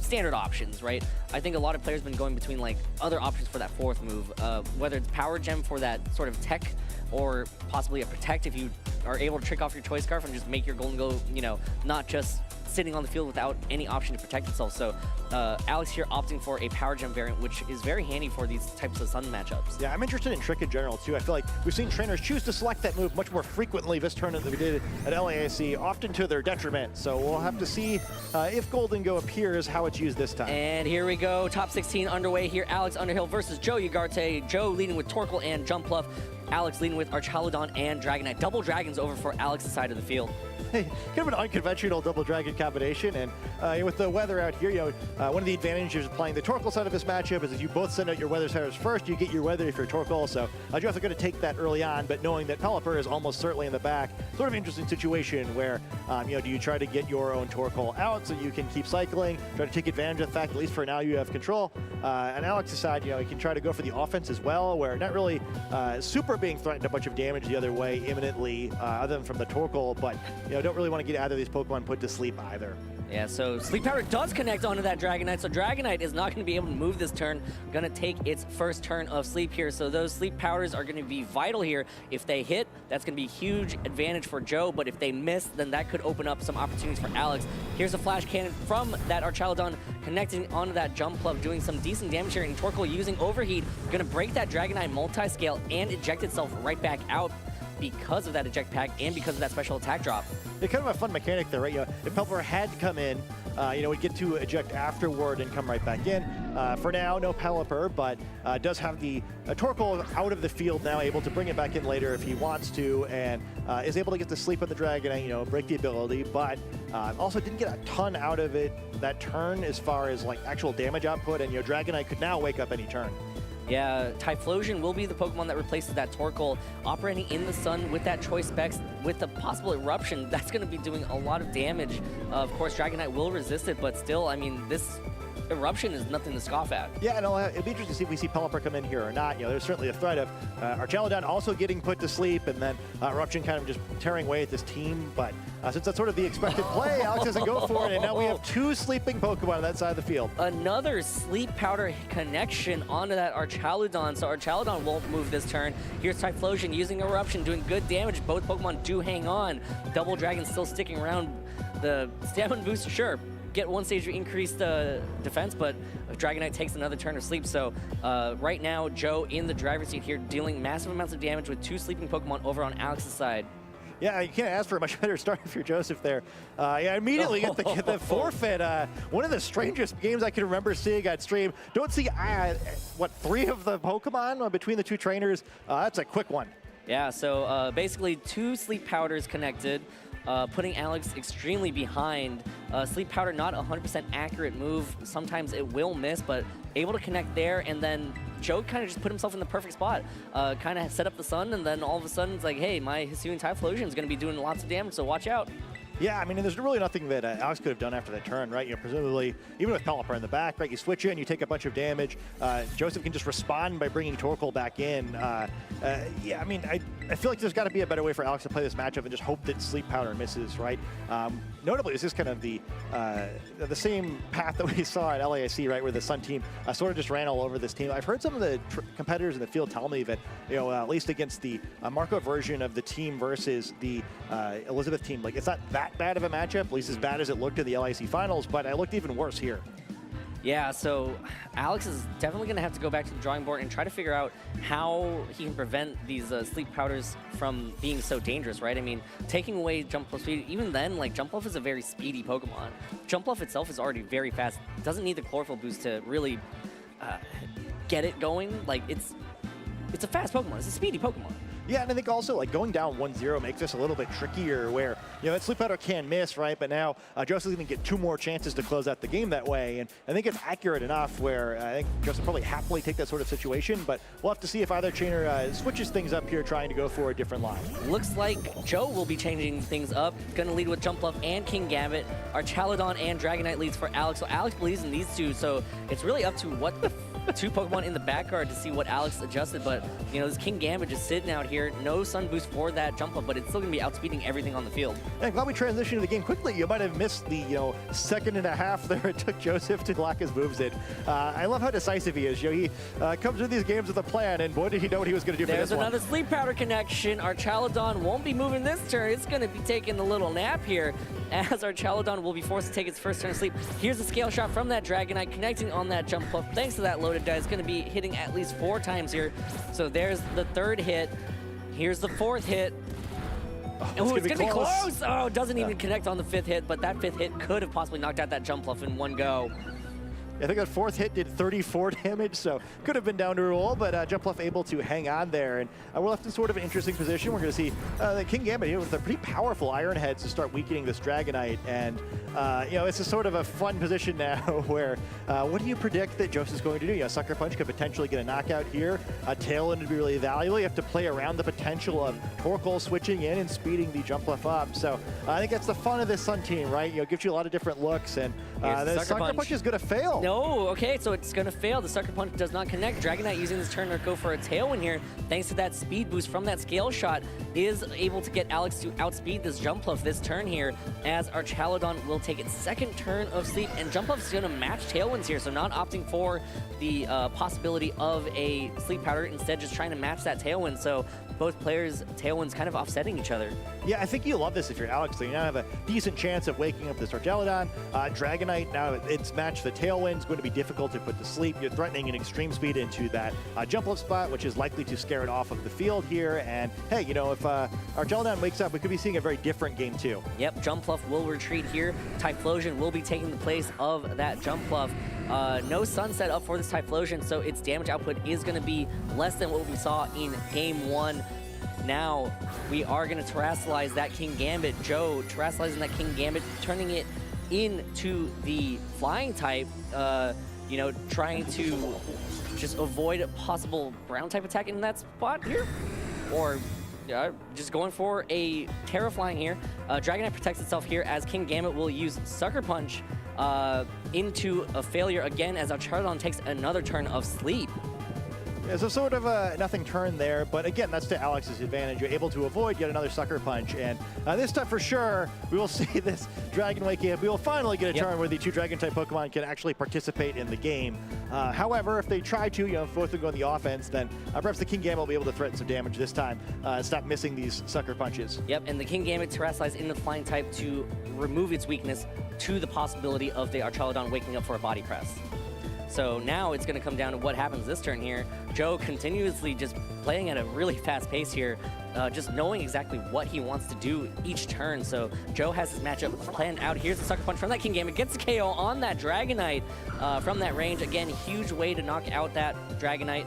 standard options, right? I think a lot of players have been going between like other options for that 4th move, whether it's Power Gem for that sort of tech or possibly a Protect if you are able to trick off your Choice Scarf and just make your Golden Go, you know, not just sitting on the field without any option to protect itself. So Alex here opting for a Power Gem variant, which is very handy for these types of Sun matchups. Yeah, I'm interested in Trick in general, too. I feel like we've seen trainers choose to select that move much more frequently this tournament than we did at LAIC, often to their detriment. So we'll have to see if Golden Go appears, how it's used this time. And here we go, top 16 underway here. Alex Underhill versus Joe Ugarte. Joe leading with Torkoal and Jumpluff. Alex leading with Archaludon and Dragonite. Double Dragons over for Alex's side of the field. Kind of an unconventional double dragon combination, and with the weather out here, you know, one of the advantages of playing the Torkoal side of this matchup is if you both send out your weather setters first, you get your weather if you're Torkoal, so Joe's going to take that early on, but knowing that Pelipper is almost certainly in the back, sort of interesting situation where, you know, do you try to get your own Torkoal out so you can keep cycling, try to take advantage of the fact, at least for now, you have control, and Alex's side, you know, you can try to go for the offense as well, where not really super being threatened a bunch of damage the other way imminently, other than from the Torkoal, but, you know, don't really want to get either of these Pokemon put to sleep either. Yeah, so Sleep Powder does connect onto that Dragonite, so Dragonite is not going to be able to move this turn. Going to take its first turn of Sleep here, so those Sleep Powders are going to be vital here. If they hit, that's going to be a huge advantage for Joe, but if they miss, then that could open up some opportunities for Alex. Here's a Flash Cannon from that Archaludon connecting onto that Jumpluff, doing some decent damage here, and Torkoal using Overheat, going to break that Dragonite multi-scale and eject itself right back out because of that Eject Pack and because of that special attack drop. It's kind of a fun mechanic there, right? You know, if Pelipper had come in, you know, we'd get to eject afterward and come right back in. For now, no Pelipper, but does have the Torkoal out of the field now, able to bring it back in later if he wants to, and is able to get to sleep on the Dragonite, you know, break the ability, but also didn't get a ton out of it that turn as far as like actual damage output, and, you know, Dragonite could now wake up any turn. Yeah, Typhlosion will be the Pokemon that replaces that Torkoal, operating in the sun with that Choice Specs, with the possible Eruption. That's going to be doing a lot of damage. Of course, Dragonite will resist it, but still, I mean, this Eruption is nothing to scoff at. Yeah, and it'll be interesting to see if we see Pelipper come in here or not. There's certainly a threat of Archaludon also getting put to sleep, and then Eruption kind of just tearing away at this team. But since that's sort of the expected play, Alex doesn't go for it, and now we have 2 sleeping Pokemon on that side of the field. Another Sleep Powder connection onto that Archaludon, so Archaludon won't move this turn. Here's Typhlosion using Eruption, doing good damage. Both Pokemon do hang on. Double Dragon still sticking around. The stamina boost, sure, get 1 stage increased defense, but Dragonite takes another turn of sleep. So right now, Joe in the driver's seat here, dealing massive amounts of damage with 2 sleeping Pokemon over on Alex's side. Yeah, you can't ask for a much better start if you're Joseph there. Yeah, immediately get the forfeit. One of the strangest games I can remember seeing on stream. Don't see, 3 of the Pokemon between the 2 trainers. That's a quick one. Yeah, so basically 2 Sleep Powders connected, putting Alex extremely behind. Sleep Powder, not 100% accurate move. Sometimes it will miss, but able to connect there, and then Joe kind of just put himself in the perfect spot. Kind of set up the sun, and then all of a sudden it's like, hey, my Hisuian Typhlosion is going to be doing lots of damage, so watch out. Yeah, I mean, and there's really nothing that Alex could have done after that turn, right? Presumably, even with Pelipper in the back, right? You switch in, you take a bunch of damage. Joseph can just respond by bringing Torkoal back in. Yeah, I mean, I feel like there's got to be a better way for Alex to play this matchup and just hope that Sleep Powder misses, right? Notably, this is kind of the same path that we saw at LAIC, right, where the Sun team sort of just ran all over this team. I've heard some of the competitors in the field tell me that, at least against the Marco version of the team versus the Elizabeth team, like, it's not that bad of a matchup, at least as bad as it looked in the LIC finals, but it looked even worse here. Yeah, so Alex is definitely going to have to go back to the drawing board and try to figure out how he can prevent these Sleep Powders from being so dangerous, right? I mean, taking away Jump Plus Speed, even then, like, Jumpluff is a very speedy Pokemon. Jumpluff itself is already very fast. Doesn't need the Chlorophyll boost to really get it going. Like, it's a fast Pokemon. It's a speedy Pokemon. Yeah, and I think also, like, going down 1-0 makes this a little bit trickier where, that Sleep Powder can miss, right? But now Joseph's going to get 2 more chances to close out the game that way. And I think it's accurate enough where I think Joseph probably happily take that sort of situation. But we'll have to see if either trainer switches things up here, trying to go for a different line. Looks like Joe will be changing things up. Going to lead with Jumpluff and King Gambit. Archaludon and Dragonite leads for Alex. So Alex believes in these 2. So it's really up to what the 2 Pokemon in the back guard to see what Alex adjusted. But, this King Gambit just sitting out here. No Sun Boost for that Jumpluff, but it's still going to be outspeeding everything on the field. And glad we transitioned to the game quickly. You might have missed the, second and a half there it took Joseph to lock his moves in. I love how decisive he is. He comes to these games with a plan, and boy, did he know what he was going to do for this one. There's another Sleep Powder connection. Archaludon won't be moving this turn. It's going to be taking a little nap here, as Archaludon will be forced to take its first turn of sleep. Here's a Scale Shot from that Dragonite, connecting on that Jumpluff. Thanks to that loaded die, it's going to be hitting at least 4 times here. So there's the 3rd hit. Here's the 4th hit. Oh, it's going to be close. Oh, it doesn't even connect on the 5th hit, but that 5th hit could have possibly knocked out that Jumpluff in one go. I think that 4th hit did 34 damage, so could have been down to a roll, but Jumpluff able to hang on there. And we're left in sort of an interesting position. We're going to see the King Gambit here with a pretty powerful Iron Heads to start weakening this Dragonite. And, it's a sort of a fun position now where what do you predict that Joseph's going to do? Sucker Punch could potentially get a knockout here. Tailwind would be really valuable. You have to play around the potential of Torkoal switching in and speeding the Jumpluff up. So I think that's the fun of this Sun team, right? Gives you a lot of different looks, and the Sucker Punch is going to fail. No, okay, so it's going to fail. The Sucker Punch does not connect. Dragonite using this turn to go for a Tailwind here, thanks to that speed boost from that Scale Shot, is able to get Alex to outspeed this Jumpluff this turn here, as Archaludon will take its 2nd turn of sleep, and Jumpluff's going to match Tailwinds here, so not opting for the possibility of a Sleep Powder, instead just trying to match that Tailwind. So both players' Tailwinds kind of offsetting each other. Yeah, I think you love this if you're Alex. So you now have a decent chance of waking up this Archaludon. Dragonite, now it's matched the Tailwind's going to be difficult to put to sleep. You're threatening an extreme speed into that Jumpluff spot, which is likely to scare it off of the field here. And hey, if Archaludon wakes up, we could be seeing a very different game too. Yep, Jumpluff will retreat here. Typhlosion will be taking the place of that Jumpluff. No Sunset up for this Typhlosion, so its damage output is going to be less than what we saw in Game 1. Now, we are going to terrestrialize that King Gambit. Joe terrestrializing that King Gambit, turning it into the flying type, trying to just avoid a possible ground type attack in that spot here. Or just going for a Terra Flying here. Dragonite protects itself here as King Gambit will use Sucker Punch into a failure again as our Charlton takes another turn of sleep. Yeah, so sort of a nothing turn there, but again, that's to Alex's advantage. You're able to avoid yet another sucker punch, and this time for sure, we will see this Dragon Wake game. We will finally get a turn where the two Dragon-type Pokemon can actually participate in the game. However, if they try to, if both of them go on the offense, then perhaps the King Gambit will be able to threaten some damage this time. Stop missing these sucker punches. Yep, and the King Gambit terrestrialized into the flying type to remove its weakness to the possibility of the Archaludon waking up for a body press. So now it's going to come down to what happens this turn here. Joe continuously just playing at a really fast pace here, just knowing exactly what he wants to do each turn. So Joe has his matchup planned out. Here's the Sucker Punch from that King Gambit. Gets the KO on that Dragonite from that range. Again, huge way to knock out that Dragonite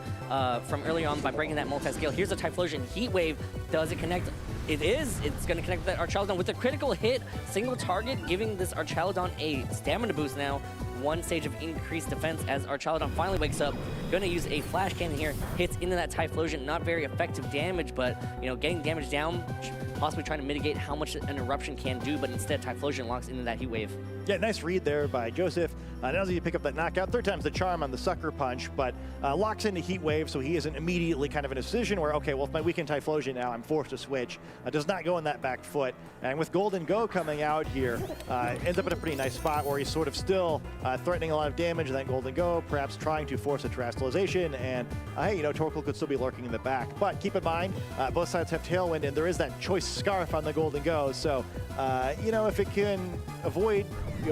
from early on by breaking that multi-scale. Here's a Typhlosion Heat Wave. Does it connect? It is. It's going to connect with that Archaludon with a critical hit. Single target, giving this Archaludon a stamina boost now. One stage of increased defense as Archaludon finally wakes up. Going to use a Flash Cannon here. Hits into that Typhlosion. Not very effective damage, but, getting damage down, possibly trying to mitigate how much an Eruption can do, but instead Typhlosion locks into that Heat Wave. Yeah, nice read there by Joseph. Not only did he pick up that knockout, third time's the charm on the Sucker Punch, but locks into Heat Wave, so he isn't immediately kind of in a decision where, okay, well, if my weakened Typhlosion now, I'm forced to switch. Does not go in that back foot. And with Golden Go coming out here, ends up in a pretty nice spot where he's sort of still threatening a lot of damage, and then Golden Go, perhaps trying to force a Terrestrialization, and hey, Torkoal could still be lurking in the back. But keep in mind, both sides have Tailwind, and there is that choice Scarf on the Golden Go, so, if it can avoid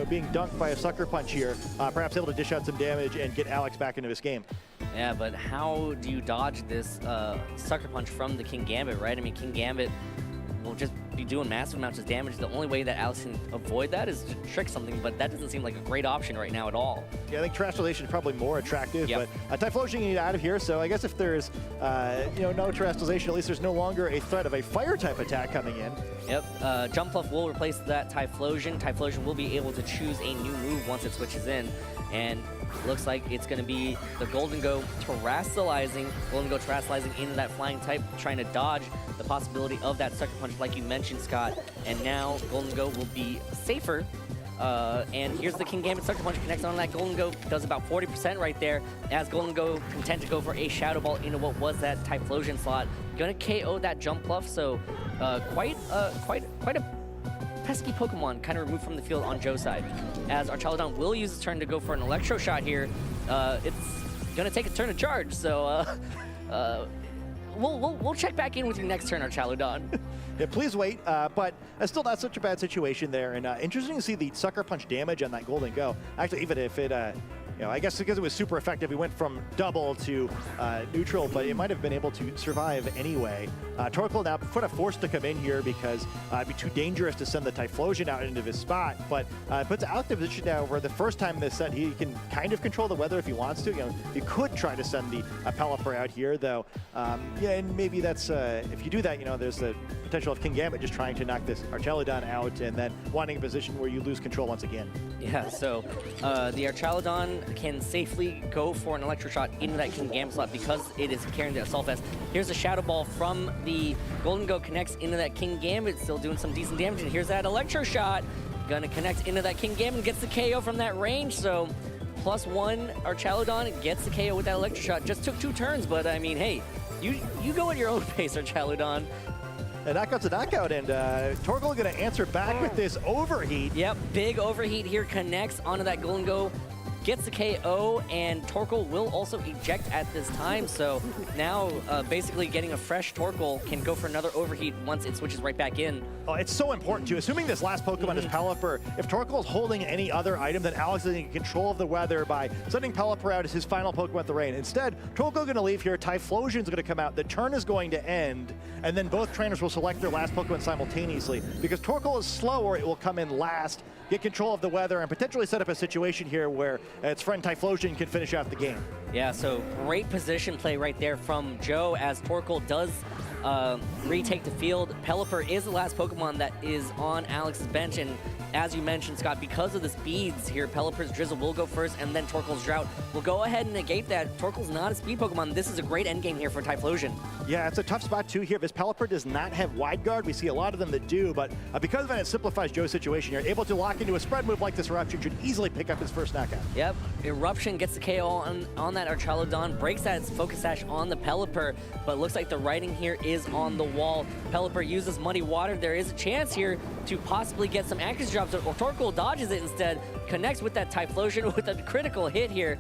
being dunked by a Sucker Punch here, perhaps able to dish out some damage and get Alex back into this game. Yeah, but how do you dodge this Sucker Punch from the King Gambit, right? I mean, King Gambit will just be doing massive amounts of damage. The only way that Alex can avoid that is to trick something, but that doesn't seem like a great option right now at all. Yeah, I think Terrestrialization is probably more attractive, but Typhlosion you need out of here, so I guess if there's, no Terrestrialization, at least there's no longer a threat of a Fire-type attack coming in. Yep, Jump Fluff will replace that Typhlosion. Typhlosion will be able to choose a new move once it switches in, and looks like it's going to be the Golden Go terrestrializing into that flying type, trying to dodge the possibility of that Sucker Punch like you mentioned, Scott. And now Golden Go will be safer. And here's the King Gambit Sucker Punch, connects on that Golden Go, does about 40% right there, as Golden Go content to go for a Shadow Ball into what was that Typhlosion slot. Gonna KO that Jump Fluff, so quite a pesky Pokemon kind of removed from the field on Joe's side. As Archaludon will use his turn to go for an Electro Shot here, it's gonna take a turn to charge, so we'll check back in with you next turn, Archaludon. Yeah, please wait, but still not such a bad situation there, and interesting to see the Sucker Punch damage on that Golden Go. Actually, even if it, I guess because it was super effective, we went from double to neutral, but it might have been able to survive anyway. Torkoal now kind of forced to come in here because it'd be too dangerous to send the Typhlosion out into his spot, but puts Alex in a position now where the first time this set, he can kind of control the weather if he wants to. You could try to send the Pelipper out here, though. And maybe that's, if you do that, there's the potential of King Gambit just trying to knock this Archaludon out and then wanting a position where you lose control once again. Yeah, so the Archaludon can safely go for an Electro Shot into that King Gambit slot because it is carrying the Assault Vest. Here's a Shadow Ball from the Golden Go, connects into that King Gambit, still doing some decent damage, and here's that Electro Shot. Gonna connect into that King Gambit, gets the KO from that range, so +1 Archaludon gets the KO with that Electro Shot. Just took 2 turns, but I mean, hey, you go at your own pace, Archaludon. A knockout's a knockout, and Torkoal going to answer back with this Overheat. Yep, big Overheat here, connects onto that Golden Go, gets the KO, and Torkoal will also eject at this time. So now basically getting a fresh Torkoal can go for another Overheat once it switches right back in. Oh, it's so important too. Assuming this last Pokemon is Pelipper, if Torkoal is holding any other item, then Alex is in control of the weather by sending Pelipper out as his final Pokemon with the rain. Instead, Torkoal going to leave here, Typhlosion's going to come out, the turn is going to end, and then both trainers will select their last Pokemon simultaneously. Because Torkoal is slower, it will come in last, get control of the weather, and potentially set up a situation here where its friend Typhlosion can finish out the game. Yeah, so great position play right there from Joe as Torkoal does retake the field. Pelipper is the last Pokemon that is on Alex's bench, and as you mentioned, Scott, because of the speeds here, Pelipper's Drizzle will go first, and then Torkoal's Drought will go ahead and negate that. Torkoal's not a speed Pokemon. This is a great endgame here for Typhlosion. Yeah, it's a tough spot too here. This Pelipper does not have Wide Guard. We see a lot of them that do, but because of that, it simplifies Joe's situation. You're able to lock into a spread move like this. Eruption should easily pick up his first knockout. Yep, Eruption gets the KO on that Archaludon, breaks that Focus Sash on the Pelipper, but looks like the writing here is on the wall. Pelipper uses Muddy Water. There is a chance here to possibly get some accuracy drops, or Torkoal dodges it instead, connects with that Typhlosion with a critical hit here.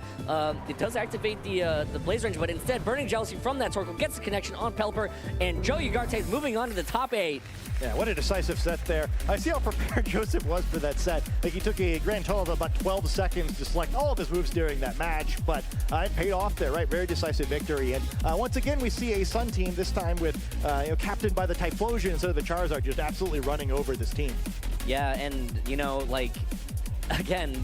It does activate the Blaze Range, but instead Burning Jealousy from that Torkoal gets the connection on Pelipper, and Joe Ugarte is moving on to the top 8. Yeah, what a decisive set there. I see how prepared Joseph was for that set. Like, he took a grand total of about 12 seconds to select all of his moves during that match, but it paid off there, right? Very decisive victory. And once again, we see a Sun team, this time with, captained by the Typhlosion instead of the Charizard, just absolutely running over this team. Yeah, and, again,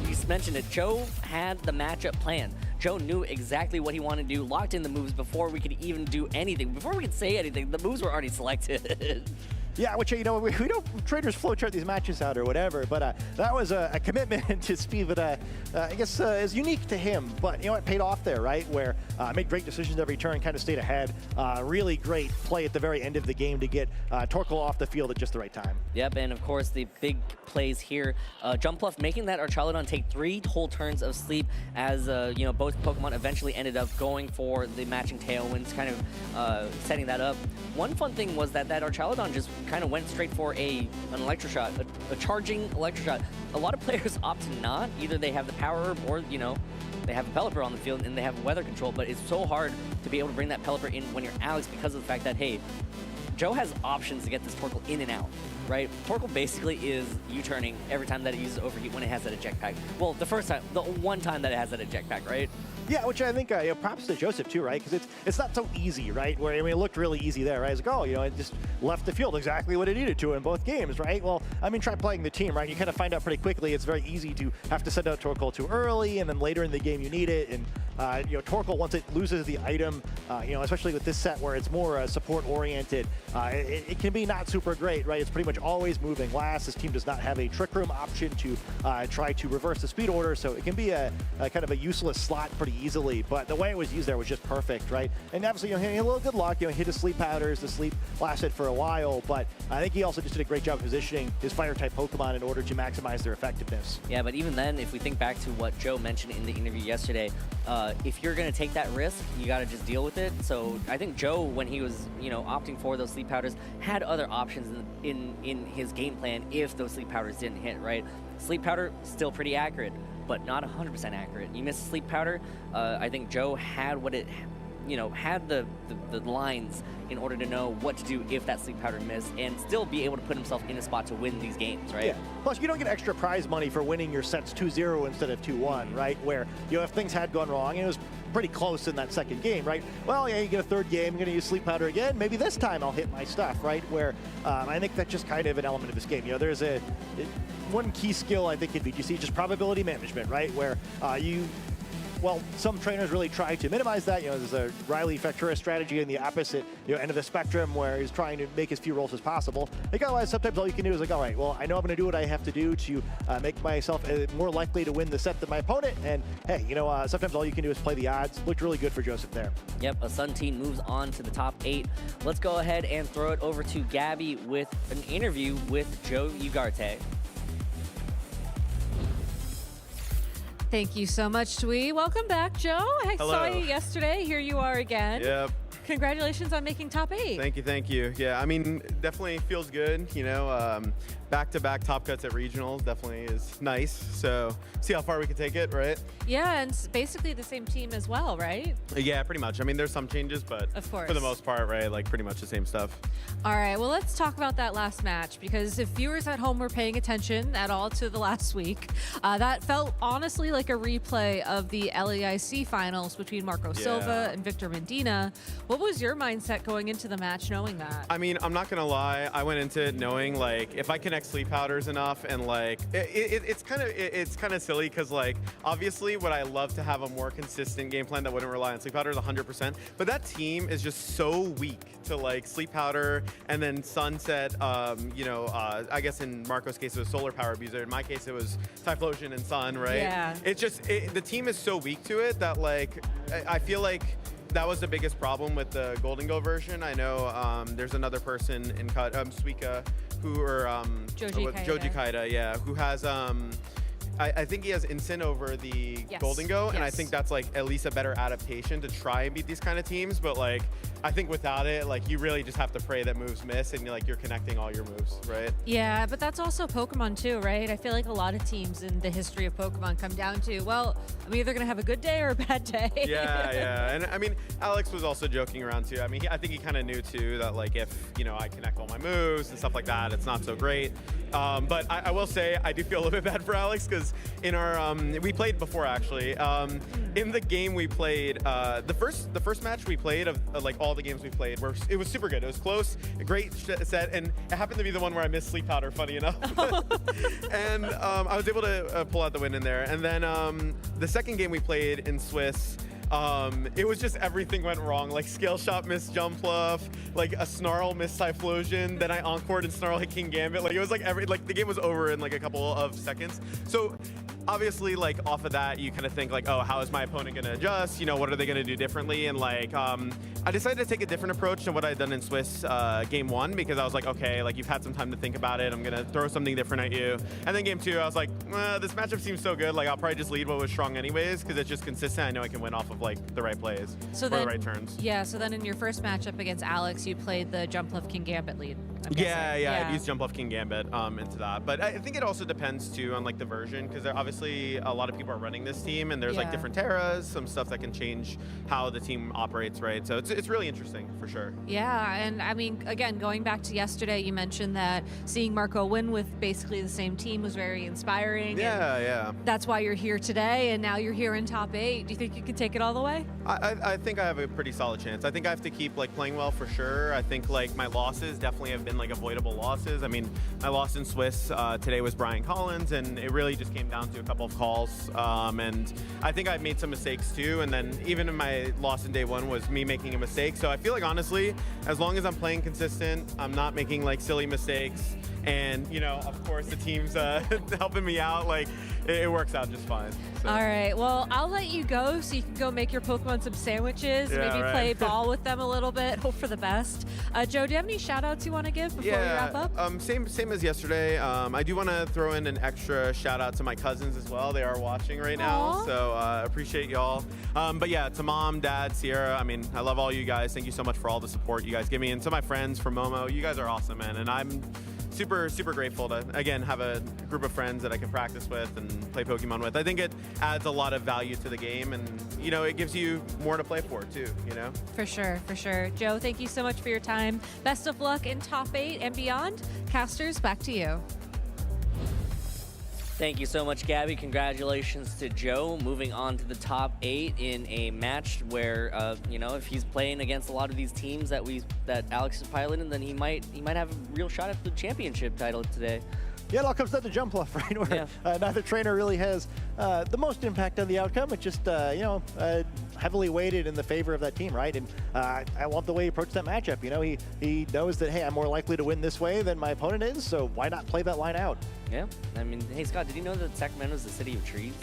you mentioned it, Joe had the matchup plan. Joe knew exactly what he wanted to do, locked in the moves before we could even do anything. Before we could say anything, the moves were already selected. Yeah, which, we don't traders flowchart these matches out or whatever, but that was a commitment to speed that I guess is unique to him. But, it paid off there, right? Where made great decisions every turn, kind of stayed ahead. Really great play at the very end of the game to get Torkoal off the field at just the right time. Yep, and of course the big plays here. Jumpluff making that Archaludon take 3 whole turns of sleep as, both Pokemon eventually ended up going for the matching Tailwinds, kind of setting that up. One fun thing was that Archaludon just kind of went straight for an Electro Shot, a charging Electro Shot. A lot of players opt to not. Either they have the Power Herb or, they have a Pelipper on the field and they have weather control, but it's so hard to be able to bring that Pelipper in when you're Alex because of the fact that, hey, Joe has options to get this Torkoal in and out, right? Torkoal basically is U-turning every time that it uses Overheat when it has that eject pack. Well, the one time that it has that eject pack, right? Yeah, which I think props to Joseph too, right? Because it's not so easy, right? Where it looked really easy there, right? It's like, it just left the field exactly what it needed to in both games, right? Well, try playing the team, right? You kind of find out pretty quickly it's very easy to have to send out Torkoal too early, and then later in the game you need it. And Torkoal, once it loses the item, especially with this set where it's more support oriented, it can be not super great, right? It's pretty much always moving last. This team does not have a Trick Room option to try to reverse the speed order, so it can be a kind of a useless slot pretty easily, but the way it was used there was just perfect, right? And obviously, he had a little good luck, hit his sleep powders, the sleep lasted for a while, but I think he also just did a great job positioning his fire-type Pokemon in order to maximize their effectiveness. Yeah, but even then, if we think back to what Joe mentioned in the interview yesterday, if you're going to take that risk, you got to just deal with it. So I think Joe, when he was, opting for those sleep powders, had other options in his game plan if those sleep powders didn't hit, right? Sleep powder, still pretty accurate, but not 100% accurate. You miss a sleep powder, I think Joe had what it, had the lines in order to know what to do if that sleep powder missed and still be able to put himself in a spot to win these games, right? Yeah. Plus, you don't get extra prize money for winning your sets 2-0 instead of 2-1, right? Where, if things had gone wrong, and it was pretty close in that second game, right? Well, yeah, you get a third game, I'm going to use sleep powder again. Maybe this time I'll hit my stuff, right? Where I think that's just kind of an element of this game. There's one key skill, I think, in VGC, just probability management, right? Where some trainers really try to minimize that. There's a Riley Factura strategy in the opposite end of the spectrum where he's trying to make as few rolls as possible. Otherwise, sometimes all you can do is all right, well, I know I'm going to do what I have to do to make myself more likely to win the set than my opponent. And hey, sometimes all you can do is play the odds. Looked really good for Joseph there. Yep, a Sun team moves on to the top 8. Let's go ahead and throw it over to Gabby with an interview with Joe Ugarte. Thank you so much, Twee. Welcome back, Joe. I saw you yesterday. Here you are again. Yep. Congratulations on making top 8. Thank you. Yeah, definitely feels good. Back-to-back top cuts at regionals definitely is nice. So see how far we can take it, right? Yeah, and it's basically the same team as well, right? Yeah, pretty much. There's some changes, but of course, for the most part, right, pretty much the same stuff. All right, well, let's talk about that last match, because if viewers at home were paying attention at all to the last week, that felt honestly like a replay of the LAIC finals between Marco Silva and Victor Medina. What was your mindset going into the match knowing that? I'm not going to lie. I went into it knowing, if I connect connect sleep powders enough, and like it's kind of silly because like obviously would I love to have a more consistent game plan that wouldn't rely on sleep powders 100%, but that team is just so weak to like sleep powder and then sunset. I guess in Marco's case it was solar power abuser. In my case it was Typhlosion and Sun, right? Yeah. It's just the team is so weak to it that like I feel like that was the biggest problem with the Golden Go version. I know there's another person in cut, Suika, Joji Kaida, yeah, who has I think he has Incin over the Yes. Golden Go, and I Yes. think that's like at least a better adaptation to try and beat these kind of teams. But like, I think without it, like you really just have to pray that moves miss, and you're connecting all your moves, right? Yeah, but that's also Pokemon too, right? I feel like a lot of teams in the history of Pokemon come down to, well, I'm either going to have a good day or a bad day. Yeah. And I mean, Alex was also joking around too. I mean, I think he kind of knew too that like if, I connect all my moves and stuff like that, it's not so great. But I will say I do feel a little bit bad for Alex because in our, we played before actually. In the game we played, the first match we played of like all the games we played, it was super good. It was close, a great set, and it happened to be the one where I missed Sleep Powder, funny enough. And I was able to pull out the win in there. And then the second game we played in Swiss, it was just everything went wrong. Like Scale Shot missed Jump Bluff, like a Snarl missed Typhlosion, then I encored and Snarl hit King Gambit. Like it was like the game was over in like a couple of seconds. So obviously like off of that you kind of think like, oh, how is my opponent gonna adjust? What are they gonna do differently? And like I decided to take a different approach than what I'd done in Swiss game 1 because I was like, okay, like you've had some time to think about it. I'm gonna throw something different at you. And then game 2 I was like, this matchup seems so good. Like I'll probably just lead what was strong anyways because it's just consistent. I know I can win off of like the right plays or the right turns. Yeah, so then in your first matchup against Alex, you played the Jump Left King Gambit lead. I'm Yeah, guessing. I'd use Jump Off King Gambit into that. But I think it also depends too on like the version because obviously a lot of people are running this team and there's like Yeah. different Terras, some stuff that can change how the team operates, right? So it's really interesting for sure. Yeah, and I mean, again, going back to yesterday, you mentioned that seeing Marco win with basically the same team was very inspiring. Yeah. That's why you're here today, and now you're here in top 8. Do you think you can take it all the way? I think I have a pretty solid chance. I think I have to keep like playing well for sure. I think like my losses definitely have been like avoidable losses. I mean, my loss in Swiss today was Brian Collins, and it really just came down to a couple of calls. And I think I've made some mistakes too. And then even in my loss in day 1 was me making a mistake. So I feel like honestly, as long as I'm playing consistent, I'm not making like silly mistakes, and of course the team's helping me out. Like it works out just fine. So. All right, well, I'll let you go so you can go make your Pokemon some sandwiches, Yeah, maybe right. play ball with them a little bit, hope for the best. Joe, do you have any shout outs you want to give before we wrap up? Same as yesterday. I do want to throw in an extra shout out to my cousins as well. They are watching right now, Aw. so appreciate y'all. But yeah, to Mom, Dad, Sierra, I mean, I love all you guys. Thank you so much for all the support you guys give me, and to my friends from Momo, you guys are awesome, man. And I'm super grateful to again have a group of friends that I can practice with and play Pokemon with. I think it adds a lot of value to the game, and it gives you more to play for too. For sure. Joe, thank you so much for your time. Best of luck in top 8 and beyond. Casters, back to you. Thank you so much, Gabby. Congratulations to Joe moving on to the top 8 in a match where, if he's playing against a lot of these teams that Alex is piloting, then he might have a real shot at the championship title today. Yeah, it all comes down to Jump Bluff, right? Where neither trainer really has the most impact on the outcome. It's just, heavily weighted in the favor of that team, right? And I love the way he approached that matchup. He knows that, hey, I'm more likely to win this way than my opponent is, so why not play that line out? Yeah. I mean, hey, Scott, did you know that Sacramento is the city of trees?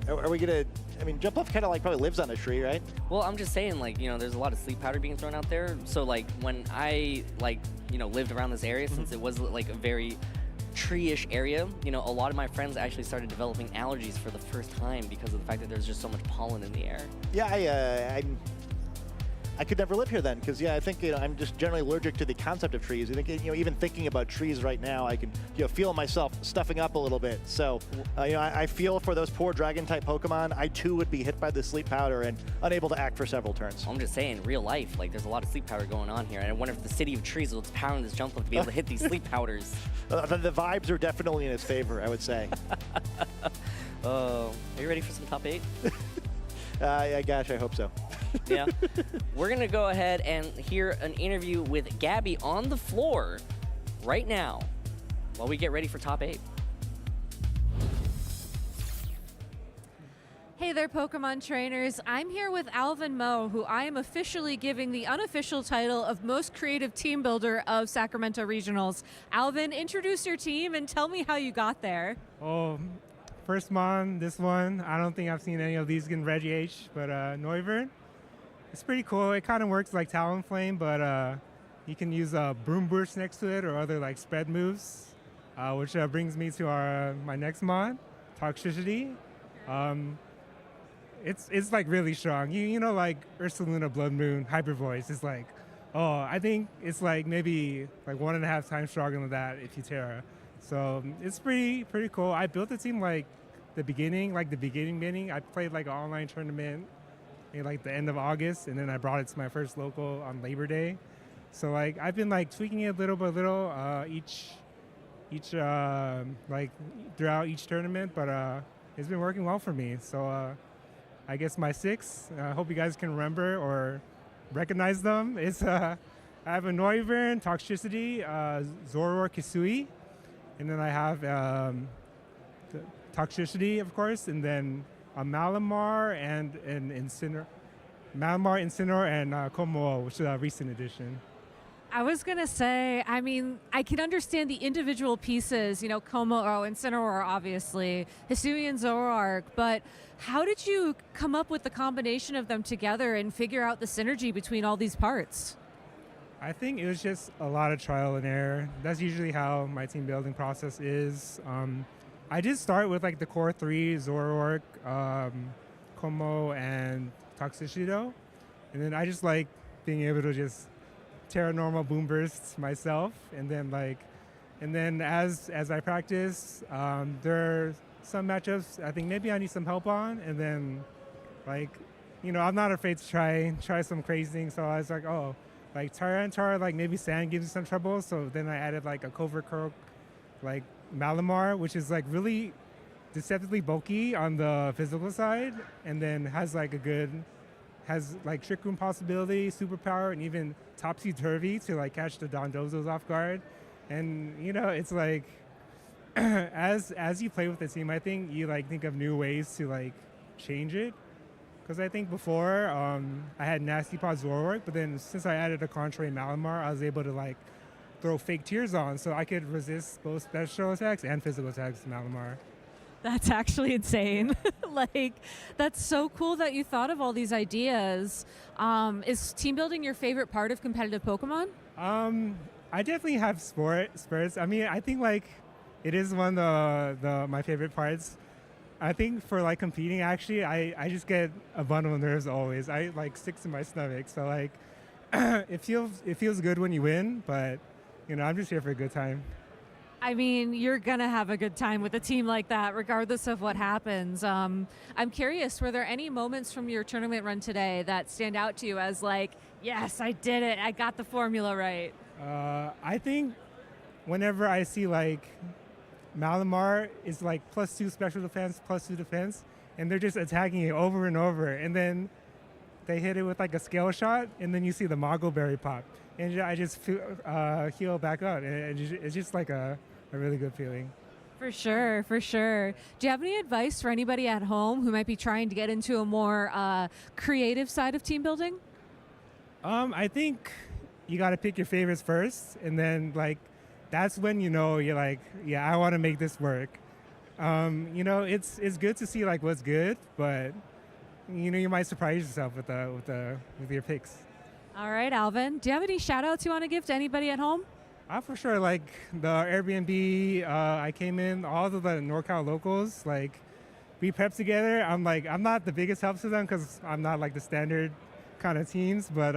Are we going to... I mean, Jump Bluff kind of probably lives on a tree, right? Well, I'm just saying, there's a lot of sleep powder being thrown out there. So, when I, lived around this area, since it was, a very tree-ish area, a lot of my friends actually started developing allergies for the first time because of the fact that there's just so much pollen in the air. Yeah, I could never live here then, because I think I'm just generally allergic to the concept of trees. I think even thinking about trees right now, I can feel myself stuffing up a little bit. So I feel for those poor dragon type Pokemon. I too would be hit by the sleep powder and unable to act for several turns. I'm just saying, real life, there's a lot of sleep powder going on here, and I wonder if the city of trees is powering this Jump Bluff to be able to hit these sleep powders. The vibes are definitely in its favor, I would say. Are you ready for some top 8? Yeah, gosh, I hope so. Yeah. We're going to go ahead and hear an interview with Gabby on the floor right now. while we get ready for top 8. Hey there, Pokemon trainers. I'm here with Alvin Moe, who I am officially giving the unofficial title of Most Creative Team Builder of Sacramento Regionals. Alvin, introduce your team and tell me how you got there. Oh, first mon, this one. I don't think I've seen any of these in Reggie H, but Noivern. It's pretty cool. It kind of works like Talonflame, but you can use a Broom Burst next to it or other like spread moves, which brings me to my next mon, Toxicity. It's like really strong. You know, like Ursaluna Blood Moon Hyper Voice is like, oh, I think it's like maybe like 1.5 times stronger than that if you Terra. So it's pretty cool. I built the team like the beginning. I played like an online tournament in like the end of August, and then I brought it to my first local on Labor Day. So like I've been like tweaking it little by little each like throughout each tournament, but it's been working well for me. So I guess my 6, I hope you guys can remember or recognize them. It's I have a Noivern, Toxicity, Zoror, Kisui, and then I have the Toxicity, of course, and then a Malamar and Incineroar, and Como, which is a recent addition. I was going to say, I mean, I can understand the individual pieces, you know, Como, Incineroar, obviously, Hisui and Zoroark, but how did you come up with the combination of them together and figure out the synergy between all these parts? I think it was just a lot of trial and error. That's usually how my team building process is. I did start with like the core 3, Zoroark, Como, and Toxicity, though. And then I just like being able to just Terra normal boom bursts myself, and then as I practice, there are some matchups I think maybe I need some help on, and then like, you know, I'm not afraid to try some crazy things. So I was like, oh, like Tyranitar, like maybe sand gives you some trouble. So then I added like a Covert Croak, like Malamar, which is like really deceptively bulky on the physical side, and then has like Trick Room possibility, superpower, and even topsy-turvy to like catch the Dondozos off guard. And you know, it's like as you play with the team, I think you like think of new ways to like change it. Because I think before I had Nasty Paw Zoroark, but then since I added a Contrary Malamar, I was able to like throw fake tears on, so I could resist both special attacks and physical attacks with Malamar. That's actually insane. Like, that's so cool that you thought of all these ideas. Is team building your favorite part of competitive Pokemon? I definitely have spurts. I mean, I think like it is one of my favorite parts. I think for like competing, actually, I just get a bundle of nerves always. I like sticks in my stomach. So like, it feels good when you win, but you know, I'm just here for a good time. I mean, you're going to have a good time with a team like that, regardless of what happens. I'm curious, were there any moments from your tournament run today that stand out to you as like, yes, I did it. I got the formula right? I think whenever I see like Malamar is like +2 special defense, +2 defense, and they're just attacking it over and over, and then they hit it with like a scale shot, and then you see the Mago Berry pop, and I just heal back up, and it's just like a really good feeling. For sure, for sure. Do you have any advice for anybody at home who might be trying to get into a more creative side of team building? I think you got to pick your favorites first, and then like that's when you know you're like, yeah, I want to make this work. You know, it's good to see like what's good, but you know, you might surprise yourself with your picks. All right, Alvin. Do you have any shout outs you want to give to anybody at home? For sure, like the Airbnb I came in, all of the NorCal locals, like we prep together. I'm not the biggest help to them because I'm not like the standard kind of teams, but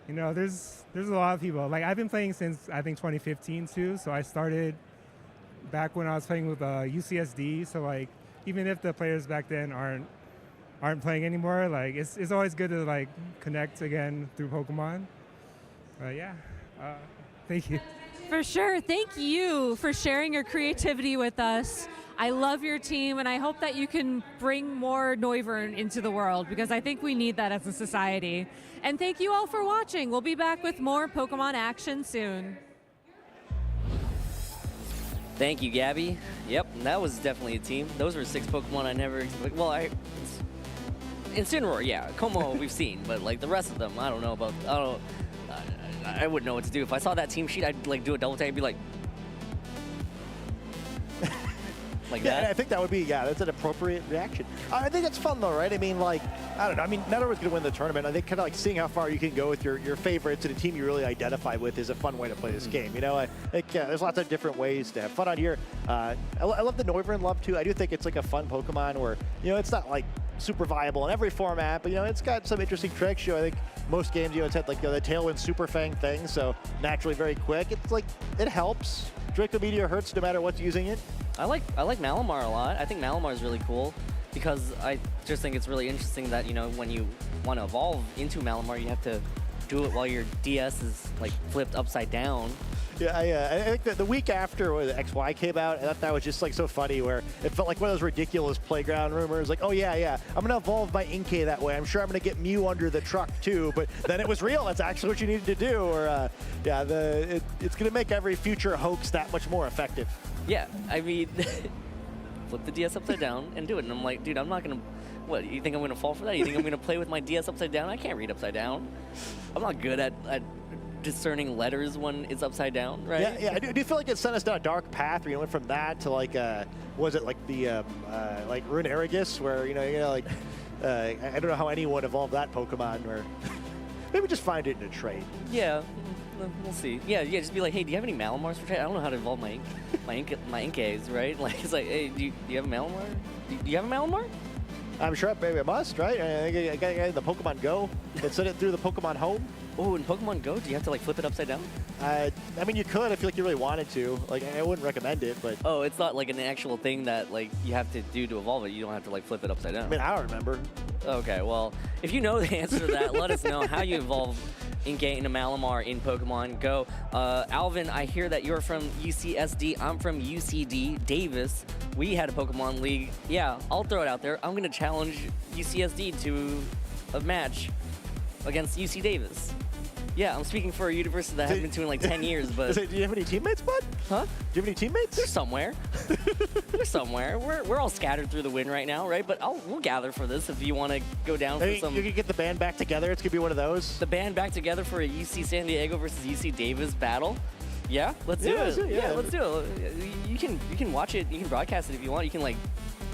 you know, there's a lot of people. Like I've been playing since I think 2015 too, so I started back when I was playing with UCSD. So like even if the players back then aren't playing anymore, like it's always good to like connect again through Pokemon. Yeah. Thank you. For sure. Thank you for sharing your creativity with us. I love your team, and I hope that you can bring more Noivern into the world, because I think we need that as a society. And thank you all for watching. We'll be back with more Pokemon action soon. Thank you, Gabby. Yep, that was definitely a team. Those were 6 Pokemon I never expected. Well, Incineroar, yeah. Como we've seen, but like the rest of them, I don't know about. I wouldn't know what to do. If I saw that team sheet, I'd like do a double tag and be like, Yeah, that. and I think that would be, that's an appropriate reaction. I think it's fun though, right? I mean, like, I don't know. I mean, not everyone's going to win the tournament. I think kind of like seeing how far you can go with your favorites and a team you really identify with is a fun way to play this game. You know, I think there's lots of different ways to have fun out here. I love the Noivern love too. I do think it's like a fun Pokemon where, you know, it's not like super viable in every format, but you know, it's got some interesting tricks. You know, I think most games, you know, it's had like the Tailwind Super Fang thing, so naturally very quick. It's like, it helps. Draco Meteor hurts no matter what's using it. I like Malamar a lot. I think Malamar is really cool because I just think it's really interesting that, you know, when you want to evolve into Malamar, you have to do it while your DS is like flipped upside down. Yeah, I think that the week after when the XY came out, I thought that was just like so funny where it felt like one of those ridiculous playground rumors like, oh yeah, I'm going to evolve my Inkay that way. I'm sure I'm going to get Mew under the truck too, but then it was real. That's actually what you needed to do. Or it's going to make every future hoax that much more effective. Yeah, I mean, flip the DS upside down and do it. And I'm like, dude, I'm not going to, what, you think I'm going to fall for that? You think I'm going to play with my DS upside down? I can't read upside down. I'm not good at discerning letters when it's upside down, right? Yeah. Do you feel like it sent us down a dark path where you went from that to like, was it like the like Runerigus where, you know, like, I don't know how anyone evolved that Pokemon, or maybe just find it in a trade. Yeah, we'll see. Yeah, just be like, hey, do you have any Malamars for trade? I don't know how to evolve my Inkays, right? Like, it's like, hey, do you have a Malamar? Do you have a Malamar? I'm sure maybe I must, right? I got the Pokemon Go and send it through the Pokemon Home. Oh, in Pokemon Go, do you have to like flip it upside down? I mean, you could if you really wanted to. Like, I wouldn't recommend it, but. Oh, it's not like an actual thing that like you have to do to evolve it. You don't have to like flip it upside down. I mean, I don't remember. Okay, well, if you know the answer to that, let us know how you evolve Inkay into Malamar in Pokemon Go. Alvin, I hear that you're from UCSD. I'm from UCD Davis. We had a Pokemon League. Yeah, I'll throw it out there. I'm going to challenge UCSD to a match against UC Davis. Yeah, I'm speaking for a university that I haven't been to in like 10 years, but... Do you have any teammates, bud? Huh? Do you have any teammates? They're somewhere. They're somewhere. We're all scattered through the wind right now, right? But we'll gather for this if you want to go down for some... You can get the band back together. It's going to be one of those. The band back together for a UC San Diego versus UC Davis battle. Yeah, let's do it. Yeah, let's do it. You can watch it. You can broadcast it if you want. You can, like,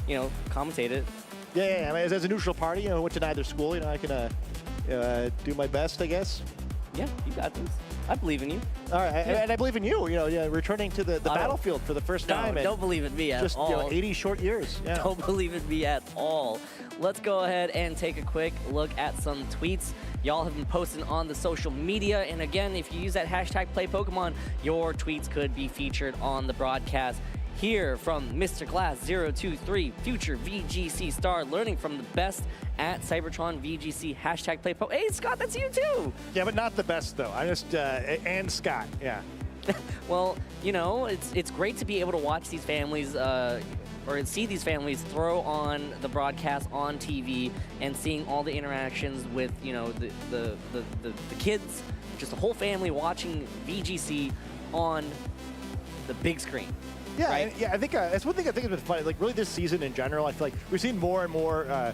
you know, commentate it. Yeah. I mean, as a neutral party, you know, went to neither school. You know, I can do my best, I guess. Yeah, you got this. I believe in you. All right, and I believe in you. You know, returning to the battlefield for the first time. No, don't believe in me at all. Just 80 short years. Yeah. Don't believe in me at all. Let's go ahead and take a quick look at some tweets y'all have been posting on the social media. And again, if you use that hashtag #PlayPokemon, your tweets could be featured on the broadcast. Here from Mr. Glass023, future VGC star, learning from the best at Cybertron VGC, hashtag #PlayPokemon. Hey, Scott, that's you too. Yeah, but not the best though. I just, and Scott, yeah. Well, you know, it's great to be able to watch these families, or see these families throw on the broadcast on TV and seeing all the interactions with, you know, the kids, just the whole family watching VGC on the big screen. Yeah, right? I think that's one thing I think has been funny. Like, really, this season in general, I feel like we've seen more and more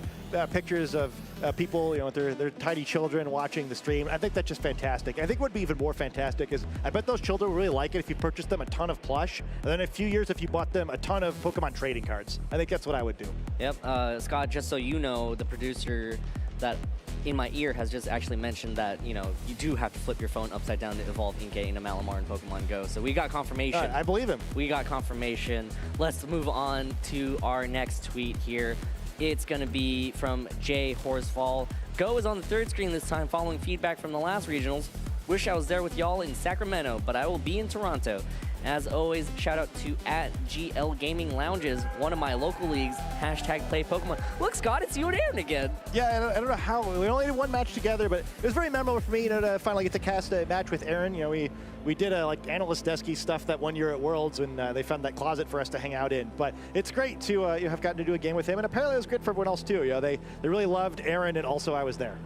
pictures of people, you know, with their tiny children watching the stream. I think that's just fantastic. I think what would be even more fantastic is I bet those children would really like it if you purchased them a ton of plush, and then in a few years if you bought them a ton of Pokemon trading cards. I think that's what I would do. Yep, Scott, just so you know, the producer that in my ear has just actually mentioned that, you know, you do have to flip your phone upside down to evolve Inkay into Malamar in Pokemon Go. So we got confirmation. I believe him. We got confirmation. Let's move on to our next tweet here. It's going to be from Jay Horsfall. Go is on the third screen this time following feedback from the last regionals. Wish I was there with y'all in Sacramento, but I will be in Toronto. As always, shout out to @GL Gaming Lounges, one of my local leagues, hashtag #PlayPokemon. Look, Scott, it's you and Aaron again. Yeah, I don't know how. We only did one match together, but it was very memorable for me, you know, to finally get to cast a match with Aaron. You know, we did like analyst desky stuff that one year at Worlds when they found that closet for us to hang out in. But it's great to have gotten to do a game with him, and apparently it was good for everyone else too. You know, they really loved Aaron, and also I was there.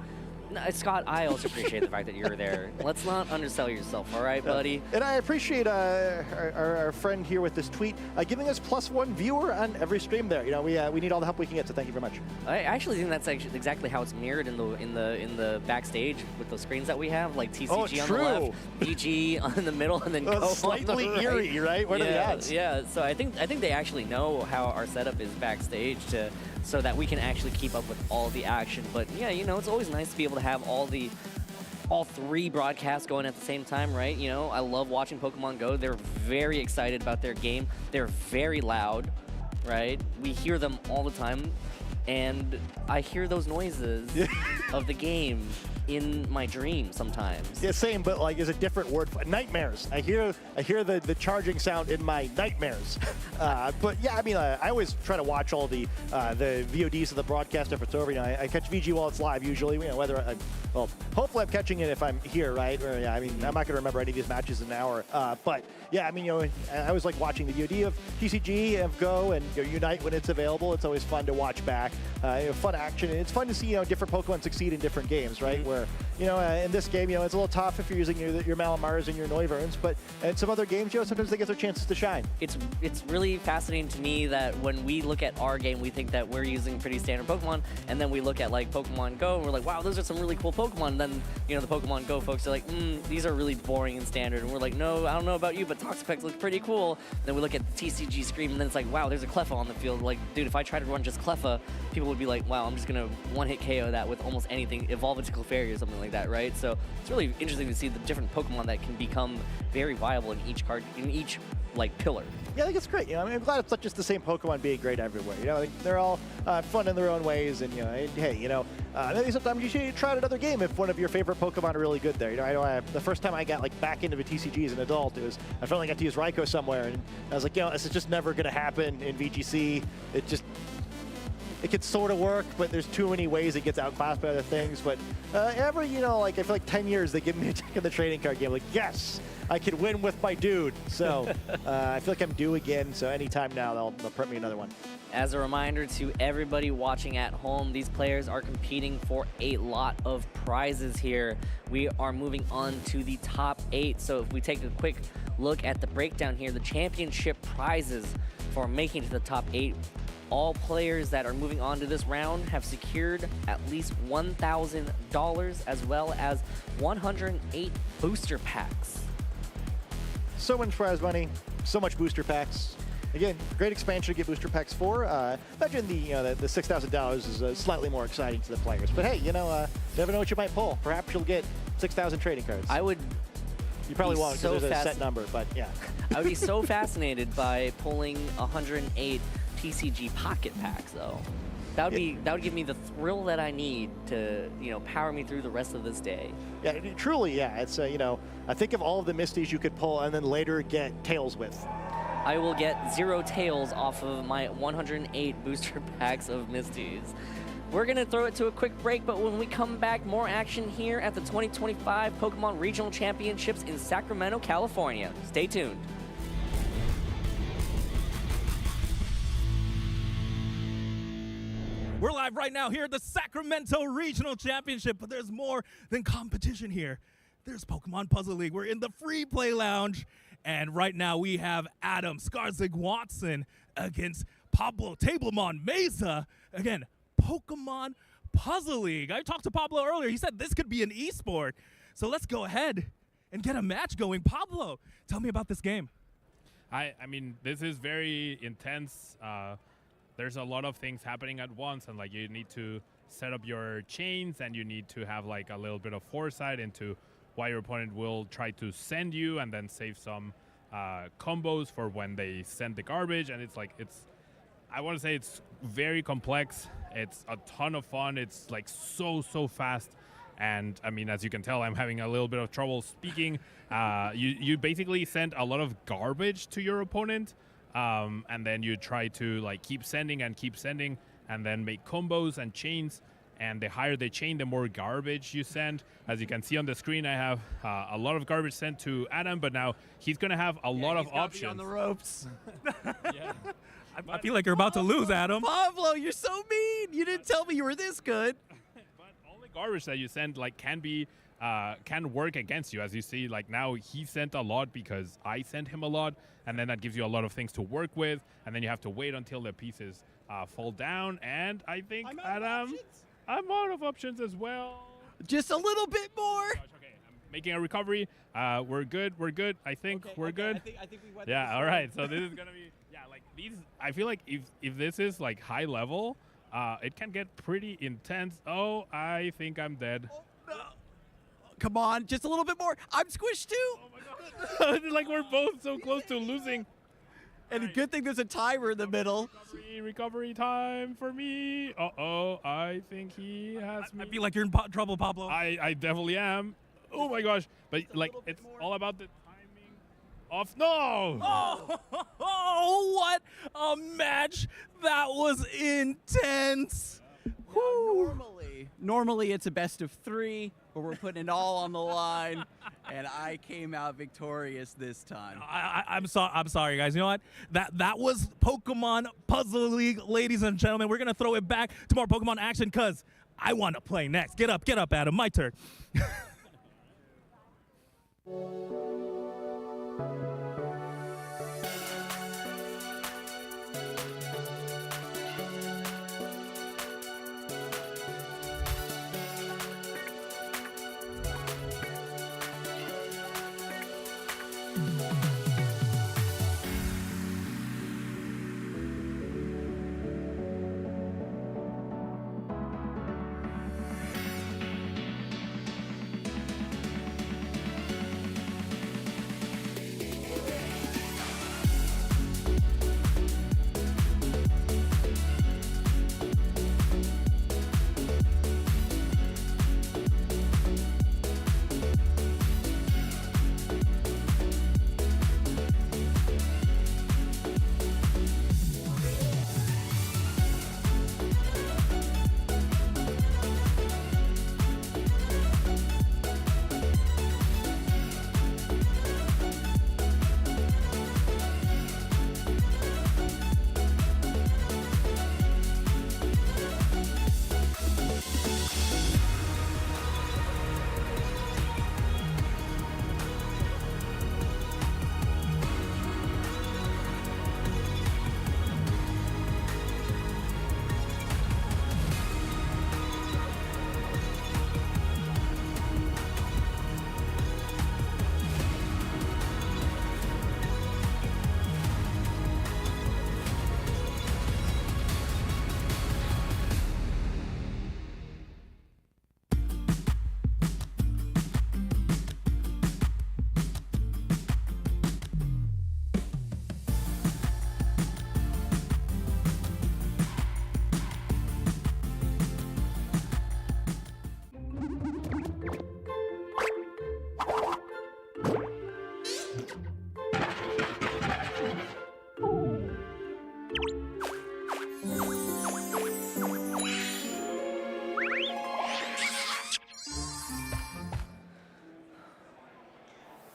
No, Scott, I also appreciate the fact that you're there. Let's not undersell yourself, all right, buddy? And I appreciate our friend here with this tweet giving us +1 viewer on every stream there. You know, we need all the help we can get, so thank you very much. I actually think that's actually exactly how it's mirrored in the backstage with those screens that we have, like TCG on the left, VG in the middle, and then Go slightly on the right. eerie, right? What are the odds? Yeah, so I think they actually know how our setup is backstage so that we can actually keep up with all the action. But yeah, you know, it's always nice to be able to have all three broadcasts going at the same time, right? You know, I love watching Pokemon Go. They're very excited about their game. They're very loud, right? We hear them all the time, and I hear those noises of the game in my dreams sometimes. Yeah, same, but like is a different word for nightmares. I hear the charging sound in my nightmares. But yeah, I mean, I always try to watch all the VODs of the broadcast if it's over. You know, I catch VG while it's live usually. You know, whether well, hopefully I'm catching it if I'm here, right? Or, yeah, I mean, I'm not gonna remember any of these matches in an hour. But yeah, I mean, you know, I always like watching the VOD of TCG and Go and Unite when it's available. It's always fun to watch back. You know, fun action, and it's fun to see different Pokemon succeed in different games, right? Where in this game, it's a little tough if you're using your Malamars and your Noivern, but in some other games, sometimes they get their chances to shine. It's really fascinating to me that when we look at our game, we think that we're using pretty standard Pokemon, and then we look at like Pokemon Go, and we're like, wow, those are some really cool Pokemon. And then the Pokemon Go folks are like, these are really boring and standard, and we're like, no, I don't know about you, but Toxapex looks pretty cool. And then we look at the TCG screen, and then it's like, wow, there's a Cleffa on the field. Like, dude, if I tried to run just Cleffa, people would be like, wow, I'm just gonna one-hit KO that with almost anything, evolve into Clefairy or something like that, right? So it's really interesting to see the different Pokemon that can become very viable in each card, in each like pillar. Yeah, I think it's great. I mean, I'm glad it's not just the same Pokemon being great everywhere. I think they're all fun in their own ways, and hey, maybe sometimes you should try another game if one of your favorite Pokemon are really good there. I know the first time I got like back into a TCG as an adult, I finally got to use Raikou somewhere, and I was like, this is just never gonna happen in VGC. It could sort of work, but there's too many ways it gets outclassed by other things. But I feel like 10 years they give me a check in the trading card game. Like, yes, I could win with my dude. So I feel like I'm due again. So anytime now, they'll print me another one. As a reminder to everybody watching at home, these players are competing for a lot of prizes here. We are moving on to the top 8. So if we take a quick look at the breakdown here, the championship prizes for making it to the top 8, all players that are moving on to this round have secured at least $1,000 as well as 108 booster packs. So much prize money, so much booster packs. Again, great expansion to get booster packs for. Imagine the $6,000 is slightly more exciting to the players. But hey, never know what you might pull. Perhaps you'll get 6,000 trading cards. You probably won't because there's a set number, but yeah. I would be so fascinated by pulling 108 TCG pocket packs, though. That would give me the thrill that I need to, power me through the rest of this day. Yeah, truly, yeah. It's I think of all of the Misties you could pull and then later get Tails with. I will get 0 Tails off of my 108 booster packs of Misties. We're going to throw it to a quick break, but when we come back, more action here at the 2025 Pokemon Regional Championships in Sacramento, California. Stay tuned. We're live right now here at the Sacramento Regional Championship, but there's more than competition here. There's Pokemon Puzzle League. We're in the free play lounge, and right now we have Adam Skarzig Watson against Pablo Tablemon Mesa. Again, Pokemon Puzzle League. I talked to Pablo earlier. He said this could be an esport. So let's go ahead and get a match going. Pablo, tell me about this game. I mean, this is very intense. There's a lot of things happening at once, and like you need to set up your chains, and you need to have like a little bit of foresight into why your opponent will try to send you, and then save some combos for when they send the garbage. And I want to say it's very complex. It's a ton of fun. It's like so fast. And I mean, as you can tell, I'm having a little bit of trouble speaking. You basically send a lot of garbage to your opponent. And then you try to like keep sending, and then make combos and chains. And the higher the chain, the more garbage you send. As you can see on the screen, I have a lot of garbage sent to Adam, but now he's going to have a lot of options. On the ropes. Yeah. I feel like you're about to lose, Adam. Pablo, you're so mean. You didn't tell me you were this good. But all the garbage that you send like can work against you. As you see, like now he sent a lot because I sent him a lot, and then that gives you a lot of things to work with, and then you have to wait until the pieces fall down. And I think I'm out of options as well. Just a little bit more. Okay, I'm making a recovery. We're good. I think we're good. I think we went. Yeah. All right. So this is gonna be like these. I feel like if this is like high level, it can get pretty intense. Oh, I think I'm dead. Oh, no. Come on, just a little bit more. I'm squished too. Oh my god. Like we're both so close to losing. And a good thing there's a timer in the middle. Recovery time for me. Uh-oh, I think he has me. I feel like you're in trouble, Pablo. I definitely am. Oh my gosh. But like it's all about the timing of no. Oh, what a match. That was intense. Normally it's a best of 3, but we're putting it all on the line, and I came out victorious this time. I'm sorry, guys. You know what? That was Pokemon Puzzle League, ladies and gentlemen. We're gonna throw it back to more Pokemon action because I want to play next. Get up, Adam. My turn.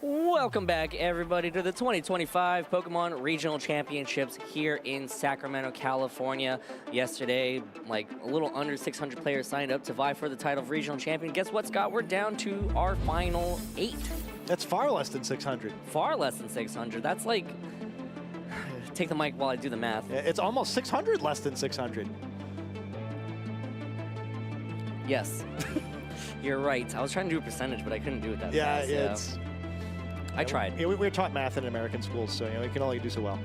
Welcome back, everybody, to the 2025 Pokemon Regional Championships here in Sacramento, California. Yesterday, like a little under 600 players signed up to vie for the title of Regional Champion. Guess what, Scott? We're down to our final 8. That's far less than 600. Far less than 600. That's like... Take the mic while I do the math. Yeah, it's almost 600 less than 600. Yes. You're right. I was trying to do a percentage, but I couldn't do it that fast. Yeah, it's... I tried. Yeah, we were taught math in American schools, so we can only do so well.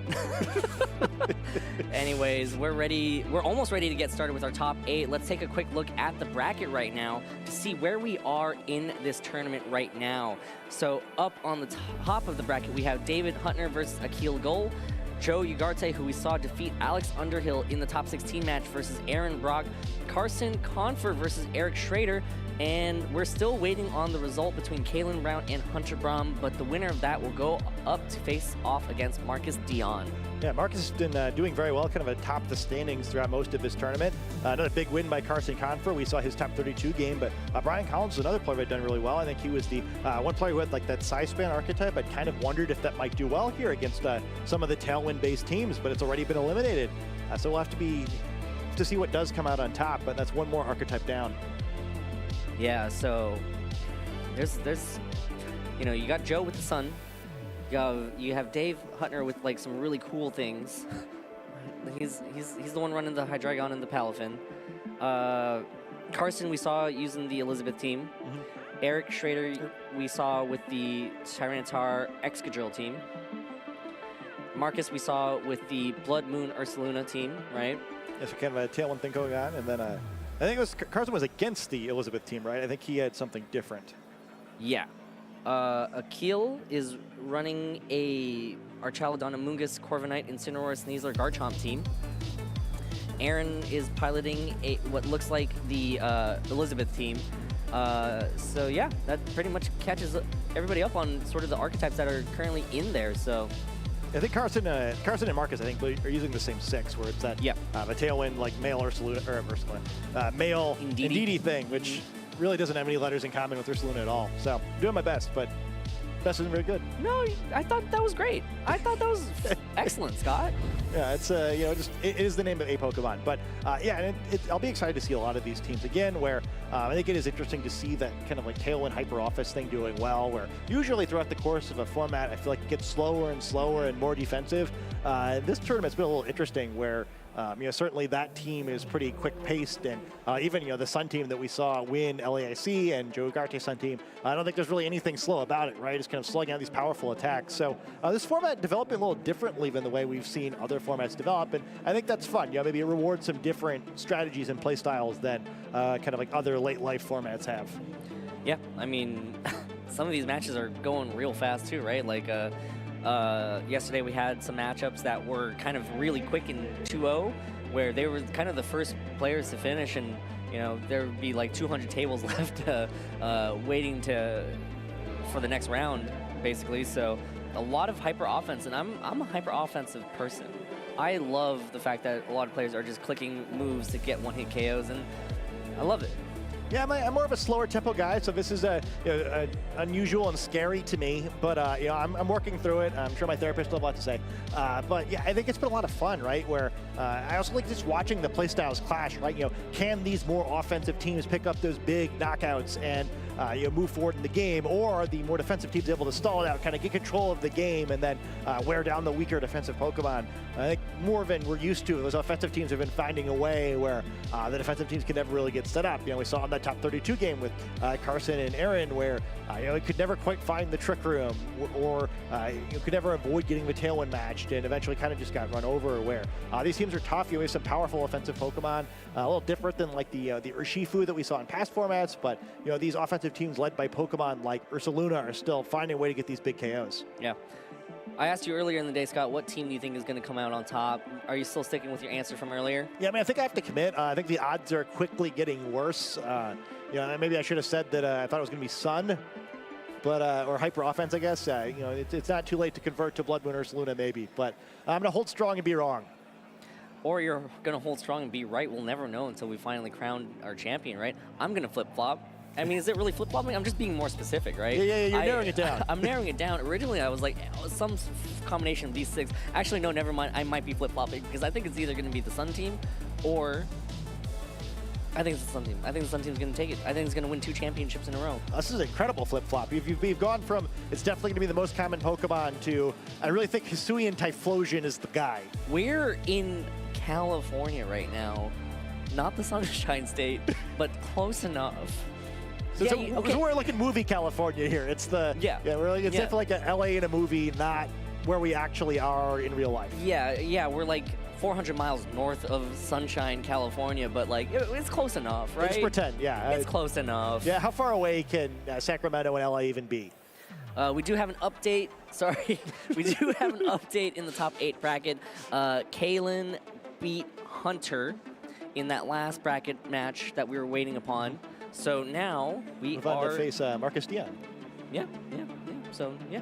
Anyways, we're ready. We're almost ready to get started with our top 8. Let's take a quick look at the bracket right now to see where we are in this tournament right now. So up on the top of the bracket, we have David Huttner versus Akil Goal, Joe Ugarte, who we saw defeat Alex Underhill in the top 16 match versus Aaron Brock, Carson Confer versus Eric Schrader, and we're still waiting on the result between Kalen Brown and Hunter Brom, but the winner of that will go up to face off against Marcus Dion. Yeah, Marcus has been doing very well, kind of atop the standings throughout most of his tournament. Another big win by Carson Confer. We saw his top 32 game, but Brian Collins is another player who had done really well. I think he was the one player who had like that size span archetype. I'd kind of wondered if that might do well here against some of the Tailwind-based teams, but it's already been eliminated. So we'll have to see what does come out on top, but that's one more archetype down. Yeah, so there's you know, you got Joe with the sun. You have Dave Huttner with like some really cool things. He's the one running the Hydreigon and the Palafin. Carson we saw using the Elizabeth team. Eric Schrader we saw with the Tyranitar Excadrill team. Marcus we saw with the Blood Moon Ursaluna team, right? Yes, kind of a Tailwind thing going on, and then I think it was Carson was against the Elizabeth team, right? I think he had something different. Yeah. Akil is running a Archaladon Amoonguss Corviknight Incineroar Sneasler Garchomp team. Aaron is piloting what looks like the Elizabeth team. So yeah, that pretty much catches everybody up on sort of the archetypes that are currently in there. So I think Carson and Marcus, I think, are using the same 6, where it's that a Tailwind like male male Indeedee thing, which really doesn't have any letters in common with Ursaluna at all. So I'm doing my best, but best isn't very good. No, I thought that was great. I thought that was excellent, Scott. Yeah, it's you know, just it is the name of a Pokemon, but yeah, and I'll be excited to see a lot of these teams again. Where I think it is interesting to see that kind of like Tailwind Hyper Office thing doing well. Where usually throughout the course of a format, I feel like it gets slower and slower and more defensive. This tournament's been a little interesting where. You know, certainly that team is pretty quick-paced, and even, you know, the Sun team that we saw win LAIC and Joe Ugarte's Sun team, I don't think there's really anything slow about it, right? It's kind of slowing down these powerful attacks. So this format developing a little differently than the way we've seen other formats develop, and I think that's fun. You know, maybe it rewards some different strategies and play styles than kind of like other late-life formats have. Yeah, I mean, some of these matches are going real fast too, right? Like, yesterday we had some matchups that were kind of really quick in 2-0, where they were kind of the first players to finish, and you know there would be like 200 tables left waiting for the next round, basically. So a lot of hyper offense, and I'm a hyper offensive person. I love the fact that a lot of players are just clicking moves to get one-hit KOs, and I love it. Yeah, I'm more of a slower tempo guy, so this is unusual and scary to me. But you know, I'm working through it. I'm sure my therapist will have a lot to say. But yeah, I think it's been a lot of fun, right? Where I also like just watching the playstyles clash, right? You know, can these more offensive teams pick up those big knockouts and you know, move forward in the game, or are the more defensive teams able to stall it out, kind of get control of the game, and then wear down the weaker defensive Pokemon? I think more than we're used to, those offensive teams have been finding a way where the defensive teams can never really get set up. You know, we saw in that top 32 game with Carson and Aaron, where you know, he could never quite find the trick room, or you could never avoid getting the Tailwind matched, and eventually kind of just got run over. Where these teams are tough. You have some powerful offensive Pokemon, a little different than like the Urshifu that we saw in past formats, but you know, these offensive teams led by Pokemon like Ursaluna are still finding a way to get these big KOs. Yeah. I asked you earlier in the day, Scott, what team do you think is going to come out on top? Are you still sticking with your answer from earlier? Yeah, I mean, I think I have to commit. I think the odds are quickly getting worse. You know, maybe I should have said that I thought it was going to be Sun, but or Hyper Offense, I guess. You know, it's not too late to convert to Blood Moon Ursaluna, maybe. But I'm going to hold strong and be wrong. Or you're going to hold strong and be right. We'll never know until we finally crown our champion, right? I'm going to flip-flop. I mean, is it really flip-flopping? I'm just being more specific, right? Yeah, you're narrowing it down. I'm narrowing it down. Originally, I was like, some combination of these 6. Actually, no, never mind. I might be flip-flopping, because I think it's either going to be the Sun team, or I think it's the Sun team. I think the Sun team's going to take it. I think it's going to win 2 championships in a row. This is an incredible flip-flop. You've gone from, it's definitely going to be the most common Pokemon, to, I really think Hisuian Typhlosion is the guy. We're in California right now. Not the Sunshine State, but close enough. So, yeah, so we're like in movie California here. It's the it's definitely like a LA in a movie, not where we actually are in real life. Yeah, we're like 400 miles north of Sunshine, California, but like it's close enough, right? Let's pretend, yeah. It's close enough. Yeah, how far away can Sacramento and LA even be? We do have an update. Sorry, we do have an update in the top 8 bracket. Kalen beat Hunter in that last bracket match that we were waiting upon. So now we are to face Marcus Dion. Yeah. So yeah,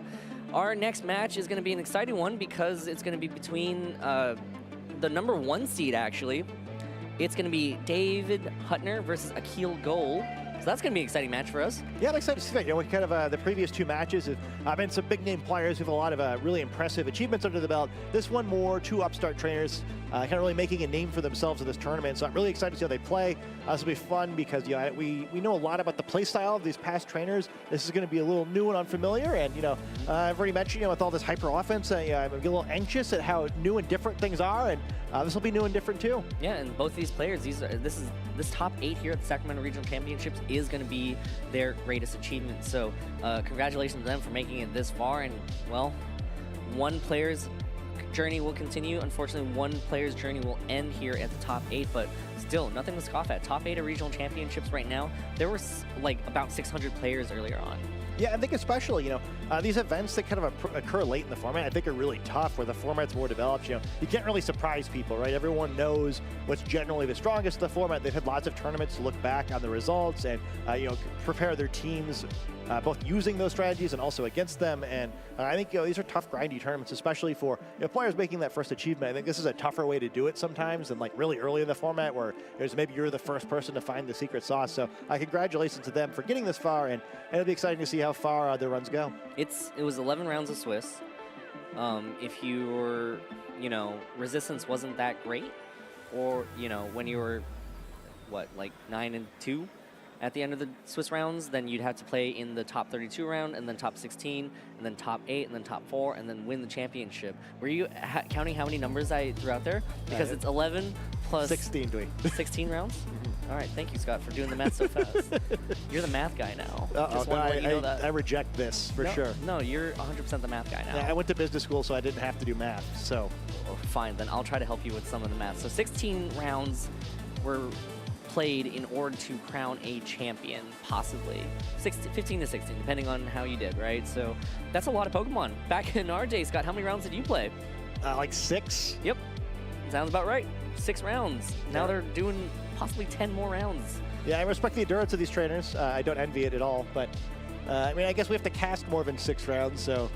our next match is going to be an exciting one because it's going to be between the number 1 seed. Actually, it's going to be David Huttner versus Akil Goal. that's going to be an exciting match for us. Yeah, I'm excited to see that. You know, kind of the previous 2 matches have been some big name players who have a lot of really impressive achievements under the belt. This one more, 2 upstart trainers kind of really making a name for themselves in this tournament. So I'm really excited to see how they play. This will be fun because we know a lot about the play style of these past trainers. This is going to be a little new and unfamiliar. And I've already mentioned, with all this hyper offense, I'm a little anxious at how new and different things are. And this will be new and different too. Yeah, and both these players, this top 8 here at the Sacramento Regional Championships is going to be their greatest achievement. So congratulations to them for making it this far. And well, one player's journey will continue. Unfortunately, one player's journey will end here at the top 8, but still nothing to scoff at. Top 8 of regional championships right now. There were like about 600 players earlier on. Yeah, I think especially, these events that kind of occur late in the format, I think are really tough where the format's more developed. You can't really surprise people, right? Everyone knows what's generally the strongest of the format. They've had lots of tournaments to look back on the results and, prepare their teams both using those strategies and also against them. And I think, these are tough, grindy tournaments, especially for players making that first achievement. I think this is a tougher way to do it sometimes than like really early in the format where maybe you're the first person to find the secret sauce. So congratulations to them for getting this far, and it'll be exciting to see how far their runs go. It was 11 rounds of Swiss. If you were, resistance wasn't that great, or, when you were, like 9-2 at the end of the Swiss rounds, then you'd have to play in the top 32 round, and then top 16, and then top 8, and then top 4, and then win the championship. Were you counting how many numbers I threw out there? Because it's 11 plus 16, 16 rounds? All right, thank you, Scott, for doing the math so fast. You're the math guy now. Just wanted to let you know that. I reject this for sure. No, you're 100% the math guy now. Yeah, I went to business school, so I didn't have to do math. So, fine, then I'll try to help you with some of the math. So 16 rounds were played in order to crown a champion, possibly 15 to 16, depending on how you did, right? So that's a lot of Pokemon. Back in our day, Scott, how many rounds did you play? Like 6. Yep, sounds about right. 6 rounds. Now they're doing possibly 10 more rounds. Yeah, I respect the endurance of these trainers. I don't envy it at all, but I guess we have to cast more than 6 rounds, so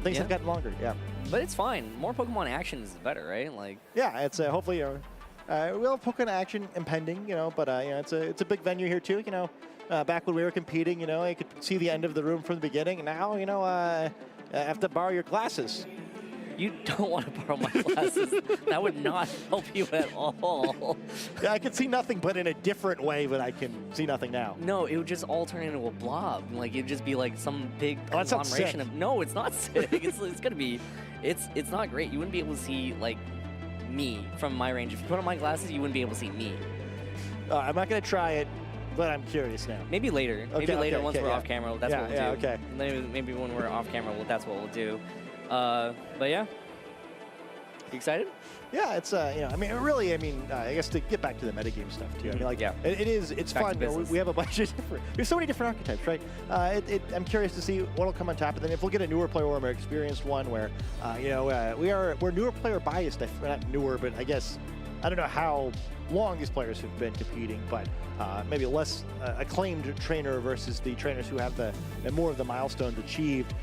things have gotten longer. Yeah, but it's fine. More Pokemon action is better, right? Yeah, it's hopefully. We'll have Pokemon action impending, but it's a big venue here too. Back when we were competing, I could see the end of the room from the beginning. And now, I have to borrow your glasses. You don't want to borrow my glasses. That would not help you at all. Yeah, I can see nothing, but in a different way than I can see nothing now. No, it would just all turn into a blob. It'd just be like some big conglomeration of. No, it's not sick. it's gonna be. It's not great. You wouldn't be able to see me from my range. If you put on my glasses, you wouldn't be able to see me. I'm not gonna try it, but I'm curious now. Maybe later. Maybe later once we're off camera. That's what we'll do. Okay. Maybe when we're off camera, that's what we'll do. But yeah. You excited? Yeah, it's I guess to get back to the metagame stuff too. It's back fun. We have a bunch of there's so many different archetypes, right? I'm curious to see what'll come on top, and then if we'll get a newer player or a more experienced one, where we're newer player biased. Not newer, but I guess I don't know how long these players have been competing, but maybe less acclaimed trainer versus the trainers who have more of the milestones achieved.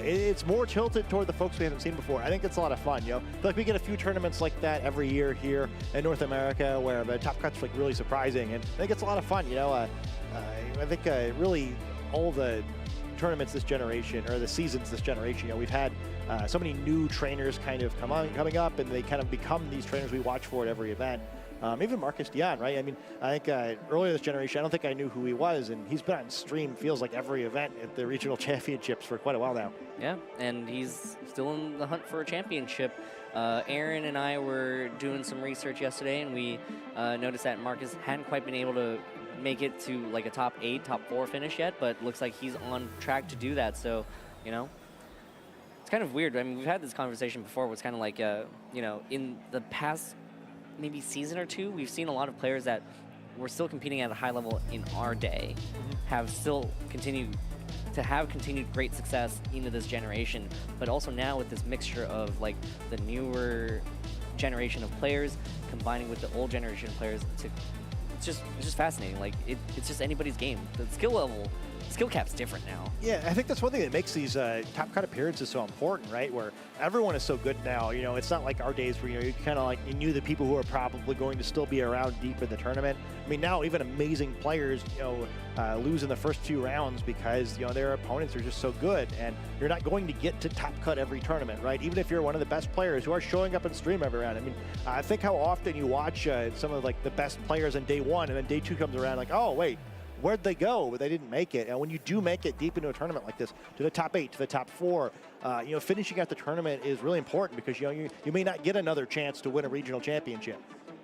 It's more tilted toward the folks we haven't seen before. I think it's a lot of fun. I feel like we get a few tournaments like that every year here in North America where the top cuts are really surprising, and I think it's a lot of fun. I think really all the tournaments this generation, or the seasons this generation, we've had so many new trainers kind of coming up, and they kind of become these trainers we watch for at every event. Even Marcus Dion, right? I think earlier this generation, I don't think I knew who he was, and he's been on stream, feels like every event at the regional championships for quite a while now. Yeah, and he's still in the hunt for a championship. Aaron and I were doing some research yesterday, and we noticed that Marcus hadn't quite been able to make it to a top 8, top 4 finish yet, but looks like he's on track to do that. So, it's kind of weird. We've had this conversation before where it's kind of in the past maybe season or 2, we've seen a lot of players that were still competing at a high level in our day have still continued great success into this generation, but also now with this mixture of the newer generation of players combining with the old generation of players, it's just fascinating. It's just anybody's game. The skill level skill cap's different now. Yeah, I think that's one thing that makes these top cut appearances so important, right? Where everyone is so good now. You know, it's not like our days where you kind of like you knew the people who are probably going to still be around deep in the tournament. I mean, now even amazing players, lose in the first 2 rounds because their opponents are just so good, and you're not going to get to top cut every tournament, right? Even if you're one of the best players who are showing up in stream every round. I mean, I think how often you watch some of like the best players on day 1, and then day 2 comes around, like, oh wait, where'd they go? But they didn't make it. And when you do make it deep into a tournament like this, to the top 8, to the top 4, finishing out the tournament is really important because you may not get another chance to win a regional championship.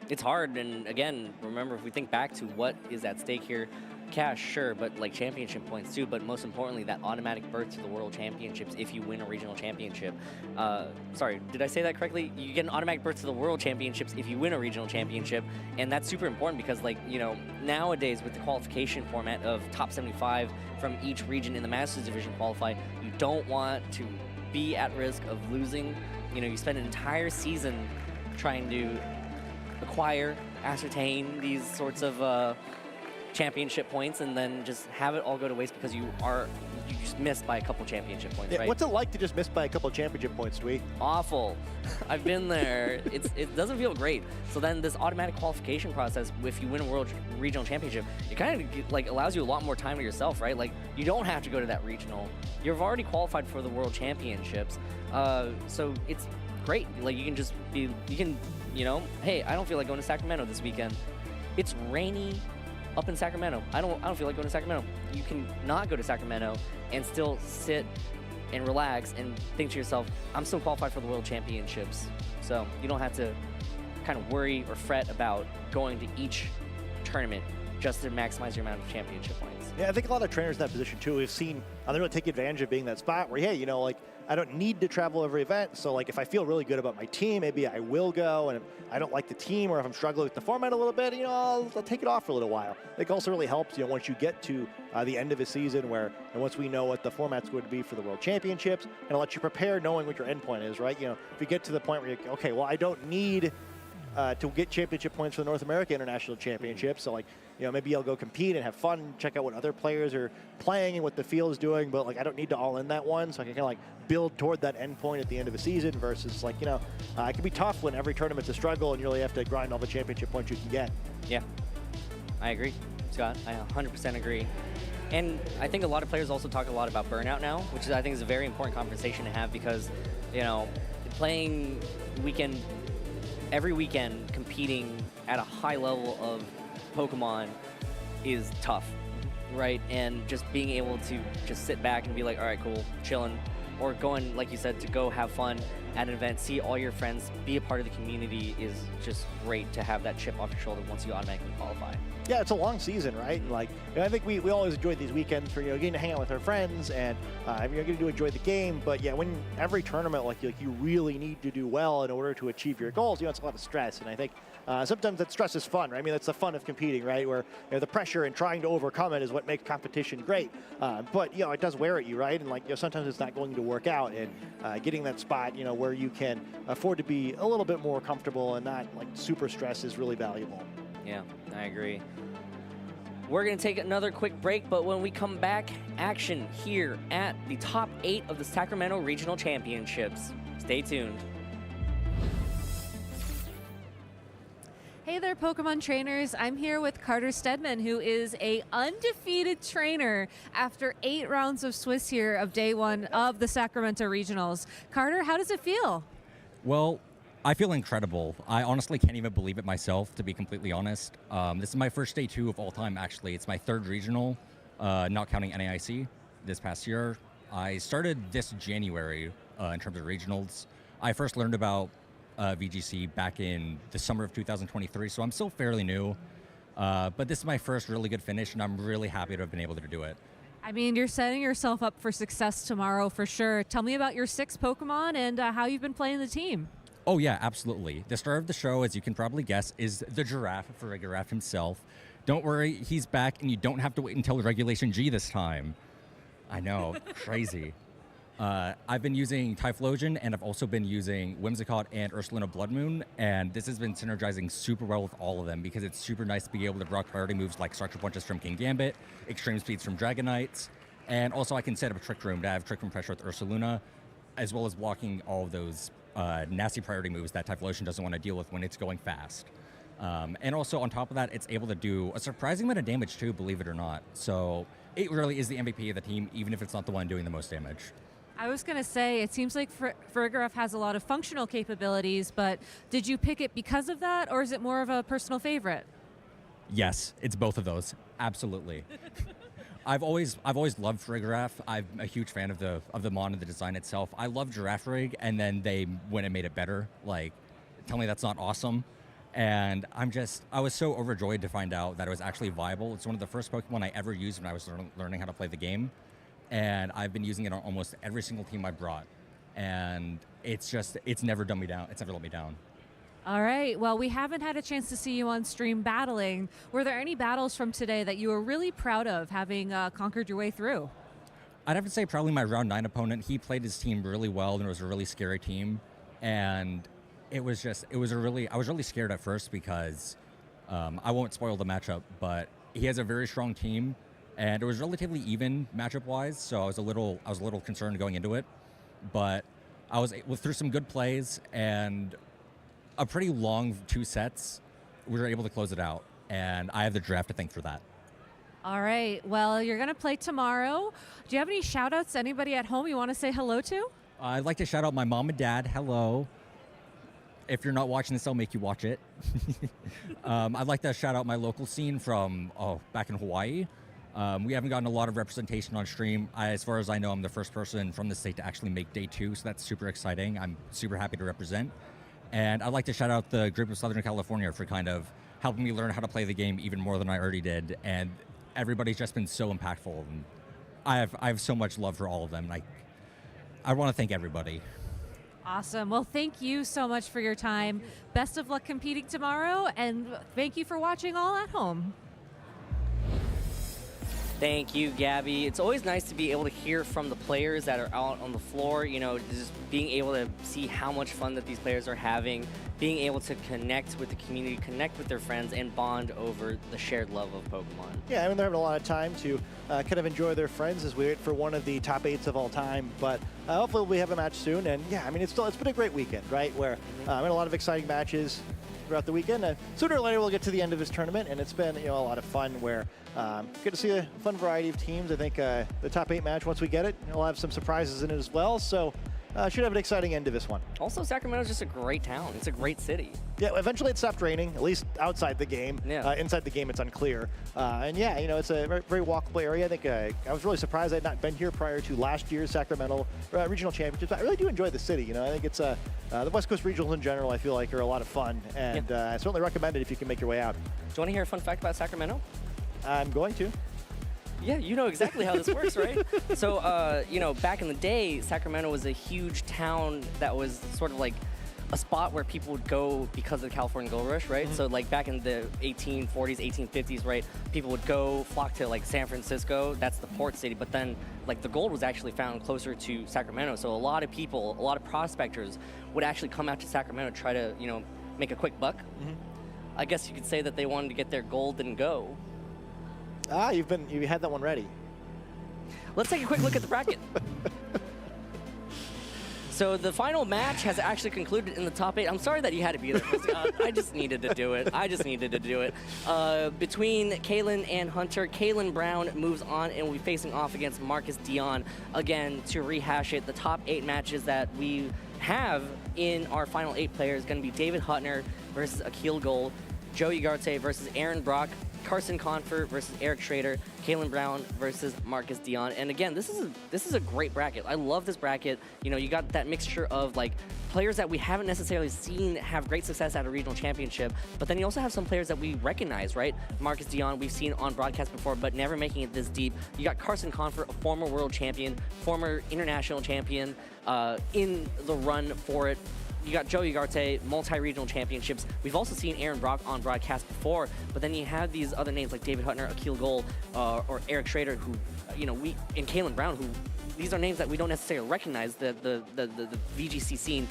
It's hard, and again, remember, if we think back to what is at stake here, cash, sure, but like championship points too, but most importantly, that automatic berth to the World Championships if you win a regional championship. Sorry, did I say that correctly? You get an automatic berth to the World Championships if you win a regional championship, and that's super important because, like, nowadays with the qualification format of top 75 from each region in the Masters Division qualify, you don't want to be at risk of losing. You spend an entire season trying to acquire, ascertain these sorts of championship points, and then just have it all go to waste because you just missed by a couple championship points, Yeah, right? what's it like to just miss by a couple championship points, Dwee? Awful. I've been there. It doesn't feel great. So then this automatic qualification process, if you win a world regional championship, it kind of like allows you a lot more time to yourself, right? Like, you don't have to go to that regional. You've already qualified for the world championships. So it's great. Like, you can hey, I don't feel like going to Sacramento this weekend. It's rainy up in Sacramento. I don't feel like going to Sacramento. You can not go to Sacramento and still sit and relax and think to yourself, I'm still qualified for the World Championships. So you don't have to kind of worry or fret about going to each tournament just to maximize your amount of championship points. Yeah, I think a lot of trainers in that position too, we've seen they really take advantage of being that spot where, hey, like, I don't need to travel every event. So like, if I feel really good about my team, maybe I will go. And if I don't like the team, or if I'm struggling with the format a little bit, I'll take it off for a little while. I think also really helps, once you get to the end of a season and once we know what the format's going to be for the World Championships, and it'll let you prepare knowing what your endpoint is, right? If you get to the point where you're, okay, well, I don't need to get championship points for the North America International Championship. So like, maybe I'll go compete and have fun, check out what other players are playing and what the field is doing, but like, I don't need to all in that one. So I can kind of like build toward that end point at the end of a season versus like, it can be tough when every tournament's a struggle and you really have to grind all the championship points you can get. Yeah, I agree, Scott. I 100% agree. And I think a lot of players also talk a lot about burnout now, which I think is a very important conversation to have because, playing every weekend competing at a high level of Pokemon is tough, right? And just being able to just sit back and be like, all right, cool, chilling, or going, like you said, to go have fun at an event, see all your friends, be a part of the community is just great to have that chip off your shoulder once you automatically qualify. Yeah, it's a long season, right? And like, I think we always enjoy these weekends for getting to hang out with our friends and getting to enjoy the game. But yeah, when every tournament like you really need to do well in order to achieve your goals, it's a lot of stress. And I think sometimes that stress is fun, right? I mean, that's the fun of competing, right? Where the pressure and trying to overcome it is what makes competition great. But it does wear at you, right? And like sometimes it's not going to work out. And getting that spot, where you can afford to be a little bit more comfortable and not like super stressed is really valuable. Yeah, I agree. We're going to take another quick break, but when we come back, action here at the top 8 of the Sacramento Regional Championships. Stay tuned. Hey there, Pokemon trainers. I'm here with Carter Stedman, who is a undefeated trainer after 8 rounds of Swiss here of day 1 of the Sacramento Regionals. Carter, how does it feel? Well, I feel incredible. I honestly can't even believe it myself, to be completely honest. This is my first day 2 of all time, actually. It's my 3rd regional, not counting NAIC this past year. I started this January in terms of regionals. I first learned about VGC back in the summer of 2023, so I'm still fairly new. But this is my first really good finish, and I'm really happy to have been able to do it. I mean, you're setting yourself up for success tomorrow for sure. Tell me about your 6 Pokemon and how you've been playing the team. Oh yeah, absolutely. The star of the show, as you can probably guess, is the Giraffe, for Giraffe himself. Don't worry, he's back, and you don't have to wait until Regulation G this time. I know, crazy. I've been using Typhlosion, and I've also been using Whimsicott and Ursulina Bloodmoon, and this has been synergizing super well with all of them because it's super nice to be able to block priority moves like Structure Punches from King Gambit, Extreme Speeds from Dragonites, and also I can set up a Trick Room to have Trick Room Pressure with Ursulina, as well as blocking all of those nasty priority moves that Typhlosion doesn't want to deal with when it's going fast. And also on top of that, it's able to do a surprising amount of damage too, believe it or not. So it really is the MVP of the team, even if it's not the one doing the most damage. I was going to say, it seems like Farigiraf has a lot of functional capabilities, but did you pick it because of that, or is it more of a personal favorite? Yes, it's both of those. Absolutely. I've always loved Farigiraf. I'm a huge fan of the mod and the design itself. I love Giraffe Rig, and then they went and made it better. Like, tell me that's not awesome. And I was so overjoyed to find out that it was actually viable. It's one of the first Pokemon I ever used when I was learning how to play the game. And I've been using it on almost every single team I brought. And it's never done me down. It's never let me down. All right. Well, we haven't had a chance to see you on stream battling. Were there any battles from today that you were really proud of having conquered your way through? I'd have to say probably my round 9 opponent. He played his team really well, and it was a really scary team. And I was really scared at first because I won't spoil the matchup, but he has a very strong team. And it was relatively even matchup-wise, so I was a little concerned going into it. But I was through some good plays and a pretty long 2 sets, we were able to close it out. And I have the draft to thank for that. All right. Well, you're going to play tomorrow. Do you have any shout-outs to anybody at home you want to say hello to? I'd like to shout out my mom and dad. Hello. If you're not watching this, I'll make you watch it. I'd like to shout out my local scene from back in Hawaii. We haven't gotten a lot of representation on stream. As far as I know, I'm the first person from the state to actually make day 2, so that's super exciting. I'm super happy to represent. And I'd like to shout out the group of Southern California for kind of helping me learn how to play the game even more than I already did. And everybody's just been so impactful. And I have so much love for all of them. I want to thank everybody. Awesome. Well, thank you so much for your time. Best of luck competing tomorrow, and thank you for watching all at home. Thank you, Gabby. It's always nice to be able to hear from the players that are out on the floor, just being able to see how much fun that these players are having, being able to connect with the community, connect with their friends, and bond over the shared love of Pokemon. Yeah, I mean, they're having a lot of time to kind of enjoy their friends as we wait for one of the top 8s of all time. But hopefully we have a match soon. And yeah, I mean, it's been a great weekend, right? Where we had a lot of exciting matches throughout the weekend. Sooner or later, we'll get to the end of this tournament, and it's been a lot of fun where good to see a fun variety of teams. I think the top 8 match, once we get it, we'll have some surprises in it as well. So should have an exciting end to this one. Also, Sacramento's just a great town. It's a great city. Yeah, eventually it stopped raining, at least outside the game. Yeah. Inside the game, it's unclear. And yeah, it's a very, very walkable area. I think I was really surprised I had not been here prior to last year's Sacramento Regional Championships. I really do enjoy the city. I think it's the West Coast Regionals in general, I feel like, are a lot of fun. And I certainly recommend it if you can make your way out. Do you want to hear a fun fact about Sacramento? I'm going to. Yeah, you know exactly how this works, right? So, back in the day, Sacramento was a huge town that was sort of like a spot where people would go because of the California Gold Rush, right? So, like, back in the 1840s, 1850s, right, people would flock to, like, San Francisco. That's the port city. But then, like, the gold was actually found closer to Sacramento. So a lot of people, a lot of prospectors would actually come out to Sacramento to try to, make a quick buck. I guess you could say that they wanted to get their gold and go. You had that one ready. Let's take a quick look at the bracket. So the final match has actually concluded in the top 8. I'm sorry that you had to be there. I just needed to do it. Between Kalen and Hunter, Kalen Brown moves on and will be facing off against Marcus Dion. Again, to rehash it, the top 8 matches that we have in our final 8 players is going to be David Hutner versus Akil Gold, Joey Garte versus Aaron Brock, Carson Confort versus Eric Schrader, Kalen Brown versus Marcus Dion. And again, this is a great bracket. I love this bracket. You got that mixture of like players that we haven't necessarily seen have great success at a regional championship, but then you also have some players that we recognize, right? Marcus Dion, we've seen on broadcast before, but never making it this deep. You got Carson Confort, a former world champion, former international champion, in the run for it. You got Joey Garte, multi-regional championships. We've also seen Aaron Brock on broadcast before, but then you have these other names like David Hutner, Akil Gold, or Eric Schrader, who, and Kalen Brown, who these are names that we don't necessarily recognize, that the VGC scene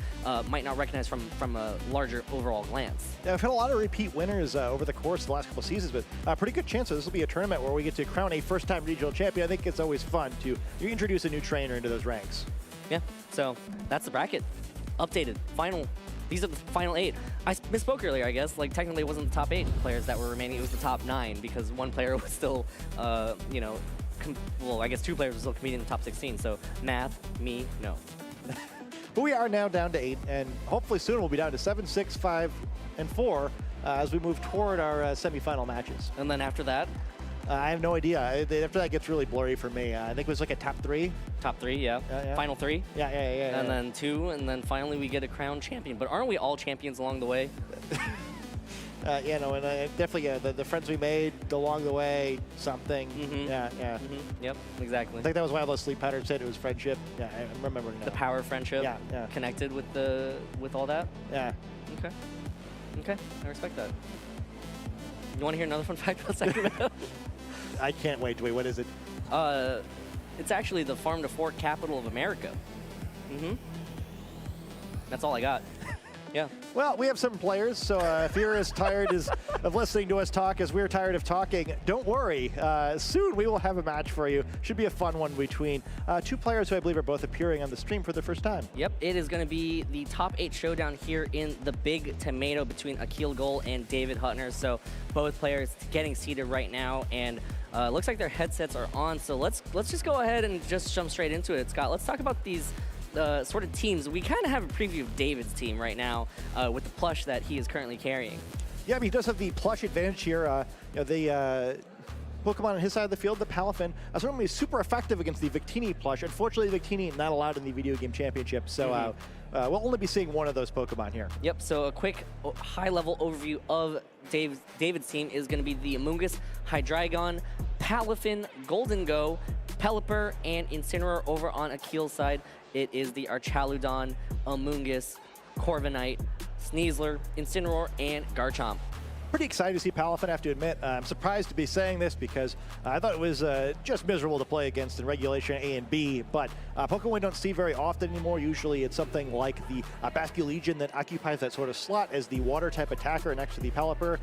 might not recognize from a larger overall glance. Yeah, we've had a lot of repeat winners over the course of the last couple of seasons, but a pretty good chance that this will be a tournament where we get to crown a first-time regional champion. I think it's always fun to introduce a new trainer into those ranks. Yeah, so that's the bracket. Updated, final. These are the final 8. I misspoke earlier, I guess. Like, technically it wasn't the top 8 players that were remaining. It was the top 9 because one player was still, you know, well, I guess 2 players were still competing in the top 16. So math, me, no. But we are now down to 8, and hopefully soon we'll be down to 7, 6, 5, and 4 as we move toward our semifinal matches. And then after that? I have no idea. After that gets really blurry for me. I think it was like a top 3. Top 3, yeah. Final 3? Yeah. And then 2, and then finally we get a crown champion. But aren't we all champions along the way? You know, and definitely the friends we made along the way, something. Yeah. Yep, exactly. I think that was why all those sleep patterns said it was friendship. Yeah, I remember now. The power of friendship. Yeah. Connected with all that. Yeah. Okay, I respect that. You want to hear another fun fact about Sacramento? I can't wait. Wait, what is it? It's actually the farm to fork capital of America. That's all I got. Yeah. Well, we have some players, so if you're as tired of listening to us talk as we're tired of talking, don't worry. Soon we will have a match for you. Should be a fun one between 2 players who I believe are both appearing on the stream for the first time. Yep, it is going to be the top 8 showdown here in the Big Tomato between Akil Goal and David Huttner. So both players getting seated right now, and looks like their headsets are on. So let's just go ahead and just jump straight into it, Scott. Let's talk about these sort of teams. We kind of have a preview of David's team right now with the plush that he is currently carrying. Yeah, I mean, he does have the plush advantage here. You know, the Pokemon on his side of the field, the Palafin, certainly super effective against the Victini plush. Unfortunately, Victini not allowed in the Video Game Championship, so we'll only be seeing one of those Pokemon here. Yep, so a quick high-level overview of David's team is going to be the Amoonguss, Hydreigon, Palafin, Golden Go, Pelipper, and Incineroar. Over on Akil's side, it is the Archaludon, Amoonguss, Corviknight, Sneasler, Incineroar, and Garchomp. Pretty excited to see Palafin, I have to admit. I'm surprised to be saying this because I thought it was just miserable to play against in Regulation A and B, but Pokemon we don't see very often anymore. Usually it's something like the Basculegion that occupies that sort of slot as the water-type attacker next to the Pelipper.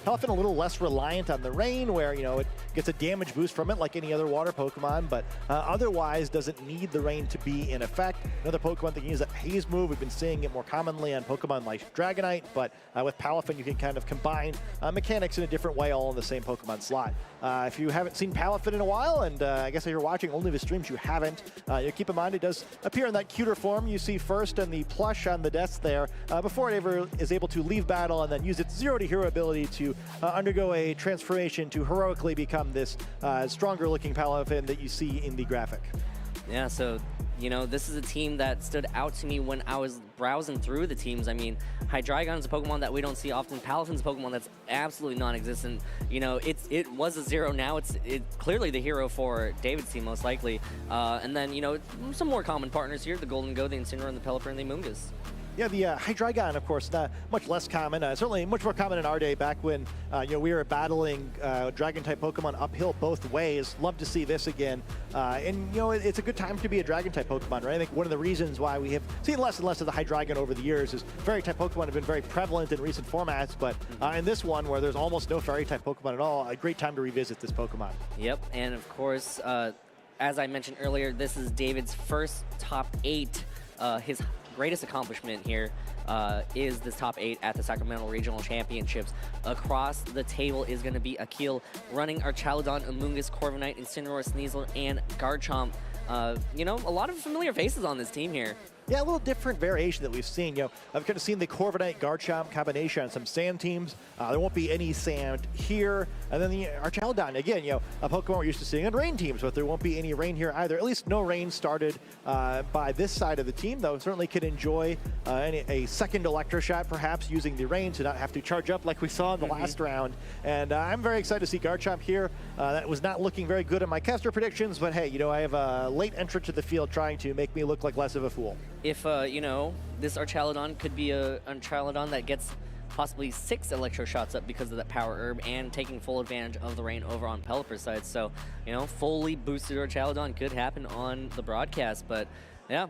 Palafin a little less reliant on the rain, where, you know, it gets a damage boost from it like any other water Pokemon, but otherwise doesn't need the rain to be in effect. Another Pokemon that can use that Haze move. We've been seeing it more commonly on Pokemon like Dragonite, but with Palafin you can kind of combine mechanics in a different way all in the same Pokemon slot. If you haven't seen Palafin in a while, and I guess if you're watching only the streams you haven't, you keep in mind it does appear in that cuter form you see first on the plush on the desk there, before it ever is able to leave battle and then use its 0 to hero ability to undergo a transformation to heroically become this stronger looking Palafin that you see in the graphic. Yeah, so, you know, this is a team that stood out to me when I was browsing through the teams. I mean, Hydreigon is a Pokemon that we don't see often. Palafin's a Pokemon that's absolutely non-existent. You know, it was a 0, now it's clearly the hero for David's team, most likely. And then, you know, some more common partners here, the Golden Go, the Incineroar, and the Pelipper, and the Amoonguss. Yeah, the Hydreigon, of course, much less common. Certainly much more common in our day, back when you know, we were battling Dragon-type Pokemon uphill both ways. Love to see this again. And, you know, it's a good time to be a Dragon-type Pokemon, right? I think one of the reasons why we have seen less and less of the Hydreigon over the years is Fairy-type Pokemon have been very prevalent in recent formats, but in this one, where there's almost no Fairy-type Pokemon at all, a great time to revisit this Pokemon. Yep, and of course, as I mentioned earlier, this is David's first top 8. His greatest accomplishment here is this top 8 at the Sacramento Regional Championships. Across the table is going to be Akil running Archaludon, Amoonguss, Corviknight, Incineroar, Sneasler, and Garchomp. You know, a lot of familiar faces on this team here. Yeah, a little different variation that we've seen. You know, I've kind of seen the Corviknight Garchomp combination on some sand teams. There won't be any sand here. And then the Archaludon, again, you know, a Pokemon we're used to seeing on rain teams, but there won't be any rain here either. At least no rain started by this side of the team, though. Certainly could enjoy a second Electroshot, perhaps, using the rain to not have to charge up like we saw in the last round. And I'm very excited to see Garchomp here. That was not looking very good in my caster predictions, but hey, you know, I have a late entrant to the field trying to make me look like less of a fool. If, you know, this Archaludon could be a Archaludon that gets possibly 6 electro shots up because of that power herb and taking full advantage of the rain over on Pelipper's side. So, you know, fully boosted Orchaludon could happen on the broadcast. But yeah,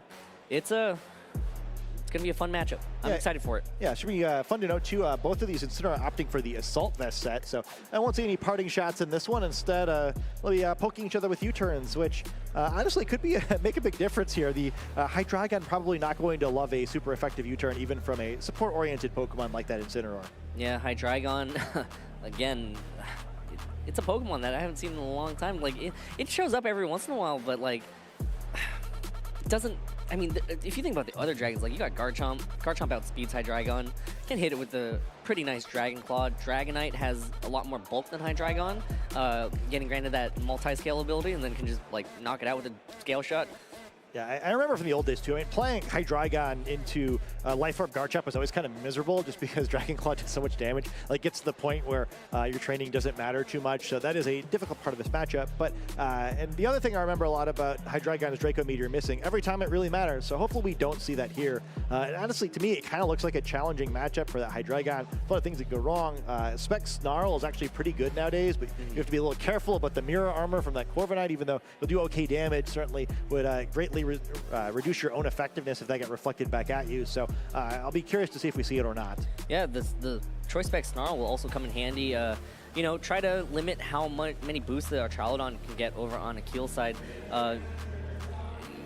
it's going to be a fun matchup. I'm excited for it. Yeah, it should be fun to note, too. Both of these Incineroar opting for the Assault Vest set, so I won't see any parting shots in this one. Instead, we'll be poking each other with U-turns, which honestly could be make a big difference here. The Hydreigon probably not going to love a super effective U-turn, even from a support-oriented Pokemon like that Incineroar. Yeah, Hydreigon, again, it's a Pokemon that I haven't seen in a long time. Like, it shows up every once in a while, but, like, it doesn't... I mean, if you think about the other dragons, like you got Garchomp. Garchomp outspeeds Hydreigon. Can hit it with a pretty nice Dragon Claw. Dragonite has a lot more bulk than Hydreigon, getting granted that multi-scale ability, and then can just like knock it out with a Scale Shot. Yeah, I remember from the old days too. I mean, playing Hydreigon into Life Orb Garchomp was always kind of miserable just because Dragon Claw did so much damage. Like, gets to the point where your training doesn't matter too much. So that is a difficult part of this matchup. But, and the other thing I remember a lot about Hydreigon is Draco Meteor missing every time it really matters. So hopefully we don't see that here. And honestly, to me, it kind of looks like a challenging matchup for that Hydreigon. A lot of things that go wrong. Spec Snarl is actually pretty good nowadays, but you have to be a little careful about the mirror armor from that Corviknight, even though it'll do okay damage. Certainly would greatly reduce your own effectiveness if that got reflected back at you. So I'll be curious to see if we see it or not. Yeah, the Choice Spec Snarl will also come in handy. You know, try to limit how many boosts that our Charlodon can get over on Akil's side.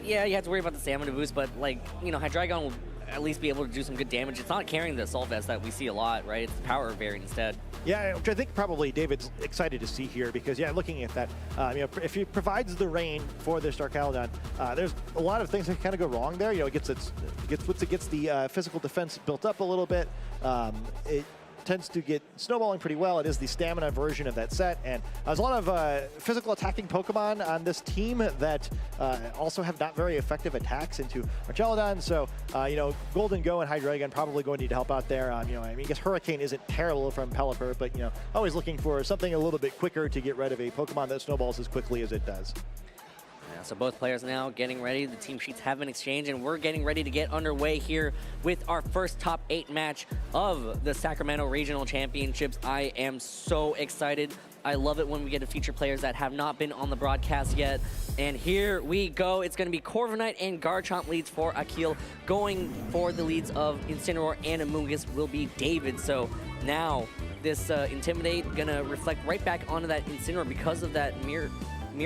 Yeah, you have to worry about the stamina boost, but like, you know, Hydreigon will at least be able to do some good damage. It's not carrying the Assault Vest that we see a lot, right? It's the Power variant instead. Yeah, which I think probably David's excited to see here because, yeah, looking at that, you know, if he provides the rain for this Darkhalidon, there's a lot of things that kind of go wrong there. You know, once it gets the physical defense built up a little bit, it tends to get snowballing pretty well. It is the stamina version of that set, and there's a lot of physical attacking Pokemon on this team that also have not very effective attacks into Archaludon. So, you know, Golden Go and Hydreigon probably going to need to help out there. You know, I mean, I guess Hurricane isn't terrible from Pelipper, but, you know, always looking for something a little bit quicker to get rid of a Pokemon that snowballs as quickly as it does. So both players now getting ready. The team sheets have been exchanged, and we're getting ready to get underway here with our first top 8 match of the Sacramento Regional Championships. I am so excited. I love it when we get to feature players that have not been on the broadcast yet. And here we go. It's going to be Corviknight and Garchomp leads for Akil. Going for the leads of Incineroar and Amoonguss will be David. So now this Intimidate going to reflect right back onto that Incineroar because of that mirror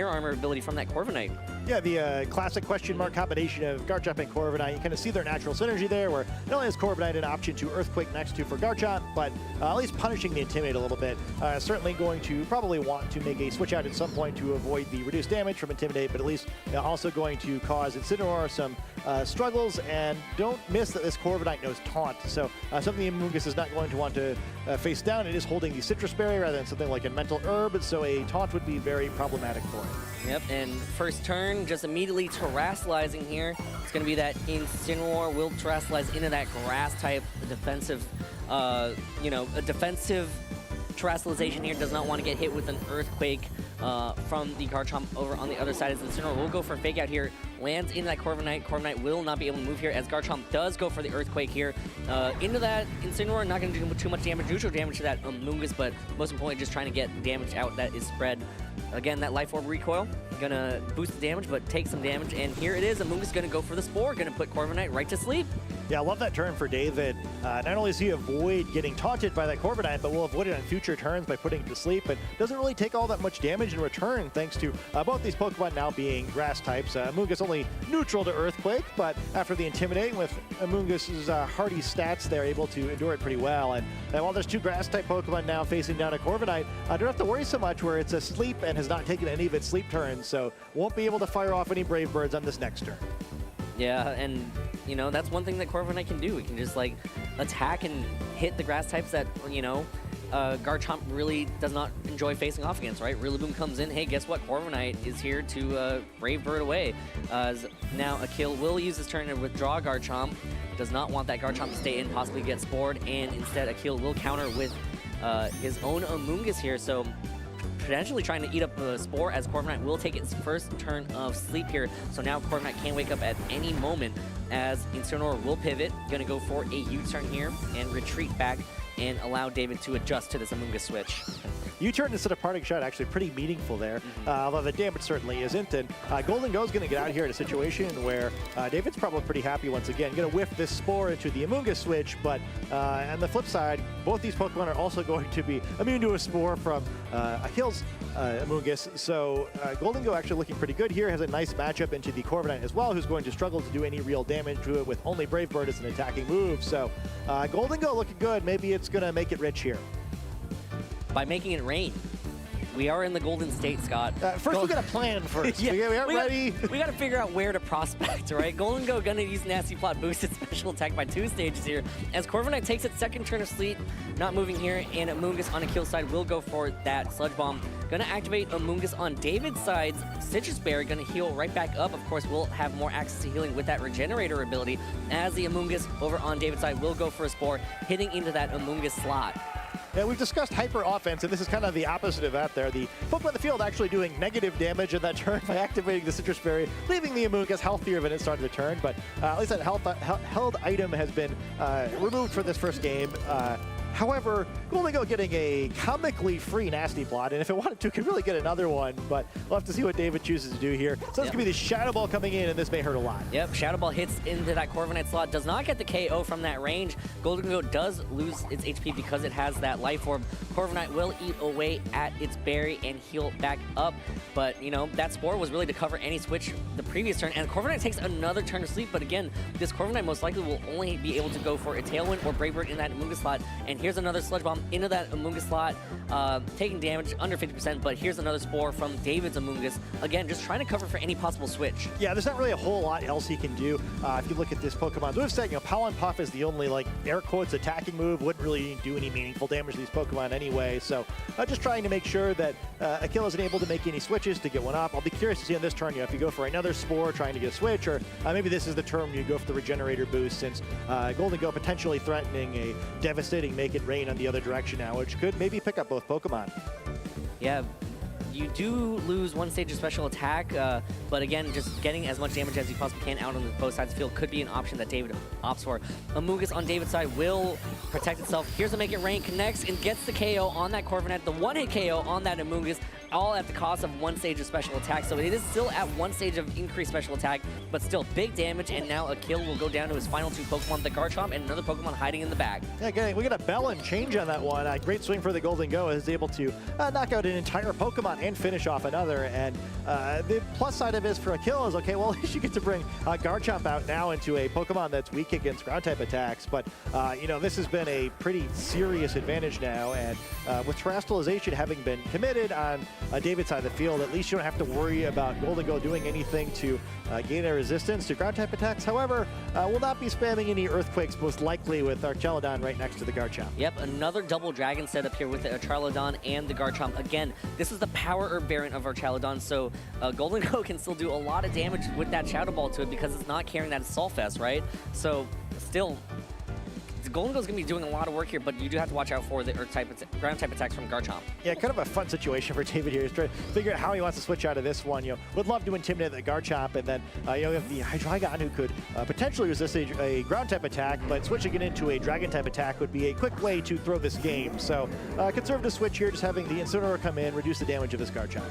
armor ability from that Corviknight. Yeah, the classic question mark combination of Garchomp and Corviknight. You kind of see their natural synergy there, where not only is Corviknight an option to Earthquake next to for Garchomp, but at least punishing the Intimidate a little bit. Certainly going to probably want to make a switch out at some point to avoid the reduced damage from Intimidate, but at least also going to cause Incineroar some struggles. And don't miss that this Corviknight knows Taunt, so something Amoonguss is not going to want to face down. It is holding the Citrus Berry rather than something like a Mental Herb, so a Taunt would be very problematic for it. Yep, and first turn, just immediately terrestrializing here. It's going to be that Incineroar will terrestrialize into that grass type defensive, you know, a defensive terrestrialization here. Does not want to get hit with an Earthquake from the Garchomp over on the other side. As Incineroar will go for a fake out here, lands into that Corviknight. Corviknight will not be able to move here as Garchomp does go for the Earthquake here. Into that Incineroar, not going to do too much damage, neutral damage to that Amoonguss, but most importantly, just trying to get damage out that is spread. Again, that Life Orb recoil, gonna boost the damage, but take some damage. And here it is, Amoonguss gonna go for the Spore, gonna put Corviknight right to sleep. Yeah, I love that turn for David. Not only does he avoid getting taunted by that Corviknight, but will avoid it on future turns by putting it to sleep, but doesn't really take all that much damage in return, thanks to both these Pokemon now being grass types. Amoonguss only neutral to Earthquake, but after the Intimidate with Amoonguss's hardy stats, they're able to endure it pretty well. And while there's 2 grass type Pokemon now facing down a Corviknight, don't have to worry so much where it's asleep and has not taken any of its sleep turns, so won't be able to fire off any Brave Birds on this next turn. Yeah, and you know, that's one thing that Corviknight can do. It can just like attack and hit the grass types that, you know, Garchomp really does not enjoy facing off against, right? Rillaboom comes in, hey, guess what? Corviknight is here to Brave Bird away. Now Akil will use his turn to withdraw Garchomp. Does not want that Garchomp to stay in, possibly get spored, and instead Akil will counter with his own Amoonguss here, so potentially trying to eat up the Spore as Corviknight will take its first turn of sleep here. So now Corviknight can wake up at any moment as Incineroar will pivot, gonna go for a U-turn here and retreat back and allow David to adjust to this Amoonguss switch. U-turn instead of parting shot actually pretty meaningful there, although the damage certainly isn't. And Golden Go is going to get out here in a situation where David's probably pretty happy once again. Going to whiff this Spore into the Amoonguss switch, but on the flip side, both these Pokemon are also going to be immune to a Spore from Akil's Amoonguss. So Golden Go actually looking pretty good here. Has a nice matchup into the Corviknight as well, who's going to struggle to do any real damage to it with only Brave Bird as an attacking move. So Golden Go looking good. Maybe it's going to make it rich here. By making it rain. We are in the Golden State, Scott. First, we got to plan first. Yeah, we aren't ready. We got to figure out where to prospect, right? Golden Go gonna use Nasty Plot boosted special attack by 2 stages here. As Corviknight takes its second turn of sleep, not moving here, and Amoonguss on Akil's side will go for that Sludge Bomb. Gonna activate Amoonguss on David's side. Citrus Berry gonna heal right back up. Of course, we'll have more access to healing with that Regenerator ability, as the Amoonguss over on David's side will go for a Spore, hitting into that Amoonguss slot. Yeah, we've discussed hyper offense, and this is kind of the opposite of that there. The Pokemon in the field actually doing negative damage in that turn by activating the Citrus Berry, leaving the Amoonguss healthier than it started the turn. But at least that held item has been removed for this first game. However, Golden Go getting a comically free Nasty Plot, and if it wanted to, could really get another one, but we'll have to see what David chooses to do here. So this could be the Shadow Ball coming in, and this may hurt a lot. Yep, Shadow Ball hits into that Corviknight slot, does not get the KO from that range. Golden Go does lose its HP because it has that Life Orb. Corviknight will eat away at its berry and heal back up, but, you know, that Spore was really to cover any switch the previous turn, and Corviknight takes another turn of sleep, but again, this Corviknight most likely will only be able to go for a Tailwind or Brave Bird in that Amoonguss slot, and here's another Sludge Bomb into that Amoonguss slot, taking damage under 50%, but here's another Spore from David's Amoonguss. Again, just trying to cover for any possible switch. Yeah, there's not really a whole lot else he can do. If you look at this Pokemon, so we've said, you know, Pow and Puff is the only, like, air quotes attacking move, wouldn't really do any meaningful damage to these Pokemon anyway, so just trying to make sure that Akil isn't able to make any switches to get one up. I'll be curious to see on this turn, you know, if you go for another Spore trying to get a switch, or maybe this is the turn you go for the Regenerator boost, since Golden Go potentially threatening a devastating Make It Rain on the other direction now, which could maybe pick up both Pokemon. Yeah, you do lose 1 stage of special attack, but again, just getting as much damage as you possibly can out on both sides of the field could be an option that David opts for. Amoonguss on David's side will protect itself. Here's a Make It Rain, connects and gets the KO on that Corviknight, the 1-hit KO on that Amoonguss, all at the cost of 1 stage of special attack. So it is still at 1 stage of increased special attack, but still big damage, and now Akil will go down to his final 2 Pokemon, the Garchomp and another Pokemon hiding in the back. Yeah, again, we got a bell and change on that one. Great swing for the Golden Go, is able to knock out an entire Pokemon and finish off another. And the plus side of it is for Akil is, okay, well, at least you get to bring Garchomp out now into a Pokemon that's weak against ground-type attacks. But, you know, this has been a pretty serious advantage now. And with Terastallization having been committed on David's side of the field, at least you don't have to worry about Golden Go doing anything to gain a resistance to ground-type attacks. However, will not be spamming any Earthquakes, most likely, with our Charladon right next to the Garchomp. Yep, another double dragon setup here with the Charladon and the Garchomp. Again, this is the Power Herb variant of our Charladon, so Golden Go can still do a lot of damage with that Shadow Ball to it because it's not carrying that Assault Vest, right? So, still, Golden Go's going to be doing a lot of work here, but you do have to watch out for the ground-type attacks from Garchomp. Yeah, kind of a fun situation for David here. He's trying to figure out how he wants to switch out of this one. You know, would love to intimidate the Garchomp, and then you know, we have the Hydreigon who could potentially resist a ground-type attack, but switching it into a Dragon-type attack would be a quick way to throw this game. So, conservative switch here, just having the Incineroar come in, reduce the damage of this Garchomp.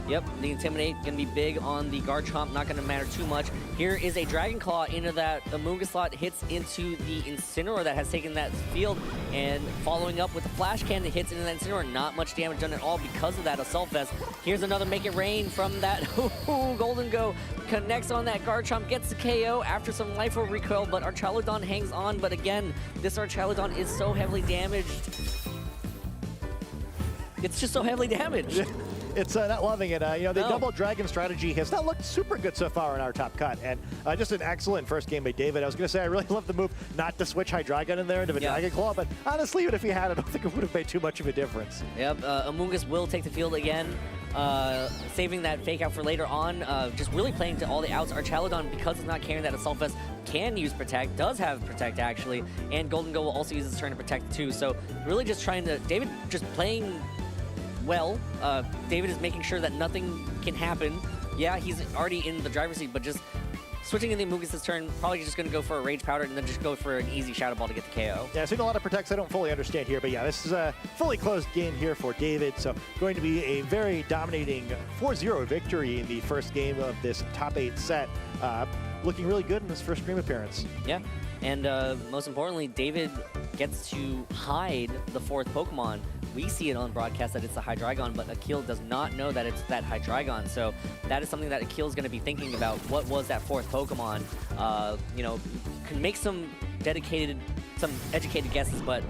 Yep, the Intimidate going to be big on the Garchomp, not going to matter too much. Here is a Dragon Claw into that Amoonguss slot, hits into the Incineroar that has taken that field, and following up with the Flash Cannon, hits into that Incineroar. Not much damage done at all because of that Assault Vest. Here's another Make It Rain from that Golden Go. Connects on that Garchomp, gets the KO after some Life Orb recoil, but our Charladon hangs on. But again, this our Charladon is so heavily damaged. It's just so heavily damaged. It's not loving it. You know, the double dragon strategy has not looked super good so far in our top cut, and just an excellent first game by David. I was going to say I really love the move not to switch Hydreigon in there into a Dragon Claw, but honestly, even if he had it, I don't think it would have made too much of a difference. Yep, Amoonguss will take the field again, saving that fake out for later on. Just really playing to all the outs. Our Charladon, because it's not carrying that Assault Vest, can use Protect, does have Protect actually, and Golden Go will also use its turn to Protect too. So really just trying to, David just playing well. David is making sure that nothing can happen. Yeah, he's already in the driver's seat, but just switching in the Amogus' turn, probably just going to go for a Rage Powder and then just go for an easy Shadow Ball to get the KO. Yeah, I've seen a lot of protects I don't fully understand here, but yeah, this is a fully closed game here for David, so going to be a very dominating 4-0 victory in the first game of this top 8 set. Looking really good in his first stream appearance. Yeah, and most importantly, David gets to hide the 4th Pokemon. We see it on broadcast that it's the Hydreigon, but Akil does not know that it's that Hydreigon. So that is something that Akil is going to be thinking about. What was that 4th Pokemon? You know, can make some educated guesses, but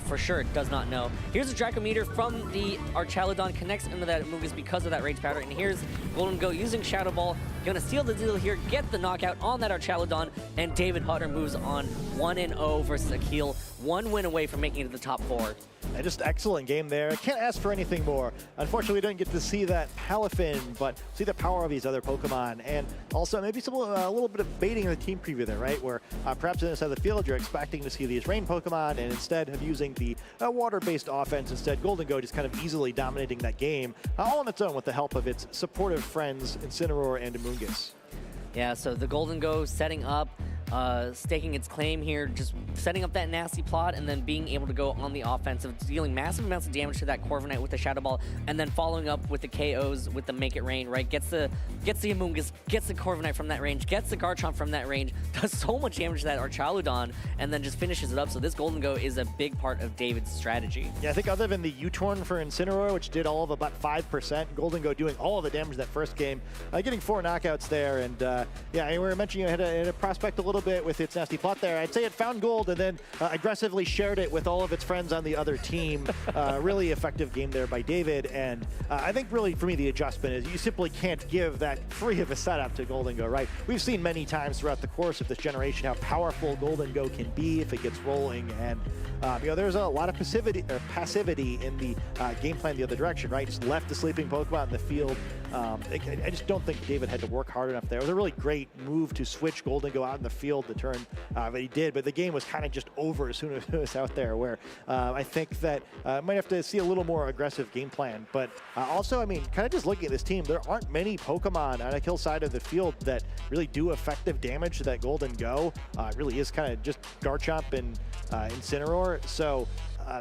for sure does not know. Here's a Dracometer from the Archaludon, connects into that Amogus because of that Rage Powder, and here's Golden Go using Shadow Ball, gonna seal the deal here, get the knockout on that Archaludon, and David Hutter moves on 1-0 versus Akil, 1 win away from making it to the top 4. And just excellent game there. Can't ask for anything more. Unfortunately, we didn't get to see that Palafin, but see the power of these other Pokemon. And also maybe some a little bit of baiting in the team preview there, right? Where perhaps on the side of the field, you're expecting to see these rain Pokemon, and instead of using the water-based offense, instead Golden Go just kind of easily dominating that game, all on its own with the help of its supportive friends, Incineroar and Amoonguss. Yeah, so the Golden Go setting up, staking its claim here, just setting up that nasty plot and then being able to go on the offensive, dealing massive amounts of damage to that Corviknight with the Shadow Ball, and then following up with the KOs with the Make It Rain, right? Gets the Amoonguss, gets the Corviknight from that range, gets the Garchomp from that range, does so much damage to that Archaludon, and then just finishes it up. So this Golden Go is a big part of David's strategy. Yeah, I think other than the U-Torn for Incineroar, which did all of about 5%, Golden Go doing all of the damage that first game, getting 4 knockouts there, and yeah, we were mentioning it had a prospect a little bit with its nasty plot there. I'd say it found gold and then aggressively shared it with all of its friends on the other team. Really effective game there by David, and I think really for me the adjustment is you simply can't give that free of a setup to Golden Go, right? We've seen many times throughout the course of this generation how powerful Golden Go can be if it gets rolling, and you know, there's a lot of passivity in the game plan the other direction, right? Just left the sleeping Pokemon in the field. I just don't think David had to work hard enough there. It was a really great move to switch Golden Go out in the field the turn that he did, but the game was kind of just over as soon as it was out there, where I think that might have to see a little more aggressive game plan. But also, I mean, kind of just looking at this team, there aren't many Pokemon on Akil's side of the field that really do effective damage to that Golden Go. It really is kind of just Garchomp and Incineroar. So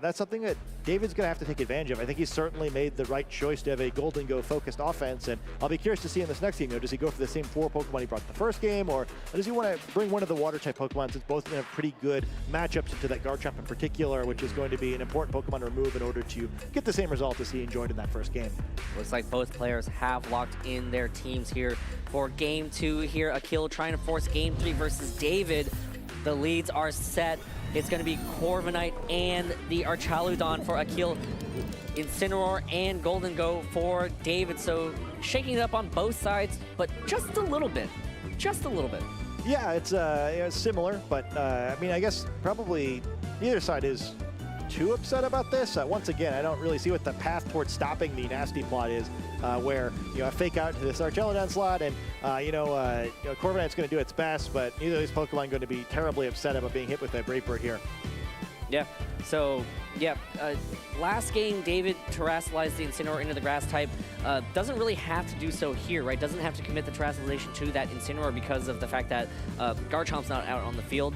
that's something that David's going to have to take advantage of. I think he's certainly made the right choice to have a Golden Go focused offense, and I'll be curious to see in this next game, you know, does he go for the same 4 Pokemon he brought the first game, or does he want to bring one of the water type Pokemon, since both of them have pretty good matchups into that Garchomp in particular, which is going to be an important Pokemon to remove in order to get the same result as he enjoyed in that first game. Looks like both players have locked in their teams here for game 2 here. Akil trying to force game 3 versus David. The leads are set. It's going to be Corviknight and the Archaludon for Akil, Incineroar and Golden Go for David. So shaking it up on both sides, but just a little bit. Just a little bit. Yeah, it's similar, but I mean, I guess probably neither side is too upset about this. Once again, I don't really see what the path towards stopping the nasty plot is, where you know, I fake out to this Archaludon slot, and Corviknight's going to do its best, but neither of these Pokemon are going to be terribly upset about being hit with that Brave Bird here. Yeah, so, yeah, last game, David terrestrialized the Incineroar into the Grass type. Doesn't really have to do so here, right? Doesn't have to commit the terrestrialization to that Incineroar because of the fact that Garchomp's not out on the field.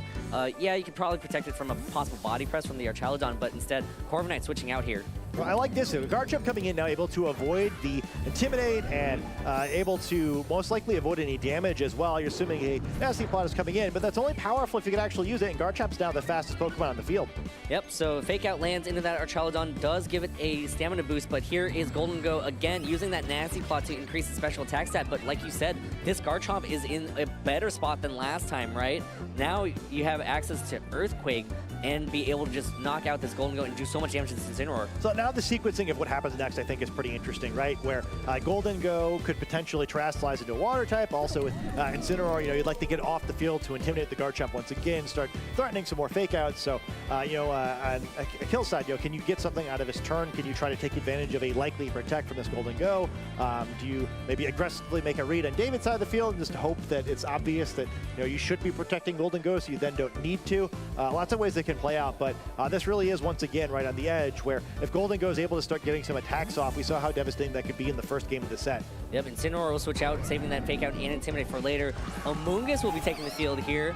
Yeah, you could probably protect it from a possible body press from the Archaludon, but instead, Corviknight switching out here. Well, I like this. Garchomp coming in now, able to avoid the Intimidate and able to most likely avoid any damage as well. You're assuming a nasty plot is coming in, but that's only powerful if you can actually use it, and Garchomp's now the fastest Pokemon on the field. Yep, so Fake Out lands into that Archaludon, does give it a stamina boost, but here is Golden Go again using that nasty plot to increase the special attack stat. But like you said, this Garchomp is in a better spot than last time, right? Now you have access to Earthquake and be able to just knock out this Golden Go and do so much damage to this Incineroar. So now the sequencing of what happens next, I think, is pretty interesting, right? Where Golden Go could potentially terrestrialize into a water type. Also with Incineroar, you know, you'd like to get off the field to intimidate the Garchomp once again, start threatening some more fake outs. So, on Akil's side, you know, can you get something out of his turn? Can you try to take advantage of a likely protect from this Golden Go? Do you maybe aggressively make a read on David's side of the field and just hope that it's obvious that, you know, you should be protecting Golden Go so you then don't need to? Lots of ways they can play out, but this really is once again right on the edge where if Golden Golden Go is able to start getting some attacks off, we saw how devastating that could be in the first game of the set. Yep, Incineroar will switch out, saving that fake out and Intimidate for later. Amoonguss will be taking the field here,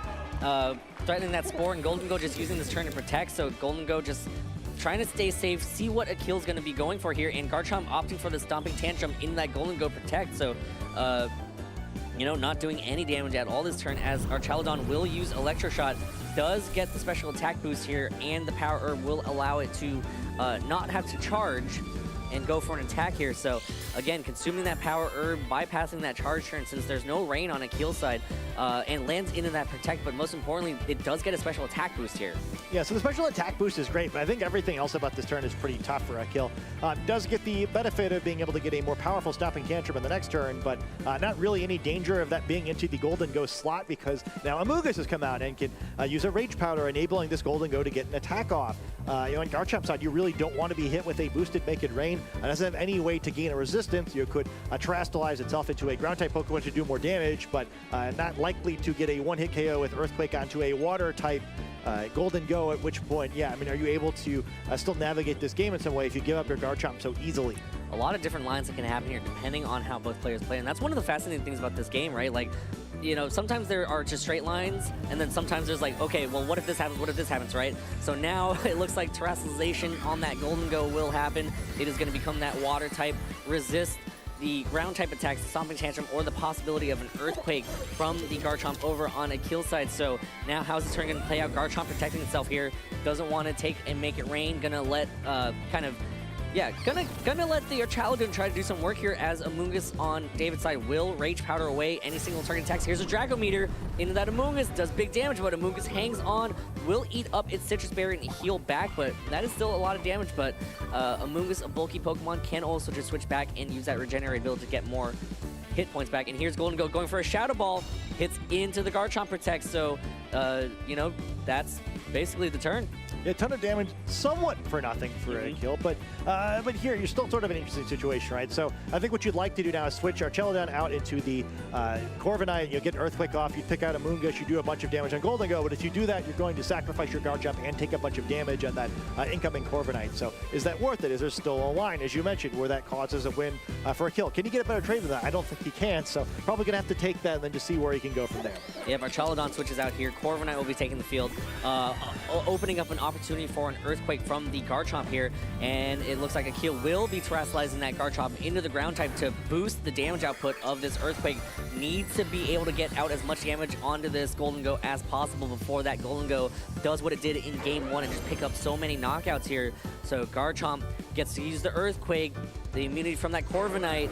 threatening that Spore, and Golden Go just using this turn to protect, so Golden Go just trying to stay safe, see what Akil's going to be going for here, and Garchomp opting for the Stomping Tantrum in that Golden Go protect, so you know, not doing any damage at all this turn, as our Chaladon will use Electro Shot, does get the special attack boost here, and the Power Herb will allow it to not have to charge and go for an attack here. So again, consuming that Power Herb, bypassing that charge turn since there's no rain on Akil's side, and lands into that protect, but most importantly, it does get a special attack boost here. Yeah, so the special attack boost is great, but I think everything else about this turn is pretty tough for Akil. Does get the benefit of being able to get a more powerful Stomping Tantrum in the next turn, but not really any danger of that being into the Golden Go slot, because now Amoonguss has come out and can use a Rage Powder, enabling this Golden Go to get an attack off. You know, on Garchomp's side, you really don't want to be hit with a boosted Make It Rain. It doesn't have any way to gain a resistance. You could Terastallize itself into a Ground-type Pokemon to do more damage, but not likely to get a one-hit KO with Earthquake onto a Water-type Golden Go, at which point, yeah, I mean, are you able to still navigate this game in some way if you give up your Garchomp so easily? A lot of different lines that can happen here depending on how both players play, and that's one of the fascinating things about this game, right? Like, you know, sometimes there are just straight lines, and then sometimes there's like, okay, well, what if this happens? What if this happens, right? So now it looks like Terastallization on that Golden Go will happen. It is going to become that Water type, resist the ground type attacks, the Stomping Tantrum, or the possibility of an Earthquake from the Garchomp over on Akil's side. So now how's this turn going to play out? Garchomp protecting itself here, doesn't want to take and Make It Rain, gonna let gonna let the Chaladon try to do some work here, as Amoonguss on David's side will Rage Powder away any single target attacks. Here's a Draco Meter into that Amoonguss, does big damage, but Amoonguss hangs on, will eat up its Citrus Berry and heal back, but that is still a lot of damage. But Amoonguss, a bulky Pokemon, can also just switch back and use that Regenerate build to get more hit points back. And here's Golden Go going for a Shadow Ball, hits into the Garchomp Protect, so you know, that's basically the turn. A ton of damage, somewhat for nothing for a kill, but here you're still sort of an interesting situation, right? So I think what you'd like to do now is switch our Chaladon out into the Corviknight. You get an Earthquake off, you pick out a Amoonguss, you do a bunch of damage on Golden Go, but if you do that, you're going to sacrifice your Garchomp and take a bunch of damage on that incoming Corviknight. So is that worth it? Is there still a line, as you mentioned, where that causes a win for a kill? Can you get a better trade than that? I don't think you can, so probably gonna have to take that and then just see where you can go from there. Yeah, our Chaladon switches out here. Corviknight will be taking the field, opening up an opportunity for an Earthquake from the Garchomp here, and it looks like Akil will be Terastallizing that Garchomp into the ground type to boost the damage output of this Earthquake. Needs to be able to get out as much damage onto this Golden Go as possible before that Golden Go does what it did in Game 1 and just pick up so many knockouts here. So Garchomp gets to use the Earthquake. The immunity from that Corviknight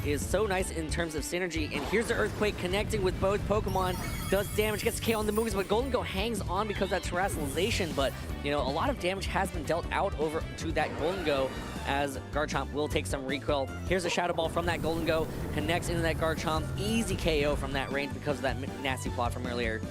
is so nice in terms of synergy. And here's the Earthquake connecting with both Pokemon. Does damage, gets KO on the moves, but Golden Go hangs on because of that Terastallization. But, you know, a lot of damage has been dealt out over to that Golden Go, as Garchomp will take some recoil. Here's a Shadow Ball from that Golden Go, connects into that Garchomp. Easy KO from that range because of that nasty plot from earlier.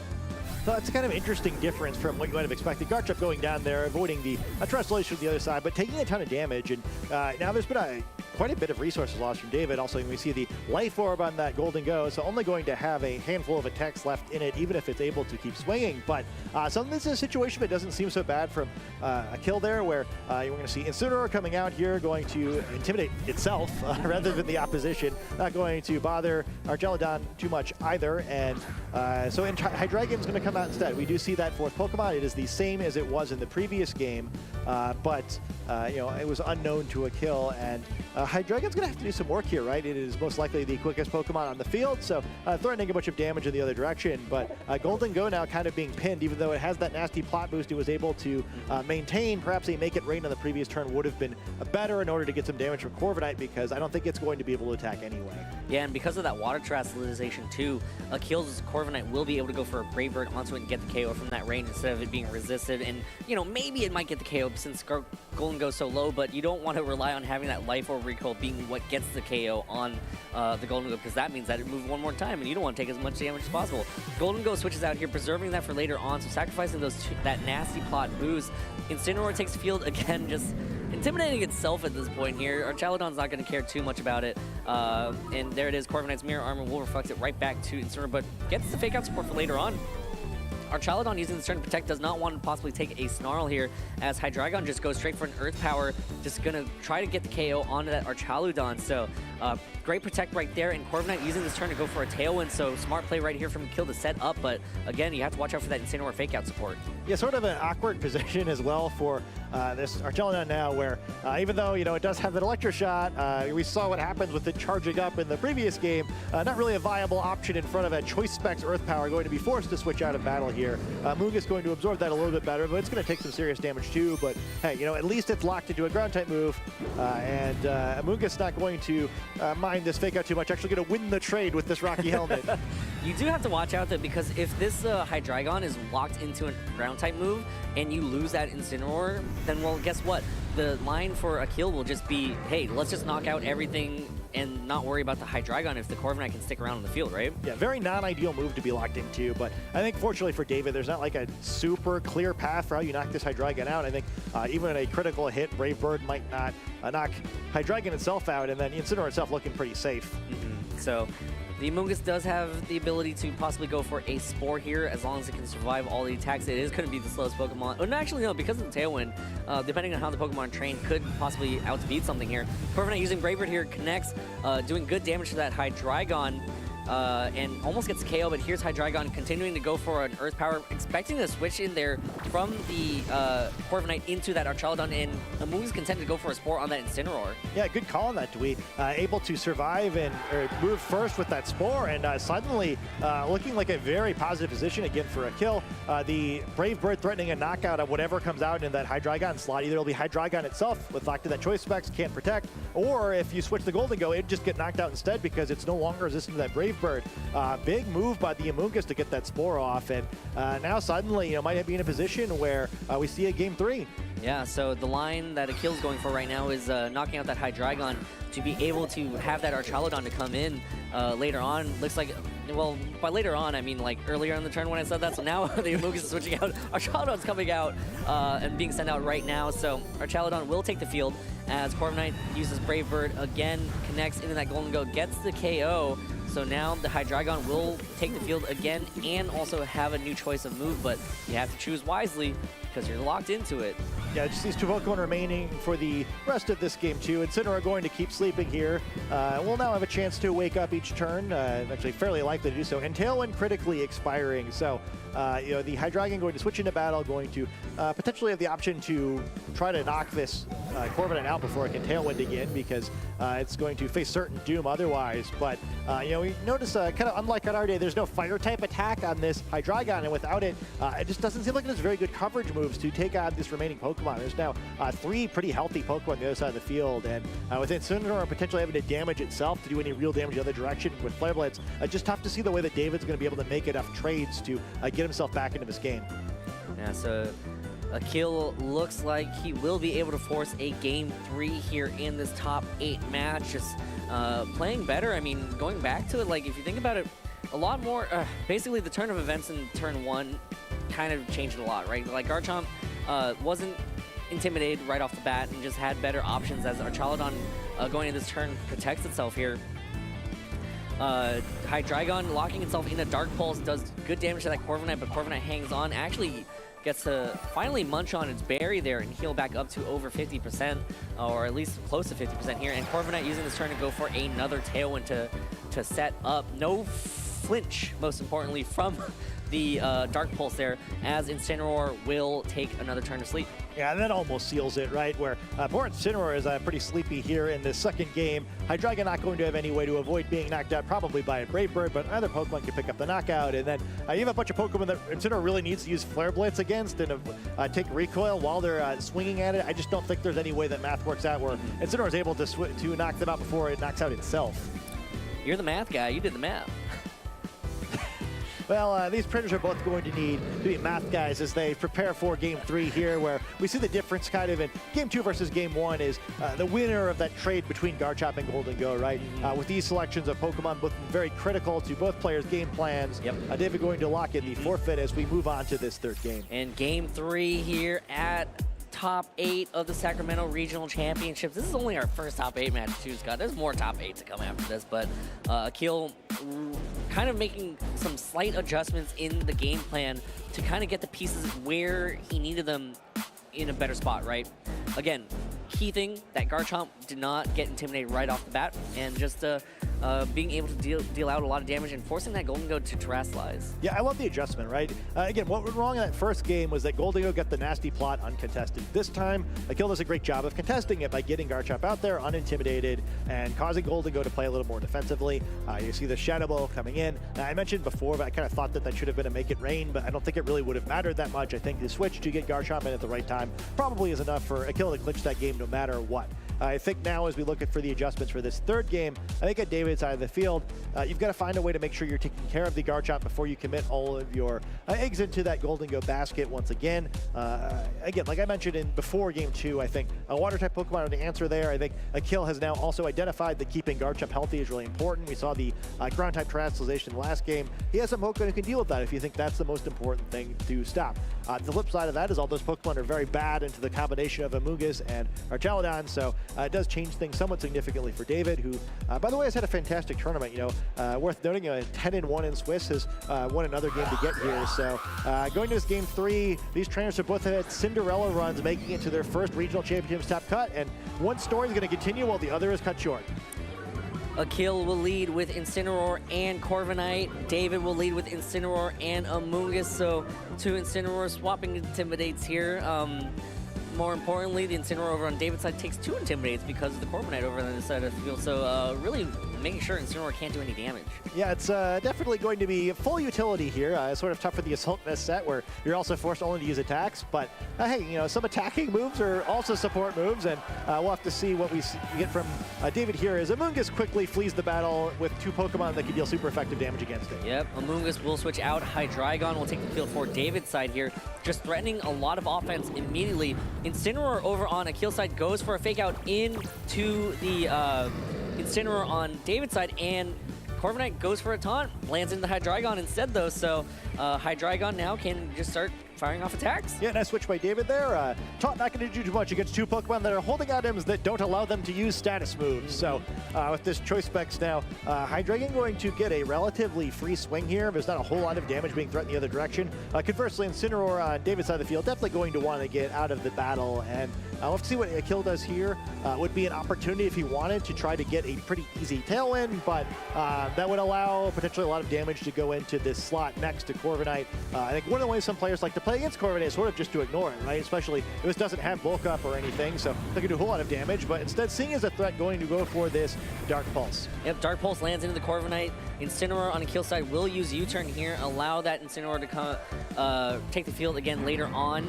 So it's a kind of interesting difference from what you might have expected. Garchomp going down there, avoiding the Terastallization from the other side, but taking a ton of damage. And now there's been quite a bit of resources lost from David. Also, we see the Life Orb on that Golden Go, so only going to have a handful of attacks left in it, even if it's able to keep swinging. But so this is a situation that doesn't seem so bad from Akil there, where you're going to see Incineroar coming out here, going to intimidate itself rather than the opposition. Not going to bother our Chaladon too much either. And so Hydreigon's going to come out instead. We do see that fourth Pokemon. It is the same as it was in the previous game, but you know, it was unknown to Akil, and Hydreigon's gonna have to do some work here, right? It is most likely the quickest Pokemon on the field, so threatening a bunch of damage in the other direction. But Golden Go now kind of being pinned, even though it has that nasty plot boost. It was able to maintain. Perhaps a Make It Rain on the previous turn would have been better in order to get some damage from Corviknight, because I don't think it's going to be able to attack anyway. Yeah, and because of that Water Terastallization too, Akil's Corviknight will be able to go for a Brave Bird onto it and get the KO from that range instead of it being resisted. And, you know, maybe it might get the KO since Golden Go's so low, but you don't want to rely on having that Life Orb recoil being what gets the KO on the Golden Go, because that means that it moves one more time and you don't want to take as much damage as possible. Golden Go switches out here, preserving that for later on, so sacrificing that nasty plot boost. Incineroar takes field again, just intimidating itself at this point here. Our Chaladon's not going to care too much about it. And there it is, Corviknight's Mirror Armor will reflect it right back to Incineroar, but gets the Fake Out support for later on. Archaludon using this turn to protect does not want to possibly take a Snarl here, as Hydreigon just goes straight for an Earth Power, just going to try to get the KO onto that Archaludon. So great protect right there, and Corviknight using this turn to go for a Tailwind, so smart play right here from Kill to set up, but again, you have to watch out for that Incineroar Fake Out support. Yeah, sort of an awkward position as well for this Archaludon now, where even though, it does have that Electro Shot, we saw what happens with it charging up in the previous game, not really a viable option in front of a Choice Specs Earth Power, going to be forced to switch out of battle here. Mungus going to absorb that a little bit better, but it's going to take some serious damage too, but hey, at least it's locked into a Ground-type move, and Mungus not going to mind this Fake Out too much, actually going to win the trade with this Rocky Helmet. You do have to watch out, though, because if this Hydreigon is locked into a Ground-type move, and you lose that Incineroar, then, well, guess what? The line for a kill will just be, hey, let's just knock out everything and not worry about the Hydreigon if the Corviknight can stick around on the field, right? Yeah, very non-ideal move to be locked into, but I think fortunately for David, there's not like a super clear path for how you knock this Hydreigon out. I think even a critical hit, Brave Bird might not knock Hydreigon itself out, and then Incineroar itself looking pretty safe. So the Mungus does have the ability to possibly go for a Spore here as long as it can survive all the attacks. It is going to be the slowest Pokemon. Oh, no, actually, no, because of the Tailwind, depending on how the Pokemon train could possibly outspeed something here. Corviknight using Brave Bird here connects, doing good damage to that Hydreigon. And almost gets KO, but here's Hydreigon continuing to go for an Earth Power, expecting to switch in there from the Corviknight into that Archaludon, and Amungus content to go for a Spore on that Incineroar. Yeah, good call on that, Dwee. Able to survive and move first with that Spore, and suddenly looking like a very positive position again for a kill. The Brave Bird threatening a knockout of whatever comes out in that Hydreigon slot. Either it'll be Hydreigon itself with locked to that Choice Specs, can't protect, or if you switch the Golden Go, it'd just get knocked out instead because it's no longer resistant to that Brave Bird. Big move by the Amoonguss to get that Spore off, and now suddenly might be in a position where we see a Game 3. Yeah, so the line that Akil's going for right now is knocking out that Hydreigon to be able to have that Archaludon to come in later on. Looks like, well, by later on, I mean like earlier in the turn when I said that, so now the Amoonguss is switching out. Archaludon's coming out and being sent out right now, so Archaludon will take the field as Corviknight uses Brave Bird again, connects into that Golden Go, gets the KO. So now the Hydreigon will take the field again and also have a new choice of move, but you have to choose wisely because you're locked into it. Yeah, just these two Pokemon remaining for the rest of this game too. Incineroar going to keep sleeping here. We'll now have a chance to wake up each turn, actually fairly likely to do so, and Tailwind critically expiring. So the Hydreigon going to switch into battle, going to potentially have the option to try to knock this Corviknight out before it can Tailwind again, because it's going to face certain doom otherwise. But we notice kind of unlike on our day, there's no fire type attack on this Hydreigon, and without it, it just doesn't seem like there's very good coverage moves to take on this remaining Pokemon. There's now 3 pretty healthy Pokemon on the other side of the field, and with Incineroar potentially having to damage itself to do any real damage the other direction with Flare Blitz, just tough to see the way that David's going to be able to make enough trades to get himself back into this game. Yeah, so Akil looks like he will be able to force a Game 3 here in this top 8 match. Just playing better. I mean, going back to it, like if you think about it, a lot more, basically the turn of events in turn 1 kind of changed a lot, right? Like Garchomp wasn't intimidated right off the bat and just had better options as Archaludon going into this turn protects itself here. Hydreigon locking itself into Dark Pulse does good damage to that Corviknight, but Corviknight hangs on, actually gets to finally munch on its berry there and heal back up to over 50%, or at least close to 50% here, and Corviknight using this turn to go for another Tailwind to set up. No flinch, most importantly, from the Dark Pulse there, as Incineroar will take another turn to sleep. Yeah, and that almost seals it, right? Where poor Incineroar is pretty sleepy here in this second game. Hydreigon not going to have any way to avoid being knocked out, probably by a Brave Bird, but either Pokemon can pick up the knockout. And then you have a bunch of Pokemon that Incineroar really needs to use Flare Blitz against and take recoil while they're swinging at it. I just don't think there's any way that math works out where Incineroar is able to knock them out before it knocks out itself. You're the math guy. You did the math. Well, these Predators are both going to need to be math guys as they prepare for Game 3 here, where we see the difference kind of in Game 2 versus Game 1 is the winner of that trade between Garchomp and Golden Go, right? With these selections of Pokemon both very critical to both players' game plans. Yep. David going to lock in the forfeit as we move on to this third game. And Game 3 here at top 8 of the Sacramento Regional Championships. This is only our first top 8 match too, Scott. There's more top 8 to come after this, but Akil kind of making some slight adjustments in the game plan to kind of get the pieces where he needed them in a better spot, right? Again, key thing that Garchomp did not get intimidated right off the bat, and just being able to deal out a lot of damage and forcing that Golden Goat to terastallize. Yeah, I love the adjustment, right? Again, what went wrong in that first game was that Golden Goat got the nasty plot uncontested. This time, Akil does a great job of contesting it by getting Garchomp out there unintimidated and causing Golden Goat to play a little more defensively. You see the Shadow Ball coming in. Now, I mentioned before, but I kind of thought that should have been a Make It Rain, but I don't think it really would have mattered that much. I think the switch to get Garchomp in at the right time probably is enough for Akil to clinch that game no matter what. I think now as we look for the adjustments for this third game, I think at David's side of the field, you've got to find a way to make sure you're taking care of the Garchomp before you commit all of your eggs into that Golden Goat basket once again. Again, like I mentioned before game 2, I think a Water-type Pokemon are the answer there. I think Akil has now also identified that keeping Garchomp healthy is really important. We saw the Ground-type Terastallization in the last game. He has some Pokemon who can deal with that if you think that's the most important thing to stop. The flip side of that is all those Pokemon are very bad into the combination of Amoonguss and Archaludon, so it does change things somewhat significantly for David, who, by the way, has had a fantastic tournament. You know, worth noting, 10-1 in Swiss, has won another game to get here. So going to this game 3, these trainers have both had Cinderella runs, making it to their first regional championships top cut, and one story is going to continue while the other is cut short. Akil will lead with Incineroar and Corviknight. David will lead with Incineroar and Amoonguss. So 2 Incineroar swapping Intimidates here. More importantly, the Incineroar over on David's side takes 2 Intimidates because of the Corviknight over on the side of the field. So really making sure Incineroar can't do any damage. Yeah, it's definitely going to be full utility here. It's sort of tough for the Assault Vest set where you're also forced only to use attacks. But hey, you know, some attacking moves are also support moves, and we'll have to see what we get from David here as Amoonguss quickly flees the battle with 2 Pokemon that can deal super effective damage against it. Yep, Amoonguss will switch out. Hydreigon will take the field for David's side here, just threatening a lot of offense immediately. Incineroar over on Akil's side goes for a fake out into the Incineroar on David's side, and Corviknight goes for a taunt, lands into Hydreigon instead though, so Hydreigon now can just start firing off attacks. Yeah, nice switch by David there. Taunt not going to do too much against 2 Pokemon that are holding items that don't allow them to use status moves. So with this choice specs now, Hydreigon going to get a relatively free swing here. There's not a whole lot of damage being threatened the other direction. Conversely, Incineroar on David's side of the field definitely going to want to get out of the battle, and we'll have to see what Akil does here. Would be an opportunity if he wanted to try to get a pretty easy Tailwind, but that would allow potentially a lot of damage to go into this slot next to Corviknight. I think one of the ways some players like to play against Corviknight is sort of just to ignore it, right? Especially if this doesn't have bulk up or anything, so they can do a whole lot of damage, but instead seeing as a threat going to go for this Dark Pulse. Yep, Dark Pulse lands into the Corviknight. Incineroar on Akil's side will use U-turn here, allow that Incineroar to come, take the field again later on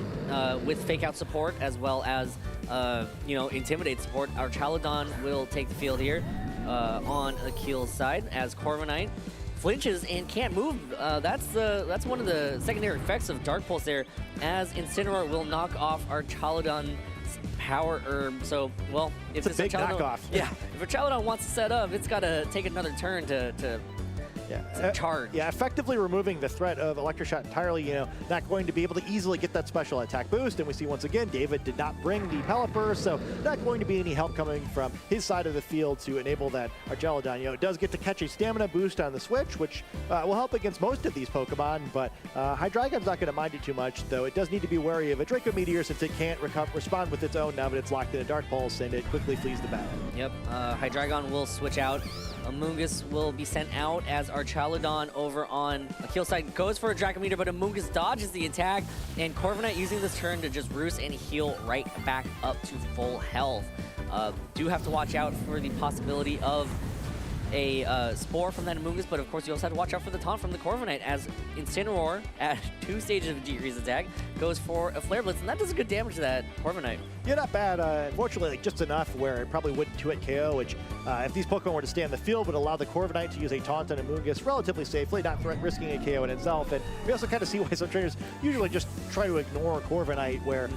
with Fake Out support as well as you know, Intimidate support. Archaludon will take the field here on Akil's side as Corviknight flinches and can't move. That's one of the secondary effects of Dark Pulse there, as Incineroar will knock off Archaludon's Power Herb. So, well, if it's a big knockoff. Yeah, if Archaludon wants to set up, it's got to take another turn to charge. Yeah, effectively removing the threat of Electric Shot entirely, you know, not going to be able to easily get that special attack boost. And we see once again, David did not bring the Pelipper, so not going to be any help coming from his side of the field to enable that Archaludon. You know, it does get to catch a stamina boost on the switch, which will help against most of these Pokemon, but Hydreigon's not going to mind it too much, though it does need to be wary of a Draco Meteor since it can't respond with its own now that it's locked in a Dark Pulse, and it quickly flees the battle. Yep, Hydreigon will switch out. Amoonguss will be sent out as Archaludon over on Akil's side goes for a Draco Meteor, but Amoonguss dodges the attack, and Corviknight using this turn to just roost and heal right back up to full health. Do have to watch out for the possibility of a Spore from that Amoonguss, but of course you also have to watch out for the taunt from the Corviknight as Incineroar at 2 stages of decrease attack goes for a Flare Blitz, and that does good damage to that Corviknight. Yeah, not bad. Unfortunately, like, just enough where it probably wouldn't 2-hit KO, which if these Pokemon were to stay on the field would allow the Corviknight to use a taunt on Amoonguss relatively safely, not risking a KO in itself. And we also kind of see why some trainers usually just try to ignore Corviknight, where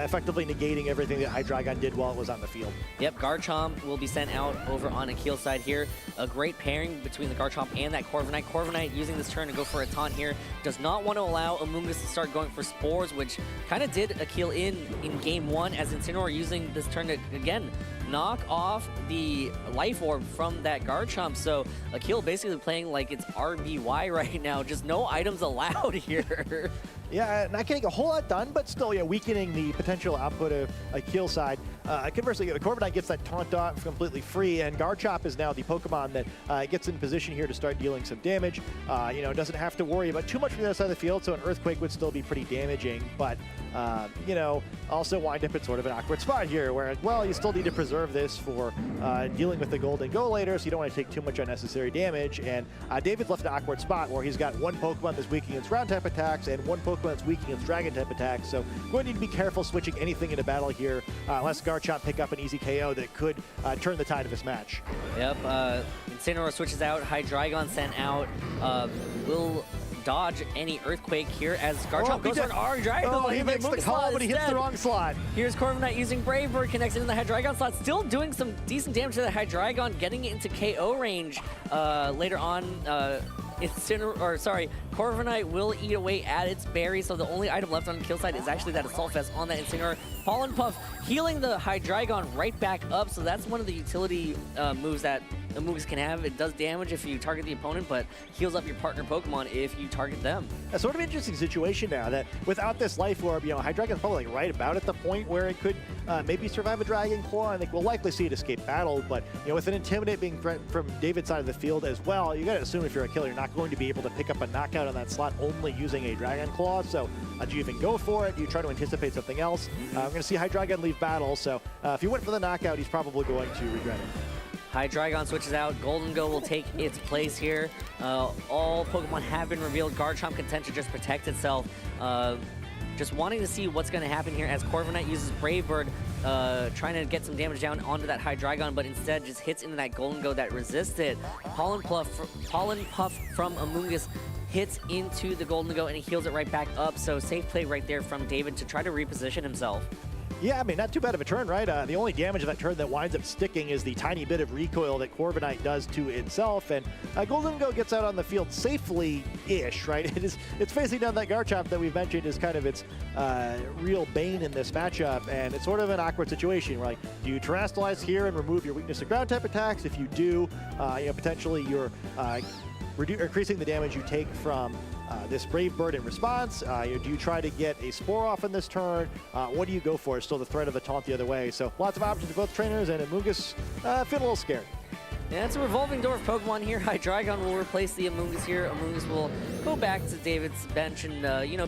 effectively negating everything that Hydreigon did while it was on the field. Yep, Garchomp will be sent out over on Akil's side here. great pairing between the Garchomp and that Corviknight. Corviknight using this turn to go for a taunt here. Does not want to allow Amoonguss to start going for Spores, which kind of did a kill in game 1, as Incineroar using this turn to, again, knock off the Life Orb from that Garchomp. So Akil basically playing like it's RBY right now. Just no items allowed here. Yeah, not getting a whole lot done, but still, yeah, weakening the potential output of Akil's side. Conversely, Corviknight gets that taunt off completely free, and Garchomp is now the Pokemon that gets in position here to start dealing some damage. Doesn't have to worry about too much from the other side of the field, so an Earthquake would still be pretty damaging, but, also wind up at sort of an awkward spot here, where, well, you still need to preserve this for dealing with the Golden Go later, so you don't want to take too much unnecessary damage, and David's left an awkward spot where he's got one Pokemon that's weak against ground-type attacks and one Pokemon that's weak against dragon-type attacks, so going to need to be careful switching anything into battle here, unless Garchomp pick up an easy KO that could turn the tide of this match. Yep, Incineroar switches out, Hydreigon sent out, will dodge any Earthquake here as Garchomp goes for an Hydreigon. Oh, he makes the call, but he hits the wrong slot. Here's Corviknight using Brave Bird, connects into the Hydreigon slot, still doing some decent damage to the Hydreigon, getting it into KO range later on. Corviknight will eat away at its berry, so the only item left on the kill side is actually that Assault Vest on that Incineroar. Pollen Puff healing the Hydreigon right back up, so that's one of the utility moves that Amoonguss can have. It does damage if you target the opponent, but heals up your partner Pokemon if you target them. That's sort of an interesting situation now that without this Life Orb, Hydreigon's probably like right about at the point where it could maybe survive a Dragon Claw. I think we'll likely see it escape battle, but with an Intimidate being threat from David's side of the field as well, you gotta assume if you're a killer, you're not going to be able to pick up a knockout on that slot only using a Dragon Claw. So do you even go for it? Do you try to anticipate something else? I'm gonna see Hydreigon leave battle, so if he went for the knockout, he's probably going to regret it. Hydreigon switches out. Golden Go will take its place here. All Pokemon have been revealed. Garchomp content to just protect itself. Just wanting to see what's going to happen here as Corviknight uses Brave Bird, trying to get some damage down onto that Hydreigon, but instead just hits into that Golden Go that resists it. Pollen Puff from Amoonguss hits into the Golden Go and he heals it right back up. So safe play right there from David to try to reposition himself. Yeah, I mean, not too bad of a turn, right? The only damage of that turn that winds up sticking is the tiny bit of recoil that Corviknight does to itself, and Golden Go gets out on the field safely-ish, right? It's facing down that Garchomp that we've mentioned is kind of its real bane in this matchup, and it's sort of an awkward situation where, like, do you Terastallize here and remove your weakness to ground-type attacks? If you do, potentially you're increasing the damage you take from this Brave Bird in response. Do you try to get a Spore off in this turn? What do you go for? Still the threat of the taunt the other way. So lots of options for both trainers, and Amoonguss feeling a little scared. Yeah, it's a revolving door of Pokemon here. Hydreigon will replace the Amoonguss here. Amoonguss will go back to David's bench and,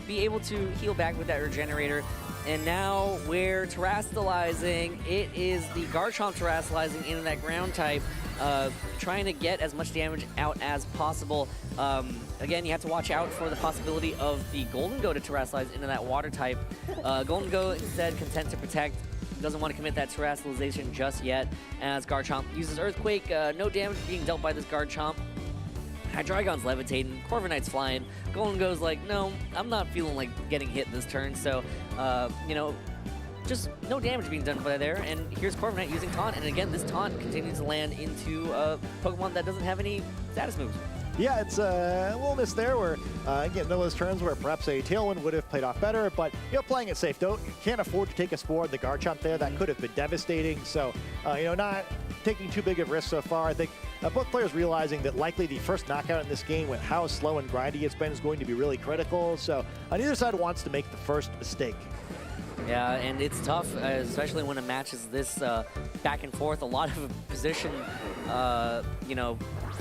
be able to heal back with that Regenerator. And now we're Terastallizing. It is the Garchomp Terastallizing into that ground type, trying to get as much damage out as possible. Again, you have to watch out for the possibility of the Golden Go to Terastallize into that water type. Golden Go instead content to protect. Doesn't want to commit that Terastallization just yet, as Garchomp uses Earthquake. No damage being dealt by this Garchomp. Hydreigon's levitating, Corviknight's flying. Golden Go's like, no, I'm not feeling like getting hit this turn, so, just no damage being done by there. And here's Corviknight using Taunt, and again, this Taunt continues to land into a Pokemon that doesn't have any status moves. Yeah, it's a little miss there where, again, one of those turns where perhaps a Tailwind would have played off better, but, playing it safe. You can't afford to take a Spore on the Garchomp there. That could have been devastating. So, not taking too big of a risk so far. I think both players realizing that likely the first knockout in this game with how slow and grindy it's been is going to be really critical. So, neither side wants to make the first mistake. Yeah, and it's tough, especially when a match is this back and forth. A lot of position,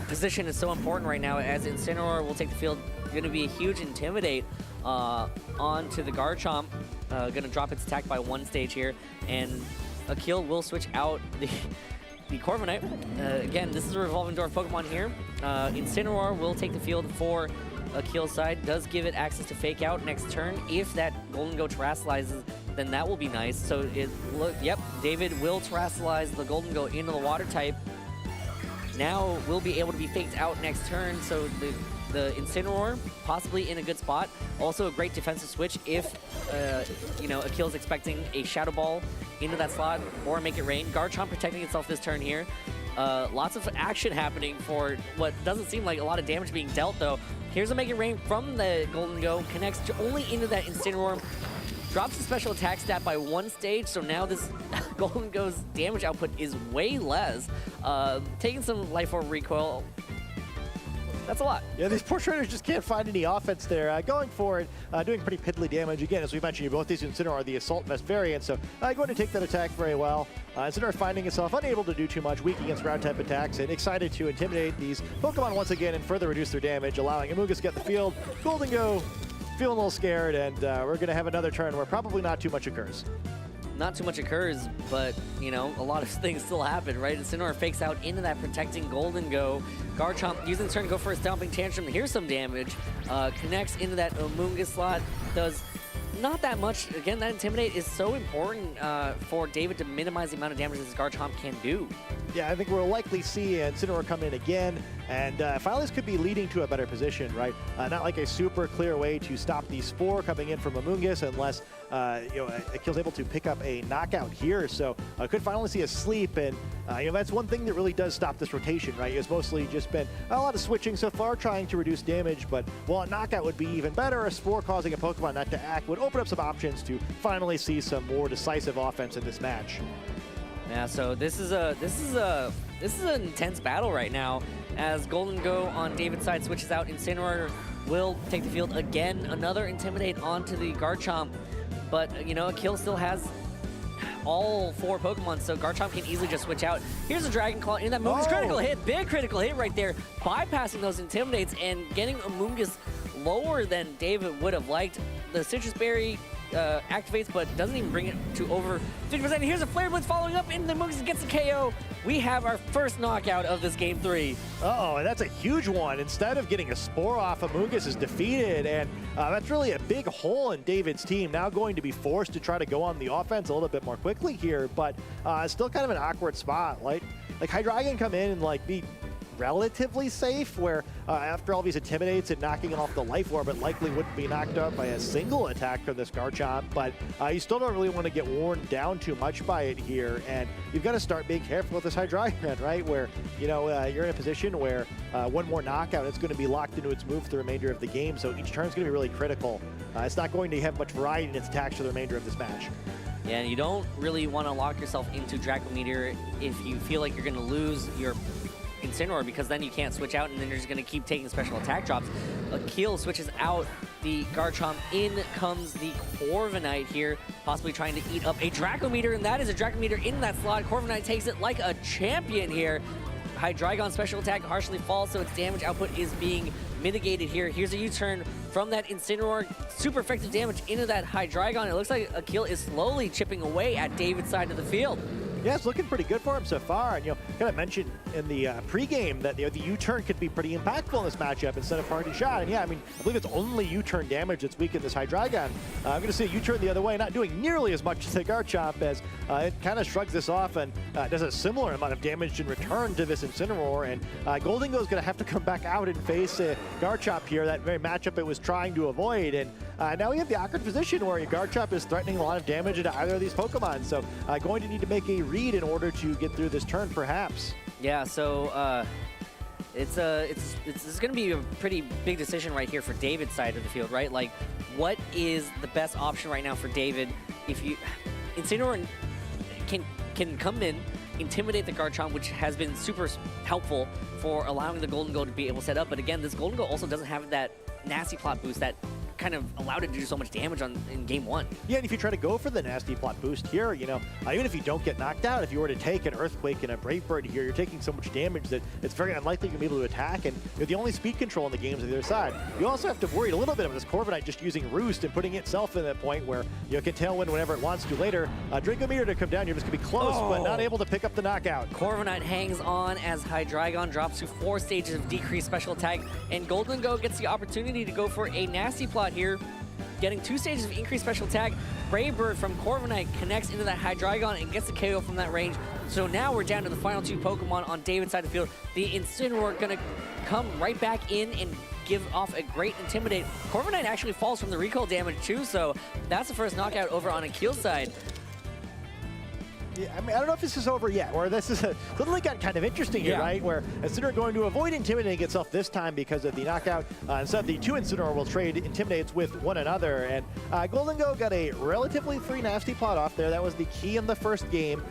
position is so important right now, as Incineroar will take the field. Going to be a huge Intimidate onto the Garchomp. Going to drop its attack by one stage here, and Akil will switch out the Corviknight. Again, this is a revolving door of Pokemon here. Incineroar will take the field for Akil's side. Does give it access to Fake Out next turn. If that Golden Go Terastallizes, then that will be nice. So David will Terastallize the Golden Go into the Water type. Now will be able to be faked out next turn. So the Incineroar possibly in a good spot. Also a great defensive switch if Akil's expecting a Shadow Ball into that slot or Make It Rain. Garchomp protecting itself this turn here. Lots of action happening for what doesn't seem like a lot of damage being dealt, though. Here's a Make It Rain from the Golden Go, connects only into that Incineroar, drops the special attack stat by 1 stage, so now this Golden Go's damage output is way less. Taking some Life Orb recoil. That's a lot. Yeah, these poor trainers just can't find any offense there. Going for it, doing pretty piddly damage. Again, as we mentioned, both these Incineroar are the Assault Vest variant, so going to take that attack very well. Incineroar finding itself unable to do too much, weak against ground-type attacks, and excited to intimidate these Pokemon once again and further reduce their damage, allowing Amoonguss to get the field. Golden Go feeling a little scared, and we're going to have another turn where probably not too much occurs. Not too much occurs, but, you know, a lot of things still happen, right? Incineroar fakes out into that protecting Golden Go. Garchomp using the turn to go for a Stomping Tantrum. Here's some damage. Connects into that Amoonguss slot. Does not that much. Again, that Intimidate is so important for David to minimize the amount of damage this Garchomp can do. Yeah, I think we'll likely see Incineroar come in again, and finally this could be leading to a better position, right? Not like a super clear way to stop these 4 coming in from Amoonguss unless Akil's able to pick up a knockout here, so could finally see a sleep, and that's one thing that really does stop this rotation, right? It's mostly just been a lot of switching so far, trying to reduce damage, but while a knockout would be even better, a Spore causing a Pokemon not to act would open up some options to finally see some more decisive offense in this match. Yeah, so this is an intense battle right now as Golden Go on David's side switches out. Incineroar will take the field again. Another Intimidate onto the Garchomp, but you know, Akil still has all 4 Pokemon, so Garchomp can easily just switch out. Here's a Dragon Claw in that Amoonguss critical hit, big critical hit right there, bypassing those Intimidates and getting Amoonguss lower than David would have liked. The Citrus Berry activates, but doesn't even bring it to over 50%. Here's a Flare Blitz following up, and the Amoonguss gets a KO. We have our first knockout of this game 3. Uh-oh, and that's a huge one. Instead of getting a Spore off, Amoonguss is defeated, and that's really a big hole in David's team. Now going to be forced to try to go on the offense a little bit more quickly here, but still kind of an awkward spot. Like Hydreigon come in and be relatively safe, where after all these Intimidates and knocking off the Life Orb, it likely wouldn't be knocked out by a single attack from this Garchomp, but you still don't really want to get worn down too much by it here, and you've got to start being careful with this Hydreigon, right, where you're in a position where one more knockout, it's going to be locked into its move for the remainder of the game, so each turn is going to be really critical. It's not going to have much variety in its attacks for the remainder of this match. Yeah, and you don't really want to lock yourself into Draco Meteor if you feel like you're going to lose your Incineroar, because then you can't switch out and then you're just going to keep taking special attack drops. Akil switches out the Garchomp. In comes the Corviknight here, possibly trying to eat up a Draco Meteor, and that is a Draco Meteor in that slot. Corviknight takes it like a champion here. Hydreigon special attack harshly falls, so its damage output is being mitigated here. Here's a U-turn from that Incineroar. Super effective damage into that Hydreigon. It looks like Akil is slowly chipping away at David's side of the field. Yeah, it's looking pretty good for him so far. And, kind of mentioned in the pregame that the U-turn could be pretty impactful in this matchup instead of Party Shot. And yeah, I believe it's only U-turn damage that's weak in this Hydreigon. I'm going to see a U-turn the other way, not doing nearly as much as the Garchomp, as it kind of shrugs this off and does a similar amount of damage in return to this Incineroar. And Golden Go is going to have to come back out and face Garchomp here, that very matchup it was trying to avoid. And now we have the awkward position where Garchomp is threatening a lot of damage into either of these Pokemon. So going to need to make a read in order to get through this turn, perhaps. Yeah, so it's going to be a pretty big decision right here for David's side of the field, right? Like, what is the best option right now for David? If Incineroar can come in, intimidate the Garchomp, which has been super helpful for allowing the Golden Go to be able to set up. But again, this Golden Go also doesn't have that nasty plot boost that kind of allowed it to do so much damage in game 1. Yeah, and if you try to go for the nasty plot boost here, even if you don't get knocked out, if you were to take an Earthquake and a Brave Bird here, you're taking so much damage that it's very unlikely you're going to be able to attack, and the only speed control in the game is on the other side. You also have to worry a little bit of this Corviknight just using Roost and putting itself in that point where you can Tailwind whenever it wants to later. Draco Meteor to come down, you're just going to be close, but not able to pick up the knockout. Corviknight hangs on as Hydreigon drops to 4 stages of decreased special attack, and Golden Go gets the opportunity to go for a nasty plot here, getting 2 stages of increased special attack. Brave Bird from Corviknight connects into that Hydreigon and gets the KO from that range. So now we're down to the final 2 Pokemon on David's side of the field. The Incineroar gonna come right back in and give off a great Intimidate. Corviknight actually falls from the recoil damage too, so that's the first knockout over on Akil's side. Yeah, I mean, I don't know if this is over yet, or this is suddenly got kind of interesting here, right? Where Incineroar going to avoid intimidating itself this time because of the knockout. Instead, the two Incineroar will trade intimidates with one another. And Golden Go got a relatively free nasty plot off there. That was the key in the first game.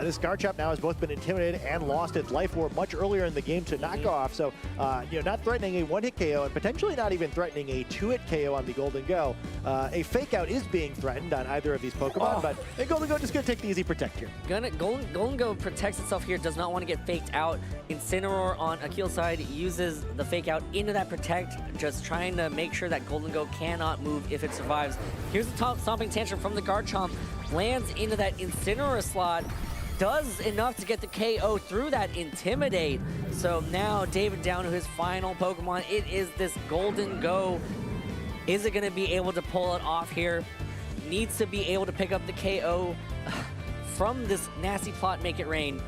This Garchomp now has both been intimidated and lost its life orb much earlier in the game to knock off. So, not threatening a one-hit KO and potentially not even threatening a two-hit KO on the Golden Go. A fake out is being threatened on either of these Pokemon, but Golden Go just going to take the easy protect here. Golden Go protects itself here, does not want to get faked out. Incineroar on Akil's side uses the fake out into that protect, just trying to make sure that Golden Go cannot move if it survives. Here's the top stomping tantrum from the Garchomp, lands into that Incineroar slot, does enough to get the KO through that Intimidate. So now David down to his final Pokemon. It is this Golden Go. Is it going to be able to pull it off here? Needs to be able to pick up the KO from this nasty plot, make it rain.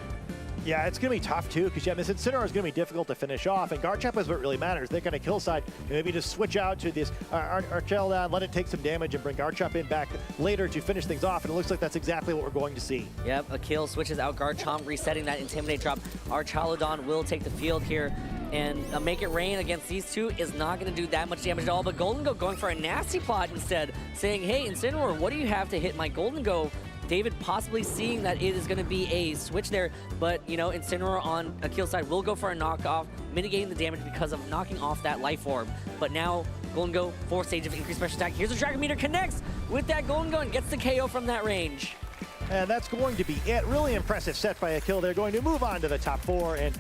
Yeah, it's going to be tough, too, because this Incineroar is going to be difficult to finish off, and Garchomp is what really matters. They're going to kill side, maybe just switch out to this Archeladon, let it take some damage, and bring Garchomp in back later to finish things off, and it looks like that's exactly what we're going to see. Yep, Akil switches out Garchomp, resetting that Intimidate drop. Archeladon will take the field here, and Make It Rain against these two is not going to do that much damage at all, but Golden Go going for a nasty plot instead, saying, hey, Incineroar, what do you have to hit my Golden Go? David possibly seeing that it is going to be a switch there, but, Incineroar on Akil's side will go for a knockoff, mitigating the damage because of knocking off that life orb. But now, Golden Go, 4th stage of increased special attack. Here's a Dragon Meter, connects with that Golden Go and gets the KO from that range. And that's going to be it. Really impressive set by Akil. They're going to move on to the top 4. And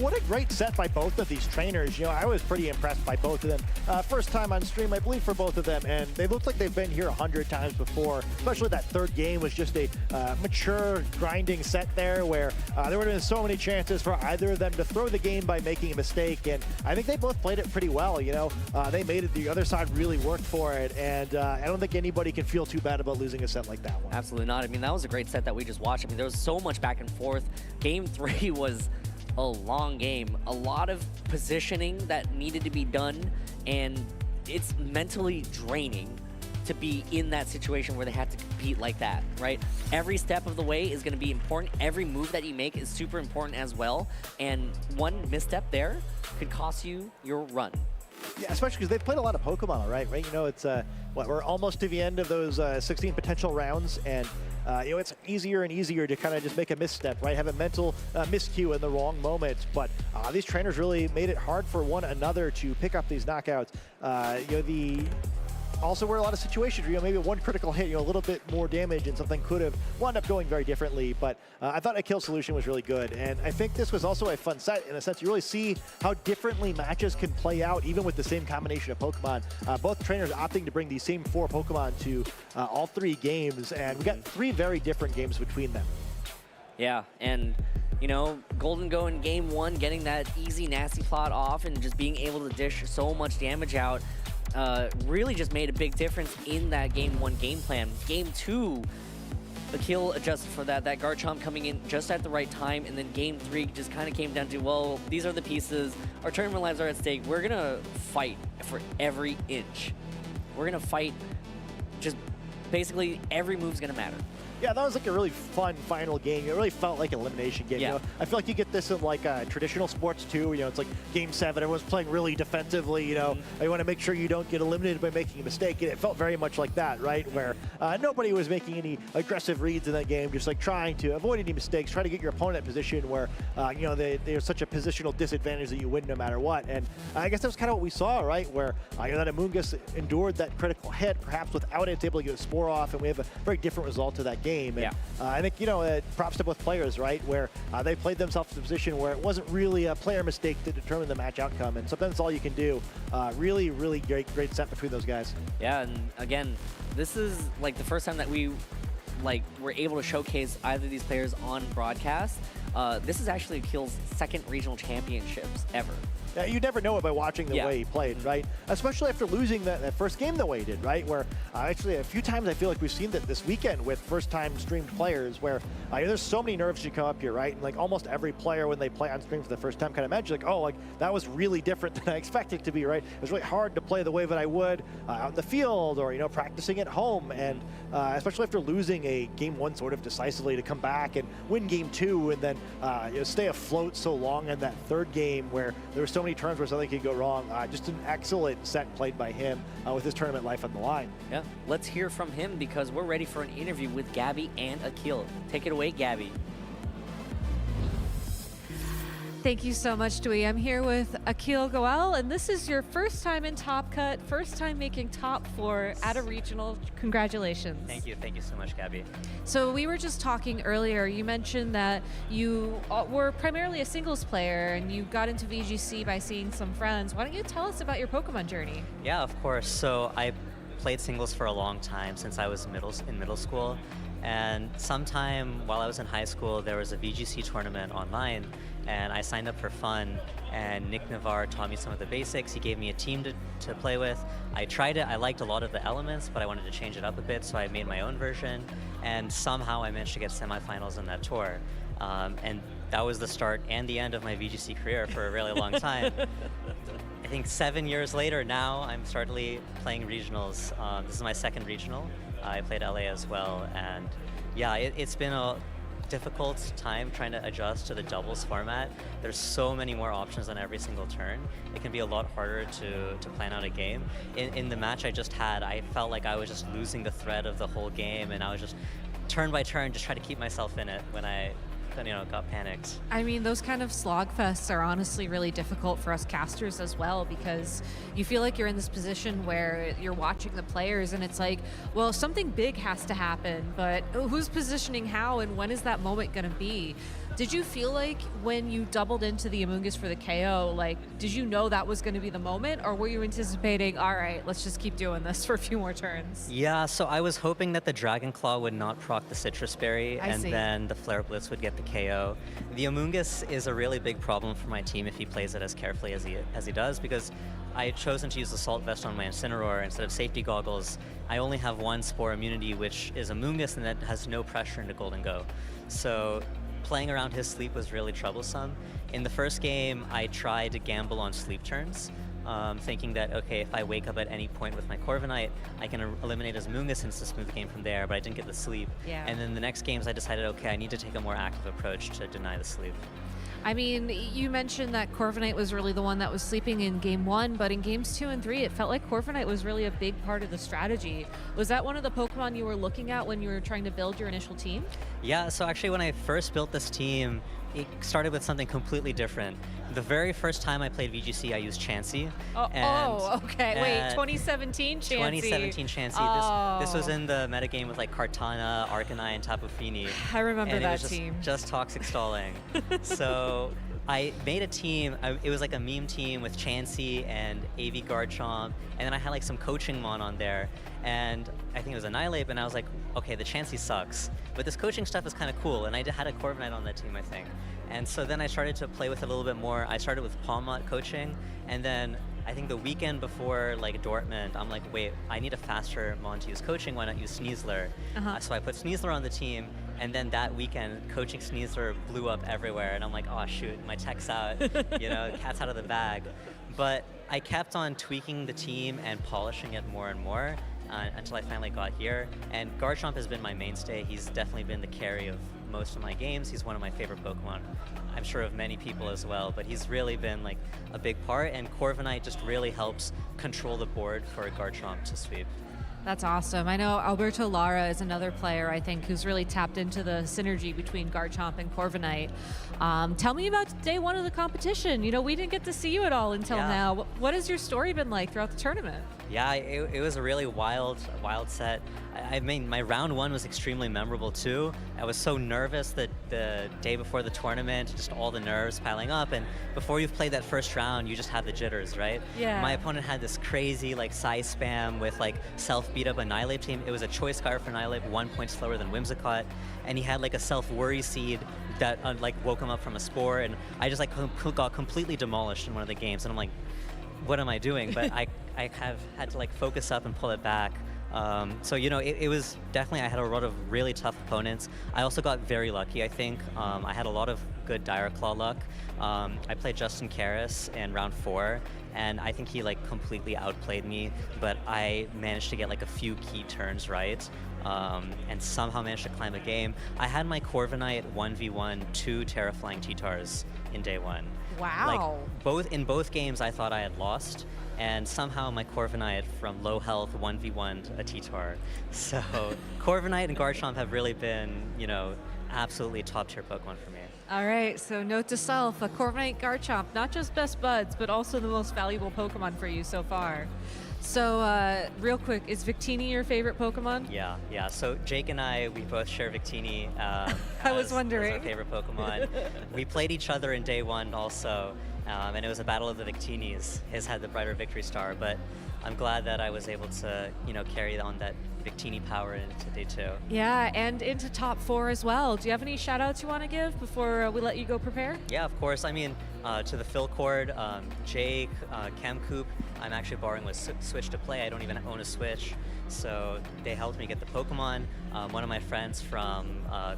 what a great set by both of these trainers. I was pretty impressed by both of them. First time on stream, I believe, for both of them. And they look like they've been here 100 times before. Especially that third game was just a mature, grinding set there where there would have been so many chances for either of them to throw the game by making a mistake. And I think they both played it pretty well. They made it. The other side really worked for it. And I don't think anybody can feel too bad about losing a set like that one. Absolutely not. I mean, that was a great set that we just watched. I mean, there was so much back and forth. Game 3 was a long game. A lot of positioning that needed to be done, and it's mentally draining to be in that situation where they had to compete like that, right? Every step of the way is going to be important. Every move that you make is super important as well, and one misstep there could cost you your run. Yeah, especially because they've played a lot of Pokemon, right? It's we're almost to the end of those 16 potential rounds, and it's easier and easier to kind of just make a misstep, right? Have a mental miscue in the wrong moment. But these trainers really made it hard for one another to pick up these knockouts. Also, were a lot of situations where maybe one critical hit, a little bit more damage, and something could have wound up going very differently. But I thought Akil's solution was really good, and I think this was also a fun set in a sense. You really see how differently matches can play out, even with the same combination of Pokemon. Both trainers opting to bring these same 4 Pokemon to all 3 games, and we got 3 very different games between them. Yeah, and Golden Go in game 1, getting that easy nasty plot off and just being able to dish so much damage out. Really just made a big difference in that game 1 game plan. Game 2, Akil adjusted for that Garchomp coming in just at the right time, and then game 3 just kind of came down to, well, these are the pieces, our tournament lives are at stake, we're gonna fight for every inch. We're gonna fight, just basically every move's gonna matter. Yeah, that was like a really fun final game. It really felt like an elimination game. Yeah. I feel like you get this in like traditional sports too. It's like game 7, everyone's playing really defensively. You want to make sure you don't get eliminated by making a mistake. And it felt very much like that, right? Where nobody was making any aggressive reads in that game, just like trying to avoid any mistakes, try to get your opponent in a position where there's such a positional disadvantage that you win no matter what. And I guess that was kind of what we saw, right? Where that Amoonguss endured that critical hit, perhaps without it, it's able to get a spore off, and we have a very different result to that game. And, I think, props to both players, right, where they played themselves in a position where it wasn't really a player mistake to determine the match outcome, and sometimes that's all you can do. Really, really great set between those guys. Yeah, and again, this is like the first time that we were able to showcase either of these players on broadcast. This is actually Akil's 2nd regional championships ever. you never know it by watching the Yeah. way he played, right? Especially after losing that first game the way he did, right? Where actually a few times I feel like we've seen that this weekend with first-time streamed players where there's so many nerves you come up here, right? And like almost every player when they play on stream for the first time kind of mentions like, oh, like that was really different than I expected it to be, right? It was really hard to play the way that I would out in the field or, practicing at home. And especially after losing a game 1 sort of decisively to come back and win game 2 and then stay afloat so long in that third game where there were so many turns where something could go wrong. Just an excellent set played by him with his tournament life on the line. Yeah, let's hear from him because we're ready for an interview with Gabby and Akil. Take it away, Gabby. Thank you so much, Dewey. I'm here with Akil Goel, and this is your first time in Top Cut, first time making top 4 at a regional. Congratulations. Thank you so much, Gabby. So we were just talking earlier. You mentioned that you were primarily a singles player, and you got into VGC by seeing some friends. Why don't you tell us about your Pokemon journey? Yeah, of course. So I played singles for a long time since I was in middle school. And sometime while I was in high school, there was a VGC tournament online, and I signed up for fun, and Nick Navarre taught me some of the basics. He gave me a team to play with. I tried it. I liked a lot of the elements, but I wanted to change it up a bit, so I made my own version, and somehow I managed to get semifinals in that tour. And that was the start and the end of my VGC career for a really long time. I think 7 years later now, I'm startly playing regionals. This is my second regional. I played LA as well, and yeah, it's been a difficult time trying to adjust to the doubles format. There's so many more options on every single turn. It can be a lot harder to plan out a game. In the match I just had, I felt like I was just losing the thread of the whole game, and I was just turn by turn just trying to keep myself in it when I got panicked. I mean, those kind of slogfests are honestly really difficult for us casters as well, because you feel like you're in this position where you're watching the players and it's like, well, something big has to happen, but who's positioning how and when is that moment going to be? Did you feel like when you doubled into the Amoonguss for the KO, like, did you know that was going to be the moment, or were you anticipating, all right, let's just keep doing this for a few more turns? Yeah, so I was hoping that the Dragon Claw would not proc the Citrus Berry, I see. then the Flare Blitz would get the KO. The Amoonguss is a really big problem for my team if he plays it as carefully as he does, because I had chosen to use Assault Vest on my Incineroar instead of Safety Goggles. I only have one Spore immunity, which is Amoonguss, and that has no pressure into Golden Go. So playing around his sleep was really troublesome. In the first game, I tried to gamble on sleep turns, thinking that, okay, if I wake up at any point with my Corviknight, I can eliminate his Amoonguss and smooth the game from there, but I didn't get the sleep. Yeah. And then the next games, I decided, okay, I need to take a more active approach to deny the sleep. I mean, you mentioned that Corviknight was really the one that was sleeping in game 1, but in games 2 and 3, it felt like Corviknight was really a big part of the strategy. Was that one of the Pokemon you were looking at when you were trying to build your initial team? Yeah, so actually when I first built this team, it started with something completely different. The very first time I played VGC, I used Chansey. Okay. Wait, 2017 Chansey. 2017 Chansey. Oh. This was in the metagame with like Kartana, Arcanine, and Tapu Fini. I remember and that it was team. Just toxic stalling. So I made a team. It was like a meme team with Chansey and AV Garchomp, and then I had like some coaching mon on there, and I think it was Annihilate, and I was like, okay, the Chansey sucks, but this coaching stuff is kind of cool, and I had a Corviknight on that team, I think. And so then I started to play with it a little bit more. I started with Palmot coaching, and then I think the weekend before like Dortmund, I'm like, wait, I need a faster mon to use coaching. Why not use Sneasler? So I put Sneasler on the team, and then that weekend, coaching Sneasler blew up everywhere, and I'm like, oh shoot, my tech's out, cat's out of the bag. But I kept on tweaking the team and polishing it more and more until I finally got here. And Garchomp has been my mainstay. He's definitely been the carry of most of my games. He's one of my favorite Pokemon. I'm sure of many people as well, but he's really been like a big part, and Corviknight just really helps control the board for Garchomp to sweep. That's awesome. I know Alberto Lara is another player, I think, who's really tapped into the synergy between Garchomp and Corviknight. Tell me about day 1 of the competition. We didn't get to see you at all until now. What has your story been like throughout the tournament? Yeah, it was a really wild set. I mean, my round 1 was extremely memorable too. I was so nervous that the day before the tournament, just all the nerves piling up, and before you've played that first round, you just have the jitters, right? Yeah. My opponent had this crazy like size spam with like self beat up Annihilate team. It was a choice card for Annihilate, 1 point slower than Whimsicott, and he had like a self-worry seed that like woke him up from a spore, and I just like got completely demolished in one of the games, and I'm like, what am I doing? But I have had to like focus up and pull it back. So you know, it was definitely, I had a lot of really tough opponents. I also got very lucky, I think. I had a lot of good Dire Claw luck. I played Justin Karras in round 4, and I think he like completely outplayed me, but I managed to get like a few key turns right, and somehow managed to climb a game. I had my Corviknight 1v1 2 Terraflying T-Tars in day 1. Wow. Like in both games I thought I had lost, and somehow my Corviknight from low health 1v1'd a T-Tar. So Corviknight and Garchomp have really been, you know, absolutely top tier Pokemon for me. All right, so note to self, a Corviknight Garchomp, not just best buds, but also the most valuable Pokemon for you so far. So real quick, is Victini your favorite Pokemon? Yeah. So Jake and I, we both share Victini I was wondering. as our favorite Pokemon. We played each other in day 1 also, and it was a battle of the Victinis. His had the brighter victory star, but I'm glad that I was able to, you know, carry on that Victini power into day 2. Yeah, and into top 4 as well. Do you have any shout outs you want to give before we let you go prepare? Yeah, of course. I mean, to the Phil Cord, Jake, Camcoop, I'm actually borrowing with Switch to play. I don't even own a Switch, so they helped me get the Pokemon. One of my friends from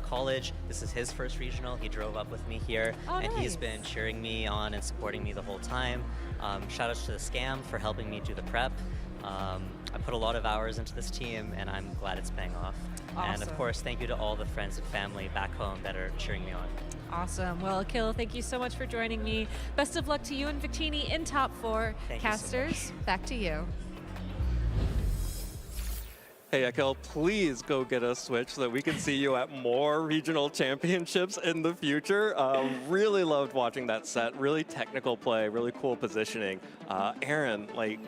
college, this is his first regional. He drove up with me here, and he's been cheering me on and supporting me the whole time. Shout outs to the Scam for helping me do the prep. I put a lot of hours into this team, and I'm glad it's paying off. Awesome. And of course, thank you to all the friends and family back home that are cheering me on. Awesome. Well, Akil, thank you so much for joining me. Best of luck to you and Victini in top 4. Thank you so Casters, back to you. Hey, Akil, please go get a Switch so that we can see you at more regional championships in the future. Really loved watching that set. Really technical play, really cool positioning. Aaron, like,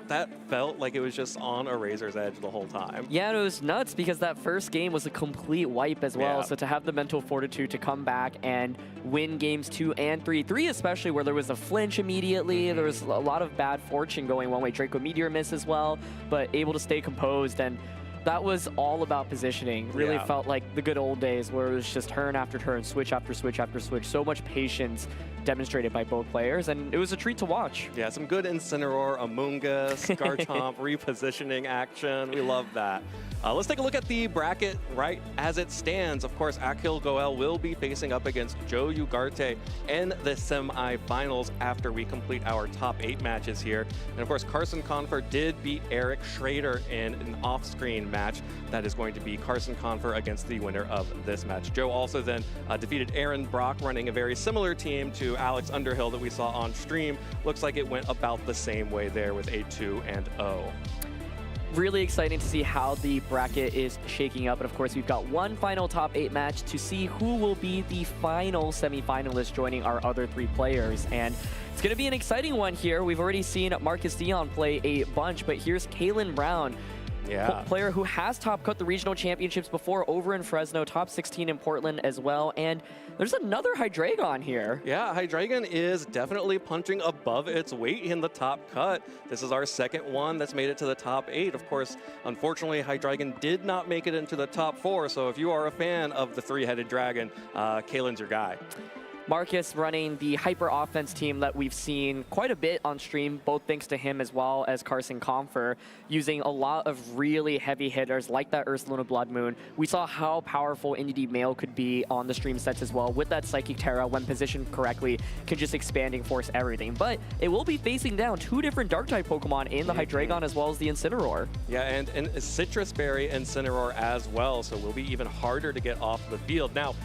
that felt like it was just on a razor's edge the whole time. Yeah, it was nuts because that first game was a complete wipe as well. Yeah. So to have the mental fortitude to come back and win games 2 and 3, 3 especially where there was a flinch immediately, there was a lot of bad fortune going one way. Draco Meteor miss as well, but able to stay composed, and that was all about positioning. Really felt like the good old days where it was just turn after turn, switch after switch after switch. So much patience demonstrated by both players, and it was a treat to watch. Yeah, some good Incineroar, Amoonguss, Garchomp repositioning action. We love that. Let's take a look at the bracket right as it stands. Of course, Akil Goel will be facing up against Joe Ugarte in the semifinals after we complete our top 8 matches here. And of course, Carson Confer did beat Eric Schrader in an off-screen match. That is going to be Carson Confer against the winner of this match. Joe also then defeated Aaron Brock, running a very similar team to Alex Underhill that we saw on stream. Looks like it went about the same way there with a 2-0. Really exciting to see how the bracket is shaking up. And of course, we've got one final top 8 match to see who will be the final semifinalist joining our other 3 players. And it's going to be an exciting one here. We've already seen Marcus Dion play a bunch, but here's Kalen Brown. Player who has top cut the regional championships before over in Fresno, top 16 in Portland as well. And there's another Hydreigon here. Yeah, Hydreigon is definitely punching above its weight in the top cut. This is our second one that's made it to the top 8. Of course, unfortunately, Hydreigon did not make it into the top 4. So if you are a fan of the 3-headed dragon, Kalen's your guy. Marcus running the hyper offense team that we've seen quite a bit on stream, both thanks to him as well as Carson Confer, using a lot of really heavy hitters like that Ursaluna Blood Moon. We saw how powerful Indeedee Male could be on the stream sets as well with that Psychic Terra when positioned correctly, can just expand and force everything. But it will be facing down 2 different Dark-type Pokemon in the Hydreigon as well as the Incineroar. Yeah, and Citrus Berry Incineroar as well, so it will be even harder to get off the field. Now,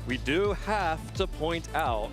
we do have to point out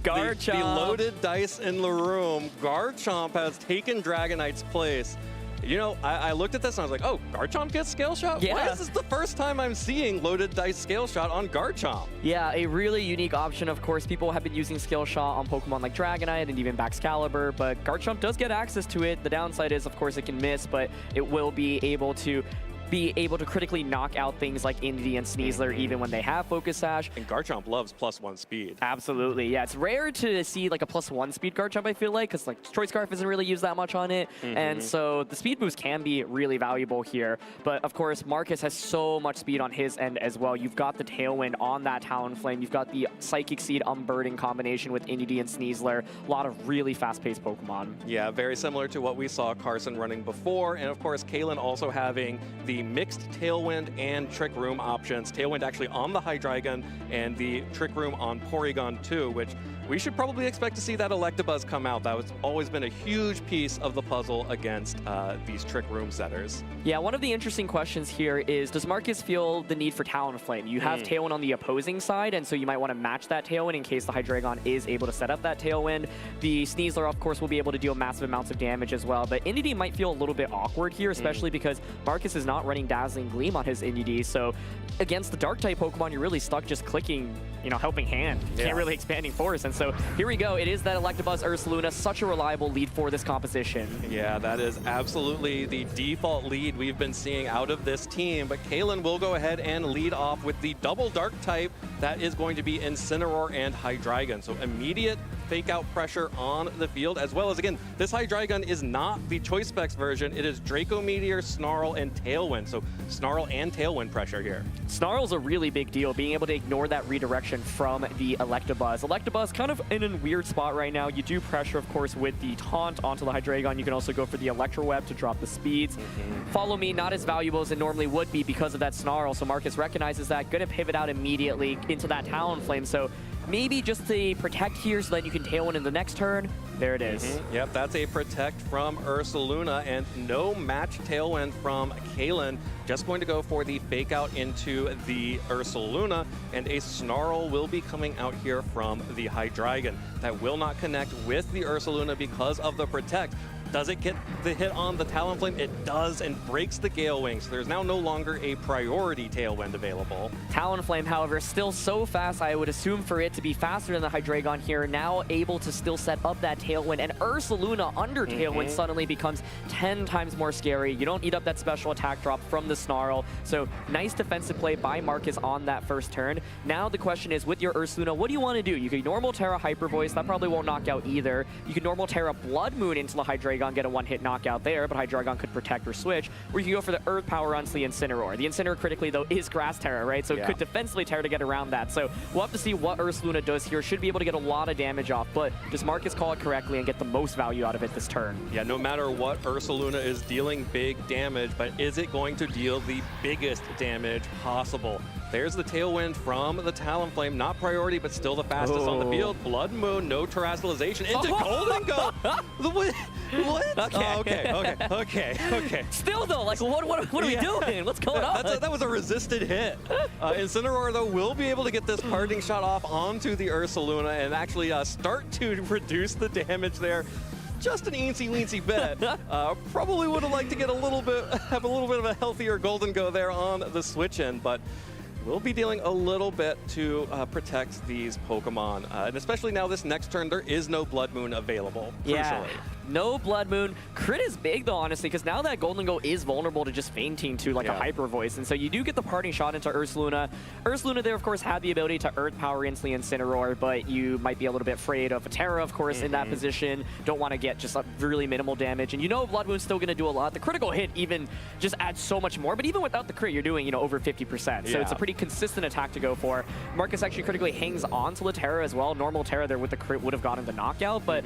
Garchomp. The loaded dice in the room. Garchomp has taken Dragonite's place. You know, I looked at this and I was like, oh, Garchomp gets Scale Shot? Yeah. Why is this the first time I'm seeing loaded dice Scale Shot on Garchomp? Yeah, a really unique option. Of course, people have been using Skill Shot on Pokemon like Dragonite and even Baxcalibur, but Garchomp does get access to it. The downside is, of course, it can miss, but it will be able to be able to critically knock out things like Indy and Sneasler even when they have Focus Sash. And Garchomp loves +1 speed. Absolutely, yeah. It's rare to see like a +1 speed Garchomp, I feel like, because like Choice Scarf isn't really used that much on it. And so the speed boost can be really valuable here. But of course, Marcus has so much speed on his end as well. You've got the Tailwind on that Talonflame. You've got the Psychic Seed Unburden combination with Indy and Sneasler. A lot of really fast-paced Pokemon. Yeah, very similar to what we saw Carson running before. And of course, Kalen also having the mixed Tailwind and Trick Room options. Tailwind actually on the Hydreigon and the Trick Room on Porygon 2, which we should probably expect to see that Electabuzz come out. That was always been a huge piece of the puzzle against these Trick Room setters. Yeah, one of the interesting questions here is, does Marcus feel the need for Talonflame? You have Tailwind on the opposing side, and so you might want to match that Tailwind in case the Hydreigon is able to set up that Tailwind. The Sneasler, of course, will be able to deal massive amounts of damage as well, but Indy might feel a little bit awkward here, especially because Marcus is not running Dazzling Gleam on his Indy, so against the Dark-type Pokemon, you're really stuck just clicking, you know, Helping Hand. Can't really Expanding Force, and so here we go. It is that Electabuzz Ursaluna, such a reliable lead for this composition. Yeah, that is absolutely the default lead we've been seeing out of this team, but Kalen will go ahead and lead off with the double Dark type that is going to be Incineroar and Hydreigon. So immediate fake out pressure on the field, as well as, again, this Hydreigon is not the Choice Specs version. It is Draco Meteor, Snarl, and Tailwind. So Snarl and Tailwind pressure here. Snarl's a really big deal, being able to ignore that redirection from the Electabuzz. Electabuzz kind of in a weird spot right now. You do pressure, of course, with the Taunt onto the Hydreigon. You can also go for the Electro Web to drop the speeds. Follow Me, not as valuable as it normally would be because of that Snarl, so Marcus recognizes that. Gonna pivot out immediately into that Talonflame, so maybe just to protect here so that you can Tailwind in the next turn. There it is. Yep, that's a protect from Ursaluna, and no match Tailwind from Kalen. Just going to go for the fake out into the Ursaluna, and a Snarl will be coming out here from the Hydreigon. That will not connect with the Ursaluna because of the protect. Does it get the hit on the Talonflame? It does, and breaks the Gale Wing, so there's now no longer a priority Tailwind available. Talonflame, however, still so fast, I would assume for it to be faster than the Hydreigon here, now able to still set up that Tailwind, and Ursaluna under Tailwind suddenly becomes 10 times more scary. You don't eat up that special attack drop from the Snarl, so nice defensive play by Marcus on that first turn. Now the question is, with your Ursaluna, what do you want to do? You can Normal Terra Hyper Voice, that probably won't knock out either. You can Normal Terra Blood Moon into the Hydreigon, get a one-hit knockout there, but Hydreigon could protect or switch, or you can go for the Earth Power onto the Incineroar. The Incineroar critically, though, is Grass Terra, right? So it could defensively Terra to get around that. So we'll have to see what Ursaluna does here. Should be able to get a lot of damage off, but does Marcus call it correctly and get the most value out of it this turn? Yeah, no matter what, Ursaluna is dealing big damage, but is it going to deal the biggest damage possible? There's the Tailwind from the Talonflame, not priority, but still the fastest on the field. Blood Moon, no Terastallization into Golden Go. What? Okay. Okay. Still though, like what are we doing? What's going on? That was a resisted hit. Incineroar, though, will be able to get this parting shot off onto the Ursaluna and actually start to reduce the damage there. Just an eensy-weensy bit. Probably would have liked to get have a little bit of a healthier Golden Go there on the switch-in, but we'll be dealing a little bit to protect these Pokemon. And especially now this next turn, there is no Blood Moon available, crucially. No Blood Moon. Crit is big, though, honestly, because now that Golden Go is vulnerable to just fainting to, like, a Hyper Voice. And so you do get the parting shot into Ursaluna. Ursaluna there, of course, had the ability to Earth Power instantly Incineroar, but you might be a little bit afraid of a Terra, of course, in that position. Don't want to get just really minimal damage. And you know Blood Moon's still going to do a lot. The critical hit even just adds so much more. But even without the crit, you're doing, you know, over 50%. So it's a pretty consistent attack to go for. Marcus actually critically hangs on to the Terra as well. Normal Terra there with the crit would have gotten the knockout, but...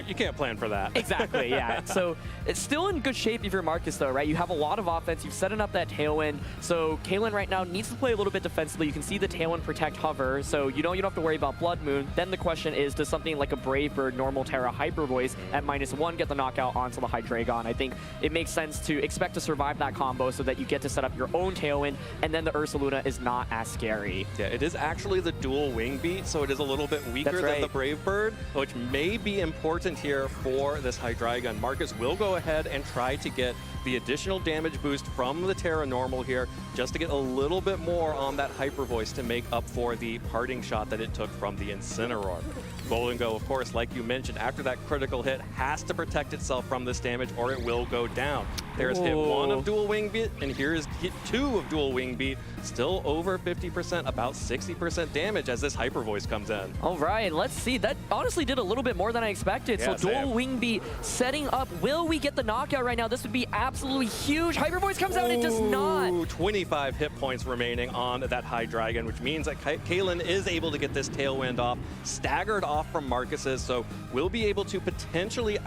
you can't plan for that. Exactly, yeah. So it's still in good shape if you're Marcus, though, right? You have a lot of offense. You've setting up that Tailwind. So Kalen right now needs to play a little bit defensively. You can see the Tailwind protect hover, so you don't have to worry about Blood Moon. Then the question is, does something like a Brave Bird, Normal Terra, Hyper Voice at -1 get the knockout onto the Hydreigon? I think it makes sense to expect to survive that combo so that you get to set up your own Tailwind, and then the Ursaluna is not as scary. Yeah, it is actually the dual wing beat, so it is a little bit weaker than the Brave Bird, which may be important here for this Hydreigon. Marcus will go ahead and try to get the additional damage boost from the Terra Normal here, just to get a little bit more on that Hyper Voice to make up for the parting shot that it took from the Incineroar. Golden Go, of course, like you mentioned, after that critical hit, has to protect itself from this damage or it will go down. There's hit 1 of Dual Wing Beat, and here's hit 2 of Dual Wing Beat. Still over 50%, about 60% damage as this Hyper Voice comes in. All right, let's see. That honestly did a little bit more than I expected. Yeah, so Dual Wing Beat setting up. Will we get the knockout right now? This would be absolutely huge. Hyper Voice comes out, it does not. 25 hit points remaining on that High Dragon, which means that Kaylin is able to get this Tailwind off, staggered off from Marcus's, so we'll be able to potentially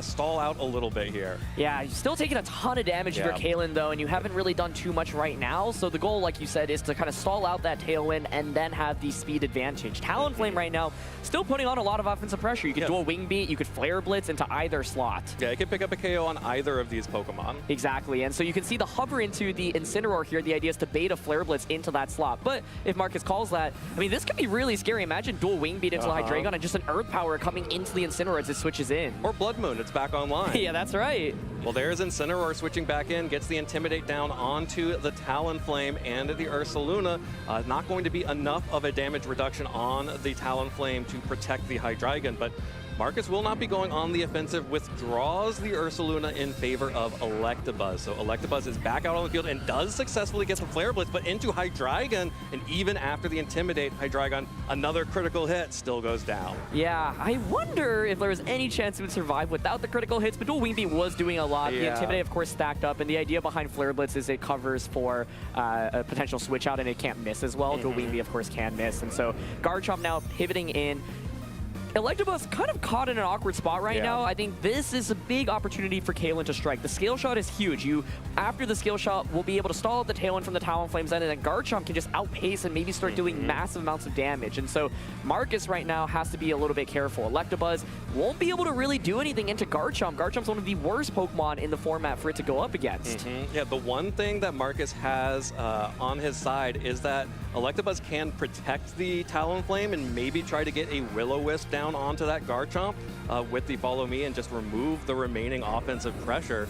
stall out a little bit here. Yeah, you're still taking a ton of damage if you're Kaylin, though, and you haven't really done too much right now. So the goal, like you said, is to kind of stall out that Tailwind and then have the speed advantage. Talonflame right now still putting on a lot of offensive pressure. You could Dual Wing Beat, you could Flare Blitz into either slot. Yeah, you can pick up a KO on either of these Pokemon. Exactly, and so you can see the hover into the Incineroar here. The idea is to bait a Flare Blitz into that slot. But if Marcus calls that, I mean, this could be really scary. Imagine Dual Wing Beat into the Hydreigon and just an Earth Power coming into the Incineroar as it switches in. Or Blood Moon, it's back online. Yeah, that's right. Well, there's Incineroar switching back in, gets the Intimidate down onto the Talonflame and the Ursaluna. Not going to be enough of a damage reduction on the Talonflame to protect the Hydreigon, but Marcus will not be going on the offensive, withdraws the Ursaluna in favor of Electabuzz. So Electabuzz is back out on the field and does successfully get some Flare Blitz, but into Hydreigon, and even after the Intimidate, Hydreigon, another critical hit, still goes down. Yeah, I wonder if there was any chance it would survive without the critical hits, but Dual Wing Beat was doing a lot. The Intimidate, of course, stacked up, and the idea behind Flare Blitz is it covers for a potential switch out, and it can't miss as well. Dual Wing Beat, of course, can miss, and so Garchomp now pivoting in. Electabuzz kind of caught in an awkward spot right now. I think this is a big opportunity for Kaylin to strike. The Scale Shot is huge. After the Scale Shot, will be able to stall out the Tailwind from the Talonflame's end, and then Garchomp can just outpace and maybe start doing massive amounts of damage. And so Marcus right now has to be a little bit careful. Electabuzz won't be able to really do anything into Garchomp. Garchomp's one of the worst Pokemon in the format for it to go up against. Yeah, the one thing that Marcus has on his side is that Electabuzz can protect the Talonflame and maybe try to get a Will-O-Wisp down onto that Garchomp with the Follow Me and just remove the remaining offensive pressure.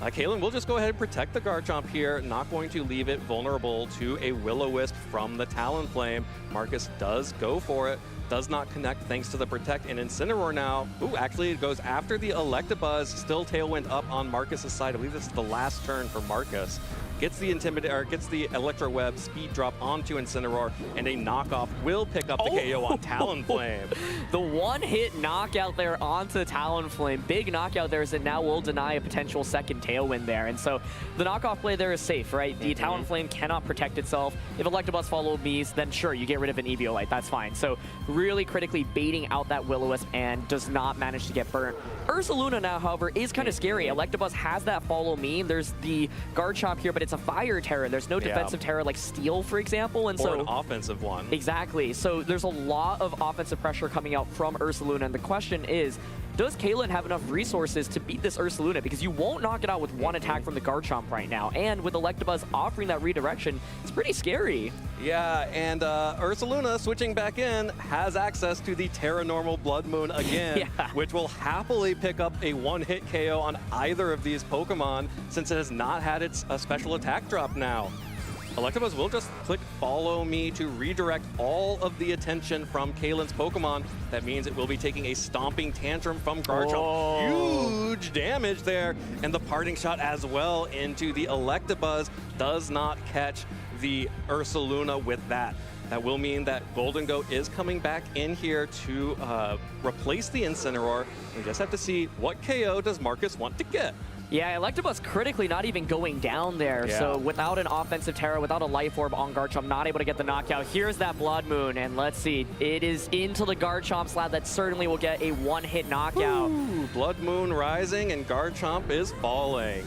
Kaylin will just go ahead and protect the Garchomp here, not going to leave it vulnerable to a Will-O-Wisp from the Talonflame. Marcus does go for it, does not connect thanks to the Protect, and Incineroar now, actually it goes after the Electabuzz, still Tailwind up on Marcus's side. I believe this is the last turn for Marcus. Gets the gets the Electro Web speed drop onto Incineroar, and a knockoff will pick up the KO on Talonflame. The one-hit knockout there onto Talonflame. Big knockout there as it now will deny a potential second Tailwind there. And so the knockoff play there is safe, right? The Talonflame cannot protect itself. If Electabuzz follow Me's, then sure, you get rid of an Eviolite. That's fine. So really critically baiting out that Will-O-Wisp and does not manage to get burnt. Ursaluna now, however, is kind of scary. Electabuzz has that follow me. There's the Garchomp here, but it's a fire Terra. There's no defensive Terra like Steel, for example. And or an offensive one. Exactly. So there's a lot of offensive pressure coming out from Ursaluna. And the question is, does Kaylin have enough resources to beat this Ursaluna? Because you won't knock it out with one attack from the Garchomp right now. And with Electabuzz offering that redirection, it's pretty scary. Yeah, and Ursaluna, switching back in, has access to the Terra Normal Blood Moon again, which will happily pick up a one-hit KO on either of these Pokemon since it has not had its special attack drop now. Electabuzz will just click Follow Me to redirect all of the attention from Kaylin's Pokemon. That means it will be taking a Stomping Tantrum from Garchomp. Huge damage there, and the Parting Shot as well into the Electabuzz does not catch the Ursaluna with that. That will mean that Golden Goat is coming back in here to replace the Incineroar. We just have to see what KO does Marcus want to get. Yeah, Electabuzz critically not even going down there. So without an offensive Terra, without a Life Orb on Garchomp, not able to get the knockout. Here's that Blood Moon, and let's see. It is into the Garchomp slab that certainly will get a one-hit knockout. Ooh, Blood Moon rising, and Garchomp is falling.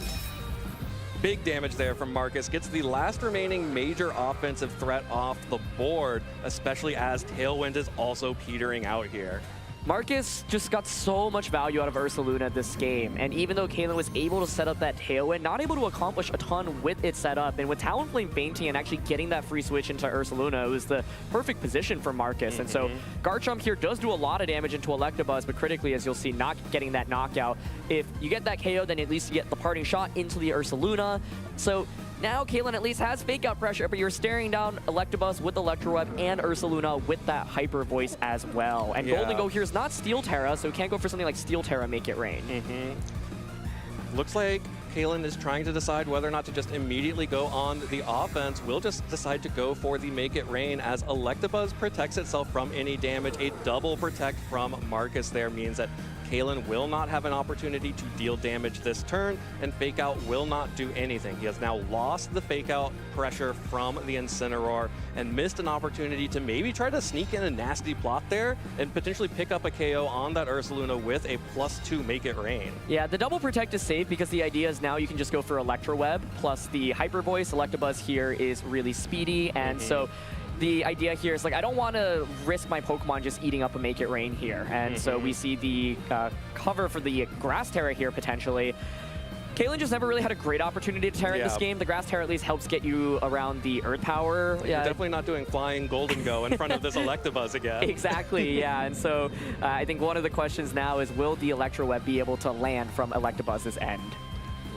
Big damage there from Marcus. Gets the last remaining major offensive threat off the board, especially as Tailwind is also petering out here. Marcus just got so much value out of Ursaluna this game, and even though Kaylin was able to set up that Tailwind, not able to accomplish a ton with it set up, and with Talonflame fainting and actually getting that free switch into Ursaluna, it was the perfect position for Marcus. And so Garchomp here does do a lot of damage into Electabuzz, but critically, as you'll see, not getting that knockout. If you get that KO, then at least you get the Parting Shot into the Ursaluna. So Now Kalen at least has fake out pressure, but you're staring down Electabuzz with Electro Web and Ursaluna with that Hyper Voice as well. And Golden Go here is not Steel Terra, so can't go for something like Steel Terra, make it rain. Looks like Kalen is trying to decide whether or not to just immediately go on the offense. Will just decide to go for the Make It Rain as Electabuzz protects itself from any damage. A double protect from Marcus there means that Kalen will not have an opportunity to deal damage this turn, and Fake Out will not do anything. He has now lost the Fake Out pressure from the Incineroar and missed an opportunity to maybe try to sneak in a nasty plot there and potentially pick up a KO on that Ursaluna with a +2 Make It Rain. Yeah, the double protect is safe because the idea is now you can just go for Electro Web plus the Hyper Voice. Electabuzz here is really speedy, and so the idea here is like, I don't want to risk my Pokemon just eating up a Make It Rain here. And so we see the cover for the Grass Terra here potentially. Kalen just never really had a great opportunity to Terra in this game. The Grass Terra at least helps get you around the Earth Power. You're definitely not doing Flying Golden Go in front of this Electabuzz again. Exactly, yeah. And so I think one of the questions now is, will the Electro Web be able to land from Electabuzz's end?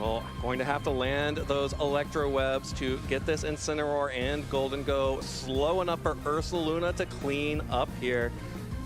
Well, going to have to land those Electro Webs to get this Incineroar and Golden Go slow enough for Ursaluna to clean up here.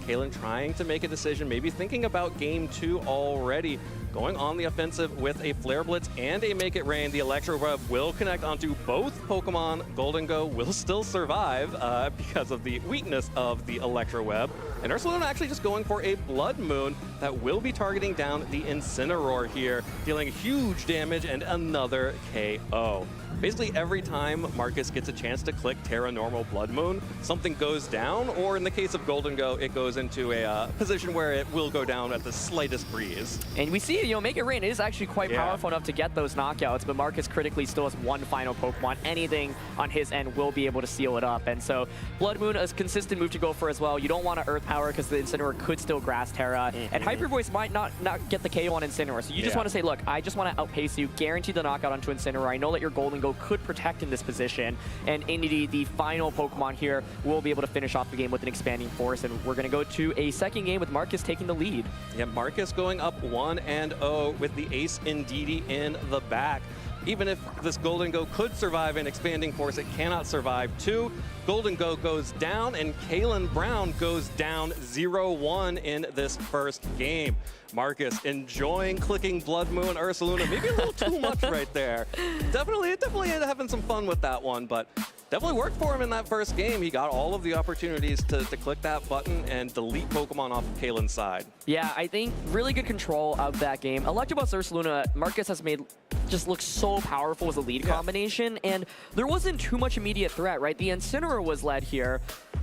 Kalen trying to make a decision, maybe thinking about game 2 already. Going on the offensive with a Flare Blitz and a Make It Rain. The Electro Web will connect onto both Pokemon. Golden Go will still survive because of the weakness of the Electro Web. And Ursaluna actually just going for a Blood Moon that will be targeting down the Incineroar here, dealing huge damage and another KO. Basically every time Marcus gets a chance to click Terra Normal Blood Moon, something goes down, or in the case of Golden Go, it goes into a position where it will go down at the slightest breeze. And we see, Make It Rain is actually quite powerful enough to get those knockouts, but Marcus critically still has one final Pokemon. Anything on his end will be able to seal it up. And so Blood Moon is a consistent move to go for as well. You don't want to Earth Power because the Incineroar could still Grass Terra, and Hyper Voice might not get the KO on Incineroar. So you just want to say, look, I just want to outpace you, guarantee the knockout onto Incineroar. I know that your Golden Go could protect in this position, and Indy, the final Pokemon here, will be able to finish off the game with an Expanding Force, and we're going to go to a second game with Marcus taking the lead. Yeah, Marcus going up 1-0 with the Ace Indeedee in the back. Even if this Golden Go could survive an Expanding Force, it cannot survive 2. Golden Go goes down, and Kalen Brown goes down 0-1 in this first game. Marcus enjoying clicking Blood Moon, Ursaluna, maybe a little too much right there. Definitely having some fun with that one, but definitely worked for him in that first game. He got all of the opportunities to click that button and delete Pokemon off of Kalen's side. Yeah, I think really good control of that game. Electabuzz Ursaluna, Marcus has made just look so powerful as a lead combination, and there wasn't too much immediate threat, right? The Incineroar was led here.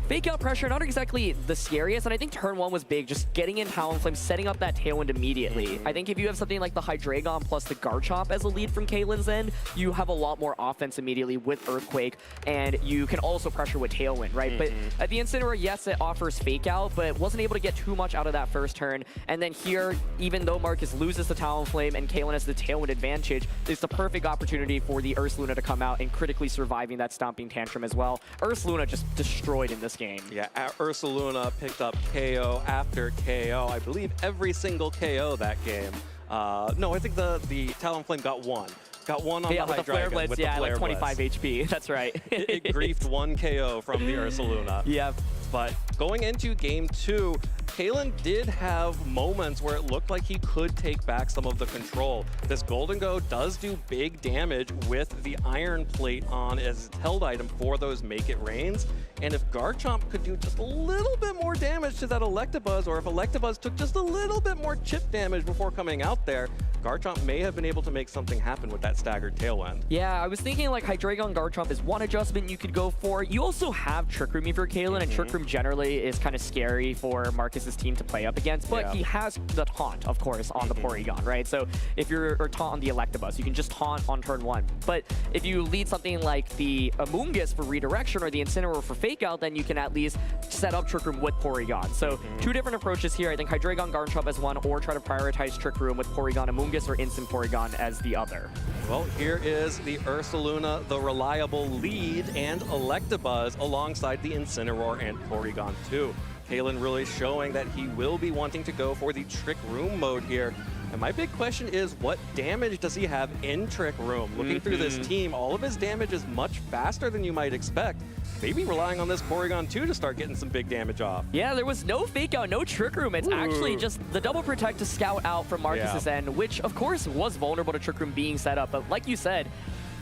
Fake out pressure, not exactly the scariest, and I think turn 1 was big, just getting in Talonflame, setting up that Tailwind immediately. I think if you have something like the Hydreigon plus the Garchomp as a lead from Kalen's end, you have a lot more offense immediately with Earthquake, and you can also pressure with Tailwind, right? But at the Incineroar, yes, it offers Fake Out, but wasn't able to get too much out of that first turn. And then here, even though Marcus loses the Talonflame and Kalen has the Tailwind advantage, it's the perfect opportunity for the Ursaluna to come out and critically surviving that Stomping Tantrum as well. Ursaluna just destroyed in this game. Yeah, Ursaluna picked up KO after KO. I believe every single KO that game. No, I think the Talonflame got one. Got one on the with the Flare Blitz, with the Flare like 25 Blitz. HP. That's right. it griefed one KO from the Ursaluna. Yeah. But going into game 2, Kalen did have moments where it looked like he could take back some of the control. This Golden Go does do big damage with the Iron Plate on as its held item for those Make It Rains. And if Garchomp could do just a little bit more damage to that Electabuzz, or if Electabuzz took just a little bit more chip damage before coming out there, Garchomp may have been able to make something happen with that staggered Tailwind. Yeah, I was thinking like Hydreigon Garchomp is one adjustment you could go for. You also have Trick Room for Kalen, and Trick Room generally is kind of scary for Marcus's team to play up against, but he has the taunt, of course, on the Porygon, right? So if you're taunt on the Electabuzz, you can just taunt on turn 1. But if you lead something like the Amoonguss for redirection or the Incineroar for Fake Out, then you can at least set up Trick Room with Porygon. So 2 different approaches here. I think Hydreigon Garchomp as one, or try to prioritize Trick Room with Porygon Amoonguss or Instant Porygon as the other. Well, here is the Ursaluna, the reliable lead, and Electabuzz alongside the Incineroar and Porygon 2. Kalen really showing that he will be wanting to go for the Trick Room mode here. And my big question is, what damage does he have in Trick Room? Looking through this team, all of his damage is much faster than you might expect. Maybe relying on this Porygon 2 to start getting some big damage off. Yeah, there was no fake out, no Trick Room. It's actually just the double protect to scout out from Marcus's end, which of course was vulnerable to Trick Room being set up. But like you said,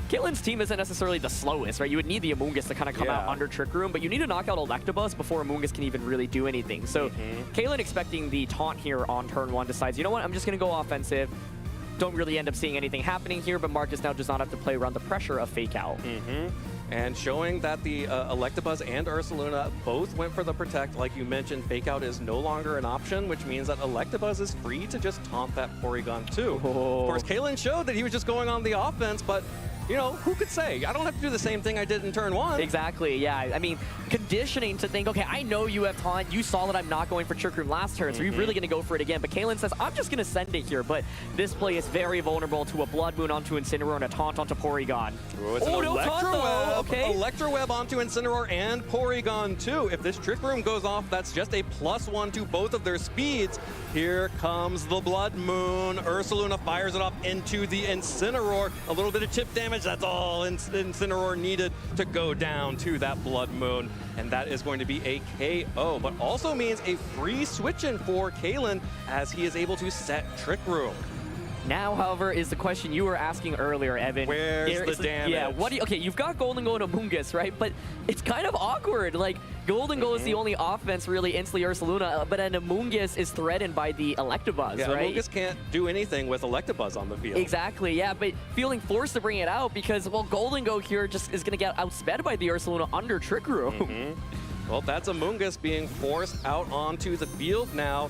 Kalen's team isn't necessarily the slowest, right? You would need the Amoonguss to kind of come out under Trick Room, but you need to knock out Electabuzz before Amoonguss can even really do anything. So Kalen, expecting the taunt here on turn 1, decides, you know what, I'm just going to go offensive. Don't really end up seeing anything happening here, but Marcus now does not have to play around the pressure of Fake Out. And showing that the Electabuzz and Ursaluna both went for the Protect. Like you mentioned, Fake Out is no longer an option, which means that Electabuzz is free to just taunt that Porygon 2. Of course, Kalen showed that he was just going on the offense, but you know, who could say? I don't have to do the same thing I did in turn 1. Exactly, yeah. I mean, conditioning to think, okay, I know you have taunt. You saw that I'm not going for Trick Room last turn, so you're really going to go for it again. But Kalen says, I'm just going to send it here. But this play is very vulnerable to a Blood Moon onto Incineroar and a taunt onto Porygon. Oh, it's an Electroweb. Okay. Electroweb onto Incineroar and Porygon 2. If this Trick Room goes off, that's just a +1 to both of their speeds. Here comes the Blood Moon. Ursaluna fires it off into the Incineroar. A little bit of chip damage. That's all Incineroar needed to go down to that Blood Moon. And that is going to be a KO, but also means a free switch-in for Kalen as he is able to set Trick Room. Now, however, is the question you were asking earlier, Evan. Where's the damage? Yeah, what do you, okay, you've got Golden Go and Amoonguss, right? But it's kind of awkward. Like, Golden Go is the only offense really instantly Ursaluna, but an Amoonguss is threatened by the Electabuzz, right? Amoonguss can't do anything with Electabuzz on the field. Exactly, yeah, but feeling forced to bring it out because, well, Golden Go here just is going to get outsped by the Ursaluna under Trick Room. Well, that's Amoonguss being forced out onto the field now.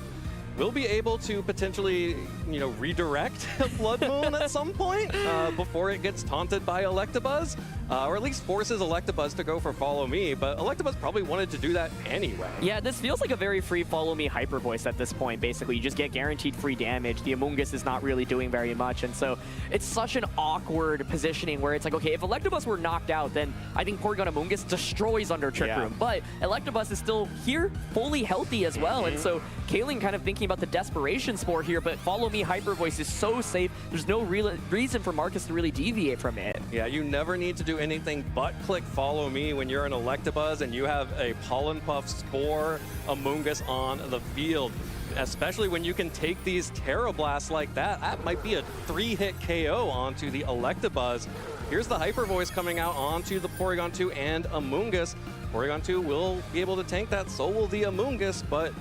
We'll be able to potentially, you know, redirect Blood Moon at some point before it gets taunted by Electabuzz, or at least forces Electabuzz to go for Follow Me, but Electabuzz probably wanted to do that anyway. Yeah, this feels like a very free Follow Me Hyper Voice at this point, basically. You just get guaranteed free damage. The Amoonguss is not really doing very much, and so it's such an awkward positioning where it's like, okay, if Electabuzz were knocked out, then I think Porygon Amoonguss destroys under Trick Room, but Electabuzz is still here, fully healthy as well, and so Kalen kind of thinking about the Desperation Spore here, but Follow Me Hyper Voice is so safe, there's no real reason for Marcus to really deviate from it. Yeah, you never need to do anything but click Follow Me when you're an Electabuzz and you have a Pollen Puff Spore Amoonguss on the field. Especially when you can take these Terra Blasts like that. That might be a 3-hit KO onto the Electabuzz. Here's the Hyper Voice coming out onto the Porygon 2 and Amoonguss. Porygon 2 will be able to tank that, so will the Amoonguss, but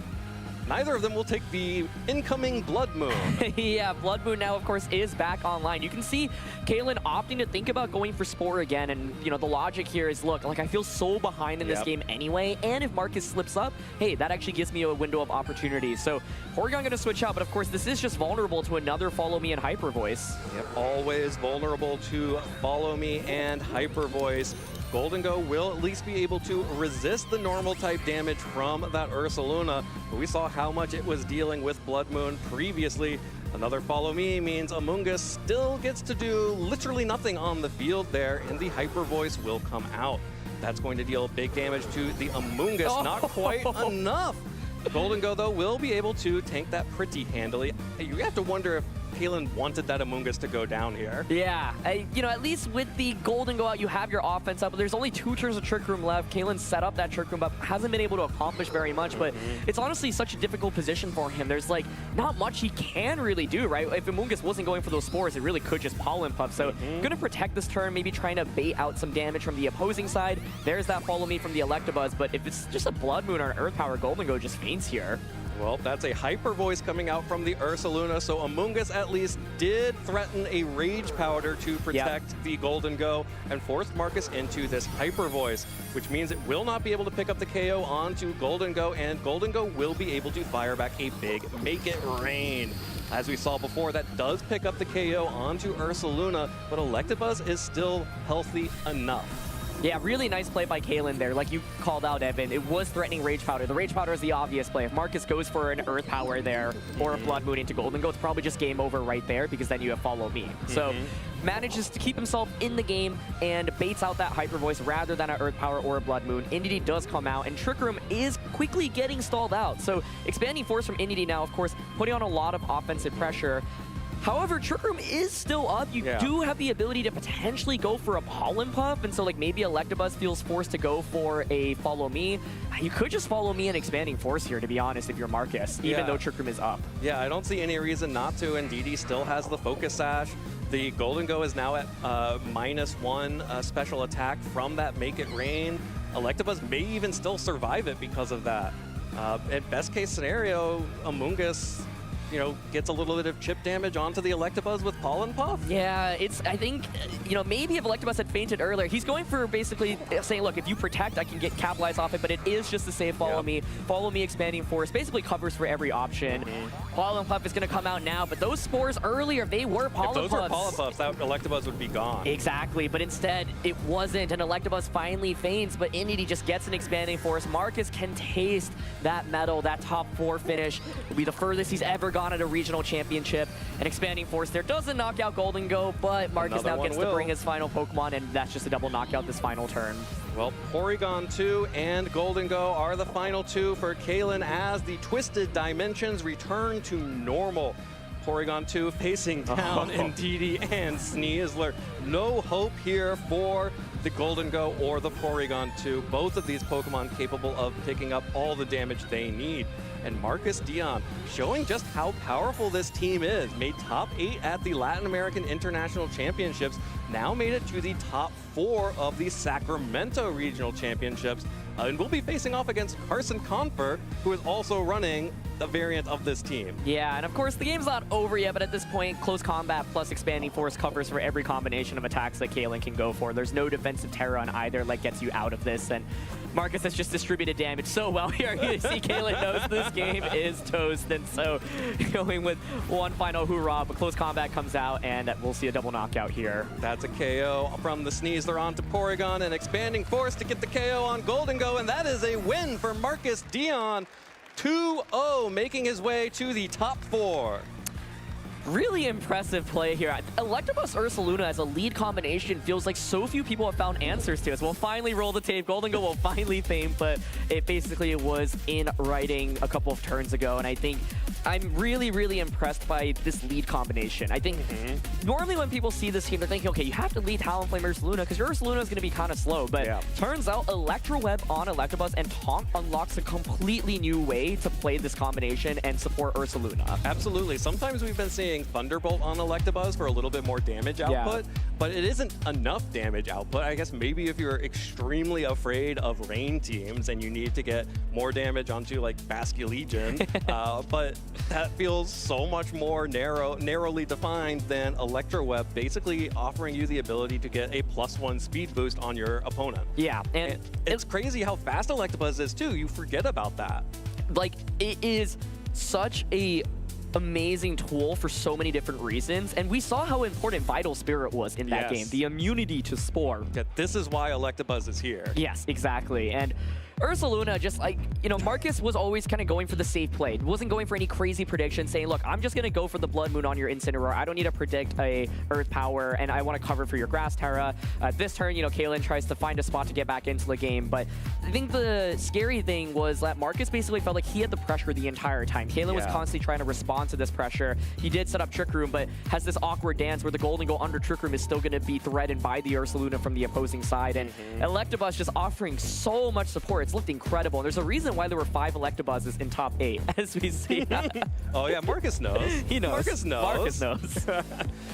neither of them will take the incoming Blood Moon. Yeah, Blood Moon now, of course, is back online. You can see Kalen opting to think about going for Spore again, and, you know, the logic here is, look, like, I feel so behind in this game anyway, and if Marcus slips up, hey, that actually gives me a window of opportunity. So Porygon going to switch out, but of course, this is just vulnerable to another Follow Me and Hyper Voice. Yep, always vulnerable to Follow Me and Hyper Voice. Golden Go will at least be able to resist the normal type damage from that Ursaluna, but we saw how much it was dealing with Blood Moon previously. Another Follow Me means Amoonguss still gets to do literally nothing on the field there, and the Hyper Voice will come out. That's going to deal big damage to the Amoonguss, not quite enough. Golden Go, though, will be able to tank that pretty handily. You have to wonder if Kalen wanted that Amoonguss to go down here. Yeah, you know, at least with the Golden Go out, you have your offense up, but there's only 2 turns of Trick Room left. Kalen set up that Trick Room, but hasn't been able to accomplish very much, but it's honestly such a difficult position for him. There's, like, not much he can really do, right? If Amoonguss wasn't going for those Spores, it really could just Pollen Puff. So gonna protect this turn, maybe trying to bait out some damage from the opposing side. There's that Follow Me from the Electabuzz, but if it's just a Blood Moon or an Earth Power, Golden Go just faints here. Well, that's a Hyper Voice coming out from the Ursaluna, so Amoonguss at least did threaten a Rage Powder to protect the Golden Go and forced Marcus into this Hyper Voice, which means it will not be able to pick up the KO onto Golden Go, and Golden Go will be able to fire back a big Make It Rain. As we saw before, that does pick up the KO onto Ursaluna, but Electabuzz is still healthy enough. Yeah, really nice play by Kalen there. Like you called out, Evan, it was threatening Rage Powder. The Rage Powder is the obvious play. If Marcus goes for an Earth Power there or a Blood Moon into Golden Go, it's probably just game over right there because then you have Follow Me. So manages to keep himself in the game and baits out that Hyper Voice rather than an Earth Power or a Blood Moon. Indeedee does come out, and Trick Room is quickly getting stalled out. So Expanding Force from Indeedee now, of course, putting on a lot of offensive pressure. However, Trick Room is still up. You do have the ability to potentially go for a Pollen Puff, and so like maybe Electabuzz feels forced to go for a Follow Me. You could just Follow Me and Expanding Force here, to be honest, if you're Marcus, even though Trick Room is up. Yeah, I don't see any reason not to, and DD still has the Focus Sash. The Golden Go is now at -1 special attack from that Make It Rain. Electabuzz may even still survive it because of that. At best case scenario, Amoonguss, you know, gets a little bit of chip damage onto the Electabuzz with Pollen Puff. Yeah, I think, you know, maybe if Electabuzz had fainted earlier, he's going for basically saying, look, if you protect, I can get capitalized off it, but it is just to say Follow Me. Follow Me, Expanding Force, basically covers for every option. Pollen Puff is going to come out now, but those spores earlier, they were Pollen Puffs. If those were Pollen Puffs, that Electabuzz would be gone. Exactly, but instead, it wasn't, and Electabuzz finally faints, but Inity just gets an Expanding Force. Marcus can taste that medal, that top 4 finish. It'll be the furthest he's ever gone at a regional championship. An Expanding Force there doesn't knock out Golden Go, but Marcus now gets to bring his final Pokemon, and that's just a double knockout this final turn. Well, Porygon 2 and Golden Go are the final 2 for Kalen as the Twisted Dimensions return to normal. Porygon 2 facing down Indeedee and Sneasler. No hope here for the Golden Go or the Porygon 2. Both of these Pokemon capable of picking up all the damage they need. And Marcus Dion showing just how powerful this team is. Made top 8 at the Latin American International Championships. Now made it to the top 4 of the Sacramento Regional Championships. And we'll be facing off against Carson Confer, who is also running the variant of this team. Yeah, and of course the game's not over yet, but at this point, Close Combat plus Expanding Force covers for every combination of attacks that Kalen can go for. There's no defensive Terra on either that gets you out of this, and Marcus has just distributed damage so well here. You see Kalen knows this game is toast, and so going with one final hoorah, but Close Combat comes out, and we'll see a double knockout here. That's a KO from the Sneasler onto Porygon, and Expanding Force to get the KO on Golden Go, and that is a win for Marcus Dion. 2-0, making his way to the top 4. Really impressive play here. Electabuzz Ursaluna as a lead combination feels like so few people have found answers to it. So we'll finally roll the tape. Golden Go will finally fame, but it basically was in writing a couple of turns ago. And I think I'm really, really impressed by this lead combination. I think normally when people see this team, they're thinking, okay, you have to lead Talonflame Ursaluna because your Ursaluna is going to be kind of slow. But turns out Electro Web on Electabuzz and Taunt unlocks a completely new way to play this combination and support Ursaluna. Absolutely. Sometimes we've been seeing Thunderbolt on Electabuzz for a little bit more damage output, but it isn't enough damage output. I guess maybe if you're extremely afraid of rain teams and you need to get more damage onto like Basculegion, but that feels so much more narrowly defined than Electro Web, basically offering you the ability to get a +1 speed boost on your opponent. Yeah, and it's crazy how fast Electabuzz is too. You forget about that. Like, it is such a amazing tool for so many different reasons, and we saw how important Vital Spirit was in that game, the immunity to Spore. Yeah, this is why Electabuzz is here. Yes, exactly. And Ursaluna, just like, you know, Marcus was always kind of going for the safe play. Wasn't going for any crazy predictions, saying, look, I'm just going to go for the Blood Moon on your Incineroar. I don't need to predict a Earth Power, and I want to cover for your Grass Terra. This turn, you know, Kalen tries to find a spot to get back into the game, but I think the scary thing was that Marcus basically felt like he had the pressure the entire time. Kalen was constantly trying to respond to this pressure. He did set up Trick Room, but has this awkward dance where the Golden Go under Trick Room is still going to be threatened by the Ursaluna from the opposing side, and Electabuzz just offering so much support. It's looked incredible, and there's a reason why there were 5 Electabuzzes in top 8, as we see. Oh yeah, Marcus knows. He knows. Marcus knows. Marcus knows.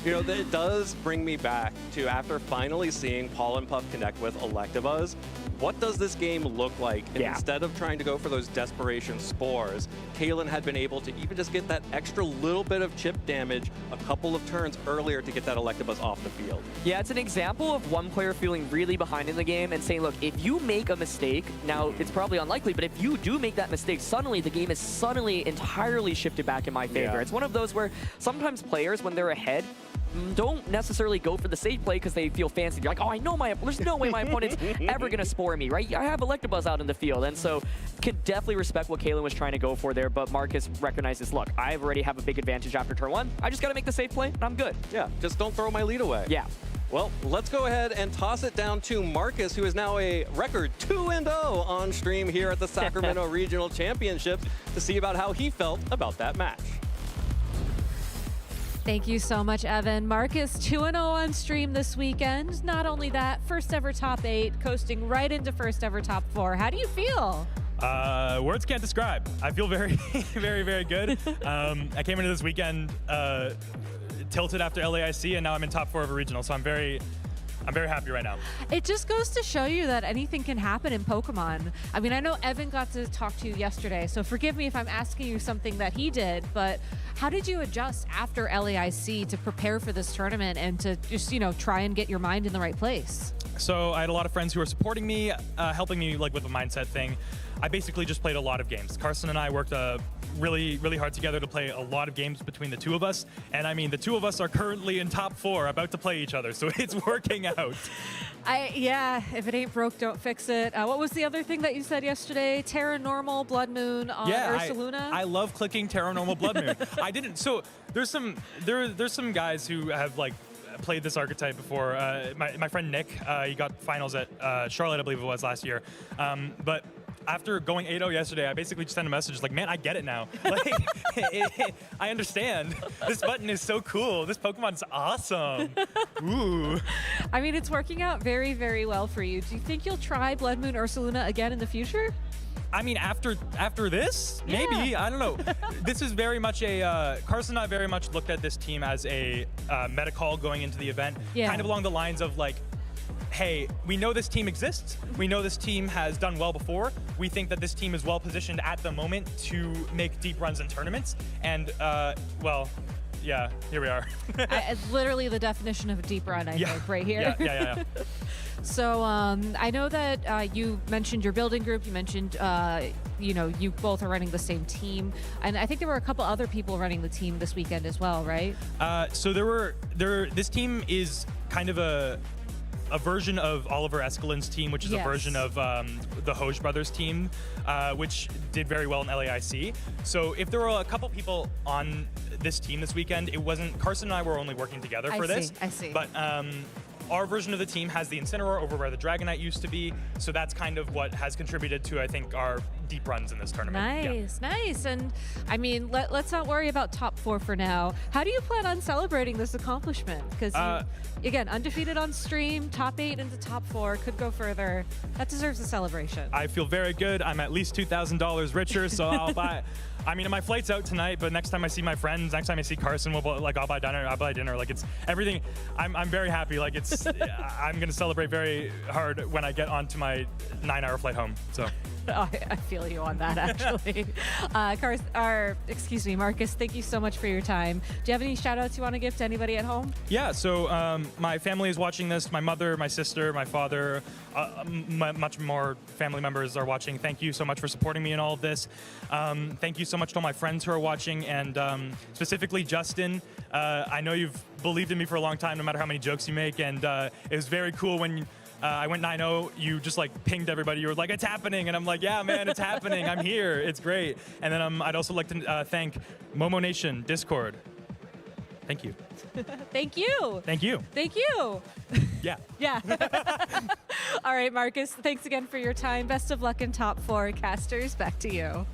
You know, it does bring me back to after finally seeing Pollen Puff connect with Electabuzz, what does this game look like? And instead of trying to go for those desperation spores, Kalen had been able to even just get that extra little bit of chip damage a couple of turns earlier to get that Electabuzz off the field. Yeah, it's an example of one player feeling really behind in the game and saying, look, if you make a mistake, now it's probably unlikely, but if you do make that mistake, suddenly the game is suddenly entirely shifted back in my favor. It's one of those where sometimes players, when they're ahead, don't necessarily go for the safe play because they feel fancy. You're like, oh, I know there's no way my opponent's ever going to spore me, right? I have Electabuzz out in the field, and so can definitely respect what Kalen was trying to go for there, but Marcus recognizes, look, I already have a big advantage after turn 1. I just got to make the safe play, and I'm good. Yeah, just don't throw my lead away. Yeah. Well, let's go ahead and toss it down to Marcus, who is now a record 2-0 on stream here at the Sacramento Regional Championship, to see about how he felt about that match. Thank you so much, Evan. Marcus 2-0 on stream this weekend. Not only that, first ever top 8, coasting right into first ever top 4. How do you feel? Words can't describe. I feel very, very, very good. I came into this weekend tilted after LAIC, and now I'm in top 4 of a regional, so I'm very happy right now. It just goes to show you that anything can happen in Pokemon. I mean, I know Evan got to talk to you yesterday, so forgive me if I'm asking you something that he did, but how did you adjust after LAIC to prepare for this tournament and to just, try and get your mind in the right place? So I had a lot of friends who were supporting me, helping me with the mindset thing. I basically just played a lot of games. Carson and I worked really, really hard together to play a lot of games between the two of us. And I mean, the two of us are currently in top 4, about to play each other. So it's working out. If it ain't broke, don't fix it. What was the other thing that you said yesterday? Terra Normal, Blood Moon on Ursaluna? I love clicking Terra Normal Blood Moon. I didn't. So there's some guys who have played this archetype before. My friend Nick, he got finals at Charlotte, I believe it was last year. But after going 8-0 yesterday, I basically just sent a message like, man, I get it now. I understand. This button is so cool. This Pokemon's awesome. Ooh. I mean, it's working out very, very well for you. Do you think you'll try Blood Moon Ursaluna again in the future? I mean, after this, maybe. I don't know. This is very much Carson and I very much looked at this team as a meta call going into the event. Yeah. Kind of along the lines of hey, we know this team exists. We know this team has done well before. We think that this team is well positioned at the moment to make deep runs in tournaments. And, yeah, here we are. It's literally the definition of a deep run, I think, right here. Yeah. So I know that you mentioned your building group. You mentioned, you both are running the same team. And I think there were a couple other people running the team this weekend as well, right? So this team is kind of a version of Oliver Escalin's team, which is a version of the Hoj brothers team, which did very well in LAIC. So if there were a couple people on this team this weekend, it wasn't Carson and I were only working together for this. I see. But our version of the team has the Incineroar over where the Dragonite used to be. So that's kind of what has contributed to, I think, our deep runs in this tournament. Nice. And I mean, let's not worry about top 4 for now. How do you plan on celebrating this accomplishment? Because again, undefeated on stream, top 8 into top 4, could go further. That deserves a celebration. I feel very good. I'm at least $2,000 richer, so I'll buy. I mean, my flight's out tonight, but next time I see my friends, next time I see Carson, I'll buy dinner. It's everything. I'm very happy. I'm gonna celebrate very hard when I get onto my 9-hour flight home. So. I feel you on that, actually. Marcus, thank you so much for your time. Do you have any shout outs you want to give to anybody at home? Yeah, so my family is watching this. My mother, my sister, my father, much more family members are watching. Thank you so much for supporting me in all of this. Thank you so much to all my friends who are watching, and specifically Justin. I know you've believed in me for a long time, no matter how many jokes you make, and it was very cool when I went 9-0, you just pinged everybody. You were like, it's happening. And I'm like, yeah, man, it's happening. I'm here. It's great. And then I'd also like to thank Momo Nation, Discord. Thank you. Thank you. Thank you. Thank you. Yeah. All right, Marcus, thanks again for your time. Best of luck in top 4. Casters, back to you.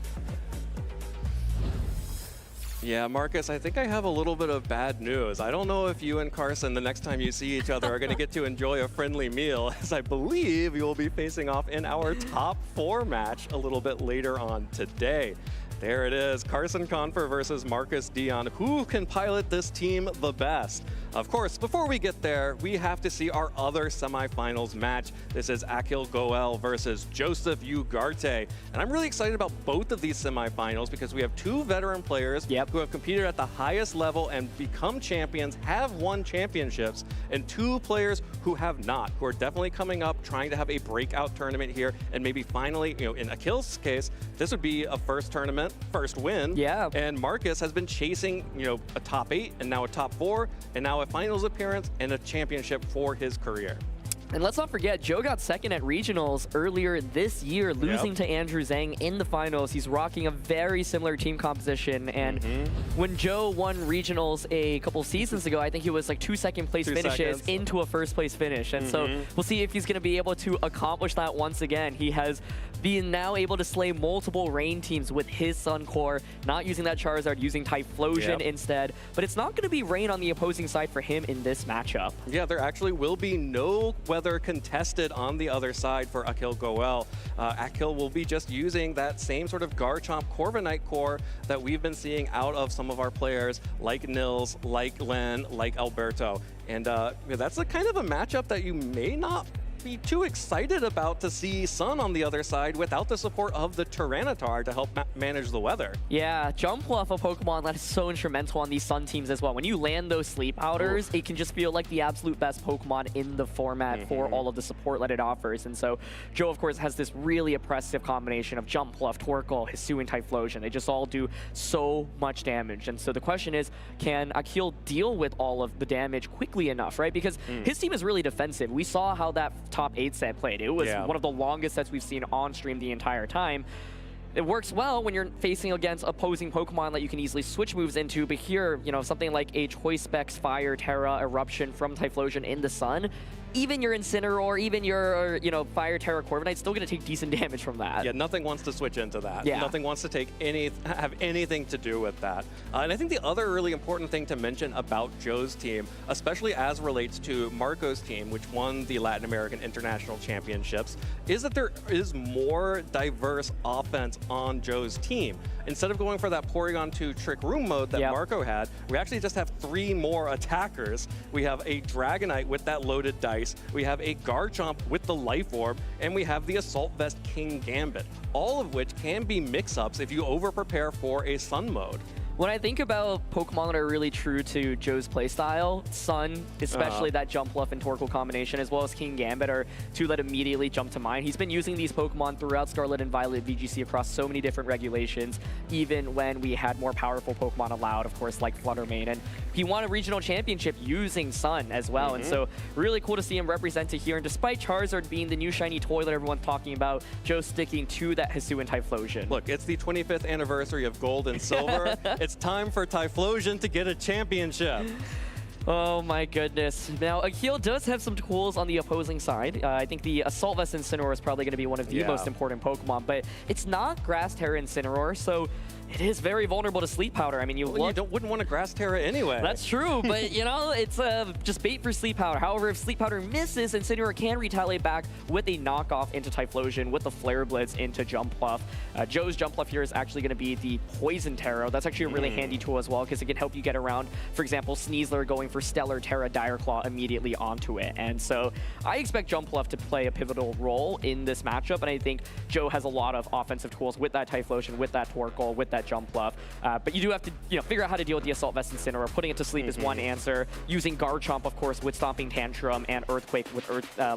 Yeah, Marcus, I think I have a little bit of bad news. I don't know if you and Carson, the next time you see each other, are going to get to enjoy a friendly meal, as I believe you will be facing off in our top 4 match a little bit later on today. There it is, Carson Confer versus Marcus Dion. Who can pilot this team the best? Of course, before we get there, we have to see our other semifinals match. This is Akil Goel versus Joseph Ugarte. And I'm really excited about both of these semifinals because we have 2 veteran players who have competed at the highest level and become champions, have won championships, and 2 players who have not, who are definitely coming up, trying to have a breakout tournament here, and maybe finally, in Akil's case, this would be a first tournament, first win. Yeah. And Marcus has been chasing, a top 8 and now a top 4 and now a finals appearance and a championship for his career. And let's not forget, Joe got second at regionals earlier this year, losing to Andrew Zhang in the finals. He's rocking a very similar team composition. And when Joe won regionals a couple seasons ago, I think he was like 2 second place finishes into a first place finish. And so we'll see if he's going to be able to accomplish that once again. He has been now able to slay multiple Rain teams with his Sun Core, not using that Charizard, using Typhlosion instead. But it's not going to be Rain on the opposing side for him in this matchup. Yeah, there actually will be no weather contested on the other side for Akil Goel. Akil will be just using that same sort of Garchomp Corviknight core that we've been seeing out of some of our players like Nils, like Len, like Alberto. And that's a kind of a matchup that you may not be too excited about to see Sun on the other side without the support of the Tyranitar to help manage the weather. Yeah, Jumpluff, a Pokemon that is so instrumental on these Sun teams as well. When you land those Sleep Powders, it can just feel like the absolute best Pokemon in the format for all of the support that it offers. And so Joe, of course, has this really oppressive combination of Jumpluff, Torkoal, Hisuian, Typhlosion. They just all do so much damage. And so the question is, can Akil deal with all of the damage quickly enough, right? Because his team is really defensive. We saw how that top 8 set played. It was one of the longest sets we've seen on stream the entire time. It works well when you're facing against opposing Pokemon that you can easily switch moves into, but here, you know, something like a Choice Specs, Fire, Terra, Eruption from Typhlosion in the Sun, even your Incineroar, even your, you know, Fire, Terra, Corviknight, still going to take decent damage from that. Yeah, nothing wants to switch into that. Yeah. Nothing wants to have anything to do with that. And I think the other really important thing to mention about Joe's team, especially as relates to Marco's team, which won the Latin American International Championships, is that there is more diverse offense on Joe's team. Instead of going for that Porygon 2 Trick Room mode that Marco had, we actually just have 3 more attackers. We have a Dragonite with that loaded dice, we have a Garchomp with the Life Orb, and we have the Assault Vest King Gambit, all of which can be mix-ups if you over-prepare for a Sun mode. When I think about Pokemon that are really true to Joe's playstyle, Sun, especially that Jumpluff and Torkoal combination, as well as King Gambit, are 2 that immediately jump to mind. He's been using these Pokemon throughout Scarlet and Violet VGC across so many different regulations, even when we had more powerful Pokemon allowed, of course, like Fluttermane. And he won a regional championship using Sun as well. And so really cool to see him represented here. And despite Charizard being the new shiny toy that everyone's talking about, Joe's sticking to that Hisuian Typhlosion. Look, it's the 25th anniversary of Gold and Silver. It's time for Typhlosion to get a championship. Oh my goodness. Now, Akil does have some tools on the opposing side. I think the Assault Vest Incineroar is probably going to be one of the most important Pokemon, but it's not Grass Terra Incineroar, so it is very vulnerable to Sleep Powder. I mean, you wouldn't want to Grass Terra anyway. That's true, but you know, it's just bait for Sleep Powder. However, if Sleep Powder misses, Incineroar can retaliate back with a knockoff into Typhlosion, with the Flare Blitz into Jumpluff. Joe's Jumpluff here is actually going to be the Poison Terra. That's actually a really handy tool as well, because it can help you get around, for example, Sneasler going for Stellar Terra Dire Claw immediately onto it. And so I expect Jumpluff to play a pivotal role in this matchup, and I think Joe has a lot of offensive tools with that Typhlosion, with that Torkoal, with that Jumpluff. But you do have to, you know, figure out how to deal with the Assault Vest Incineroar. Putting it to sleep is one answer. Using Garchomp, of course, with Stomping Tantrum, and Earthquake with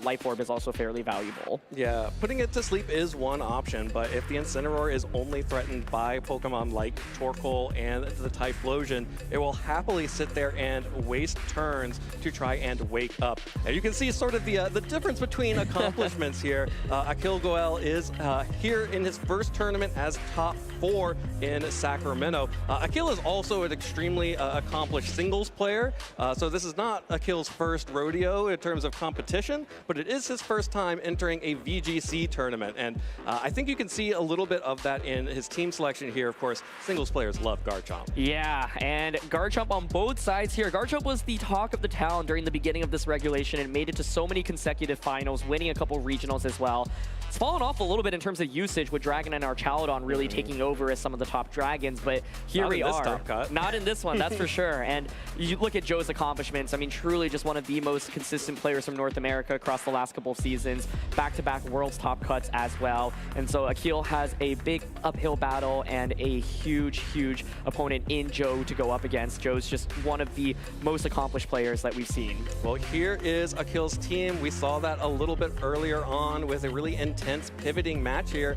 Life Orb is also fairly valuable. Yeah, putting it to sleep is one option, but if the Incineroar is only threatened by Pokemon like Torkoal and the Typhlosion, it will happily sit there and waste turns to try and wake up. Now you can see sort of the difference between accomplishments here. Akil Goel is here in his first tournament as top 4 in Sacramento. Akil is also an extremely accomplished singles player, so this is not Akil's first rodeo in terms of competition, but it is his first time entering a VGC tournament, and I think you can see a little bit of that in his team selection here. Of course, singles players love Garchomp. Yeah, and Garchomp on both sides here. Garchomp was the talk of the town during the beginning of this regulation and made it to so many consecutive finals, winning a couple regionals as well. It's fallen off a little bit in terms of usage, with Dragon and Archaludon really taking over as some of the top dragons, but here we are. Not in this one, that's for sure. And you look at Joe's accomplishments, I mean, truly just one of the most consistent players from North America across the last couple of seasons, back-to-back World's Top Cuts as well. And so Akil has a big uphill battle and a huge, huge opponent in Joe to go up against. Joe's just one of the most accomplished players that we've seen. Well, here is Akil's team. We saw that a little bit earlier on with a really intense pivoting match here.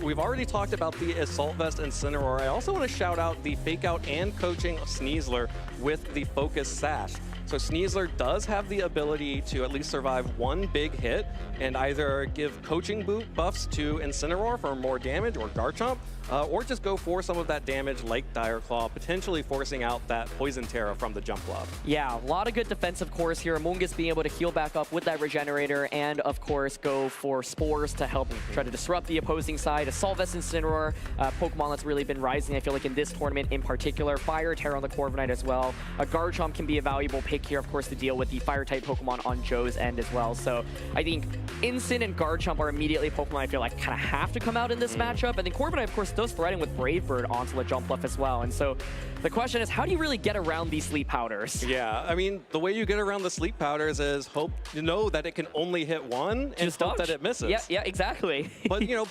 We've already talked about the Assault Vest Incineroar. I also want to shout out the Fake Out and coaching Sneasler with the Focus Sash. So Sneasler does have the ability to at least survive one big hit and either give coaching buffs to Incineroar for more damage or Garchomp, or just go for some of that damage like Dire Claw, potentially forcing out that Poison Terra from the jump bluff. Yeah, a lot of good defensive cores here. Amoonguss being able to heal back up with that Regenerator and, of course, go for Spores to help try to disrupt the opposing side. A Solvest Incineroar, Pokemon that's really been rising, I feel like, in this tournament in particular. Fire Terra on the Corviknight as well. A Garchomp can be a valuable pick here, of course, to deal with the Fire-type Pokemon on Joe's end as well. So I think Incin and Garchomp are immediately Pokemon I feel like kind of have to come out in this matchup. And then Corviknight, of course, does threaten with Brave Bird onto the jump bluff as well. And so the question is, how do you really get around these sleep powders? Yeah, I mean, the way you get around the sleep powders is hope you know that it can only hit one and hope that it misses. Yeah, exactly. But, you know,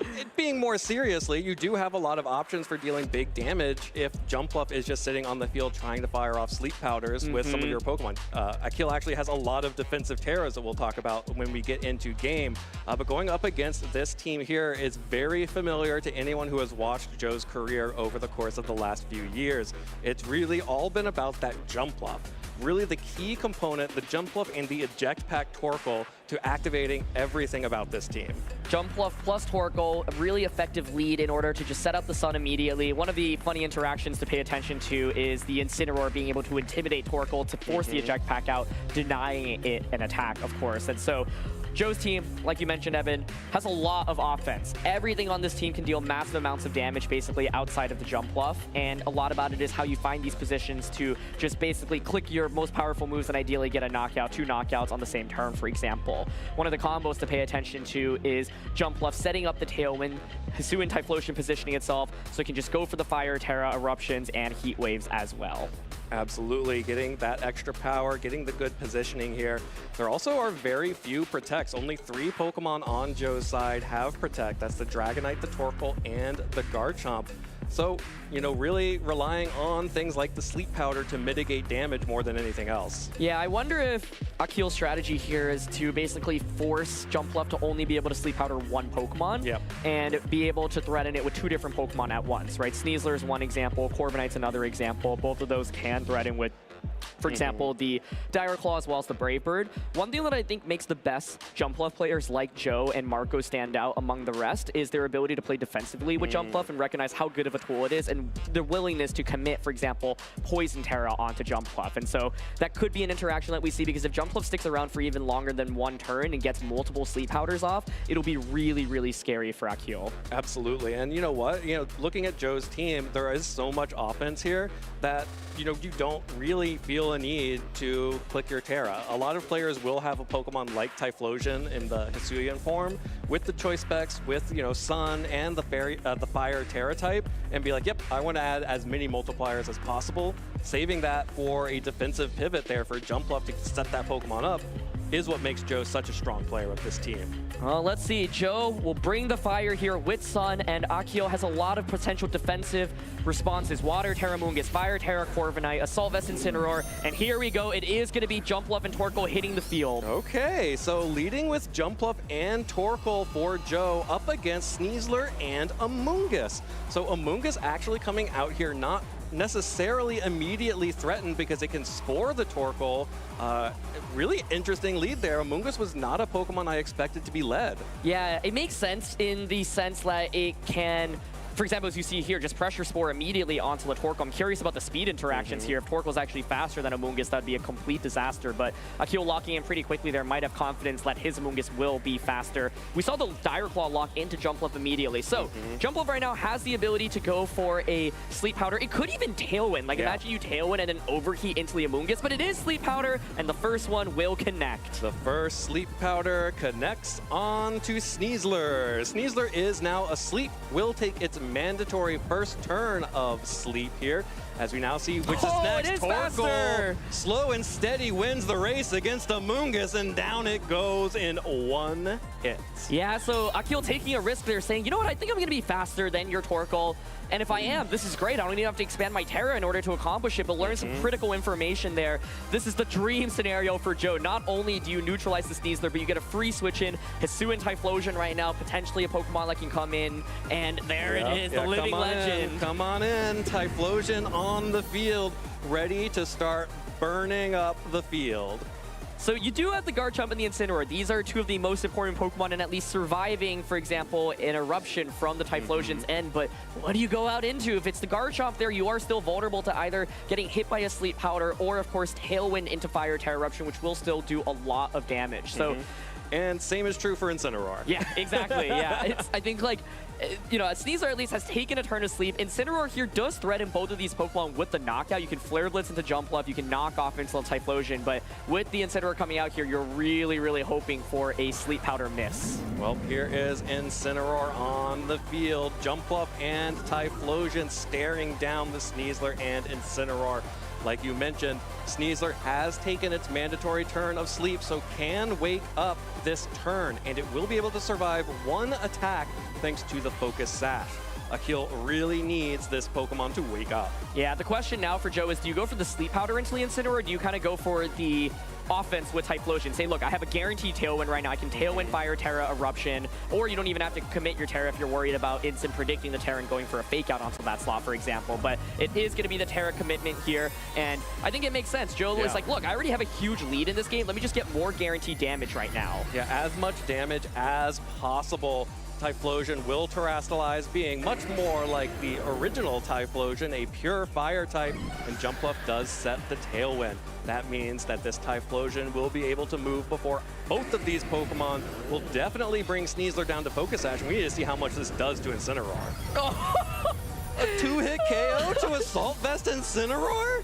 it being more seriously, you do have a lot of options for dealing big damage if Jump Bluff is just sitting on the field trying to fire off sleep powders with some of your Pokemon. Akil actually has a lot of defensive Terras that we'll talk about when we get into game. But going up against this team here is very familiar to anyone who has watched Joe's career over the course of the last few years. It's really all been about that Jump Bluff. Really the key component, the Jump Bluff and the Eject Pack Torkoal to activating everything about this team. Jump Bluff plus Torkoal, a really effective lead in order to just set up the Sun immediately. One of the funny interactions to pay attention to is the Incineroar being able to intimidate Torkoal to force the Eject Pack out, denying it an attack, of course. And so Joe's team, like you mentioned, Evan, has a lot of offense. Everything on this team can deal massive amounts of damage basically outside of the Jump Bluff, and a lot about it is how you find these positions to just basically click your most powerful moves and ideally get a knockout, 2 knockouts on the same turn, for example. One of the combos to pay attention to is Jump Bluff setting up the Tailwind, Hisuian Typhlosion positioning itself so it can just go for the Fire, Terra, Eruptions, and Heat Waves as well. Absolutely, getting that extra power, getting the good positioning here. There also are very few Protects. Only 3 Pokemon on Joe's side have Protect. That's the Dragonite, the Torkoal, and the Garchomp. So, you know, really relying on things like the Sleep Powder to mitigate damage more than anything else. Yeah, I wonder if Akil's strategy here is to basically force Jump Bluff to only be able to Sleep Powder 1 Pokemon and be able to threaten it with 2 different Pokemon at once, right? Sneasler is one example, Corviknight's another example. Both of those can threaten with, for example, the Dire Claw as well as the Brave Bird. One thing that I think makes the best Jump Bluff players like Joe and Marco stand out among the rest is their ability to play defensively with Jump Bluff and recognize how good of a tool it is and their willingness to commit, for example, Poison Terra onto Jump Bluff. And so that could be an interaction that we see because if Jump Bluff sticks around for even longer than 1 turn and gets multiple Sleep Powders off, it'll be really, really scary for Akil. Absolutely, and you know what? You know, looking at Joe's team, there is so much offense here that, you know, you don't really feel a need to click your Terra. A lot of players will have a Pokemon like Typhlosion in the Hisuian form with the choice specs, with, you know, Sun and the Fire Terra type, and be like, yep, I want to add as many multipliers as possible. Saving that for a defensive pivot there for Jump Bluff to set that Pokemon up is what makes Joe such a strong player with this team. Well, let's see. Joe will bring the fire here with Sun, and Akio has a lot of potential defensive responses. Water Terra Amoonguss, Fire Terra Corviknight, Assault Vest Incineroar, and here we go. It is going to be Jump Bluff and Torkoal hitting the field. Okay, so leading with Jump Bluff and Torkoal for Joe up against Sneasler and Amoonguss. So Amoonguss actually coming out here not necessarily immediately threatened because it can spore the Torkoal. Really interesting lead there. Amoonguss was not a Pokemon I expected to be led. Yeah, it makes sense in the sense that it can, for example, as you see here, just Pressure Spore immediately onto the Torkoal. I'm curious about the speed interactions here. If Torkoal's actually faster than Amoonguss, that'd be a complete disaster. But Akil locking in pretty quickly there might have confidence that his Amoonguss will be faster. We saw the Dire Claw lock into Jump Bluff immediately. So Jump Bluff right now has the ability to go for a Sleep Powder. It could even Tailwind. Like imagine you Tailwind and then overheat into the Amoonguss, but it is Sleep Powder, and the first one will connect. The first Sleep Powder connects on to Sneasler. Sneasler is now asleep, will take its mandatory first turn of sleep here, as we now see which is next. It is Torkoal, faster. slow and steady, wins the race against Amoonguss, and down it goes in 1 hit. Yeah, so Akil taking a risk there, saying, you know what, I think I'm going to be faster than your Torkoal. And if I am, this is great. I don't even have to expand my Terra in order to accomplish it, but learn some critical information there. This is the dream scenario for Joe. Not only do you neutralize the Sneasler, but you get a free switch in. Hisuian Typhlosion right now, potentially a Pokemon that can come in. And there it is, the living legend. Come on in, Typhlosion on the field, ready to start burning up the field. So you do have the Garchomp and the Incineroar. These are two of the most important Pokemon in at least surviving, for example, an eruption from the Typhlosion's end. But what do you go out into? If it's the Garchomp there, you are still vulnerable to either getting hit by a Sleep Powder or, of course, Tailwind into Fire Tera Eruption, which will still do a lot of damage. So. And same is true for Incineroar. Yeah, exactly. Yeah, I think like, you know, Sneasler at least has taken a turn of sleep. Incineroar here does threaten both of these Pokemon with the knockout. You can Flare Blitz into Jumpluff, you can knock off into the Typhlosion, but with the Incineroar coming out here, you're really, really hoping for a Sleep Powder miss. Well, here is Incineroar on the field. Jumpluff and Typhlosion staring down the Sneasler and Incineroar. Like you mentioned, Sneasler has taken its mandatory turn of sleep, so can wake up this turn, and it will be able to survive one attack thanks to the Focus Sash. Akil really needs this Pokemon to wake up. Yeah, the question now for Joe is, do you go for the Sleep Powder into the Incineroar, or do you kind of go for the offense with Typhlosion? Say, look, I have a guaranteed Tailwind right now. I can Tailwind Fire Tera Eruption, or you don't even have to commit your Tera if you're worried about instant predicting the Tera and going for a Fake Out onto that slot, for example. But it is going to be the Tera commitment here, and I think it makes sense. Joe is like, look, I already have a huge lead in this game. Let me just get more guaranteed damage right now. Yeah, as much damage as possible. Typhlosion will terrestrialize, being much more like the original Typhlosion, a pure fire type, and Jumpluff does set the Tailwind. That means that this Typhlosion will be able to move before both of these Pokemon will definitely bring Sneasler down to Focus Sash. We need to see how much this does to Incineroar. A 2-hit KO to Assault Vest Incineroar?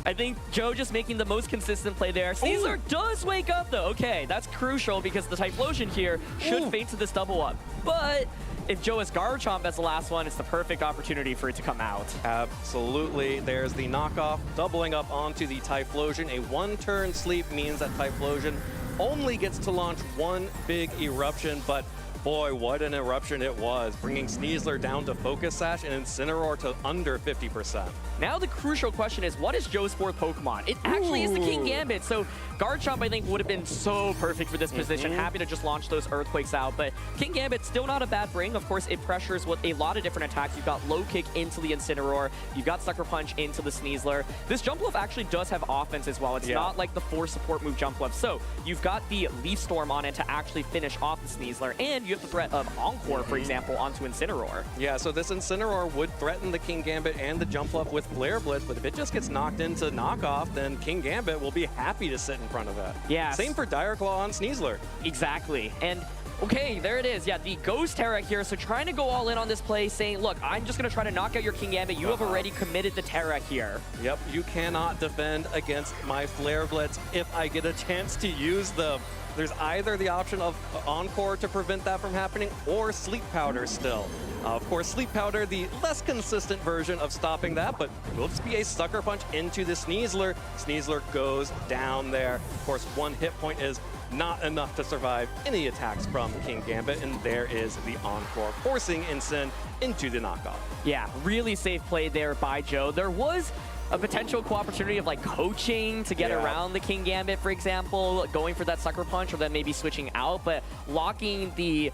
I think Joe just making the most consistent play there. Sneasler does wake up, though. Okay, that's crucial because the Typhlosion here should faint to this double up. But if Joe has Garchomp as the last one, it's the perfect opportunity for it to come out. Absolutely. There's the knockoff doubling up onto the Typhlosion. A one-turn sleep means that Typhlosion only gets to launch one big eruption, but boy, what an eruption it was, bringing Sneasler down to Focus Sash and Incineroar to under 50%. Now the crucial question is, what is Joe's fourth Pokemon? It actually is the King Gambit, so Garchomp, I think, would have been so perfect for this position. Happy to just launch those Earthquakes out, but King Gambit, still not a bad bring. Of course, it pressures with a lot of different attacks. You've got Low Kick into the Incineroar, you've got Sucker Punch into the Sneasler. This Jumpluff actually does have offense as well. It's not like the 4 support move Jumpluff. So you've got the Leaf Storm on it to actually finish off the Sneasler, and you have the threat of Encore, for example, onto Incineroar. Yeah, so this Incineroar would threaten the King Gambit and the Jumpluff with Flare Blitz, but if it just gets knocked into knockoff, then King Gambit will be happy to sit in front of it. Yeah. Same for Dire Claw on Sneasler. Exactly. And okay, there it is. Yeah, the Ghost Tera here. So trying to go all in on this play, saying, look, I'm just going to try to knock out your King Gambit. You have already committed the Tera here. Yep, you cannot defend against my Flare Blitz if I get a chance to use them. There's either the option of Encore to prevent that from happening or Sleep Powder still. Of course, Sleep Powder, the less consistent version of stopping that, but will just be a Sucker Punch into the Sneasler. Sneasler goes down there. Of course, 1 hit point is not enough to survive any attacks from King Gambit, and there is the Encore, forcing Incin into the knockoff. Yeah, really safe play there by Joe. There was a potential opportunity of like coaching to get around the King Gambit, for example, going for that Sucker Punch or then maybe switching out, but locking the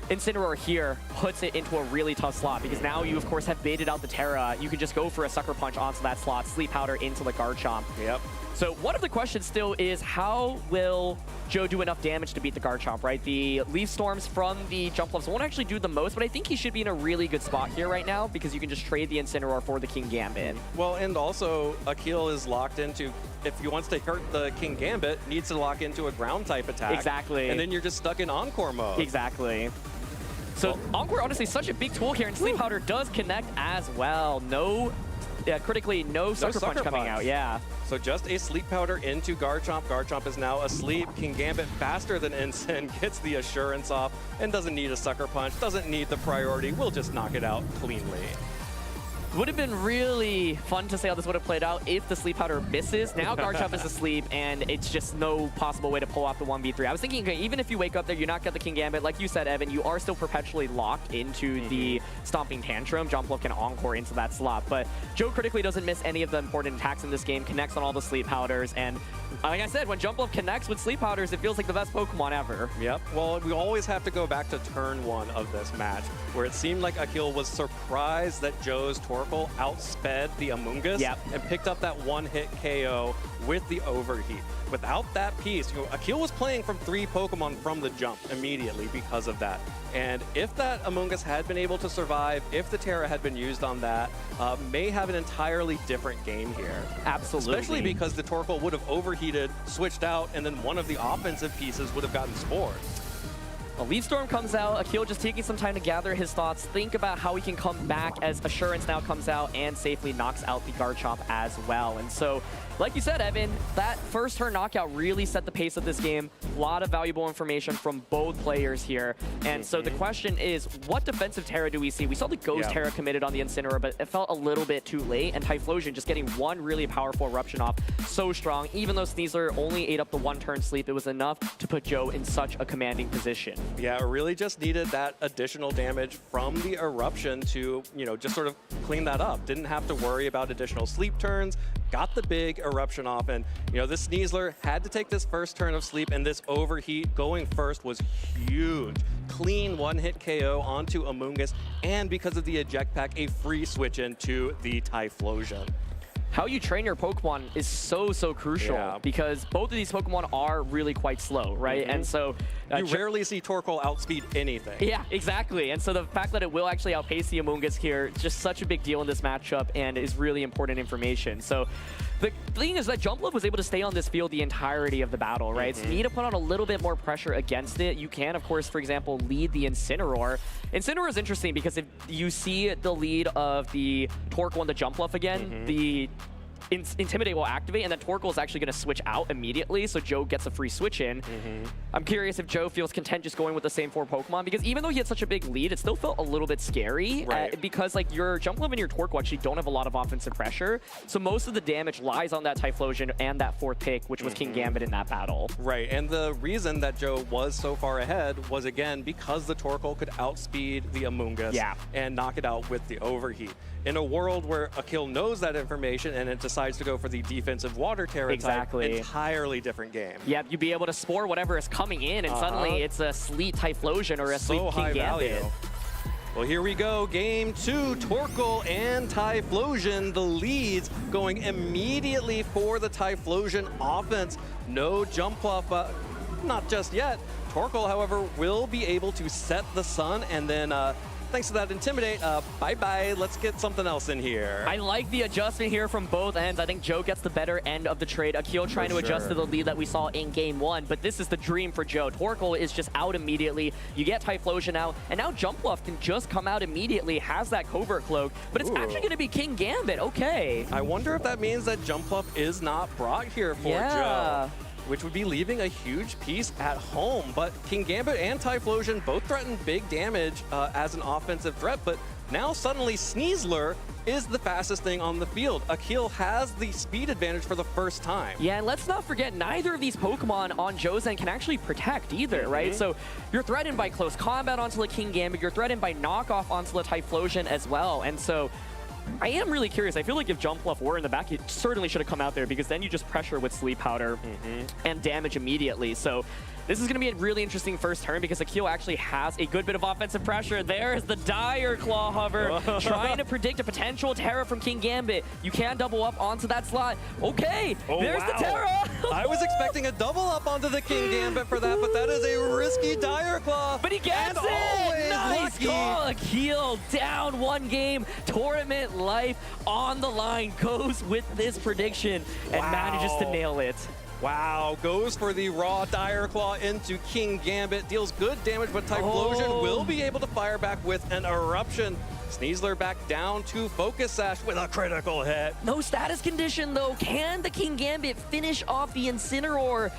Incineroar here puts it into a really tough slot because now you, of course, have baited out the Tera. You can just go for a Sucker Punch onto that slot, Sleep Powder into the Garchomp. Yep. So one of the questions still is, how will Joe do enough damage to beat the Garchomp, right? The Leaf Storms from the Jumpluffs won't actually do the most, but I think he should be in a really good spot here right now because you can just trade the Incineroar for the King Gambit. Well, and also, Akil is locked into, if he wants to hurt the King Gambit, needs to lock into a ground-type attack. Exactly. And then you're just stuck in Encore mode. Exactly. So Encore, honestly, such a big tool here, and Sleep Powder does connect as well. No, critically, no Sucker Punch coming out, yeah. So just a Sleep Powder into Garchomp. Garchomp is now asleep. King Gambit faster than Incin, gets the Assurance off, and doesn't need a Sucker Punch, doesn't need the priority. We'll just knock it out cleanly. Would have been really fun to see how this would have played out if the Sleep Powder misses. Now Garchomp is asleep, and it's just no possible way to pull off the 1v3. I was thinking, okay, even if you wake up there, you knock out the King Gambit, like you said, Evan, you are still perpetually locked into the Stomping Tantrum. Jumpluff can Encore into that slot, but Joe critically doesn't miss any of the important attacks in this game, connects on all the Sleep Powders, and Like I said, when Jumpluff connects with Sleep Powders, it feels like the best Pokemon ever. Yep. Well, we always have to go back to turn 1 of this match, where it seemed like Akil was surprised that Joe's Torkoal outsped the Amoonguss and picked up that one-hit KO with the overheat. Without that piece, Akil was playing from 3 Pokemon from the jump immediately because of that. And if that Amoonguss had been able to survive, if the Terra had been used on that, may have an entirely different game here. Absolutely. Especially because the Torkoal would have overheated, switched out, and then one of the offensive pieces would have gotten spored. A Leaf Storm comes out, Akil just taking some time to gather his thoughts, think about how he can come back as Assurance now comes out and safely knocks out the Garchomp as well. And so, like you said, Evan, that first turn knockout really set the pace of this game. A lot of valuable information from both players here. And so the question is, what defensive Terra do we see? We saw the Ghost Terra committed on the Incineroar, but it felt a little bit too late. And Typhlosion just getting one really powerful Eruption off so strong. Even though Sneasler only ate up the 1-turn sleep, it was enough to put Joe in such a commanding position. Yeah, it really just needed that additional damage from the Eruption to, just sort of clean that up. Didn't have to worry about additional sleep turns, got the big Eruption off, and, this Sneasler had to take this first turn of sleep, and this overheat going first was huge. Clean one-hit KO onto Amoonguss, and because of the eject pack, a free switch into the Typhlosion. How you train your Pokemon is so crucial because both of these Pokemon are really quite slow, right? And so you rarely see Torkoal outspeed anything. Yeah, exactly. And so the fact that it will actually outpace the Amoonguss here, just such a big deal in this matchup and is really important information. So the thing is that Jumpluff was able to stay on this field the entirety of the battle, right? So you need to put on a little bit more pressure against it. You can, of course, for example, lead the Incineroar. Incineroar is interesting because if you see the lead of the Torkoal and the Jumpluff again, the Intimidate will activate, and then Torkoal is actually going to switch out immediately, so Joe gets a free switch in. I'm curious if Joe feels content just going with the same 4 Pokemon, because even though he had such a big lead, it still felt a little bit scary, because like your Jumpluff and your Torkoal actually don't have a lot of offensive pressure, so most of the damage lies on that Typhlosion and that 4th pick, which was King Gambit in that battle. Right, and the reason that Joe was so far ahead was, again, because the Torkoal could outspeed the Amoonguss and knock it out with the overheat. In a world where Akil knows that information and it decides to go for the defensive water Terra type, entirely different game. Yep, you'd be able to spore whatever is coming in, and suddenly it's a Sleet Typhlosion or a Sleet King Gambit. Well, here we go. Game 2, Torkoal and Typhlosion. The leads going immediately for the Typhlosion offense. No Jumpluff, not just yet. Torkoal, however, will be able to set the sun, and then thanks to that Intimidate, bye-bye. Let's get something else in here. I like the adjustment here from both ends. I think Joe gets the better end of the trade. Akil trying to adjust to the lead that we saw in Game 1, but this is the dream for Joe. Torkoal is just out immediately. You get Typhlosion out, and now Jumpluff can just come out immediately, has that Covert Cloak, but it's actually going to be King Gambit. Okay. I wonder if that means that Jumpluff is not brought here for Joe, which would be leaving a huge piece at home. But King Gambit and Typhlosion both threaten big damage as an offensive threat, but now suddenly Sneasler is the fastest thing on the field. Akil has the speed advantage for the first time. Yeah, and let's not forget, neither of these Pokemon on Joe's end can actually protect either, right? So you're threatened by close combat onto the King Gambit, you're threatened by knockoff onto the Typhlosion as well, and so I am really curious. I feel like if Jumpluff were in the back, he certainly should have come out there, because then you just pressure with Sleep Powder and damage immediately. So this is going to be a really interesting first turn, because Akil actually has a good bit of offensive pressure. There's the Dire Claw Hover, trying to predict a potential Terra from King Gambit. You can double up onto that slot. Okay, there's the Terra. I was expecting a double up onto the King Gambit for that, but that is a risky Dire Claw. But he gets it! Nice call! Akil down 1 game. Tournament life on the line, goes with this prediction and manages to nail it. Wow, goes for the raw Dire Claw into King Gambit, deals good damage, but Typhlosion will be able to fire back with an Eruption. Sneasler back down to Focus Sash with a critical hit. No status condition though. Can the King Gambit finish off the Incineroar?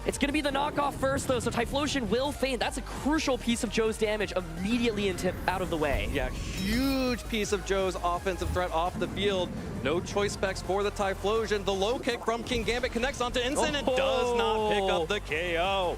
It's going to be the knockoff first, though, so Typhlosion will faint. That's a crucial piece of Joe's damage immediately out of the way. Yeah, huge piece of Joe's offensive threat off the field. No choice specs for the Typhlosion. The low kick from King Gambit connects onto Ensign and does not pick up the KO.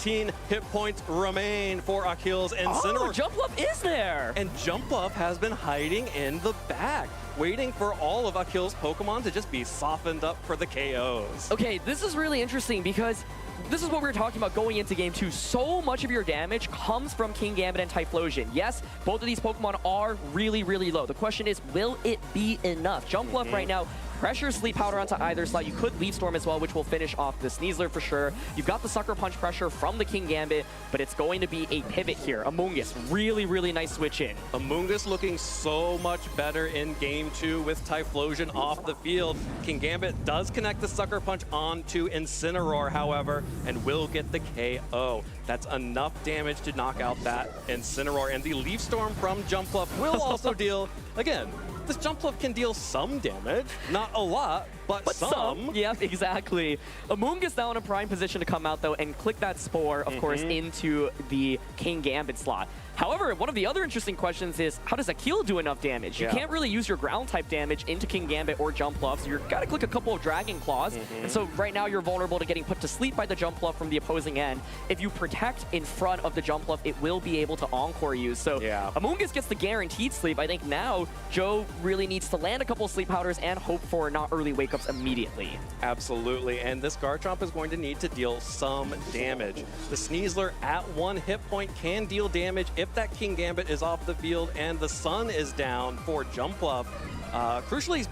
15 hit points remain for Akil's Incineroar. Oh, Jumpluff is there! And Jumpluff has been hiding in the back, waiting for all of Akil's Pokemon to just be softened up for the KOs. Okay, this is really interesting because this is what we were talking about going into game 2. So much of your damage comes from Kingambit and Typhlosion. Yes, both of these Pokemon are really, really low. The question is, will it be enough? Jumpluff right now, pressure Sleep Powder onto either slot. You could Leaf Storm as well, which will finish off the Sneasler for sure. You've got the Sucker Punch pressure from the Kingambit, but it's going to be a pivot here. Amoonguss, really, really nice switch in. Amoonguss looking so much better in game 2 with Typhlosion off the field. Kingambit does connect the Sucker Punch onto Incineroar, however, and will get the KO. That's enough damage to knock out that Incineroar. And the Leaf Storm from Jumpluff will also deal, again, this Jumpluff can deal some damage. Not a lot, but some. Yeah, exactly. Amoonguss now in a prime position to come out, though, and click that Spore, of course, into the Kingambit slot. However, one of the other interesting questions is, how does Akil do enough damage? You can't really use your ground-type damage into Kingambit or Jumpluff, so you've got to click a couple of Dragon Claws. And so right now you're vulnerable to getting put to sleep by the Jumpluff from the opposing end. If you protect in front of the Jumpluff, it will be able to Encore you. So Amoonguss gets the guaranteed sleep. I think now Joe really needs to land a couple of Sleep Powders and hope for not early wake-ups immediately. Absolutely, and this Garchomp is going to need to deal some damage. The Sneasler at 1 hit point can deal damage if that Kingambit is off the field and the sun is down for Jumpluff. Crucially,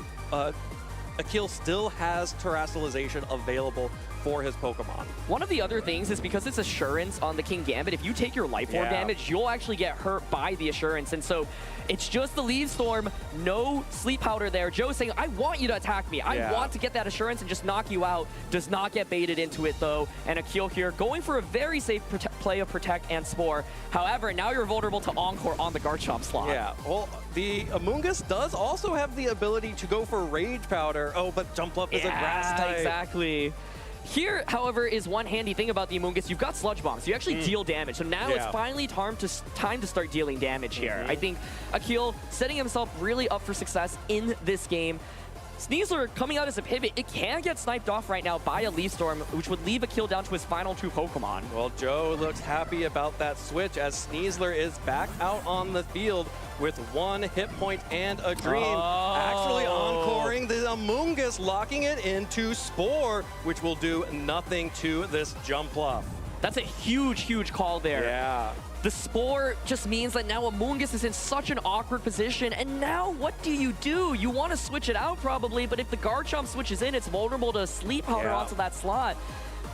Akil still has Terastallization available for his Pokemon. One of the other things is because it's Assurance on the Kingambit, if you take your Life Orb damage, you'll actually get hurt by the Assurance. And so it's just the Leaf Storm, no Sleep Powder there. Joe's saying, I want you to attack me. I want to get that Assurance and just knock you out. Does not get baited into it, though. And Akil here going for a very safe play of Protect and Spore. However, now you're vulnerable to Encore on the Garchomp slot. Yeah, well, the Amoonguss does also have the ability to go for Rage Powder. Oh, but Jumpluff is a Grass type. Exactly. Here, however, is one handy thing about the Amoonguss. You've got Sludge Bombs. You actually deal damage. So now it's finally time to start dealing damage here. I think Akil setting himself really up for success in this game. Sneasler coming out as a pivot, it can get sniped off right now by a Leaf Storm, which would leave Akil down to his final 2 Pokemon. Well, Joe looks happy about that switch as Sneasler is back out on the field with 1 hit point and a dream. Actually encoring the Amoonguss, locking it into Spore, which will do nothing to this Jumpluff. That's a huge, huge call there. Yeah. The Spore just means that now Amoonguss is in such an awkward position, and now what do? You want to switch it out probably, but if the Garchomp switches in, it's vulnerable to Sleep Powder onto that slot.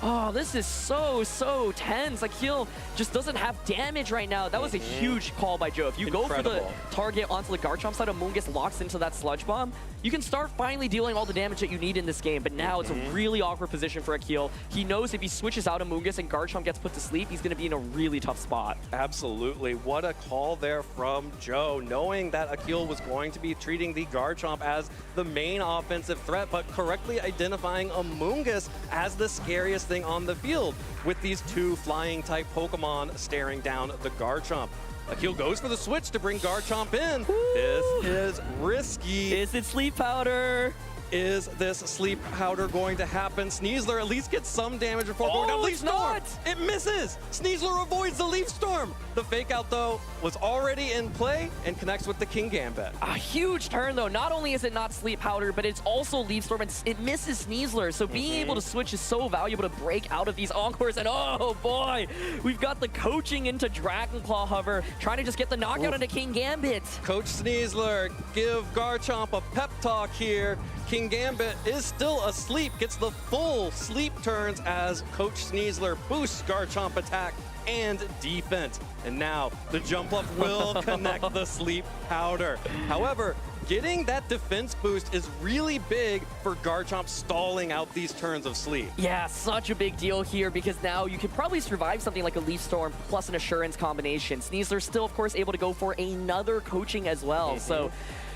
Oh, this is so tense. Akil just doesn't have damage right now. That was a huge call by Joe. If you go for the target onto the Garchomp side, Amoonguss locks into that Sludge Bomb, you can start finally dealing all the damage that you need in this game. But now it's a really awkward position for Akil. He knows if he switches out Amoonguss and Garchomp gets put to sleep, he's going to be in a really tough spot. Absolutely. What a call there from Joe, knowing that Akil was going to be treating the Garchomp as the main offensive threat, but correctly identifying Amoonguss as the scariest thing on the field with these 2 flying type Pokemon staring down the Garchomp. Akil goes for the switch to bring Garchomp in. This is risky. Is it Sleep Powder? Is this Sleep Powder going to happen? Sneasler at least gets some damage before going down. Leaf Storm! It misses! Sneasler avoids the Leaf Storm! The fake out, though, was already in play and connects with the Kingambit. A huge turn, though. Not only is it not Sleep Powder, but it's also Leaf Storm, and it misses Sneasler. So being able to switch is so valuable to break out of these Encores. And oh boy, we've got the coaching into Dragon Claw Hover, trying to just get the knockout into Kingambit. Coach Sneasler, give Garchomp a pep talk here. Kingambit is still asleep, gets the full sleep turns as Coach Sneasler boosts Garchomp attack and defense. And now the Jumpluff will connect the Sleep Powder. However, getting that defense boost is really big for Garchomp stalling out these turns of sleep. Yeah, such a big deal here because now you could probably survive something like a Leaf Storm plus an Assurance combination. Sneasler still, of course, able to go for another coaching as well. So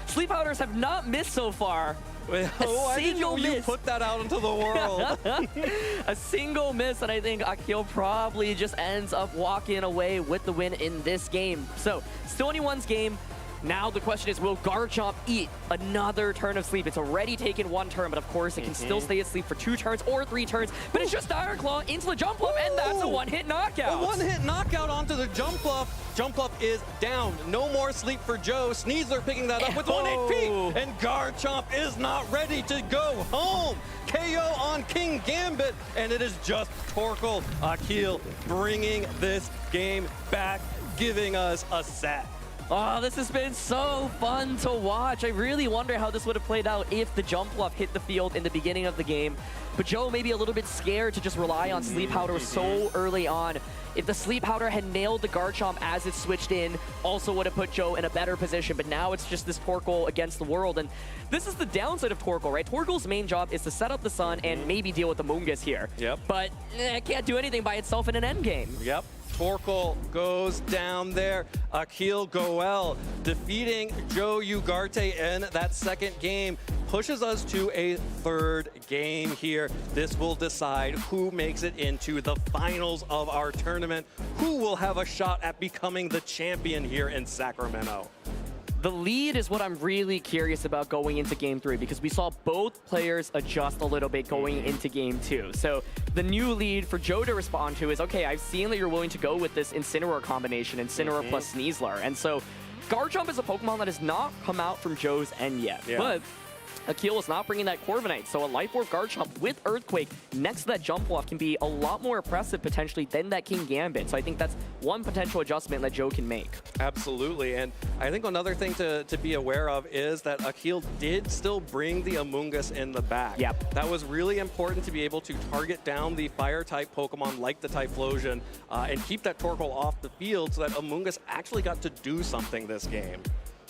Sleep Powders have not missed so far. I didn't know you put that out into the world. A single miss, and I think Akil probably just ends up walking away with the win in this game. So, still anyone's game. Now the question is, will Garchomp eat another turn of sleep? It's already taken 1 turn, but of course it can still stay asleep for 2 turns or 3 turns. But it's just Dire Claw into the Jump Bluff, and that's a one-hit knockout. A one-hit knockout onto the Jump Bluff. Jump Bluff is down. No more sleep for Joe. Sneasler picking that up with 1 HP. And Garchomp is not ready to go home. KO on King Gambit. And it is just Torkoal Akil bringing this game back, giving us a set. Oh, this has been so fun to watch. I really wonder how this would have played out if the Jump Bluff hit the field in the beginning of the game. But Joe may be a little bit scared to just rely on Sleep Powder so early on. If the Sleep Powder had nailed the Garchomp as it switched in, also would have put Joe in a better position. But now it's just this Torkoal against the world. And this is the downside of Torkoal, right? Torkoal's main job is to set up the Sun and maybe deal with the Mungus here. Yep. But it can't do anything by itself in an endgame. Yep. Torkoal goes down there. Akil Goel defeating Joe Ugarte in that second game pushes us to a 3rd game here. This will decide who makes it into the finals of our tournament, who will have a shot at becoming the champion here in Sacramento. The lead is what I'm really curious about going into Game 3 because we saw both players adjust a little bit going into Game 2. So the new lead for Joe to respond to is, okay, I've seen that you're willing to go with this Incineroar combination, Incineroar plus Sneasler. And so Garchomp is a Pokemon that has not come out from Joe's end yet. But Akil is not bringing that Corviknight, so a Life Orb Garchomp with Earthquake next to that Jump Bluff can be a lot more impressive potentially than that King Gambit. So I think that's one potential adjustment that Joe can make. Absolutely, and I think another thing to be aware of is that Akil did still bring the Amoonguss in the back. Yep. That was really important to be able to target down the Fire-type Pokemon like the Typhlosion and keep that Torkoal off the field so that Amoonguss actually got to do something this game.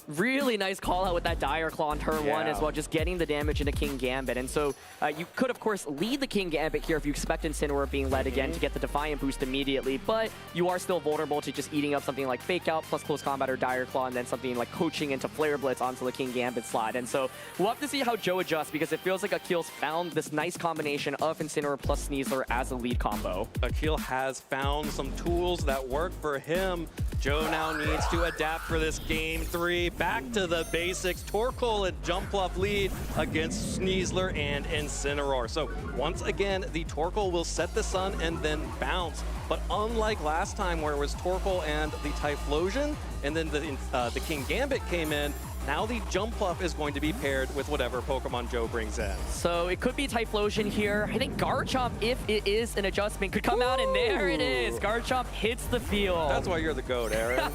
Really nice call out with that Dire Claw on turn 1 as well, just getting the damage into King Gambit. And so you could, of course, lead the King Gambit here if you expect Incineroar being led again to get the Defiant boost immediately, but you are still vulnerable to just eating up something like Fake Out plus Close Combat or Dire Claw, and then something like coaching into Flare Blitz onto the King Gambit slot. And so we'll have to see how Joe adjusts because it feels like Akil's found this nice combination of Incineroar plus Sneasler as a lead combo. Akil has found some tools that work for him. Joe now needs to adapt for this Game 3. Back to the basics. Torkoal and Jump Bluff lead against Sneasler and Incineroar. So once again, the Torkoal will set the Sun and then bounce. But unlike last time where it was Torkoal and the Typhlosion, and then the King Gambit came in, now the Jump Bluff is going to be paired with whatever Pokemon Joe brings in. So it could be Typhlosion here. I think Garchomp, if it is an adjustment, could come out, and there it is. Garchomp hits the field. That's why you're the GOAT, Aaron.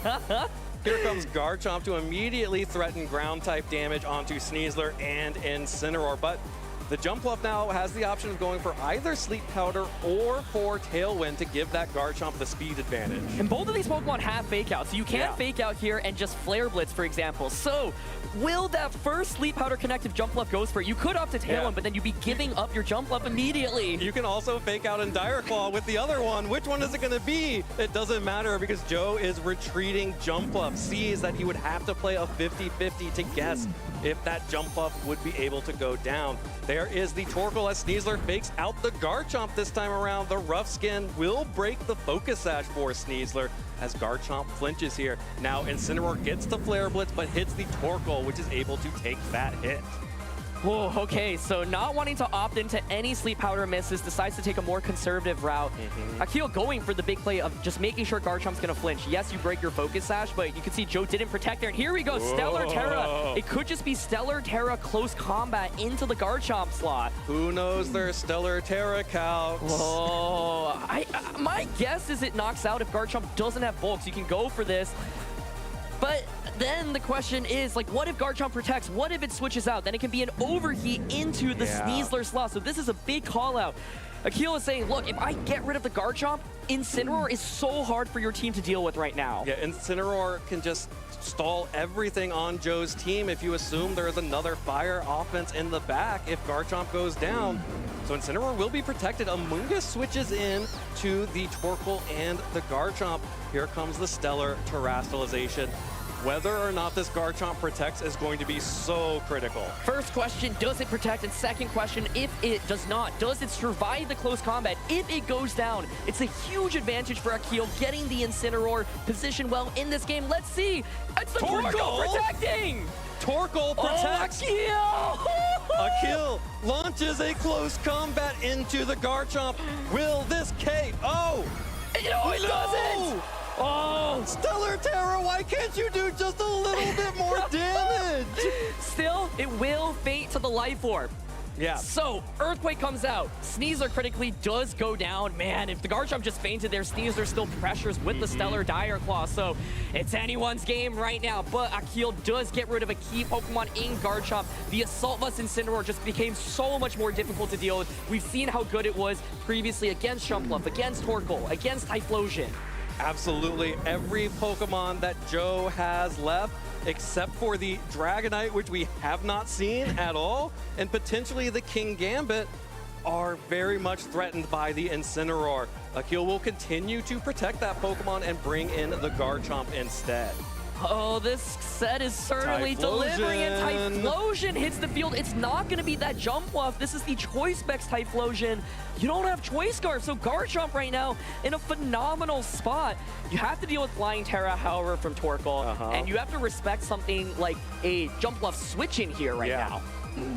Here comes Garchomp to immediately threaten ground-type damage onto Sneasler and Incineroar. But the Jump Bluff now has the option of going for either Sleep Powder or for Tailwind to give that Garchomp the speed advantage. And both of these Pokemon have Fake Out, so you can Fake Out here and just Flare Blitz, for example. So will that first Sleep Powder connect if Jump Bluff goes for it? You could opt to Tailwind, but then you'd be giving up your Jump Bluff immediately. You can also Fake Out and Dire Claw with the other one. Which one is it going to be? It doesn't matter because Joe is retreating Jump Bluff. Sees that he would have to play a 50-50 to guess if that Jump Bluff would be able to go down. There is the Torkoal as Sneasler fakes out the Garchomp this time around. The Rough Skin will break the Focus Sash for Sneasler as Garchomp flinches here. Now Incineroar gets the Flare Blitz but hits the Torkoal, which is able to take that hit. Whoa, okay, so not wanting to opt into any Sleep Powder misses, decides to take a more conservative route. Akil going for the big play of just making sure Garchomp's gonna flinch. Yes, you break your Focus Sash, but you can see Joe didn't protect there. And here we go, Stellar Terra. It could just be Stellar Terra close combat into the Garchomp slot. Who knows their Stellar Terra calcs? Whoa, my guess is it knocks out if Garchomp doesn't have bulk, so you can go for this. But then the question is, like, what if Garchomp protects? What if it switches out? Then it can be an overheat into the Sneasler slot. So this is a big call out. Akil is saying, look, if I get rid of the Garchomp, Incineroar is so hard for your team to deal with right now. Yeah, Incineroar can just stall everything on Joe's team if you assume there is another fire offense in the back if Garchomp goes down. So Incineroar will be protected. Amoonguss switches in to the Torkoal and the Garchomp. Here comes the Stellar Terastallization. Whether or not this Garchomp protects is going to be so critical. First question, does it protect? And second question, if it does not, does it survive the close combat? If it goes down, it's a huge advantage for Akil, getting the Incineroar positioned well in this game. Let's see. It's the Torkoal protecting! Torkoal protects. Oh, Akil launches a close combat into the Garchomp. Will this KO? No, it doesn't! Oh! Stellar Terra, why can't you do just a little bit more damage? Still, it will fate to the Life Orb. Yeah. So, Earthquake comes out. Sneasler critically does go down. Man, if the Garchomp just fainted there, Sneasler still pressures with the Stellar Dire Claw. So, it's anyone's game right now. But Akil does get rid of a key Pokemon in Garchomp. The Assault Vest Incineroar just became so much more difficult to deal with. We've seen how good it was previously against Jumpluff, against Torkoal, against Typhlosion. Absolutely every Pokemon that Joe has left, except for the Dragonite, which we have not seen at all, and potentially the King Gambit, are very much threatened by the Incineroar. Akil will continue to protect that Pokemon and bring in the Garchomp instead. Oh, this set is certainly delivering, and Typhlosion hits the field. It's not going to be that Jumpluff. This is the Choice Specs Typhlosion. You don't have Choice Scarf, so Garchomp right now in a phenomenal spot. You have to deal with Flying Terra, however, from Torkoal, and you have to respect something like a Jumpluff switch in here right now.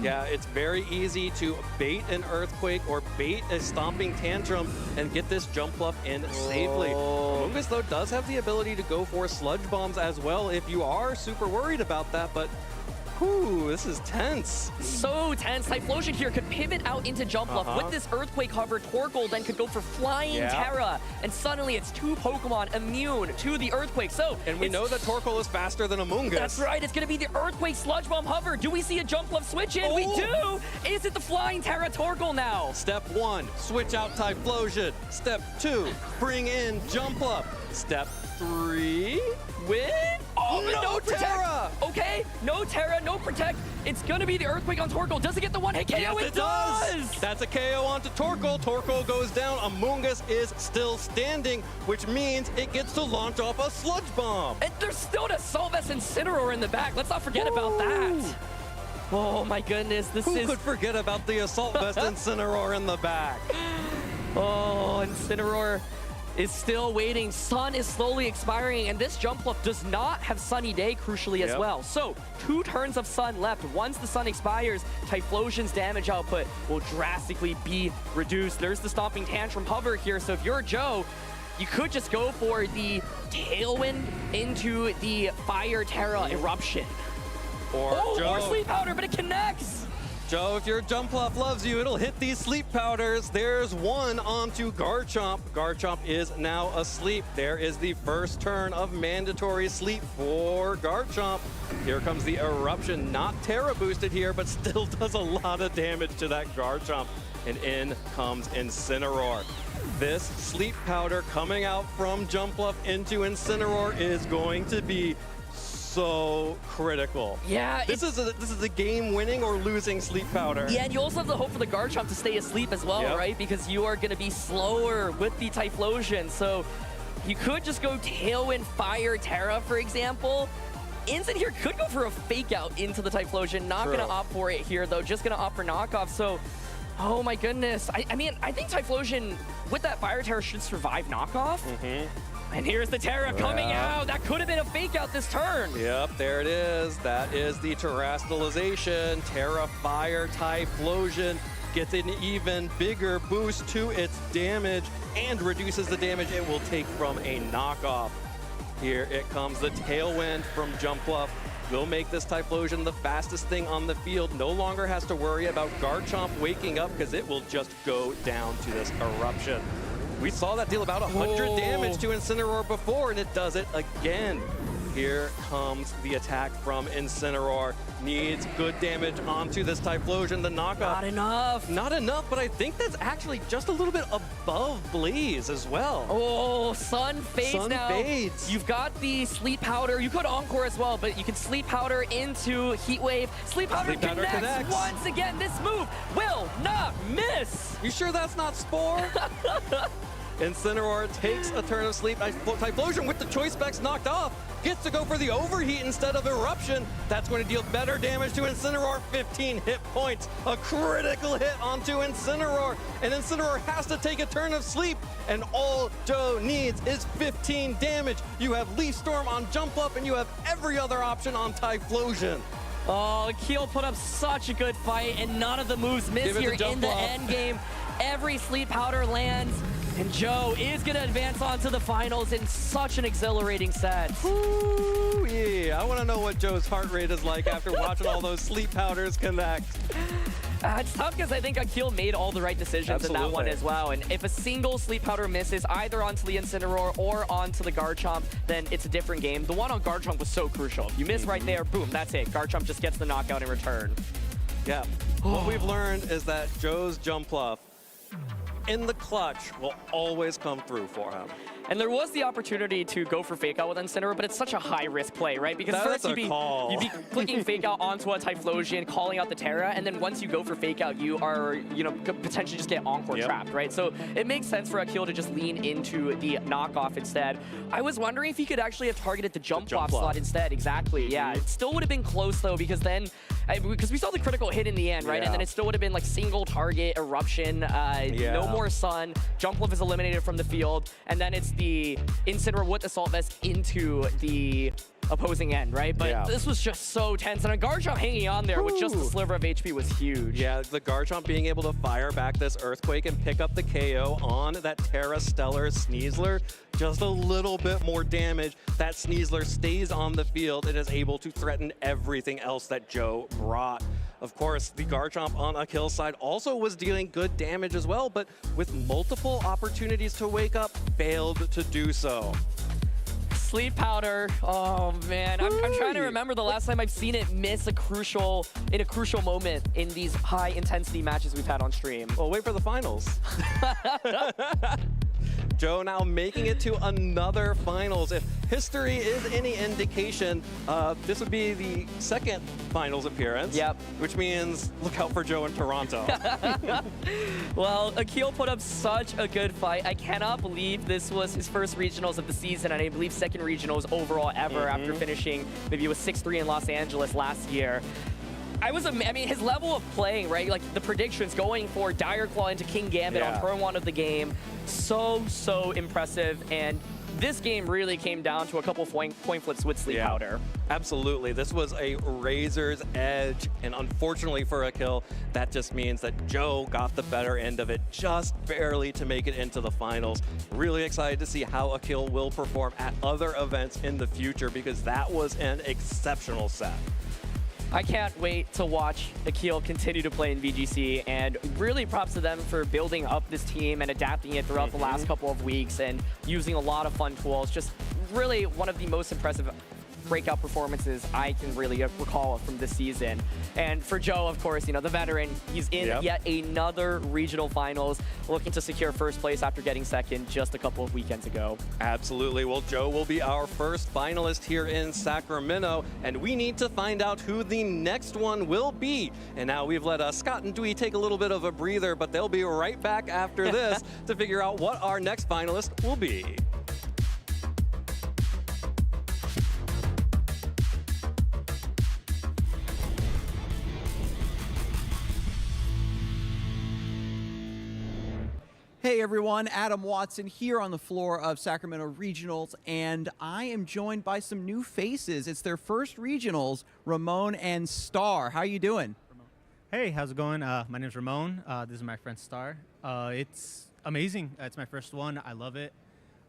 Yeah, it's very easy to bait an Earthquake or bait a Stomping Tantrum and get this Jumpluff in safely. Amoonguss, though, does have the ability to go for Sludge Bombs as well if you are super worried about that, but whew, this is tense. So tense. Typhlosion here could pivot out into Jumpluff. With this Earthquake hover, Torkoal then could go for Flying Terra. And suddenly it's two Pokemon immune to the Earthquake. And we know that Torkoal is faster than Amoonguss. That's right. It's going to be the Earthquake Sludge Bomb hover. Do we see a Jumpluff switch in? We do. Is it the Flying Terra Torkoal now? Step 1, switch out Typhlosion. Step 2, bring in Jumpluff. Step 3, win? Oh, no Terra! Okay, no Terra, no Protect. It's gonna be the Earthquake on Torkoal. Does it get the one-hit KO? Yes, it does! That's a KO onto Torkoal. Torkoal goes down. Amoonguss is still standing, which means it gets to launch off a Sludge Bomb. And there's still an Assault Vest Incineroar in the back. Let's not forget about that. Oh my goodness, Who could forget about the Assault Vest Incineroar in the back? Oh, Incineroar is still waiting. Sun is slowly expiring, and this Jumpluff does not have Sunny Day, crucially, as well. So, 2 turns of Sun left. Once the Sun expires, Typhlosion's damage output will drastically be reduced. There's the Stomping Tantrum hover here, so if you're Joe, you could just go for the Tailwind into the Fire Terra Eruption. Or more Sleep Powder, but it connects! Joe, if your Jumpluff loves you, it'll hit these Sleep Powders. There's one onto Garchomp. Garchomp is now asleep. There is the first turn of mandatory sleep for Garchomp. Here comes the Eruption. Not Terra boosted here, but still does a lot of damage to that Garchomp. And in comes Incineroar. This Sleep Powder coming out from Jumpluff into Incineroar is going to be so critical. Yeah, this is a game-winning or losing Sleep Powder. Yeah, and you also have the hope for the Garchomp to stay asleep as well, right? Because you are going to be slower with the Typhlosion. So you could just go Tailwind Fire Terra, for example. Incin here could go for a fake out into the Typhlosion. Not going to opt for it here, though. Just going to opt for knockoff. So, oh my goodness. I mean, I think Typhlosion with that Fire Terra should survive knockoff. And here's the Terra coming out. That could have been a fake out this turn. Yep, there it is. That is the Terastallization. Terra Fire Typhlosion gets an even bigger boost to its damage and reduces the damage it will take from a knockoff. Here it comes, the Tailwind from Jumpluff. Will make this Typhlosion the fastest thing on the field. No longer has to worry about Garchomp waking up because it will just go down to this Eruption. We saw that deal about 100 damage to Incineroar before, and it does it again. Here comes the attack from Incineroar. Needs good damage onto this Typhlosion. The knockoff. Not enough. Not enough, but I think that's actually just a little bit above Blaze as well. Oh, Sun fades now. Sun fades. You've got the Sleep Powder. You could Encore as well, but you can Sleep Powder into Heat Wave. Sleep Powder connects once again. This move will not miss. You sure that's not Spore? Incineroar takes a turn of sleep. Typhlosion with the choice specs knocked off. Gets to go for the overheat instead of eruption. That's going to deal better damage to Incineroar. 15 hit points. A critical hit onto Incineroar. And Incineroar has to take a turn of sleep. And all Joe needs is 15 damage. You have Leaf Storm on Jump Up, and you have every other option on Typhlosion. Oh, Akil put up such a good fight, and none of the moves miss here in the end game. Every sleep powder lands, and Joe is going to advance on to the finals in such an exhilarating set. Ooh, yeah. I want to know what Joe's heart rate is like after watching all those sleep powders connect. It's tough because I think Akil made all the right decisions in that one as well. And if a single sleep powder misses either onto the Incineroar or onto the Garchomp, then it's a different game. The one on Garchomp was so crucial. If you miss right there, boom, that's it. Garchomp just gets the knockout in return. Yeah. What we've learned is that Joe's Jumpluff in the clutch will always come through for him. And there was the opportunity to go for Fake Out with Incineroar, but it's such a high-risk play, right? Because first you'd be clicking Fake Out onto a Typhlosion, calling out the Terra, and then once you go for Fake Out, you are, could potentially just get Encore trapped, right? So it makes sense for Akil to just lean into the knockoff instead. I was wondering if he could actually have targeted the jump off slot instead. Exactly, yeah. It still would have been close, though, because then, because we saw the critical hit in the end, right? And then it still would have been like single target, Eruption, no more Sun, Jumpluff is eliminated from the field, and then it's the Incineroar with Assault Vest into the opposing end, right? But this was just so tense, and a Garchomp hanging on there with just a sliver of HP was huge. Yeah, the Garchomp being able to fire back this Earthquake and pick up the KO on that Terra Stellar Sneasler, just a little bit more damage. That Sneasler stays on the field and is able to threaten everything else that Joe brought. Of course, the Garchomp on Akil's side also was dealing good damage as well, but with multiple opportunities to wake up, failed to do so. Sleep powder, oh man, I'm trying to remember the last time I've seen it miss in a crucial moment in these high intensity matches we've had on stream. Well, wait for the finals. Joe now making it to another finals. If history is any indication, this would be the second finals appearance. Yep. Which means look out for Joe in Toronto. Well, Akil put up such a good fight. I cannot believe this was his first regionals of the season, and I believe second regionals overall ever after finishing maybe it was 6-3 in Los Angeles last year. I mean, his level of playing, right? Like the predictions going for Dire Claw into King Gambit on turn 1 of the game. So impressive. And this game really came down to a couple point flips with Sleep Powder. Absolutely. This was a razor's edge. And unfortunately for Akil, that just means that Joe got the better end of it just barely to make it into the finals. Really excited to see how Akil will perform at other events in the future because that was an exceptional set. I can't wait to watch Akil continue to play in VGC, and really props to them for building up this team and adapting it throughout the last couple of weeks and using a lot of fun tools. Just really one of the most impressive breakout performances I can really recall from this season. And for Joe, of course, the veteran, he's in yet another regional finals, looking to secure first place after getting second just a couple of weekends ago. Absolutely. Well, Joe will be our first finalist here in Sacramento, and we need to find out who the next one will be. And now we've let Scott and Dewey take a little bit of a breather, but they'll be right back after this to figure out what our next finalist will be. Hey everyone, Adam Watson here on the floor of Sacramento Regionals, and I am joined by some new faces. It's their first regionals, Ramon and Star. How are you doing? Hey, how's it going? My name's Ramon. This is my friend Star. It's amazing. It's my first one. I love it.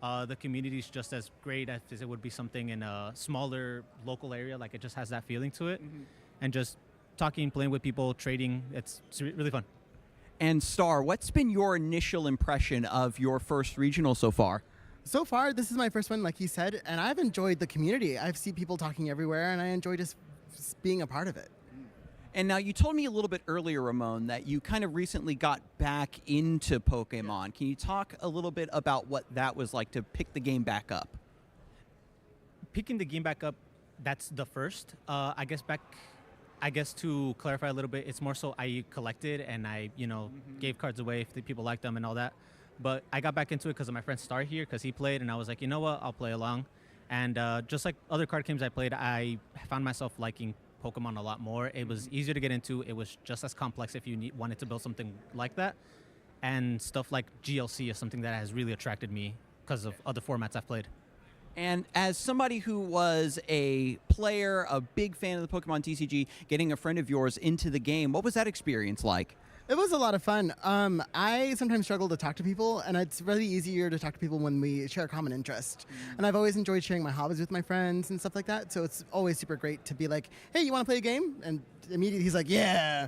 The community's just as great as it would be something in a smaller local area. Like it just has that feeling to it. And just talking, playing with people, trading, it's really fun. And Star, what's been your initial impression of your first regional so far? So far, this is my first one, like he said, and I've enjoyed the community. I've seen people talking everywhere, and I enjoy just being a part of it. And now you told me a little bit earlier, Ramon, that you kind of recently got back into Pokemon. Can you talk a little bit about what that was like to pick the game back up? Picking the game back up, that's the first. I guess to clarify a little bit, it's more so I collected and I, gave cards away if the people liked them and all that. but I got back into it because of my friend Star here, because he played, and I was like, you know what, I'll play along. And just like other card games I played, I found myself liking Pokemon a lot more. It was easier to get into. It was just as complex if you wanted to build something like that. And stuff like GLC is something that has really attracted me because of other formats I've played. And as somebody who was a player, a big fan of the Pokemon TCG, getting a friend of yours into the game, what was that experience like? It was a lot of fun. I sometimes struggle to talk to people, and it's really easier to talk to people when we share a common interest. And I've always enjoyed sharing my hobbies with my friends and stuff like that, so it's always super great to be like, hey, you want to play a game? And immediately he's like, yeah.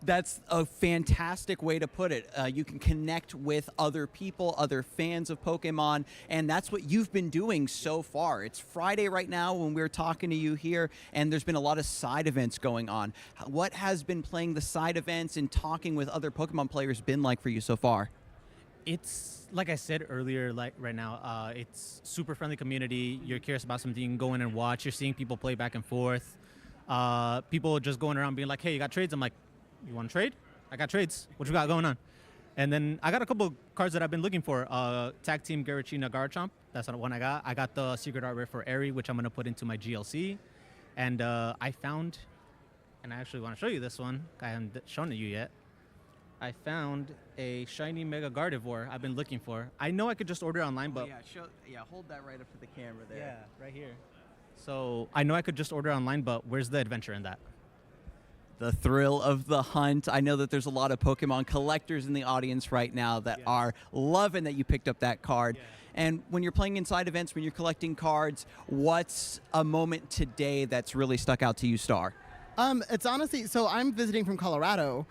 That's a fantastic way to put it. You can connect with other people, other fans of Pokemon, and that's what you've been doing so far. It's Friday right now when we're talking to you here, and there's been a lot of side events going on. What has been playing the side events and talking with other Pokemon players been like for you so far? It's like I said earlier, like right now, it's super friendly community. You're curious about something, you can go in and watch. You're seeing people play back and forth. People just going around being like, hey, you got trades? I'm like, you want to trade? I got trades. What you got going on? And then I got a couple cards that I've been looking for. Tag Team Garachina Garchomp. That's the one I got. I got the Secret Art Rare for Airy, which I'm going to put into my GLC. And I found, and I actually want to show you this one. I haven't shown it you yet. I found a shiny Mega Gardevoir I've been looking for. I know I could just order online, but... hold that right up to the camera there. Yeah, right here. So I know I could just order online, but where's the adventure in that? The thrill of the hunt. I know that there's a lot of Pokemon collectors in the audience right now that are loving that you picked up that card. And when you're playing inside events, when you're collecting cards, what's a moment today that's really stuck out to you, Star? It's honestly, so I'm visiting from Colorado.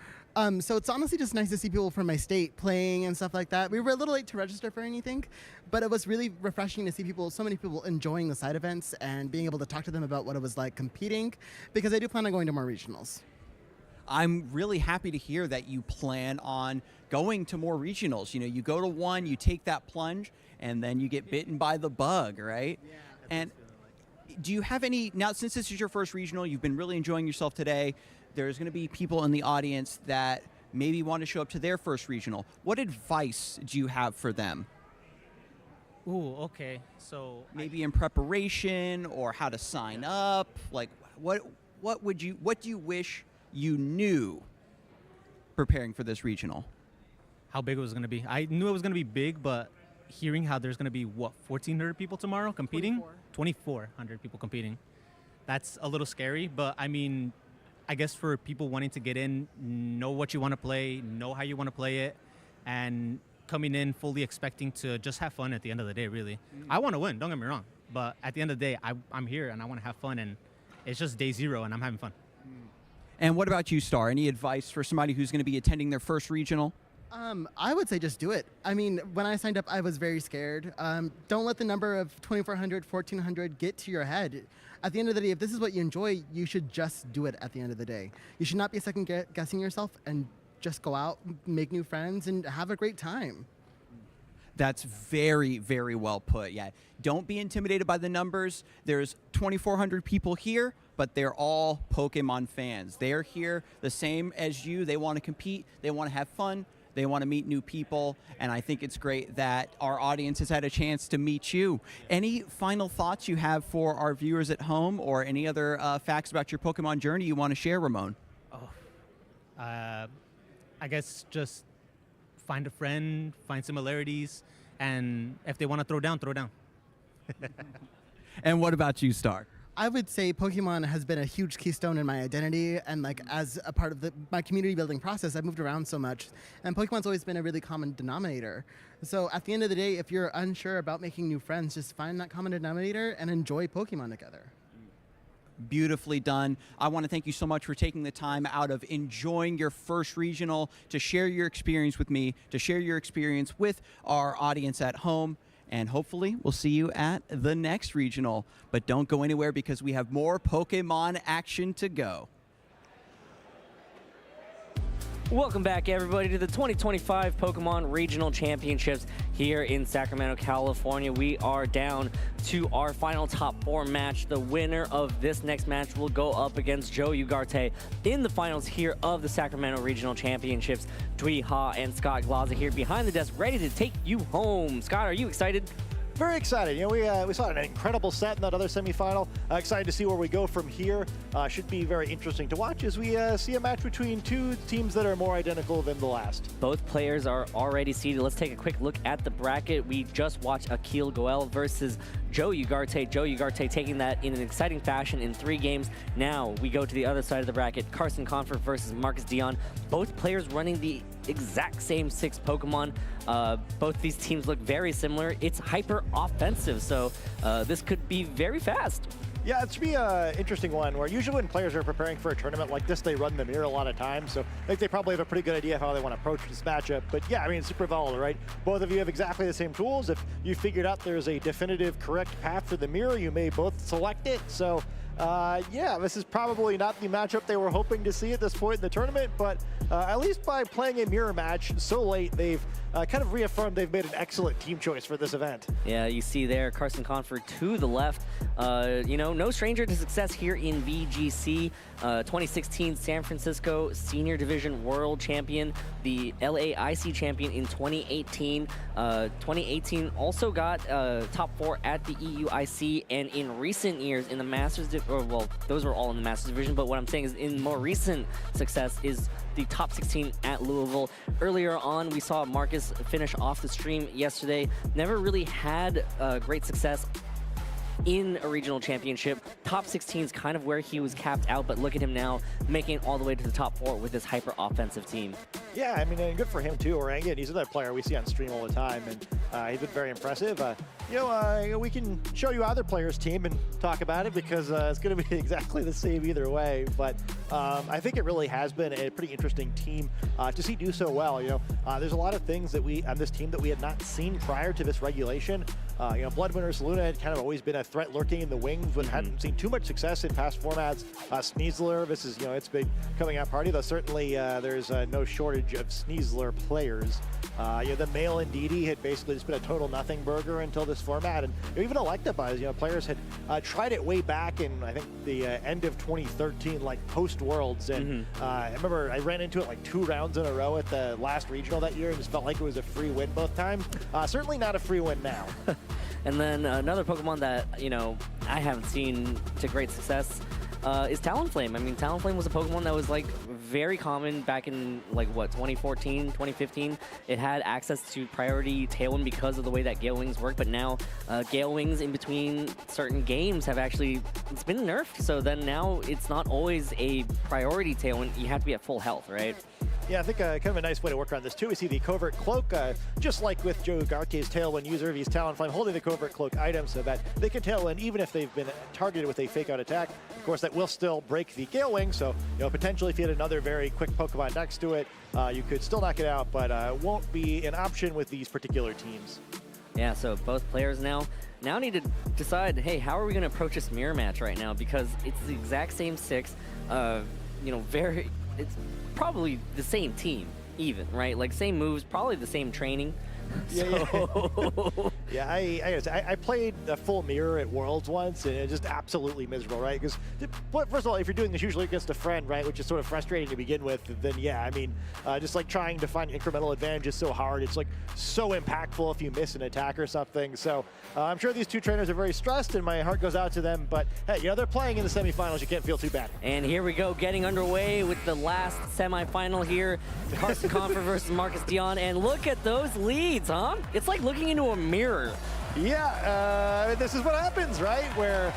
So it's honestly just nice to see people from my state playing and stuff like that. We were a little late to register for anything, but it was really refreshing to see people, so many people enjoying the side events and being able to talk to them about what it was like competing, because I do plan on going to more regionals. I'm really happy to hear that you plan on going to more regionals. You know, you go to one, you take that plunge, and then you get bitten by the bug, right? Yeah. And do you have any, now since this is your first regional, you've been really enjoying yourself today, there's going to be people in the audience that maybe want to show up to their first regional. What advice do you have for them? Ooh, okay. So maybe in preparation or how to sign up, like what do you wish you knew preparing for this regional? How big it was going to be. I knew it was going to be big, but hearing how there's going to be, 1,400 people tomorrow competing? 2,400 people competing. That's a little scary, but I mean, I guess for people wanting to get in, know what you want to play, know how you want to play it, and coming in fully expecting to just have fun at the end of the day, really. I want to win, don't get me wrong, but at the end of the day, I'm here and I want to have fun, and it's just day zero and I'm having fun. And what about you, Star? Any advice for somebody who's going to be attending their first regional? I would say just do it. I mean, when I signed up, I was very scared. Don't let the number of 2,400, 1,400 get to your head. At the end of the day, if this is what you enjoy, you should just do it at the end of the day. You should not be second guessing yourself and just go out, make new friends, and have a great time. That's very, very well put. Yeah. Don't be intimidated by the numbers. There's 2,400 people here, but they're all Pokemon fans. They're here the same as you. They want to compete. They want to have fun. They want to meet new people, and I think it's great that our audience has had a chance to meet you. Any final thoughts you have for our viewers at home, or any other facts about your Pokemon journey you want to share, Ramon? I guess just find a friend, find similarities, and if they want to throw down, throw down. And what about you, Star? I would say Pokemon has been a huge keystone in my identity, and like as a part of my community building process, I've moved around so much, and Pokemon's always been a really common denominator. So at the end of the day, if you're unsure about making new friends, just find that common denominator and enjoy Pokemon together. Beautifully done. I want to thank you so much for taking the time out of enjoying your first regional to share your experience with me, to share your experience with our audience at home. And hopefully we'll see you at the next regional. But don't go anywhere because we have more Pokemon action to go. Welcome back, everybody, to the 2025 Pokemon Regional Championships here in Sacramento, California. We are down to our final top 4 match. The winner of this next match will go up against Joe Ugarte in the finals here of the Sacramento Regional Championships. Dwee Ha and Scott Glaza here behind the desk, ready to take you home. Scott, are you excited? Very excited. You know, we saw an incredible set in that other semifinal. Excited to see where we go from here. Should be very interesting to watch as we see a match between two teams that are more identical than the last. Both players are already seeded. Let's take a quick look at the bracket. We just watched Akil Goel versus Joe Ugarte. Joe Ugarte taking that in an exciting fashion in 3 games. Now we go to the other side of the bracket. Carson Confer versus Marcus Dion. Both players running the exact same 6 Pokemon. Both these teams look very similar. It's hyper offensive, so this could be very fast. Yeah, it should be an interesting one where usually when players are preparing for a tournament like this, they run the mirror a lot of times. So I think they probably have a pretty good idea of how they want to approach this matchup. But yeah, I mean, it's super volatile, right? Both of you have exactly the same tools. If you figured out there's a definitive correct path for the mirror, you may both select it. So yeah, this is probably not the matchup they were hoping to see at this point in the tournament, but at least by playing a mirror match so late, they've kind of reaffirmed they've made an excellent team choice for this event. Yeah, you see there, Carson Confer to the left. You know, no stranger to success here in VGC. 2016 San Francisco Senior Division World Champion, the LAIC champion in 2018. 2018 also got top 4 at the EUIC, and in recent years in the Masters, well, those were all in the Masters Division, but what I'm saying is in more recent success is the top 16 at Louisville. Earlier on, we saw Marcus finish off the stream yesterday. Never really had great success in a regional championship. Top 16 is kind of where he was capped out, but look at him now, making it all the way to the top 4 with this hyper-offensive team. Yeah, I mean, and good for him too. Again, he's another player we see on stream all the time, and he's been very impressive. You know, we can show you other players' team and talk about it because it's going to be exactly the same either way. But I think it really has been a pretty interesting team to see do so well. You know, there's a lot of things that we on this team that we had not seen prior to this regulation. You know, Bloodwinner Luna had kind of always been a threat lurking in the wings, but hadn't seen too much success in past formats. Sneasler, this is, you know, it's been coming out party, though certainly there's no shortage of Sneasler players. You know, the male Indeedee had basically just been a total nothing burger until this format, and even Electabuzz, you know, players had tried it way back in, I think, the end of 2013, like post-Worlds, and I remember I ran into it like 2 rounds in a row at the last regional that year, and just felt like it was a free win both times. Certainly not a free win now. And then another Pokemon that, you know, I haven't seen to great success is Talonflame. I mean, Talonflame was a Pokemon that was like very common back in like what, 2014, 2015. It had access to priority Tailwind because of the way that Gale Wings work, but now Gale Wings in between certain games have actually, it's been nerfed. So then now it's not always a priority Tailwind. You have to be at full health, right? Yeah, I think kind of a nice way to work around this too. We see the Covert Cloak, just like with Joe Ugarte's Tailwind user, he's Talonflame holding the Covert Cloak item so that they can Tailwind even if they've been targeted with a fake out attack. Of course, that will still break the Gale Wing, so you know, potentially if you had another very quick Pokemon next to it, you could still knock it out, but won't be an option with these particular teams. Yeah, so both players now need to decide, hey, how are we going to approach this mirror match right now? Because it's the exact same 6, you know, it's probably the same team even, right? Like same moves, probably the same training. Yeah, yeah. I played a full mirror at Worlds once, and it's just absolutely miserable, right? Because first of all, if you're doing this usually against a friend, right, which is sort of frustrating to begin with, then yeah, I mean, just like trying to find incremental advantage is so hard. It's like so impactful if you miss an attack or something. So I'm sure these two trainers are very stressed, and my heart goes out to them. But hey, you know, they're playing in the semifinals. You can't feel too bad. And here we go, getting underway with the last semifinal here. Carson Confer versus Marcus Dion, and look at those leads, huh? It's like looking into a mirror. Yeah, this is what happens, right? Where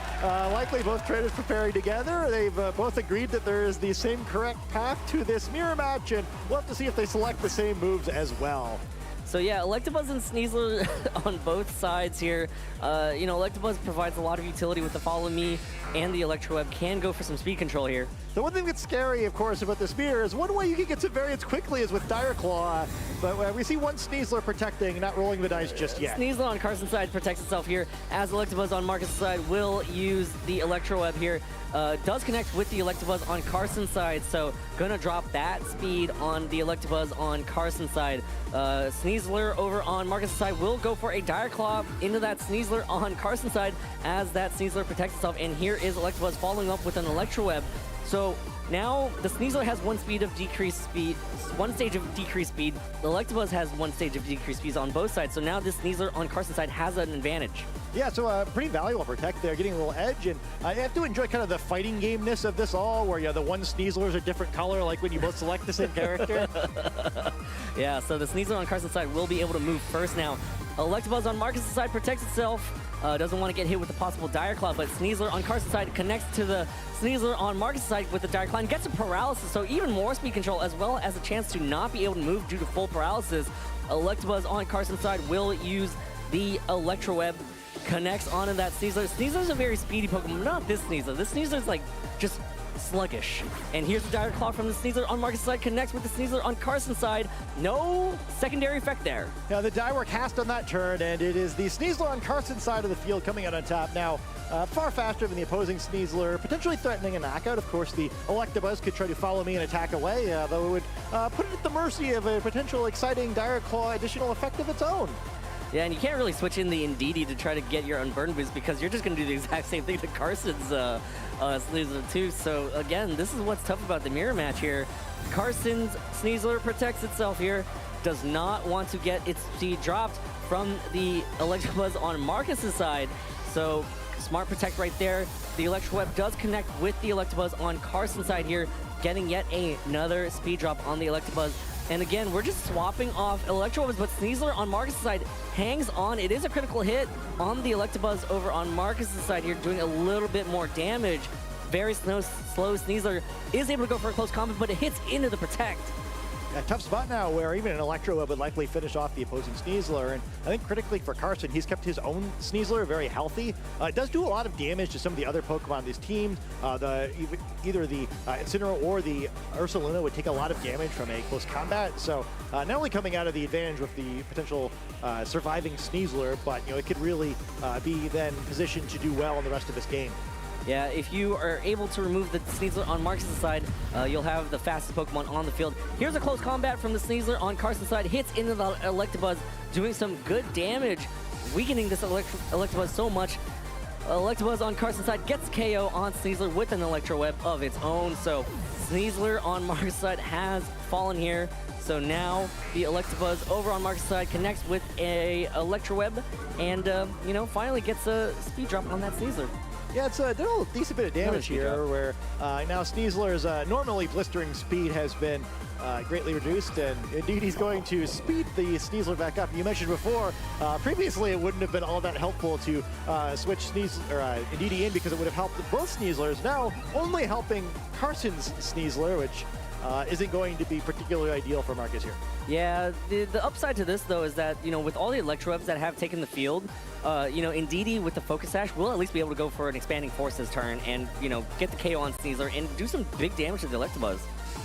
likely both trainers preparing together. They've both agreed that there is the same correct path to this mirror match, and we'll have to see if they select the same moves as well. So yeah, Electabuzz and Sneasler on both sides here. Electabuzz provides a lot of utility with the Follow Me, and the Electro Web can go for some speed control here. The one thing that's scary, of course, about this mirror is one way you can get some variance quickly is with Dire Claw, but we see one Sneasler protecting, not rolling the dice just yet. Sneasler on Carson's side protects itself here, as Electabuzz on Marcus' side will use the Electro Web here. Does connect with the Electabuzz on Carson's side, so gonna drop that speed on the Electabuzz on Carson's side. Sneasler over on Marcus' side will go for a Dire Claw into that Sneasler on Carson's side as that Sneasler protects itself, and here is Electabuzz following up with an Electro Web. So now the Sneasler has one stage of decreased speed. The Electabuzz has one stage of decreased speed on both sides. So now this Sneasler on Carson's side has an advantage. Yeah, so pretty valuable protect there, getting a little edge, and I have to enjoy kind of the fighting game-ness of this all, where the one Sneasler is a different color, like when you both select the same character. Yeah, so the Sneasler on Carson's side will be able to move first now. Electabuzz on Marcus' side protects itself. Doesn't want to get hit with the possible Dire Claw, but Sneasler on Carson's side connects to the Sneasler on Marcus' side with the Dire Claw and gets a paralysis, so even more speed control as well as a chance to not be able to move due to full paralysis. Electabuzz on Carson's side will use the Electro Web, connects onto that Sneasler. Sneasler's a very speedy Pokemon, not this Sneasler. This Sneasler's like just sluggish. And here's the Dire Claw from the Sneasler on Marcus' side, connects with the Sneasler on Carson's side. No secondary effect there. Yeah, the die work cast on that turn, and it is the Sneasler on Carson's side of the field coming out on top. Now, far faster than the opposing Sneasler, potentially threatening a knockout. Of course, the Electabuzz could try to follow me and attack away, though it would put it at the mercy of a potential exciting Dire Claw additional effect of its own. Yeah, and you can't really switch in the Indeedee to try to get your Unburn boost because you're just going to do the exact same thing to Carson's Sneasler too. So again, this is what's tough about the mirror match here. Carson's Sneasler protects itself here, does not want to get its speed dropped from the Electabuzz on Marcus' side. So smart protect right there. The Electro Web does connect with the Electabuzz on Carson's side here, getting yet another speed drop on the Electabuzz. And again, we're just swapping off Electro Webs, but Sneasler on Marcus' side hangs on. It is a critical hit on the Electabuzz over on Marcus' side here, doing a little bit more damage. Very slow Sneasler is able to go for a close combat, but it hits into the protect. A tough spot now where even an Electro Web would likely finish off the opposing Sneasler, and I think critically for Carson, he's kept his own Sneasler very healthy. It does do a lot of damage to some of the other Pokemon on this team. Either the Incineroar or the Ursaluna would take a lot of damage from a close combat, so not only coming out of the advantage with the potential surviving Sneasler, but it could really be then positioned to do well in the rest of this game. Yeah, if you are able to remove the Sneasler on Marcus' side, you'll have the fastest Pokemon on the field. Here's a close combat from the Sneasler on Carson's side. Hits into the Electabuzz, doing some good damage, weakening this Electabuzz so much. Electabuzz on Carson's side gets KO on Sneasler with an Electro Web of its own. So Sneasler on Marcus' side has fallen here. So now the Electabuzz over on Marcus' side connects with a Electro Web and, finally gets a speed drop on that Sneasler. Yeah, it's done a decent bit of damage here, where now Sneasler's normally blistering speed has been greatly reduced, and indeed he's going to speed the Sneasler back up. You mentioned before, previously it wouldn't have been all that helpful to switch Indeedee in because it would have helped both Sneaslers. Now only helping Carson's Sneasler, which isn't going to be particularly ideal for Marcus here. Yeah, the upside to this, though, is that, with all the Electro Webs that have taken the field, Indeedee with the Focus Sash will at least be able to go for an Expanding Forces turn and, get the KO on Sneasler and do some big damage to the Electabuzz.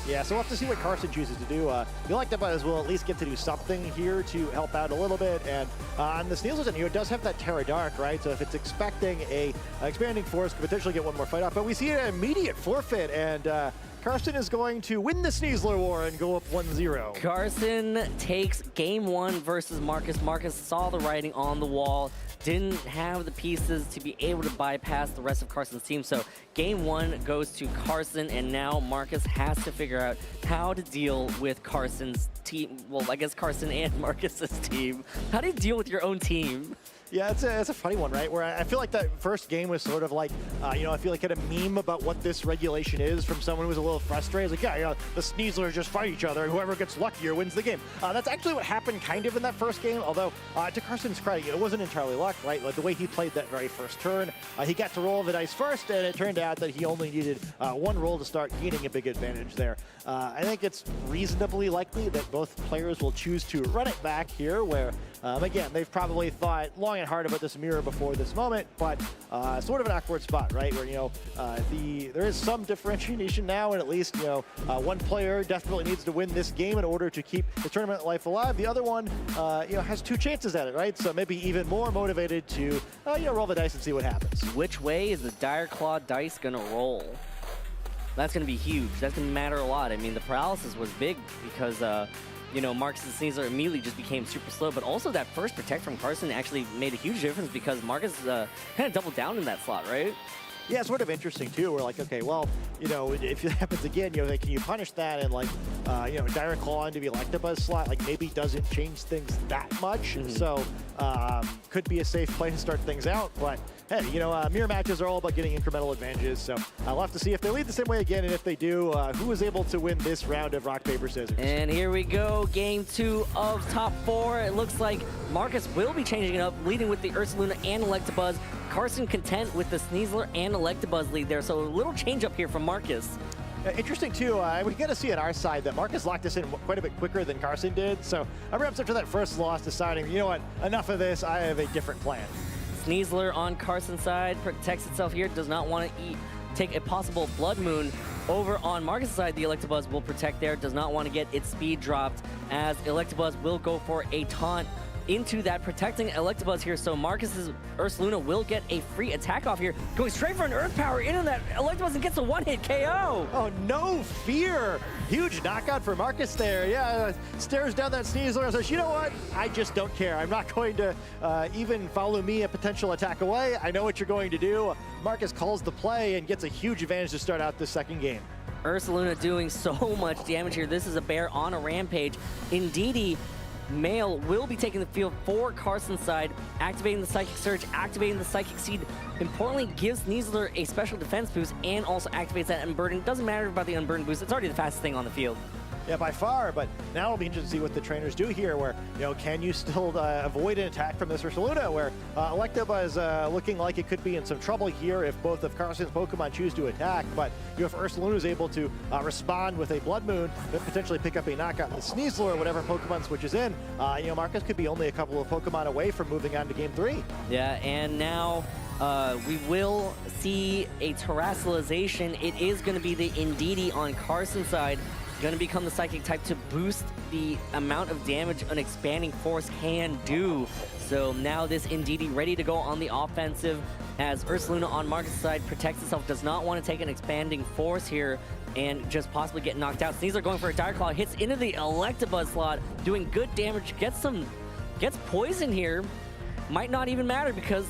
Yeah, so we'll have to see what Carson chooses to do. The Electabuzz will at least get to do something here to help out a little bit. And on the Sneasler's end, it does have that Terra Dark, right? So if it's expecting a Expanding Force, could potentially get one more fight off. But we see an immediate forfeit, and Carson is going to win the Sneasler War and go up 1-0. Carson takes game one versus Marcus. Marcus saw the writing on the wall, didn't have the pieces to be able to bypass the rest of Carson's team. So game one goes to Carson, and now Marcus has to figure out how to deal with Carson's team. Well, I guess Carson and Marcus's team. How do you deal with your own team? Yeah, it's a funny one, right? Where I feel like that first game was sort of like, I feel like had a meme about what this regulation is from someone who was a little frustrated. It's like, the Sneaslers just fight each other, and whoever gets luckier wins the game. That's actually what happened kind of in that first game, although to Carson's credit, it wasn't entirely luck, right? Like the way he played that very first turn, he got to roll the dice first, and it turned out that he only needed one roll to start gaining a big advantage there. I think it's reasonably likely that both players will choose to run it back here, where again, they've probably thought long and hard about this mirror before this moment, but sort of an awkward spot, right? Where, there is some differentiation now, and at least, one player definitely needs to win this game in order to keep the tournament life alive. The other one, has 2 chances at it, right? So maybe even more motivated to, roll the dice and see what happens. Which way is the Dire Claw dice going to roll? That's going to be huge. That's going to matter a lot. I mean, the paralysis was big because, Marcus and Sneasler immediately just became super slow, but also that first protect from Carson actually made a huge difference because Marcus kind of doubled down in that slot, right? Yeah, it's sort of interesting too. We're like, okay, well, if it happens again, can you punish that? And Dire Claw into the Electabuzz slot, maybe doesn't change things that much. So could be a safe play to start things out. But hey, mirror matches are all about getting incremental advantages. So I'll have to see if they lead the same way again, and if they do, who is able to win this round of rock, paper, scissors. And here we go, game 2 of top 4. It looks like Marcus will be changing it up, leading with the Ursaluna and Electabuzz. Carson content with the Sneasler and Electabuzz lead there, so a little change up here from Marcus. Interesting too, we get to see on our side that Marcus locked us in quite a bit quicker than Carson did. So perhaps after that first loss deciding, you know what, enough of this, I have a different plan. Sneasler on Carson's side protects itself here, does not want to take a possible Blood Moon. Over on Marcus' side, the Electabuzz will protect there, does not want to get its speed dropped, as Electabuzz will go for a taunt into that protecting Electabuzz here, so Marcus's Ursaluna will get a free attack off here, going straight for an Earth Power into that Electabuzz and gets a one-hit KO. Oh, no fear. Huge knockout for Marcus there. Yeah, stares down that Sneasler and says, you know what? I just don't care. I'm not going to even follow me a potential attack away. I know what you're going to do. Marcus calls the play and gets a huge advantage to start out this second game. Ursaluna doing so much damage here. This is a bear on a rampage. Indeedy, Male will be taking the field for Carson's side, activating the Psychic Surge, activating the Psychic Seed. Importantly, gives Sneasler a special defense boost and also activates that Unburden. Doesn't matter about the Unburden boost. It's already the fastest thing on the field. Yeah, by far, but now it'll be interesting to see what the trainers do here, where, can you still avoid an attack from this Ursaluna, where Electabuzz looking like it could be in some trouble here if both of Carson's Pokemon choose to attack, but if Ursaluna is able to respond with a Blood Moon, then potentially pick up a knockout in the Sneasler or whatever Pokemon switches in, Marcus could be only a couple of Pokemon away from moving on to Game 3. Yeah, and now we will see a Terrassalization. It is going to be the Indeedee on Carson's side, going to become the Psychic type to boost the amount of damage an Expanding Force can do. So now this Indeedee ready to go on the offensive, as Ursaluna on Marcus' side protects itself, does not want to take an Expanding Force here and just possibly get knocked out. Sneasler going for a Dire Claw, hits into the Electabuzz slot, doing good damage, gets poison here. Might not even matter because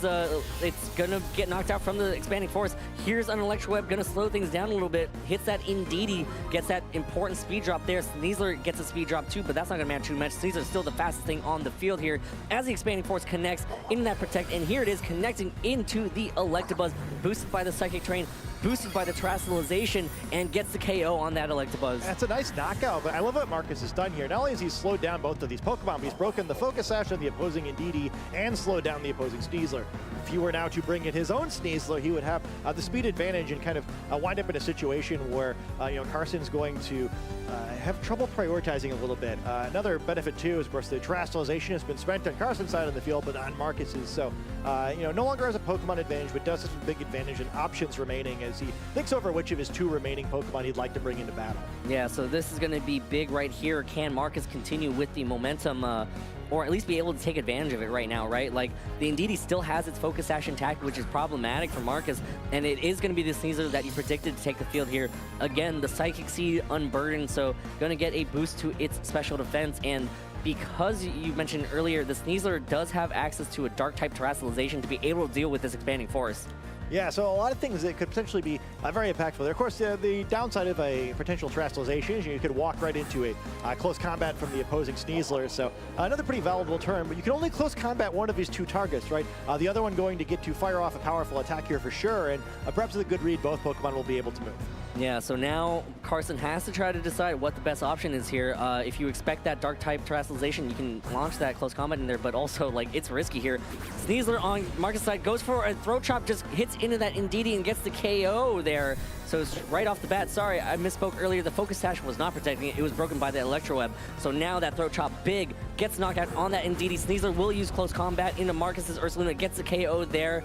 it's gonna get knocked out from the Expanding Force. Here's an Electro Web, gonna slow things down a little bit. Hits that Indeedee, gets that important speed drop there. Sneasler gets a speed drop too, but that's not gonna matter too much. Sneasler's still the fastest thing on the field here as the Expanding Force connects in that Protect, and here it is connecting into the Electabuzz, boosted by the Psychic Train, boosted by the Terrassalization, and gets the KO on that Electabuzz. That's a nice knockout, but I love what Marcus has done here. Not only has he slowed down both of these Pokemon, but he's broken the Focus Sash on the opposing Indeedee and slowed down the opposing Sneasler. If he were now to bring in his own Sneasler, he would have the speed advantage and kind of wind up in a situation where Carson's going to have trouble prioritizing a little bit. Another benefit too is, of course, the Terrassalization has been spent on Carson's side of the field, but on Marcus's. So no longer has a Pokemon advantage, but does have some big advantage and options remaining as he thinks over which of his 2 remaining Pokemon he'd like to bring into battle. Yeah, so this is going to be big right here. Can Marcus continue with the momentum, or at least be able to take advantage of it right now, right? Like, the Indeedee still has its Focus Sash intact, which is problematic for Marcus, and it is going to be the Sneasler that you predicted to take the field here. Again, the Psychic Seed unburdened, so going to get a boost to its special defense, and because you mentioned earlier, the Sneasler does have access to a Dark-type Terrassalization to be able to deal with this Expanding Force. Yeah, so a lot of things that could potentially be very impactful there. Of course, the downside of a potential terrestrialization is you could walk right into a close combat from the opposing Sneasler. So another pretty valuable turn, but you can only close combat one of these two targets, right? The other one going to get to fire off a powerful attack here for sure, and perhaps with a good read, both Pokemon will be able to move. Yeah, so now Carson has to try to decide what the best option is here. If you expect that dark type terrestrialization, you can launch that close combat in there, but also like it's risky here. Sneasler on Marcus' side goes for a throat chop, just hits into that Indeedee and gets the KO there. So it's right off the bat. Sorry, I misspoke earlier. The Focus Sash was not protecting it. It was broken by the Electro Web. So now that throat chop big gets knocked out on that Indeedee. Sneasler will use close combat into Marcus's Ursaluna, gets the KO there.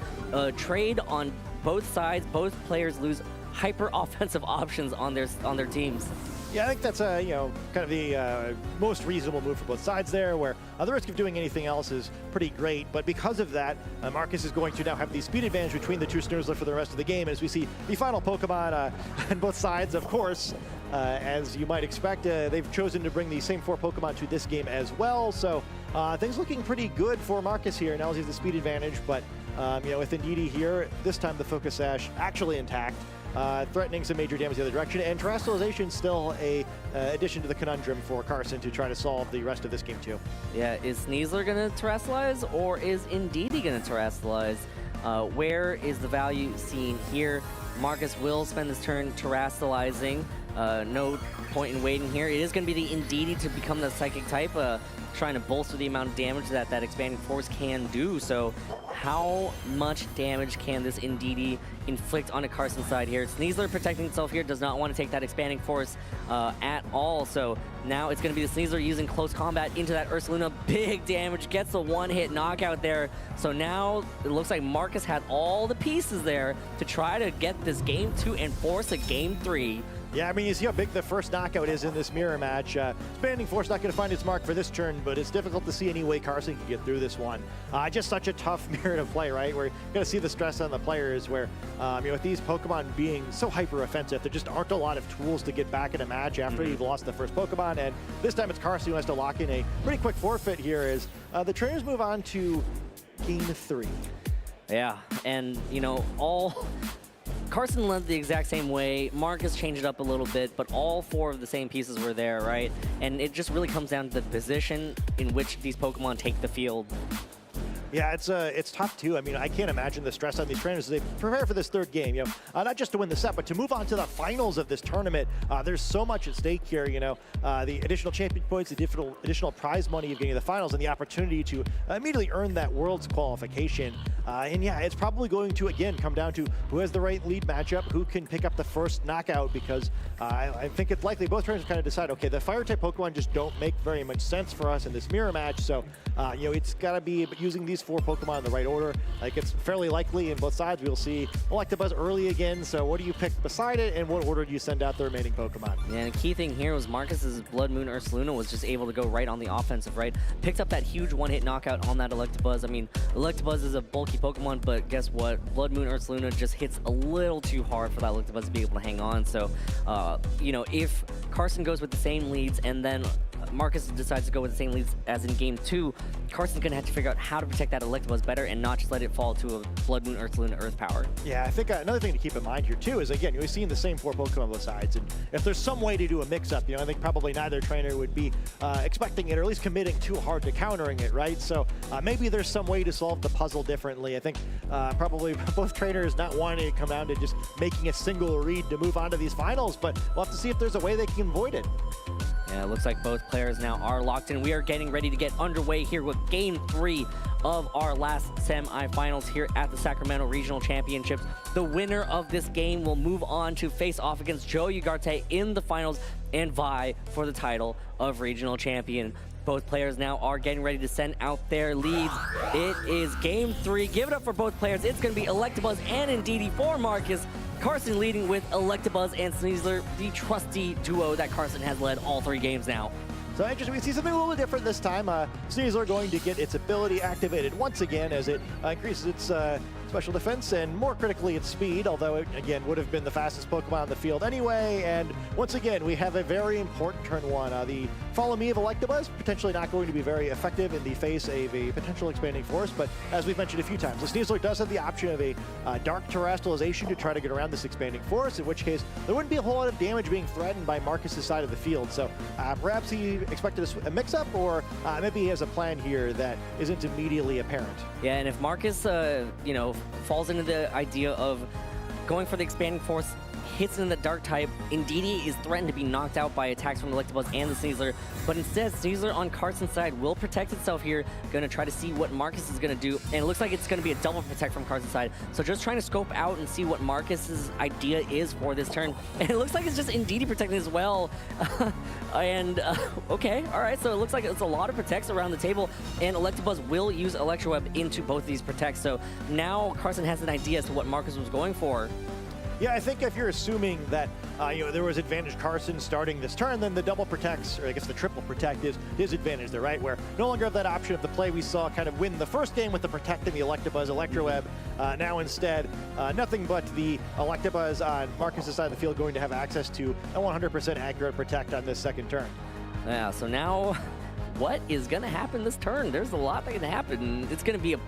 Trade on both sides. Both players lose hyper offensive options on their teams. Yeah, I think that's kind of the most reasonable move for both sides there, where the risk of doing anything else is pretty great. But because of that, Marcus is going to now have the speed advantage between the two Sneasler for the rest of the game. As we see the final Pokemon on both sides, of course, as you might expect, they've chosen to bring the same 4 Pokemon to this game as well. So things looking pretty good for Marcus here. Now he has the speed advantage, but with Indeedee here, this time the Focus Sash actually intact. Threatening some major damage the other direction, and terrestrialization still a addition to the conundrum for Carson to try to solve the rest of this game too. Yeah, is Sneasler gonna terrestrialize or is Indeedee gonna terrestrialize? Where is the value seen here? Marcus will spend this turn terrestrializing. No point in waiting here. It is gonna be the Indeedee to become the psychic type, trying to bolster the amount of damage that expanding force can do. So how much damage can this Indeedee inflict on a Carson side here? Sneasler protecting itself here, does not want to take that expanding force at all. So now it's going to be the Sneasler using close combat into that Ursaluna. Big damage, gets a one-hit knockout there. So now it looks like Marcus had all the pieces there to try to get this game 2 and force a game 3. Yeah, I mean, you see how big the first knockout is in this mirror match. Expanding force not going to find its mark for this turn, but it's difficult to see any way Carson can get through this one. Just such a tough mirror to play, right? We're going to see the stress on the players where, with these Pokemon being so hyper offensive, there just aren't a lot of tools to get back in a match after you've lost the first Pokemon. And this time it's Carson who has to lock in a pretty quick forfeit here as the trainers move on to game 3. Yeah, and Carson led the exact same way. Marcus changed it up a little bit, but all 4 of the same pieces were there, right? And it just really comes down to the position in which these Pokemon take the field. Yeah, it's tough too. I mean, I can't imagine the stress on these trainers as they prepare for this third game. Not just to win the set, but to move on to the finals of this tournament. There's so much at stake here. The additional champion points, the additional prize money of getting to the finals, and the opportunity to immediately earn that Worlds qualification. And yeah, it's probably going to again come down to who has the right lead matchup, who can pick up the first knockout. Because I think it's likely both trainers kind of decide, okay, the fire type Pokemon just don't make very much sense for us in this mirror match. So it's got to be using these 4 Pokemon in the right order. Like, it's fairly likely in both sides we'll see Electabuzz early again. So what do you pick beside it, and what order do you send out the remaining Pokemon? Yeah, and the key thing here was Marcus's Blood Moon Ursaluna was just able to go right on the offensive, right? Picked up that huge one-hit knockout on that Electabuzz. I mean, Electabuzz is a bulky Pokemon, but guess what? Blood Moon Ursaluna just hits a little too hard for that Electabuzz to be able to hang on. So, if Carson goes with the same leads and then Marcus decides to go with the same leads as in game 2, Carson's going to have to figure out how to protect that Electabuzz better and not just let it fall to a Blood Moon Ursaluna Earth Power. Yeah, I think another thing to keep in mind here too is, again, you're seeing the same 4 Pokemon on both sides, and if there's some way to do a mix-up, I think probably neither trainer would be expecting it, or at least committing too hard to countering it, right? So maybe there's some way to solve the puzzle differently. I think probably both trainers not wanting to come down to just making a single read to move on to these finals, but we'll have to see if there's a way they can avoid it. Yeah, it looks like both players now are locked in. We are getting ready to get underway here with Game 3 of our last semifinals here at the Sacramento Regional Championships. The winner of this game will move on to face off against Joe Ugarte in the finals and vie for the title of Regional Champion. Both players now are getting ready to send out their leads. It is Game 3. Give it up for both players. It's going to be Electabuzz and Indeedee for Marcus. Carson leading with Electabuzz and Sneasler, the trusty duo that Carson has led all 3 games now. So interesting, we see something a little different this time. Sneasler going to get its ability activated once again as it increases its special defense, and more critically its speed, although it, again, would have been the fastest Pokemon on the field anyway. And once again, we have a very important turn 1. The Follow Me of Electabuzz, potentially not going to be very effective in the face of a potential expanding force, but as we've mentioned a few times, the Sneasler does have the option of a Dark Terrestrialization to try to get around this expanding force, in which case there wouldn't be a whole lot of damage being threatened by Marcus's side of the field. So perhaps he expected a mix-up, or maybe he has a plan here that isn't immediately apparent. Yeah, and if Marcus, falls into the idea of going for the expanding force, hits in the dark type, Indeedee is threatened to be knocked out by attacks from Electabuzz and the Sneasler, but instead Sneasler on Carson's side will protect itself here, gonna try to see what Marcus is gonna do, and it looks like it's gonna be a double protect from Carson's side, so just trying to scope out and see what Marcus's idea is for this turn, and it looks like it's just Indeedee protecting as well, okay, alright, so it looks like it's a lot of protects around the table, and Electabuzz will use Electro Web into both of these protects, so now Carson has an idea as to what Marcus was going for. Yeah, I think if you're assuming that there was advantage Carson starting this turn, then the double protects, or I guess the triple protect is his advantage there, right? Where no longer have that option of the play we saw kind of win the first game with the protect and the Electabuzz Electro Web. Now instead, nothing but the Electabuzz on Marcus's side of the field going to have access to a 100% accurate protect on this second turn. Yeah, so now what is going to happen this turn? There's a lot that can happen. It's going to be a...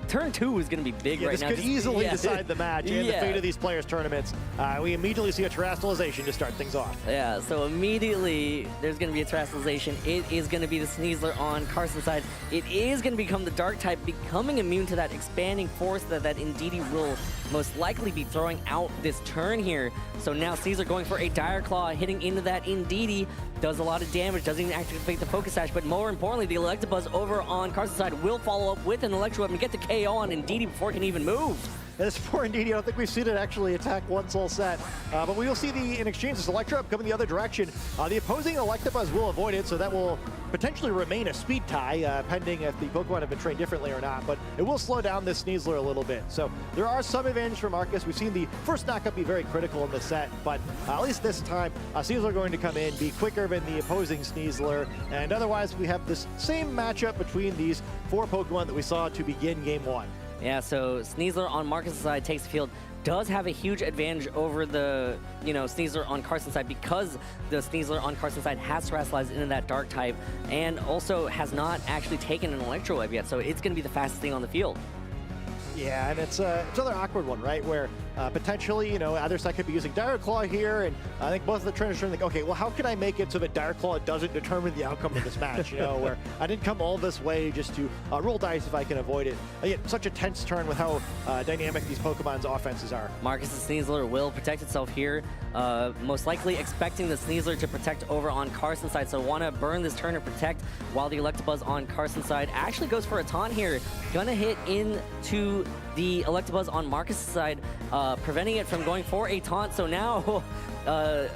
Turn 2 is going to be big right now. This could easily decide the match and the fate of these players' tournaments. We immediately see a terrestrialization to start things off. Yeah, so immediately there's going to be a terrestrialization. It is going to be the Sneasler on Carson's side. It is going to become the dark type, becoming immune to that expanding force that Indeedee will most likely be throwing out this turn here. So now Sneasler going for a Dire Claw, hitting into that Indeedee. Does a lot of damage, doesn't even activate the Focus Sash, but more importantly, the Electabuzz over on Carson's side will follow up with an Electro Web and get the KO on Indeedee before it can even move. As for Indeedee, I don't think we've seen it actually attack once all set. But we will see in exchange, this Electro Up coming the other direction. The opposing Electabuzz will avoid it, so that will potentially remain a speed tie, pending if the Pokemon have been trained differently or not. But it will slow down this Sneasler a little bit. So there are some advantage for Marcus. We've seen the first knockup be very critical in the set, but at least this time, Sneasler going to come in, be quicker than the opposing Sneasler. And otherwise, we have this same matchup between these 4 Pokemon that we saw to begin Game 1. Yeah, so Sneasler on Marcus' side takes the field, does have a huge advantage over the, Sneasler on Carson's side because the Sneasler on Carson's side has terrestrialized into that dark type and also has not actually taken an Electro Web yet, so it's going to be the fastest thing on the field. Yeah, and it's another awkward one, right? Where potentially, either side could be using Dire Claw here, and I think both of the trainers are thinking, okay, well, how can I make it so that Dire Claw doesn't determine the outcome of this match? Where I didn't come all this way just to roll dice if I can avoid it. Again, such a tense turn with how dynamic these Pokemon's offenses are. Marcus' Sneasler will protect itself here, most likely expecting the Sneasler to protect over on Carson's side, so want to burn this turn or protect while the Electabuzz on Carson's side actually goes for a taunt here. Gonna hit into the Electabuzz on Marcus' side, preventing it from going for a taunt. So now,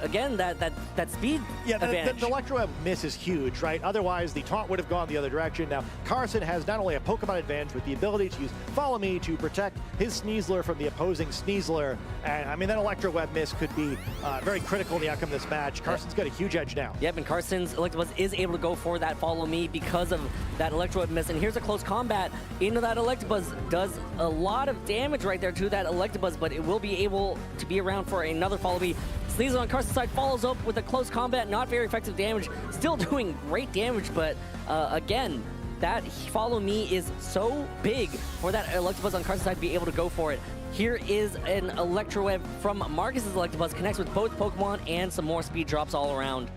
again, that speed advantage. The Electro Web miss is huge, right? Otherwise, the taunt would have gone the other direction. Now, Carson has not only a Pokemon advantage, but the ability to use Follow Me to protect his Sneasler from the opposing Sneasler. And, I mean, that Electro Web miss could be very critical in the outcome of this match. Carson's got a huge edge now. Yep, and Carson's Electabuzz is able to go for that Follow Me because of that Electro Web miss. And here's a close combat into that Electabuzz. Does a lot of damage right there to that Electabuzz, but it will be able to be around for another Follow Me. Sneasler on Carson's side follows up with a close combat, not very effective damage, still doing great damage, but again, that Follow Me is so big for that Electabuzz on Carson's side to be able to go for it. Here is an Electro Web from Marcus's Electabuzz, connects with both Pokemon and some more speed drops all around.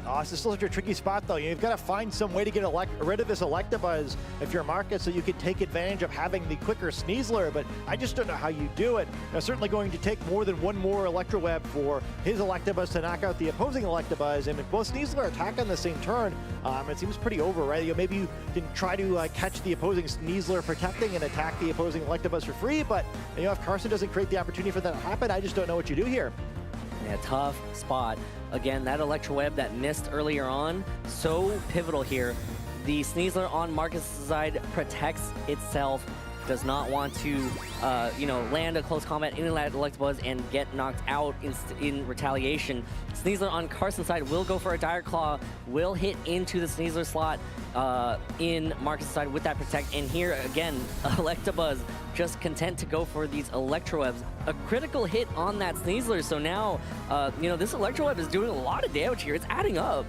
Oh, this is still such a tricky spot, though. You've got to find some way to get rid of this Electabuzz if you're Marcus, so you can take advantage of having the quicker Sneasler, but I just don't know how you do it. They're certainly going to take more than one more Electro Web for his Electabuzz to knock out the opposing Electabuzz, and if both Sneasler attack on the same turn, it seems pretty over, right? Maybe you can try to catch the opposing Sneasler protecting and attack the opposing Electabuzz for free, but if Carson doesn't create the opportunity for that to happen, I just don't know what you do here. Yeah, tough spot. Again, that Electro Web that missed earlier on, so pivotal here. The Sneasler on Marcus' side protects itself does not want to, land a close combat in that Electabuzz and get knocked out in retaliation. Sneasler on Carson's side will go for a Dire Claw, will hit into the Sneasler slot in Marcus' side with that Protect. And here again, Electabuzz just content to go for these Electrowebs. A critical hit on that Sneasler, so now, this Electroweb is doing a lot of damage here. It's adding up.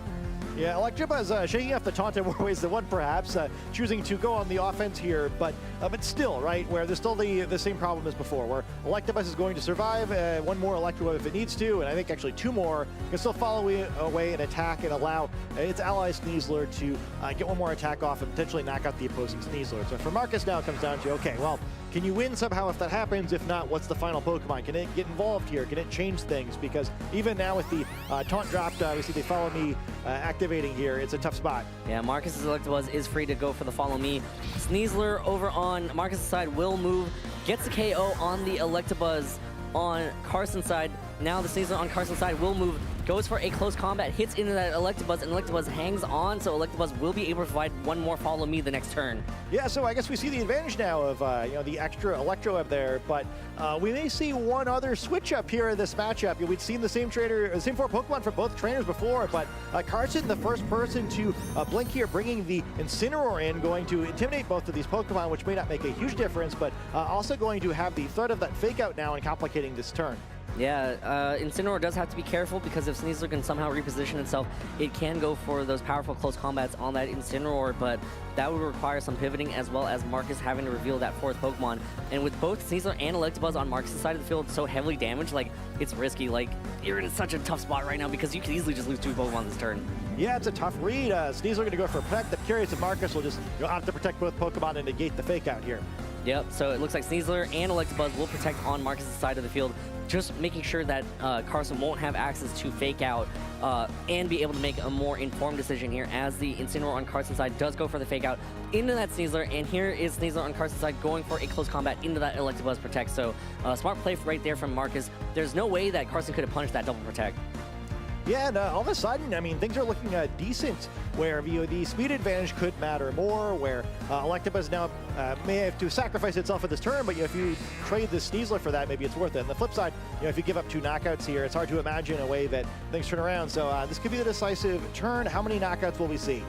Yeah, Electabuzz shaking off the taunt in more ways than one, perhaps, choosing to go on the offense here, but still, right, where there's still the same problem as before, where Electabuzz is going to survive, one more Electroweb if it needs to, and I think actually two more can still follow away and attack and allow its ally Sneasler to get one more attack off and potentially knock out the opposing Sneasler. So for Marcus now it comes down to, okay, well, can you win somehow if that happens? If not, what's the final Pokemon? Can it get involved here? Can it change things? Because even now with the taunt dropped, obviously they follow me activating here, it's a tough spot. Yeah, Marcus's Electabuzz is free to go for the follow me. Sneasler over on Marcus' side will move, gets a KO on the Electabuzz on Carson's side. Now the Sneasler on Carson's side will move, goes for a close combat, hits into that Electabuzz, and Electabuzz hangs on, so Electabuzz will be able to provide one more follow me the next turn. Yeah, so I guess we see the advantage now of the extra Electroweb there, but we may see one other switch up here in this matchup. We'd seen the same four Pokemon for both trainers before, but Carson, the first person to blink here, bringing the Incineroar in, going to intimidate both of these Pokemon, which may not make a huge difference, but also going to have the threat of that Fake Out now and complicating this turn. Yeah, Incineroar does have to be careful because if Sneasler can somehow reposition itself, it can go for those powerful close combats on that Incineroar, but that would require some pivoting as well as Marcus having to reveal that fourth Pokemon. And with both Sneasler and Electabuzz on Marcus' side of the field so heavily damaged, like, it's risky. Like, you're in such a tough spot right now because you could easily just lose two Pokemon this turn. Yeah, it's a tough read. Sneasler going to go for a Protect. I'm curious if Marcus will just have to protect both Pokemon and negate the Fake Out here. Yep, so it looks like Sneasler and Electabuzz will protect on Marcus' side of the field, just making sure that Carson won't have access to Fake Out and be able to make a more informed decision here as the Incineroar on Carson's side does go for the Fake Out into that Sneasler, and here is Sneasler on Carson's side going for a close combat into that Electabuzz Protect. So smart play right there from Marcus. There's no way that Carson could have punished that double Protect. Yeah, and all of a sudden, I mean, things are looking decent, where the speed advantage could matter more, where Electabuzz now may have to sacrifice itself for this turn, but if you trade the Sneasler for that, maybe it's worth it. On the flip side, if you give up two knockouts here, it's hard to imagine a way that things turn around. So this could be the decisive turn. How many knockouts will we see?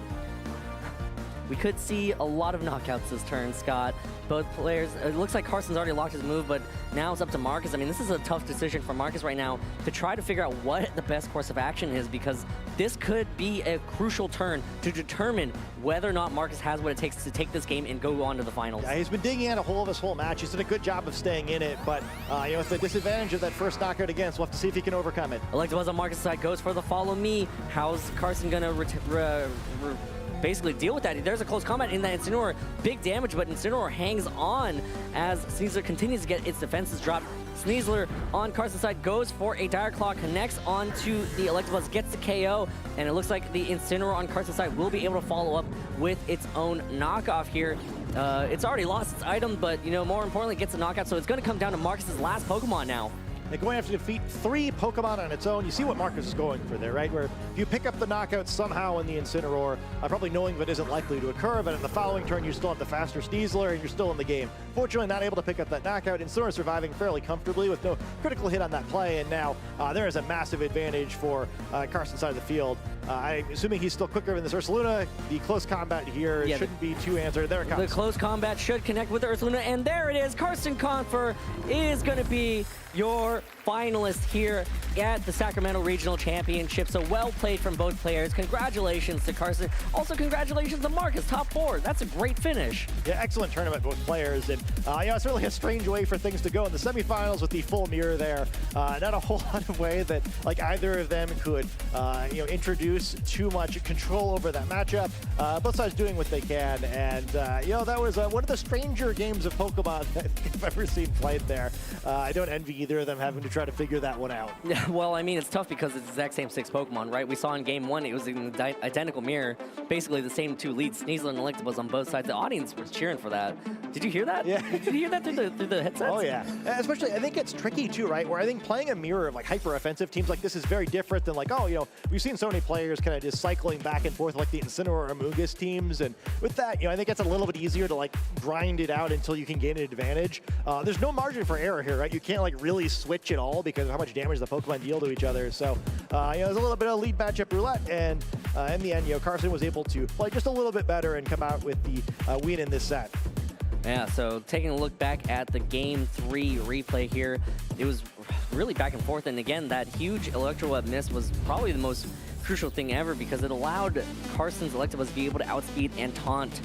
We could see a lot of knockouts this turn, Scott. Both players, it looks like Carson's already locked his move, but now it's up to Marcus. I mean, this is a tough decision for Marcus right now to try to figure out what the best course of action is, because this could be a crucial turn to determine whether or not Marcus has what it takes to take this game and go on to the finals. Yeah, he's been digging at a hole this whole match. He's done a good job of staying in it, but it's the disadvantage of that first knockout again, so we'll have to see if he can overcome it. Electabuzz on Marcus' side goes for the follow me. How's Carson gonna basically deal with that? There's a close combat in that Incineroar. Big damage, but Incineroar hangs on as Sneasler continues to get its defenses dropped. Sneasler on Carson's side goes for a Dire Claw, connects onto the Electabuzz, gets the KO, and it looks like the Incineroar on Carson's side will be able to follow up with its own knockoff here. It's already lost its item, but more importantly, it gets a knockout, so it's going to come down to Marcus's last Pokemon now. They're going to have to defeat 3 Pokemon on its own. You see what Marcus is going for there, right? Where if you pick up the knockout somehow in the Incineroar, probably knowing that isn't likely to occur, but in the following turn you still have the faster Sneasler and you're still in the game. Fortunately, not able to pick up that knockout. Incineroar surviving fairly comfortably with no critical hit on that play, and now there is a massive advantage for Carson's side of the field. I'm assuming he's still quicker than this Ursaluna. The close combat here shouldn't be too answered. There it comes. The close combat should connect with the Ursaluna, and there it is. Carson Confer is going to be your finalist here at the Sacramento Regional Championship. So well played from both players. Congratulations to Carson. Also congratulations to Marcus, top 4. That's a great finish. Yeah, excellent tournament, both players. And it's really a strange way for things to go in the semifinals with the full mirror there. Not a whole lot of way that either of them could introduce too much control over that matchup. Both sides doing what they can, and that was one of the stranger games of Pokemon that I've ever seen played there. I don't envy either of them having to try to figure that one out. Yeah, well, I mean, it's tough because it's the exact same 6 Pokemon, right? We saw in Game 1, it was an identical mirror, basically the same 2 leads, Sneasel and Electabuzz on both sides. The audience was cheering for that. Did you hear that? Yeah. Did you hear that through the headsets? Oh, yeah. Especially, I think it's tricky, too, right? Where I think playing a mirror of, like, hyper-offensive teams like this is very different than, like, oh, you know, we've seen so many players kind of just cycling back and forth like the Incineroar or Amoonguss teams. And with that, you know, I think it's a little bit easier to, like, grind it out until you can gain an advantage. There's no margin for error here, right? You can't, like, really switch at all because of how much damage the Pokemon deal to each other. So, you know, there's a little bit of lead matchup roulette. And in the end, you know, Carson was able to play just a little bit better and come out with the win in this set. Yeah, so taking a look back at the Game 3 replay here, it was really back and forth. And again, that huge Electro Web miss was probably the most crucial thing ever because it allowed Carson's Electabuzz to be able to outspeed and taunt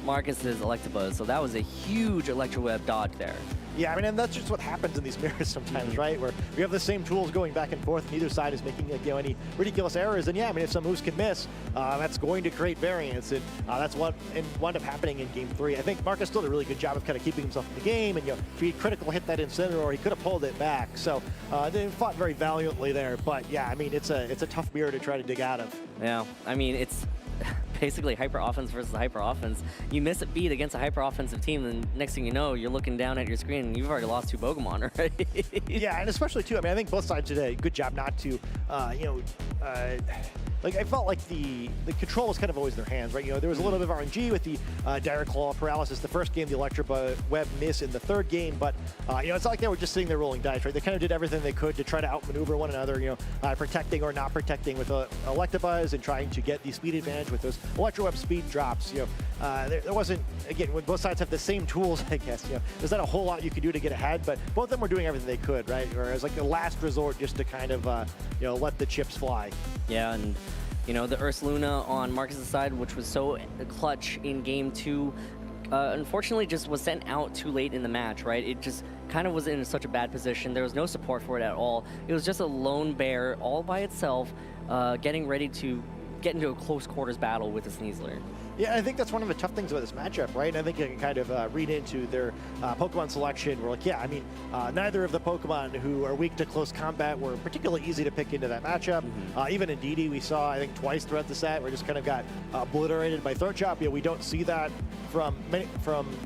Marcus's Electabuzz. So that was a huge Electro Web dodge there. Yeah, I mean, and that's just what happens in these mirrors sometimes, right? Where we have the same tools going back and forth, and neither side is making, like, you know, any ridiculous errors. And yeah, I mean, if some moves can miss, that's going to create variance, and that's what wound up happening in Game 3. I think Marcus did a really good job of kind of keeping himself in the game, and you know, if he critical hit that Incineroar, he could have pulled it back. So they fought very valiantly there. But yeah, I mean, it's a tough mirror to try to dig out of. Yeah, I mean, it's basically hyper offense versus hyper offense. You miss a beat against a hyper offensive team, and next thing you know, you're looking down at your screen and you've already lost 2 Pokemon already. Yeah, and especially too, I mean, I think both sides did a good job not to, you know, like I felt like the control was kind of always in their hands, right? You know, there was a little bit of RNG with the Direct Claw paralysis the first game, the Electro Web miss in the third game, but you know, it's not like they were just sitting there rolling dice, right? They kind of did everything they could to try to outmaneuver one another, you know, protecting or not protecting with Electabuzz and trying to get the speed advantage with those Electro Web speed drops. You know, there wasn't, again, when both sides have the same tools, I guess, you know, there's not a whole lot you could do to get ahead, but both of them were doing everything they could, right? Or as like a last resort just to kind of, you know, let the chips fly. Yeah, and you know, the Ursaluna on Marcus's side, which was so clutch in Game 2, unfortunately just was sent out too late in the match, right? It just kind of was in such a bad position. There was no support for it at all. It was just a lone bear all by itself, getting ready to get into a close quarters battle with a Sneasler. Yeah, I think that's one of the tough things about this matchup, right? And I think you can kind of read into their Pokemon selection. We're like, yeah, I mean, neither of the Pokemon who are weak to close combat were particularly easy to pick into that matchup. Even in DD, we saw, I think, twice throughout the set, where just kind of got obliterated by Throat Chop. You know, we don't see that from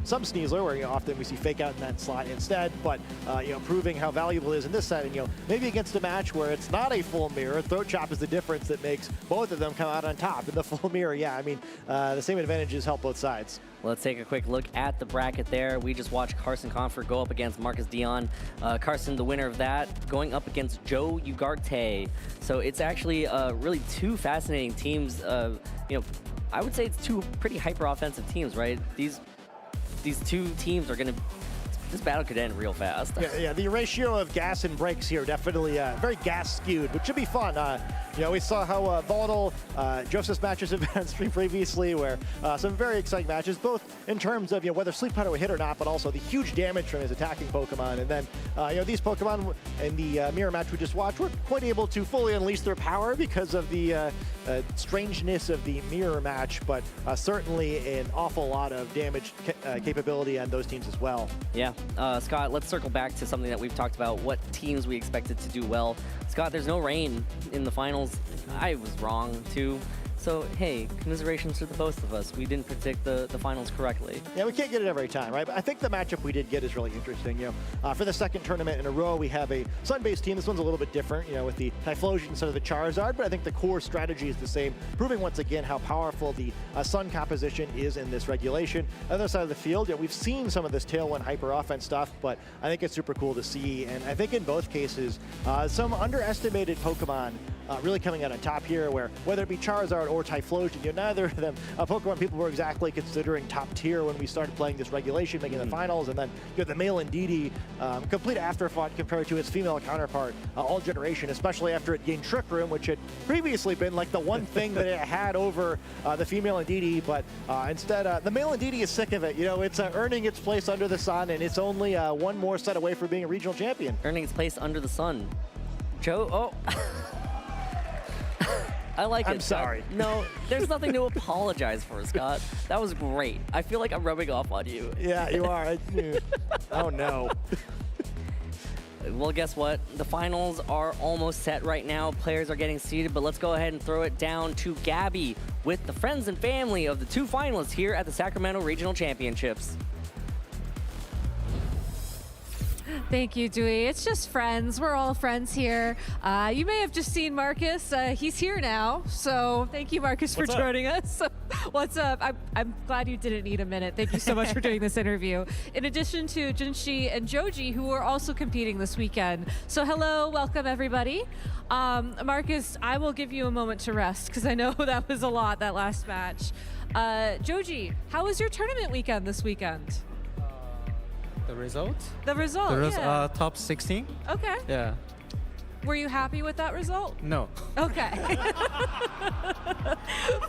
some Sneasler, where, you know, often we see Fake Out in that slot instead. But you know, proving how valuable it is in this set, and you know, maybe against a match where it's not a full mirror, Throat Chop is the difference that makes both of them come out on top. In the full mirror, yeah, I mean, the same advantages help both sides. Let's take a quick look at the bracket there. We just watched Carson Comfort go up against Marcus Dion. Carson, the winner of that, going up against Joe Ugarte. So it's actually really 2 fascinating teams. You know, I would say it's 2 pretty hyper-offensive teams, right? These 2 teams are going to... This battle could end real fast. Yeah, the ratio of gas and brakes here definitely very gas skewed, which should be fun. You know, we saw how volatile Joseph's matches have been on stream previously, where some very exciting matches, both in terms of, you know, whether Sleep Powder would hit or not, but also the huge damage from his attacking Pokemon. And then, you know, these Pokemon in the mirror match we just watched were quite able to fully unleash their power because of the strangeness of the mirror match, but certainly an awful lot of damage capability on those teams as well. Yeah. Scott, let's circle back to something that we've talked about, what teams we expected to do well. Scott, there's no rain in the finals. I was wrong, too. So, hey, commiserations to the both of us. We didn't predict the finals correctly. Yeah, we can't get it every time, right? But I think the matchup we did get is really interesting. You know, for the second tournament in a row, we have a sun-based team. This one's a little bit different, you know, with the Typhlosion instead of the Charizard, but I think the core strategy is the same, proving once again how powerful the sun composition is in this regulation. On the other side of the field, yeah, we've seen some of this Tailwind hyper-offense stuff, but I think it's super cool to see. And I think in both cases, some underestimated Pokemon really coming out on top here, where whether it be Charizard or Typhlosion, you know, neither of them Pokemon people were exactly considering top tier when we started playing this regulation, making the finals, and then you have the male Indeedee, complete afterthought compared to its female counterpart all generation, especially after it gained Trick Room, which had previously been like the one thing that it had over the female Indeedee, but instead the male Indeedee is sick of it. You know, it's earning its place under the sun, and it's only one more set away from being a regional champion. Earning its place under the sun. Joe, oh. I like it. I'm sorry. No, there's nothing to apologize for, Scott. That was great. I feel like I'm rubbing off on you. Yeah, you are. Oh, no. Well, guess what? The finals are almost set right now. Players are getting seated, but let's go ahead and throw it down to Gabby with the friends and family of the 2 finalists here at the Sacramento Regional Championships. Thank you, Dewey. It's just friends. We're all friends here. You may have just seen Marcus. He's here now. So thank you, Marcus, for joining us. What's up? I'm glad you didn't need a minute. Thank you so much for doing this interview. In addition to Jinshi and Joji, who are also competing this weekend. So hello, welcome everybody. Marcus, I will give you a moment to rest because I know that was a lot, that last match. Joji, how was your tournament weekend this weekend? The result? The result, yeah. Top 16. Okay. Yeah. Were you happy with that result? No. Okay.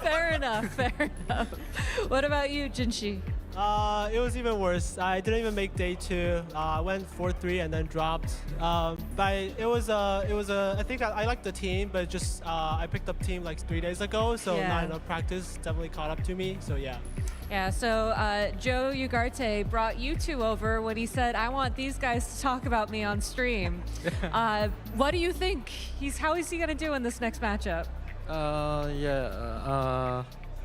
Fair enough, fair enough. What about you, Jinshi? It was even worse. I didn't even make day 2. I went 4-3 and then dropped. But it was I think I liked the team, but just I picked up team like 3 days ago, so not enough practice definitely caught up to me. So yeah. Yeah, so Joe Ugarte brought you 2 over when he said, I want these guys to talk about me on stream. What do you think? How is he going to do in this next matchup?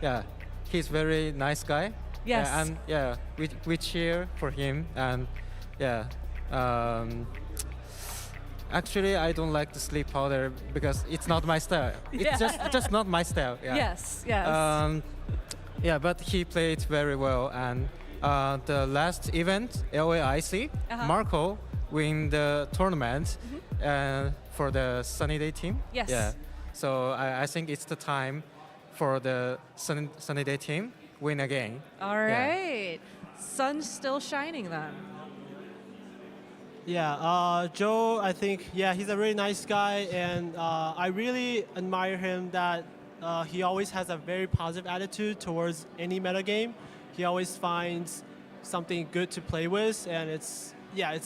Yeah, he's very nice guy. Yes. And yeah, we cheer for him, and yeah. Actually, I don't like the sleep powder because it's not my style. It's just not my style. Yeah. Yes, yes. Yeah, but he played very well, and the last event, LAIC, Marco win the tournament for the Sunny Day team. Yes. Yeah. So I think it's the time for the Sunny Day team win again. All right. Sun's still shining then. Yeah, Joe, I think, he's a really nice guy, and I really admire him that he always has a very positive attitude towards any meta game. He always finds something good to play with, and it's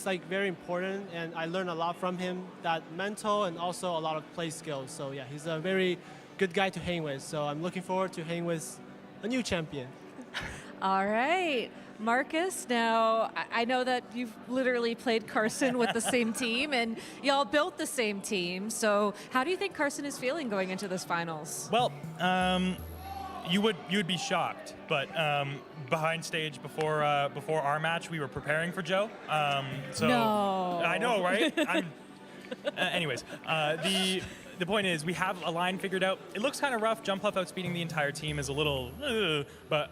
like very important, and I learned a lot from him, that mental and also a lot of play skills. So yeah, he's a very good guy to hang with. So I'm looking forward to hang with a new champion. All right. Marcus, now I know that you've literally played Carson with the same team, and y'all built the same team. So how do you think Carson is feeling going into this finals? Well, you would be shocked, but behind stage before our match, we were preparing for Joe. So no. I know, right? Anyways, the point is we have a line figured out. It looks kind of rough. Jump Puff outspeeding the entire team is a little, but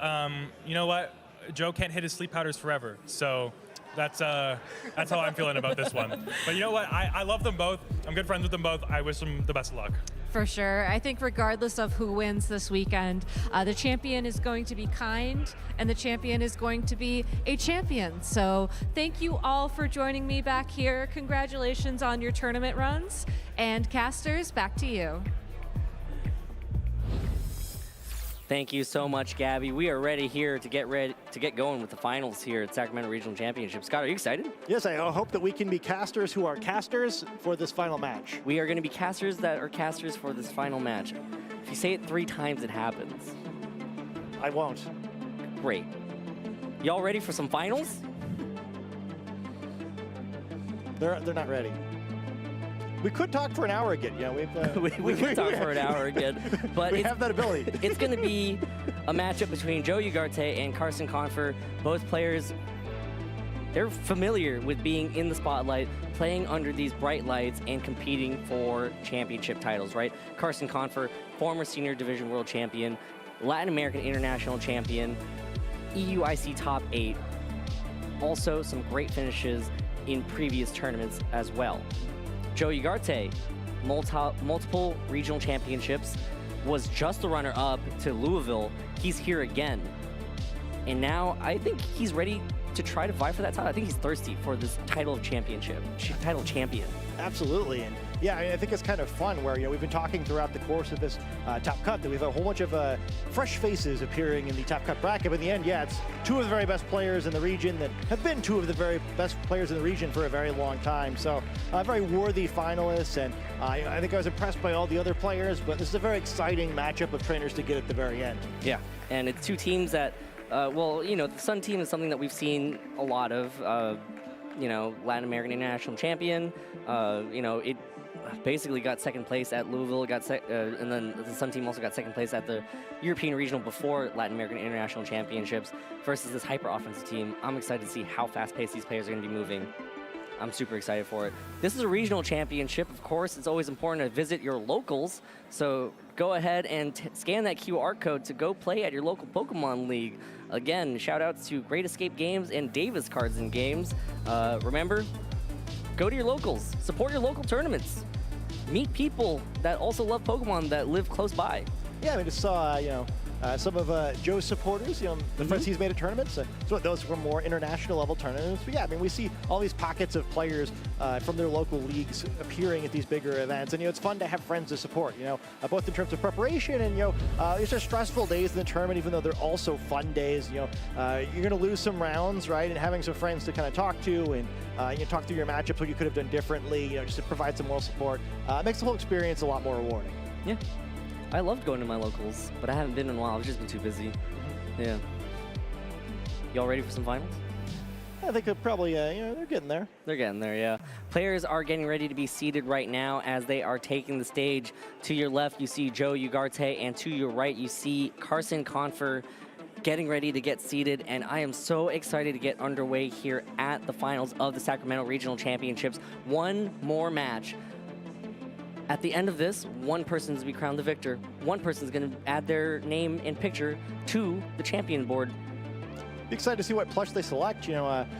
you know what? Joe can't hit his sleep powders forever, so that's how I'm feeling about this one. But you know what? I love them both. I'm good friends with them both. I wish them the best of luck. For sure. I think regardless of who wins this weekend, the champion is going to be kind, and the champion is going to be a champion. So thank you all for joining me back here. Congratulations on your tournament runs. And casters, back to you. Thank you so much, Gabby. We are ready here to get going with the finals here at Sacramento Regional Championship. Scott, are you excited? Yes, I hope that we can be casters who are casters for this final match. We are going to be casters that are casters for this final match. If you say it 3 times, it happens. I won't. Great. Y'all ready for some finals? They're not ready. We could talk for an hour again. Yeah, we could talk for an hour again, but we have that ability. It's going to be a matchup between Joe Ugarte and Carson Confer. Both players, they're familiar with being in the spotlight, playing under these bright lights, and competing for championship titles, right? Carson Confer, former Senior Division World Champion, Latin American International Champion, EUIC Top 8. Also, some great finishes in previous tournaments as well. Joe Ugarte, multiple regional championships, was just the runner-up to Louisville. He's here again. And now I think he's ready to try to vie for that title. I think he's thirsty for this title of champion. Absolutely. And yeah, I think it's kind of fun where, we've been talking throughout the course of this top cut that we have a whole bunch of fresh faces appearing in the top cut bracket. But in the end, it's 2 of the very best players in the region that have been 2 of the very best players in the region for a very long time. So very worthy finalists. And I think I was impressed by all the other players, but this is a very exciting matchup of trainers to get at the very end. Yeah, and it's 2 teams that, the Sun team is something that we've seen a lot of. you know, Latin American International Champion. You know, it basically got second place at Louisville, and then the Sun team also got second place at the European Regional before Latin American International Championships versus this hyper-offensive team. I'm excited to see how fast-paced these players are going to be moving. I'm super excited for it. This is a regional championship. Of course, it's always important to visit your locals, so go ahead and scan that QR code to go play at your local Pokemon League. Again, shout outs to Great Escape Games and Davis Cards and Games. Remember, go to your locals, support your local tournaments. Meet people that also love Pokemon that live close by. Yeah, I just saw, some of Joe's supporters, the friends he's made at tournaments. So those were more international level tournaments. But yeah, I mean, we see all these pockets of players from their local leagues appearing at these bigger events. And, it's fun to have friends to support, both in terms of preparation and, these are stressful days in the tournament, even though they're also fun days. You're going to lose some rounds, right? And having some friends to kind of talk to and talk through your matchups, what you could have done differently, just to provide some moral support, makes the whole experience a lot more rewarding. Yeah. I loved going to my locals, but I haven't been in a while. I've just been too busy. Yeah. Y'all ready for some finals? I think they're probably, they're getting there. They're getting there, yeah. Players are getting ready to be seated right now as they are taking the stage. To your left, you see Joe Ugarte, and to your right, you see Carson Confer getting ready to get seated, and I am so excited to get underway here at the finals of the Sacramento Regional Championships. One more match. At the end of this, one person is to be crowned the victor. One person is going to add their name and picture to the champion board. Be excited to see what plush they select.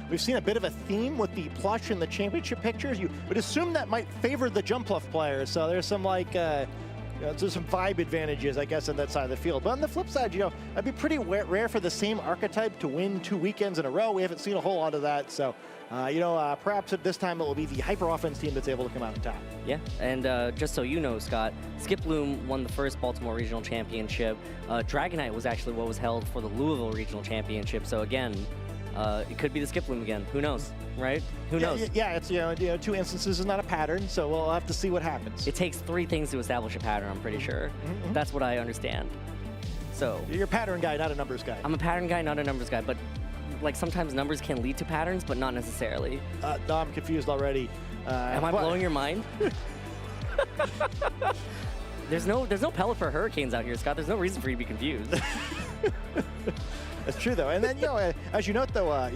We've seen a bit of a theme with the plush in the championship pictures. You would assume that might favor the Jumpluff players. So there's some there's some vibe advantages, I guess, on that side of the field. But on the flip side, it'd be pretty rare for the same archetype to win 2 weekends in a row. We haven't seen a whole lot of that. So, perhaps at this time it will be the hyper offense team that's able to come out on top. Yeah, and just so you know, Scott, Skip Bloom won the first Baltimore Regional Championship. Dragonite was actually what was held for the Louisville Regional Championship. So again, it could be the Skip Bloom again. Who knows, right? Who knows? Yeah, it's 2 instances is not a pattern, so we'll have to see what happens. It takes 3 things to establish a pattern, I'm pretty sure. That's what I understand. So you're a pattern guy, not a numbers guy. I'm a pattern guy, not a numbers guy, but sometimes numbers can lead to patterns, but not necessarily. No, I'm confused already. Am I blowing your mind? There's no Pelipper Hurricanes out here, Scott. There's no reason for you to be confused. That's true, though. And then, as you note, though,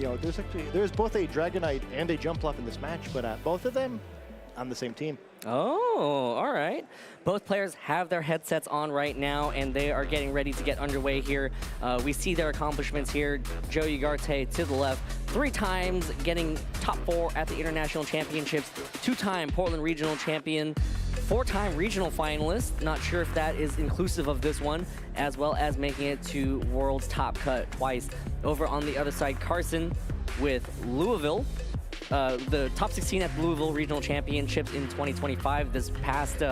there's both a Dragonite and a Jumpluff in this match, but both of them on the same team. Oh, all right. Both players have their headsets on right now, and they are getting ready to get underway here. We see their accomplishments here. Joe Ugarte to the left, 3 times getting top 4 at the International Championships, 2-time Portland Regional Champion, 4-time regional finalist. Not sure if that is inclusive of this one, as well as making it to World's Top Cut twice. Over on the other side, Carson with Louisville. The top 16 at the Louisville Regional Championships in 2025, this past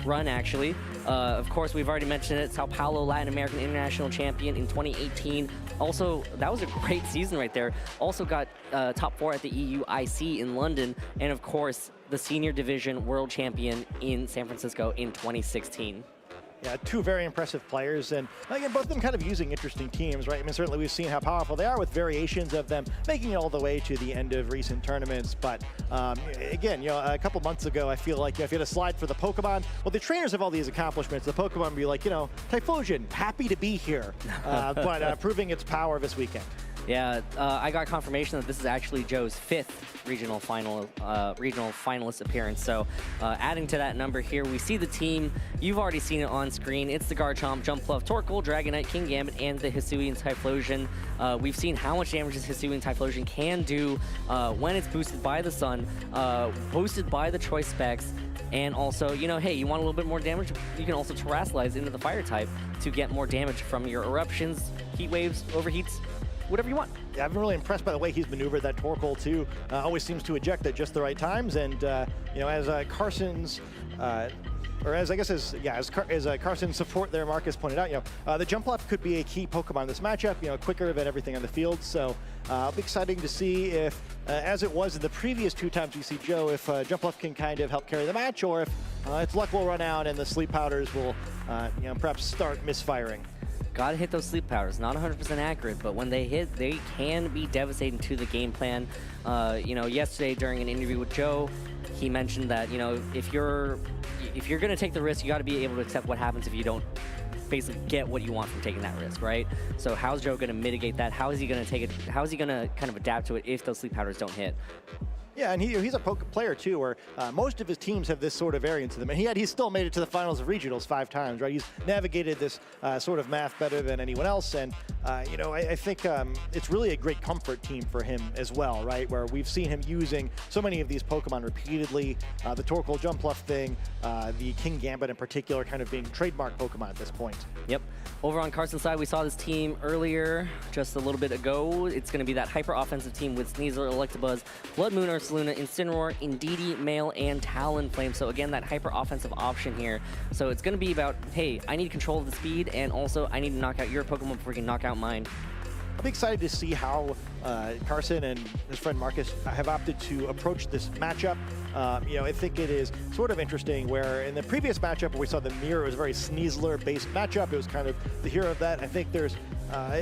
run, actually. Of course, we've already mentioned it, Sao Paulo Latin American International Champion in 2018. Also, that was a great season right there. Also got top 4 at the EUIC in London, and of course, the Senior Division World Champion in San Francisco in 2016. Yeah, 2 very impressive players, and again, both of them kind of using interesting teams, right? I mean, certainly we've seen how powerful they are with variations of them making it all the way to the end of recent tournaments. But again, a couple months ago, I feel like if you had a slide for the Pokemon, well, the trainers have all these accomplishments. The Pokemon would be like, Typhlosion, happy to be here, but proving its power this weekend. Yeah, I got confirmation that this is actually Joe's 5th regional finalist appearance. So adding to that number here, we see the team. You've already seen it on screen. It's the Garchomp, Jumpluff, Torkoal, Dragonite, Kingambit, and the Hisuian Typhlosion. We've seen how much damage this Hisuian Typhlosion can do when it's boosted by the sun, boosted by the choice specs. And also, hey, you want a little bit more damage? You can also Terrasilize into the fire type to get more damage from your eruptions, heat waves, overheats, whatever you want. Yeah, I've been really impressed by the way he's maneuvered that Torkoal too. Always seems to eject at just the right times. And as Carson's, or as I guess as Carson's support there, Marcus pointed out, the Jumpluff could be a key Pokemon in this matchup. Quicker than everything on the field. So it'll be exciting to see if, as it was in the previous 2 times we see Joe, if Jumpluff can kind of help carry the match, or if its luck will run out and the sleep powders will, perhaps start misfiring. gotta hit those sleep powders. Not 100% accurate, but when they hit, they can be devastating to the game plan. You know, yesterday during an interview with Joe, he mentioned that, you know, if you're gonna take the risk, you gotta be able to accept what happens if you don't basically get what you want from taking that risk, right? So how's Joe gonna mitigate that? How is he gonna take it? How is he gonna kind of adapt to it if those sleep powders don't hit? Yeah, and he's a player too, where most of his teams have this sort of variance to them. And he's still made it to the finals of regionals 5 times, right? He's navigated this sort of math better than anyone else. And, you know, I think it's really a great comfort team for him as well, right? Where we've seen him using so many of these Pokemon repeatedly. The Torkoal Jumpluff thing, the King Gambit in particular, kind of being trademark Pokemon at this point. Yep. Over on Carson's side, we saw this team earlier, just a little bit ago. It's going to be that hyper-offensive team with Sneasler, Electabuzz, Blood Moon, Ursaluna, Incineroar, Indeedee, Mail, and Talonflame. So again, that hyper-offensive option here. So it's going to be about, hey, I need control of the speed, and also I need to knock out your Pokemon before you can knock out mine. I'll be excited to see how Carson and his friend Marcus have opted to approach this matchup. You know, I think it is sort of interesting where in the previous matchup where we saw the mirror, it was a very Sneasler-based matchup. It was kind of the hero of that. I think there's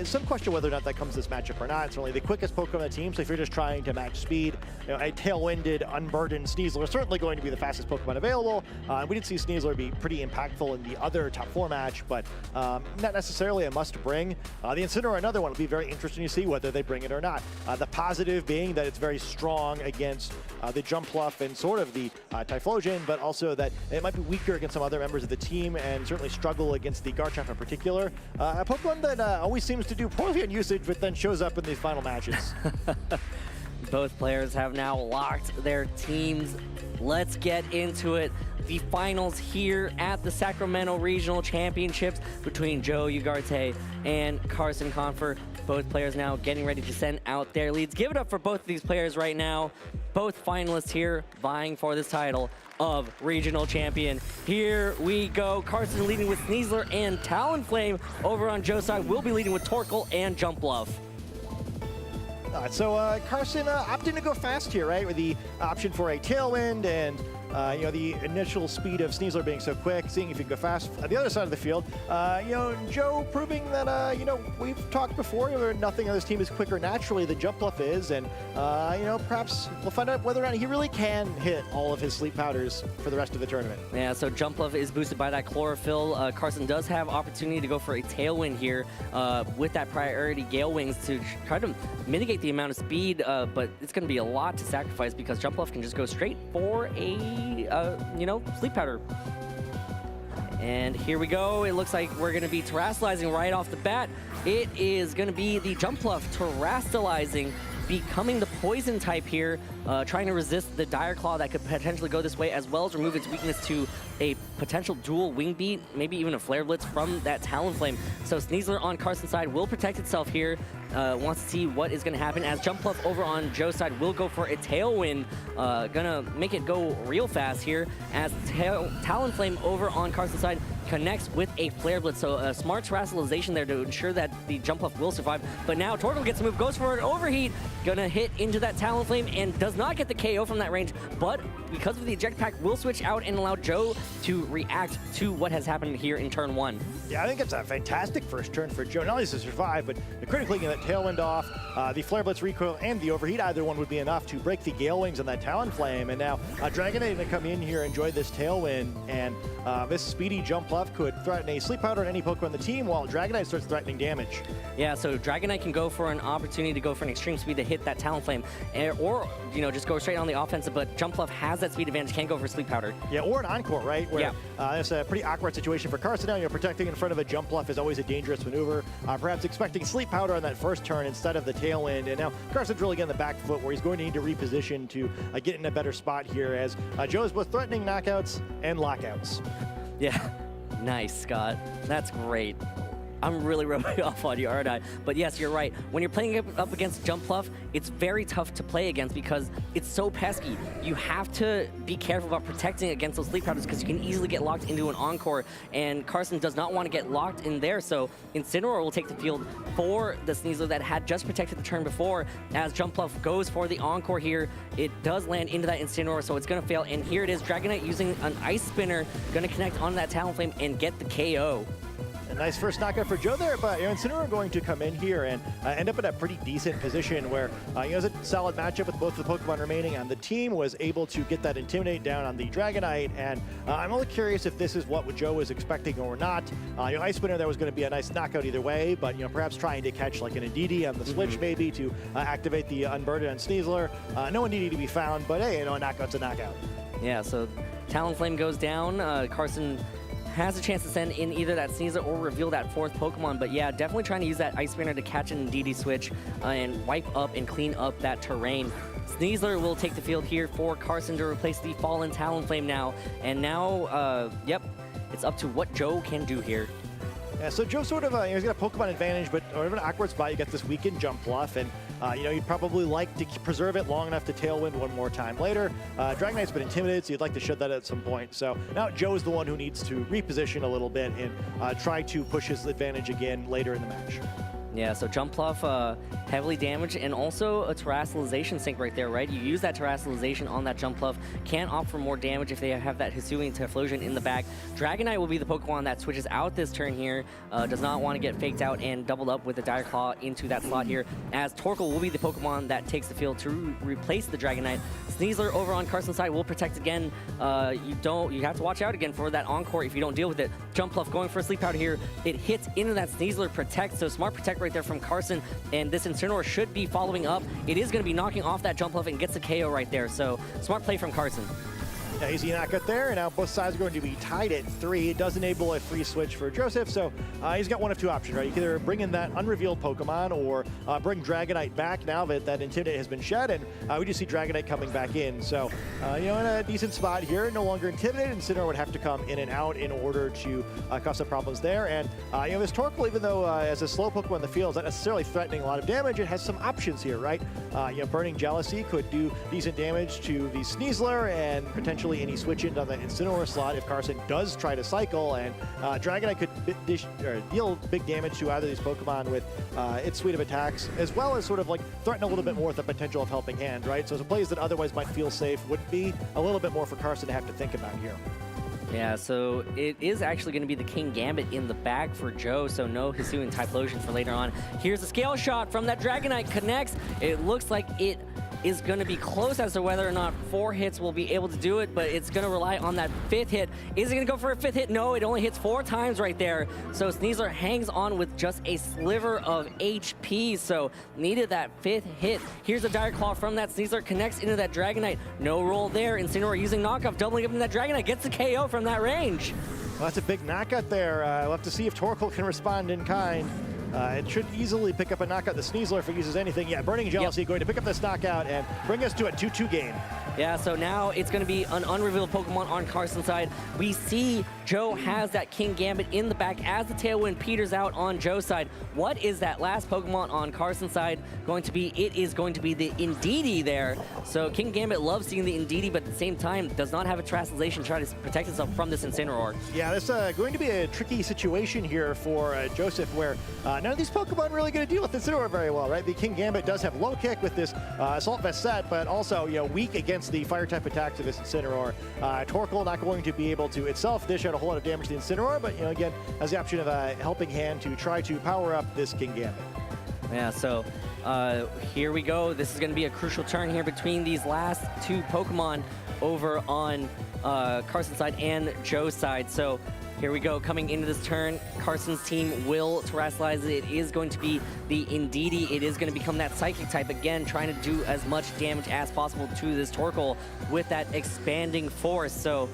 some question whether or not that comes this matchup or not. It's only the quickest Pokemon on the team, so if you're just trying to match speed, you know, a tailwinded, unburdened Sneasler is certainly going to be the fastest Pokemon available. We did see Sneasler be pretty impactful in the other top 4 match, but not necessarily a must-bring. The Incineroar, another one, will be very interesting to see whether they bring it or not. The positive being that it's very strong against the Jumpluff and sort of the Typhlosion, but also that it might be weaker against some other members of the team and certainly struggle against the Garchomp in particular. A Pokemon that always seems to do poorly on usage, but then shows up in these final matches. Both players have now locked their teams. Let's get into it. The finals here at the Sacramento Regional Championships between Joe Ugarte and Carson Confer. Both players now getting ready to send out their leads. Give it up for both of these players right now. Both finalists here vying for this title of Regional Champion. Here we go. Carson leading with Sneasler and Talonflame. Over on Joe's side, we'll be leading with Torkoal and Jumpluff. So Carson opting to go fast here, right? With the option for a Tailwind and you know, the initial speed of Sneasler being so quick, seeing if you can go fast. On the other side of the field, you know, Joe proving that, you know, we've talked before, nothing on this team is quicker naturally than Jumpluff is, and, you know, perhaps we'll find out whether or not he really can hit all of his sleep powders for the rest of the tournament. Yeah, so Jumpluff is boosted by that Chlorophyll. Carson does have opportunity to go for a Tailwind here with that priority Gale Wings to try to mitigate the amount of speed, but it's going to be a lot to sacrifice because Jumpluff can just go straight for a you know, sleep powder. And here we go. It looks like we're going to be terastallizing right off the bat. It is going to be the Jumpluff terastallizing, becoming the poison type here, trying to resist the Dire Claw that could potentially go this way, as well as remove its weakness to a potential dual Wing Beat, maybe even a Flare Blitz from that Talonflame. So Sneasler on Carson's side will protect itself here. Wants to see what is going to happen, as Jumpluff over on Joe's side will go for a Tailwind. Gonna make it go real fast here, as Talonflame over on Carson's side connects with a Flare Blitz. So a smart terastallization there to ensure that the Jumpluff will survive. But now Torkoal gets a move, goes for an Overheat, gonna hit into that Talonflame and does not get the KO from that range, but because of the eject pack, will switch out and allow Joe to react to what has happened here in turn 1. Yeah, I think it's a fantastic first turn for Joe. Not only to survive, but critically getting that Tailwind off, the Flare Blitz recoil and the Overheat, either one would be enough to break the Gale Wings on that Talonflame. And now Dragonite going to come in here, enjoy this Tailwind, and this speedy Jumpluff could threaten a Sleep Powder on any Pokemon on the team while Dragonite starts threatening damage. Yeah, so Dragonite can go for an opportunity to go for an extreme speed to hit that Talonflame, or, you know, just go straight on the offensive, but Jumpluff has that speed advantage, can't go for Sleep Powder. Yeah, or an Encore, right? Where it's a pretty awkward situation for Carson now. You know, protecting in front of a Jumpluff is always a dangerous maneuver. Perhaps expecting Sleep Powder on that first turn instead of the Tailwind, and now Carson's really getting the back foot where he's going to need to reposition to get in a better spot here, as Joe is both threatening knockouts and lockouts. Yeah, nice, Scott. That's great. I'm really rubbing off on you, aren't I? But yes, you're right. When you're playing up against Jumpluff, it's very tough to play against because it's so pesky. You have to be careful about protecting against those Sleep Powders because you can easily get locked into an Encore, and Carson does not want to get locked in there, so Incineroar will take the field for the Sneasler that had just protected the turn before. As Jumpluff goes for the Encore here, it does land into that Incineroar, so it's going to fail, and here it is, Dragonite using an Ice Spinner, going to connect on that Talonflame and get the KO. A nice first knockout for Joe there, but Incineroar are going to come in here and end up in a pretty decent position where it was a solid matchup with both the Pokemon remaining, and the team was able to get that Intimidate down on the Dragonite, and I'm only curious if this is what Joe was expecting or not. Ice Spinner, there was going to be a nice knockout either way, but perhaps trying to catch like an Indeedee on the switch maybe to activate the Unburden on Sneasler. No Indeedee to be found, but hey, a knockout's a knockout. Yeah, so Talonflame goes down. Carson has a chance to send in either that Sneasler or reveal that fourth Pokemon. But yeah, definitely trying to use that Ice Spinner to catch an Indeedee switch and wipe up and clean up that terrain. Sneasler will take the field here for Carson to replace the fallen Talonflame now. And now, yep, it's up to what Joe can do here. Yeah, so Joe sort of, he's got a Pokemon advantage, but over an awkward spot, you get this weakened Jump Bluff, and you'd probably like to preserve it long enough to Tailwind one more time later. Dragonite's been intimidated, so you'd like to shed that at some point. So now Joe's the one who needs to reposition a little bit and try to push his advantage again later in the match. Yeah, so Jump Bluff heavily damaged, and also a Terrassalization sink right there, right? You use that Terrassalization on that Jump Bluff, can opt for more damage if they have that Hisuian Typhlosion in the back. Dragonite will be the Pokemon that switches out this turn here, does not want to get faked out and doubled up with the Dire Claw into that slot here, as Torkoal will be the Pokemon that takes the field to replace the Dragonite. Sneasler over on Carson's side will protect again. You have to watch out again for that Encore if you don't deal with it. Jump Bluff going for a Sleep Powder here. It hits into that Sneasler Protect, so smart Protect right there from Carson, and this Incineroar should be following up. It is going to be knocking off that Jump Bluff and gets a KO right there, so smart play from Carson. Yeah, easy knockout there, and now both sides are going to be tied at 3. It does enable a free switch for Joseph, so he's got one of two options, right? You can either bring in that unrevealed Pokemon or bring Dragonite back now that that Intimidate has been shed, and we just see Dragonite coming back in. So, in a decent spot here, no longer intimidated, and Incineroar would have to come in and out in order to cause some problems there. And, this Torkoal, even though as a slow Pokemon in the field, is not necessarily threatening a lot of damage, it has some options here, right? Burning Jealousy could do decent damage to the Sneasler and potentially any switch in on the Incineroar slot if Carson does try to cycle, and Dragonite could deal big damage to either of these Pokemon with its suite of attacks, as well as sort of like threaten a little bit more with the potential of Helping Hand, right? So some plays that otherwise might feel safe would be a little bit more for Carson to have to think about here. Yeah, so it is actually going to be the King Gambit in the bag for Joe, so no Hisuian Typhlosion for later on. Here's a Scale Shot from that Dragonite, connects. It looks like it is going to be close as to whether or not 4 hits will be able to do it, but it's going to rely on that 5th hit. Is it going to go for a 5th hit? No, it only hits 4 times right there. So Sneasler hangs on with just a sliver of HP, so needed that 5th hit. Here's a Dire Claw from that Sneasler, connects into that Dragonite. No roll there. Incineroar using knockoff, doubling up into that Dragonite, gets the KO from that range. Well, that's a big knockout there. We'll have to see if Torkoal can respond in kind. It should easily pick up a knockout. The Sneasler, if it uses anything. Yeah, Burning Jealousy going to pick up this knockout and bring us to a 2-2 game. Yeah, so now it's going to be an unrevealed Pokemon on Carson's side. We see Joe has that King Gambit in the back as the Tailwind peters out on Joe's side. What is that last Pokemon on Carson's side going to be? It is going to be the Indeedee there. So King Gambit loves seeing the Indeedee, but at the same time does not have a Terrassalization to try to protect itself from this Incineroar. Yeah, this is going to be a tricky situation here for Joseph, where none of these Pokemon really going to deal with Incineroar very well, right? The King Gambit does have low kick with this Assault Vest set, but also weak against the fire type attacks of this Incineroar. Torkoal not going to be able to itself dish out a whole lot of damage to the Incineroar, but again has the option of a Helping Hand to try to power up this King Gambit. Yeah, so here we go. This is going to be a crucial turn here between these last 2 Pokemon over on Carson's side and Joe's side. So here we go, coming into this turn, Carson's team will Terrasilize it. It is going to be the Indeedee. It is going to become that Psychic type again, trying to do as much damage as possible to this Torkoal with that Expanding Force. So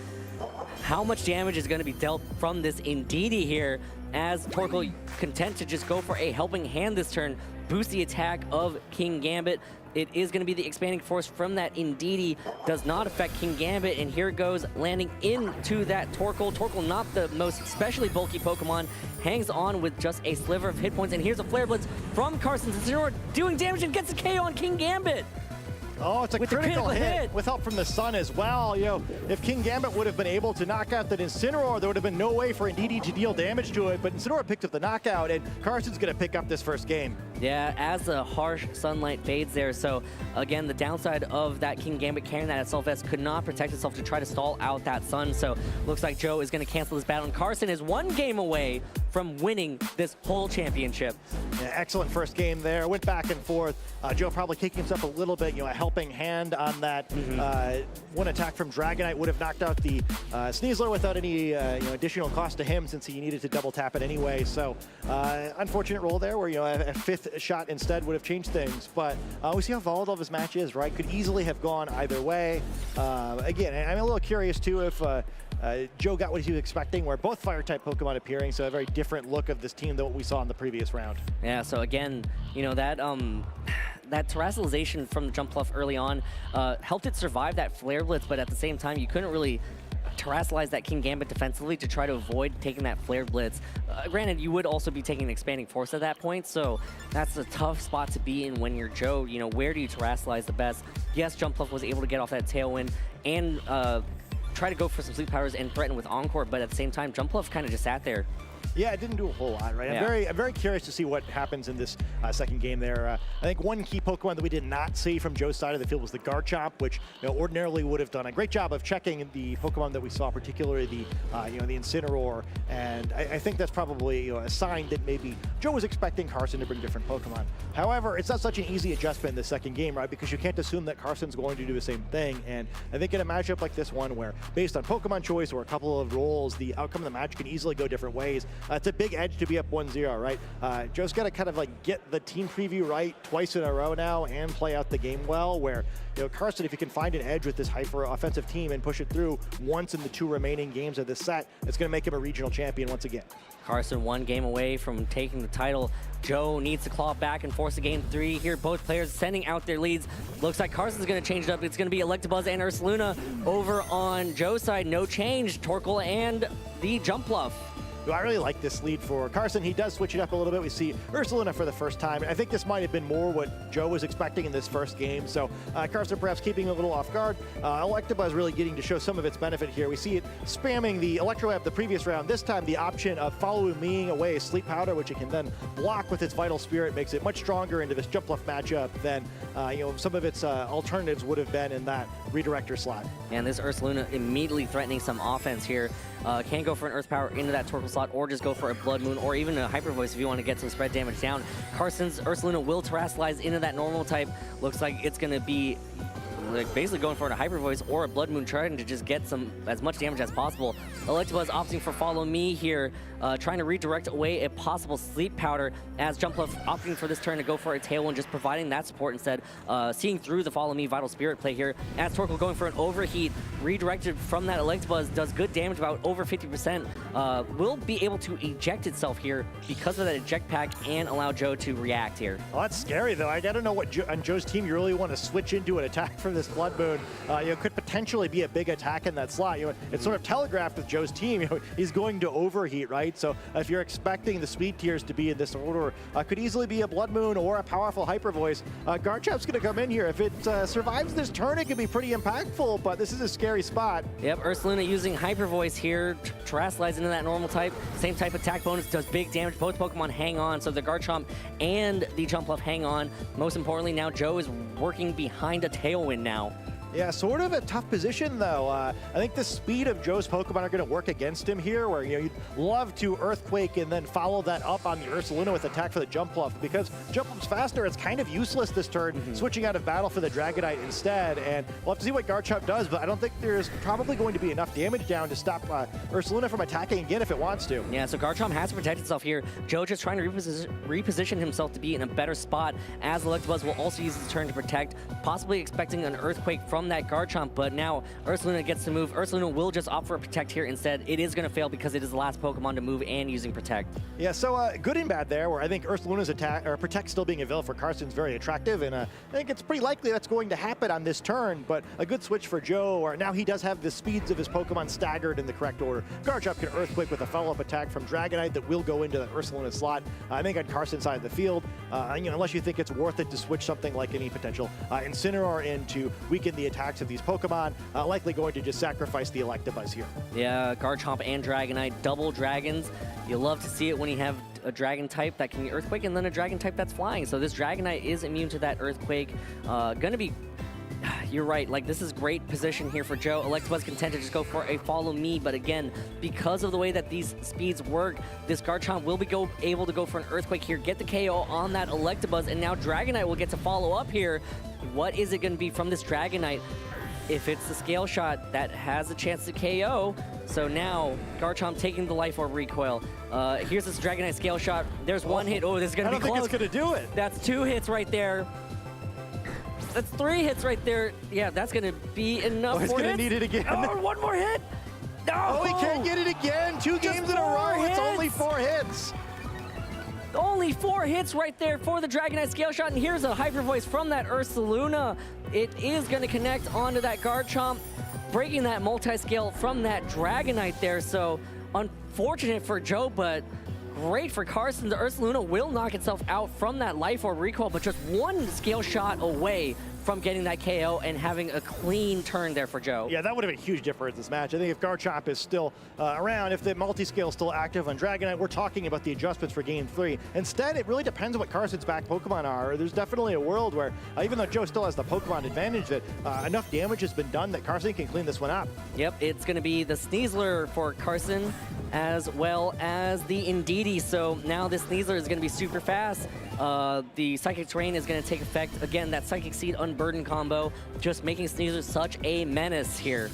how much damage is going to be dealt from this Indeedee here, as Torkoal content to just go for a Helping Hand this turn, boost the attack of King Gambit. It is going to be the Expanding Force from that Indeedee. Does not affect King Gambit, and here it goes, landing into that Torkoal. Torkoal, not the most especially bulky Pokemon, hangs on with just a sliver of hit points, and here's a Flare Blitz from Carson's Incineroar, doing damage and gets a KO on King Gambit. Oh, it's a critical hit with help from the sun as well. If King Gambit would have been able to knock out that Incineroar, there would have been no way for Indeedee to deal damage to it, but Incineroar picked up the knockout, and Carson's going to pick up this first game. Yeah, as the harsh sunlight fades there. So again, the downside of that King Gambit carrying that Assault Vest could not protect itself to try to stall out that sun. So looks like Joe is going to cancel this battle, and Carson is 1 game away from winning this whole championship. Yeah, excellent first game there. Went back and forth. Joe probably kicking himself a little bit. A helping hand on that one attack from Dragonite would have knocked out the Sneasler without any additional cost to him, since he needed to double tap it anyway. So unfortunate roll there, where a fifth shot instead would have changed things. But we see how volatile this match is, right? Could easily have gone either way. Again, I'm a little curious too if Joe got what he was expecting, where both fire-type Pokemon appearing, so a very different look of this team than what we saw in the previous round. Yeah, so again, that terrestrialization from the Jumpluff early on helped it survive that Flare Blitz, but at the same time, you couldn't really terrestrialize that King Gambit defensively to try to avoid taking that Flare Blitz. Granted, you would also be taking an Expanding Force at that point, so that's a tough spot to be in when you're Joe. Where do you terrestrialize the best? Yes, Jumpluff was able to get off that Tailwind and try to go for some Sleep Powers and threaten with Encore, but at the same time, Jumpluff kind of just sat there. Yeah, it didn't do a whole lot, right? Yeah. I'm very curious to see what happens in this second game there. I think one key Pokemon that we did not see from Joe's side of the field was the Garchomp, which ordinarily would have done a great job of checking the Pokemon that we saw, particularly the the Incineroar. And I think that's probably a sign that maybe Joe was expecting Carson to bring different Pokemon. However, it's not such an easy adjustment in the second game, right? Because you can't assume that Carson's going to do the same thing. And I think in a matchup like this one, where based on Pokemon choice or a couple of rolls, the outcome of the match can easily go different ways. It's a big edge to be up 1-0, right? Joe's got to kind of get the team preview right twice in a row now and play out the game well, where Carson, if he can find an edge with this hyper offensive team and push it through once in the 2 remaining games of this set, it's going to make him a regional champion once again. Carson 1 game away from taking the title. Joe needs to claw back and force a game 3 here. Both players sending out their leads. Looks like Carson's going to change it up. It's going to be Electabuzz and Ursaluna. Over on Joe's side, no change. Torkoal and the Jumpluff. I really like this lead for Carson. He does switch it up a little bit. We see Ursaluna for the first time. I think this might have been more what Joe was expecting in this first game. So Carson perhaps keeping a little off guard. Electabuzz really getting to show some of its benefit here. We see it spamming the Electro Web the previous round. This time the option of Follow Me away Sleep Powder, which it can then block with its Vital Spirit, makes it much stronger into this Jumpluff matchup than some of its alternatives would have been in that redirector slot. And this Ursaluna immediately threatening some offense here. Can go for an Earth Power into that Torkoal slot, or just go for a Blood Moon, or even a Hyper Voice if you want to get some spread damage down. Carson's Ursaluna will terrestrialize into that normal type. Looks like it's going to be basically going for a Hyper Voice or a Blood Moon, trying to just get as much damage as possible. Electabuzz opting for Follow Me here, trying to redirect away a possible Sleep Powder, as Jumpluff opting for this turn to go for a Tailwind, just providing that support instead, seeing through the Follow Me Vital Spirit play here. As Torkoal going for an Overheat, redirected from that Electabuzz, does good damage, about over 50%. Will be able to eject itself here because of that eject pack and allow Joe to react here. Well, that's scary though. I gotta know what on Joe's team you really want to switch into an attack from this Blood Moon. Could potentially be a big attack in that slot. It's sort of telegraphed with Joe's team. He's going to Overheat, right? So if you're expecting the speed tiers to be in this order, could easily be a Blood Moon or a powerful Hyper Voice. Garchomp's going to come in here. If it survives this turn, it could be pretty impactful, but this is a scary spot. Yep, Ursaluna using Hyper Voice here, terrestrialize into that normal type. Same type attack bonus, does big damage. Both Pokemon hang on, so the Garchomp and the Jumpluff hang on. Most importantly, now Joe is working behind a Tailwind now. Yeah, sort of a tough position, though. I think the speed of Joe's Pokemon are going to work against him here, where you'd love to Earthquake and then follow that up on the Ursaluna with attack for the Jumpluff. Because Jumpluff's faster, it's kind of useless this turn, switching out of battle for the Dragonite instead. And we'll have to see what Garchomp does, but I don't think there's probably going to be enough damage down to stop Ursaluna from attacking again if it wants to. Yeah, so Garchomp has to protect itself here. Joe just trying to reposition himself to be in a better spot, as Electabuzz will also use his turn to protect, possibly expecting an Earthquake from that Garchomp, but now Ursaluna gets to move. Ursaluna will just opt for a Protect here instead. It is going to fail because it is the last Pokemon to move and using Protect. Yeah, so good and bad there, where I think Ursaluna's attack or Protect still being available for Carson's very attractive, and I think it's pretty likely that's going to happen on this turn, but a good switch for Joe, or now he does have the speeds of his Pokemon staggered in the correct order. Garchomp can Earthquake with a follow-up attack from Dragonite that will go into the Ursaluna slot. I think on Carson's side of the field, unless you think it's worth it to switch something like any potential Incineroar in to weaken the attacks of these Pokemon, likely going to just sacrifice the Electabuzz here. Yeah, Garchomp and Dragonite, double dragons. You love to see it when you have a dragon type that can Earthquake and then a dragon type that's flying. So this Dragonite is immune to that Earthquake. Gonna be you're right. Like, this is great position here for Joe. Electabuzz content to just go for a follow me, but again, because of the way that these speeds work, this Garchomp will be able to go for an Earthquake here, get the KO on that Electabuzz, and now Dragonite will get to follow up here. What is it going to be from this Dragonite? If it's the Scale Shot, that has a chance to KO. So now, Garchomp taking the Life Orb recoil. Here's this Dragonite Scale Shot. There's one hit. Oh, this is going to be close. I don't think it's going to do it. That's 2 hits right there. That's 3 hits right there. Yeah, that's going to be enough. Oh, he's going to need it again. Oh, one more hit. No! Oh, he can't get it again. 2 games in a row. It's only 4 hits. Only 4 hits right there for the Dragonite Scale Shot, and here's a Hyper Voice from that Ursaluna. It is going to connect onto that Garchomp, breaking that multi-scale from that Dragonite there. So unfortunate for Joe, but great for Carson. The Ursaluna will knock itself out from that Life Orb recoil, but just 1 Scale Shot away from getting that KO and having a clean turn there for Joe. Yeah, that would have been a huge difference in this match. I think if Garchomp is still around, if the multi-scale is still active on Dragonite, we're talking about the adjustments for Game 3. Instead, it really depends on what Carson's back Pokemon are. There's definitely a world where, even though Joe still has the Pokemon advantage, that enough damage has been done that Carson can clean this one up. Yep, it's going to be the Sneasler for Carson, as well as the Indeedee. So now this Sneasler is going to be super fast. The Psychic Terrain is going to take effect. Again, that Psychic Seed Unburden combo, just making Sneasler such a menace here.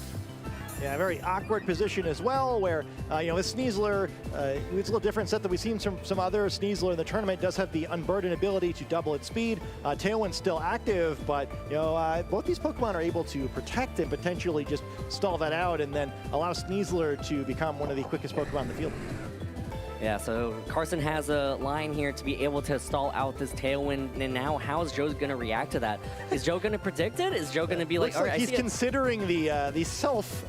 Yeah, very awkward position as well, where, this Sneasler, it's a little different set that we've seen from some other Sneasler in the tournament. It does have the Unburden ability to double its speed. Tailwind's still active, but, both these Pokemon are able to protect and potentially just stall that out and then allow Sneasler to become one of the quickest Pokemon in the field. Yeah, so Carson has a line here to be able to stall out this Tailwind, and now how is Joe going to react to that? Is Joe going to predict it? Is Joe going to be like, all right, he's considering the self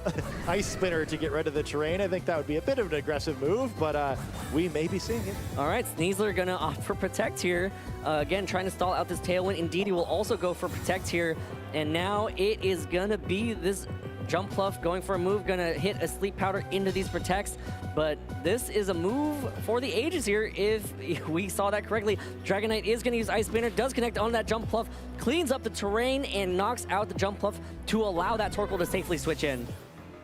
Ice Spinner to get rid of the terrain. I think that would be a bit of an aggressive move, but we may be seeing it. All right, Sneasler going to opt for Protect here. Again, trying to stall out this Tailwind. Indeedee will also go for Protect here, and now it is going to be this Jumpluff going for a move, going to hit a Sleep Powder into these Protects, but this is a move for the ages here if we saw that correctly. Dragonite is going to use Ice Spinner, does connect on that Jumpluff, cleans up the terrain, and knocks out the Jumpluff to allow that Torkoal to safely switch in.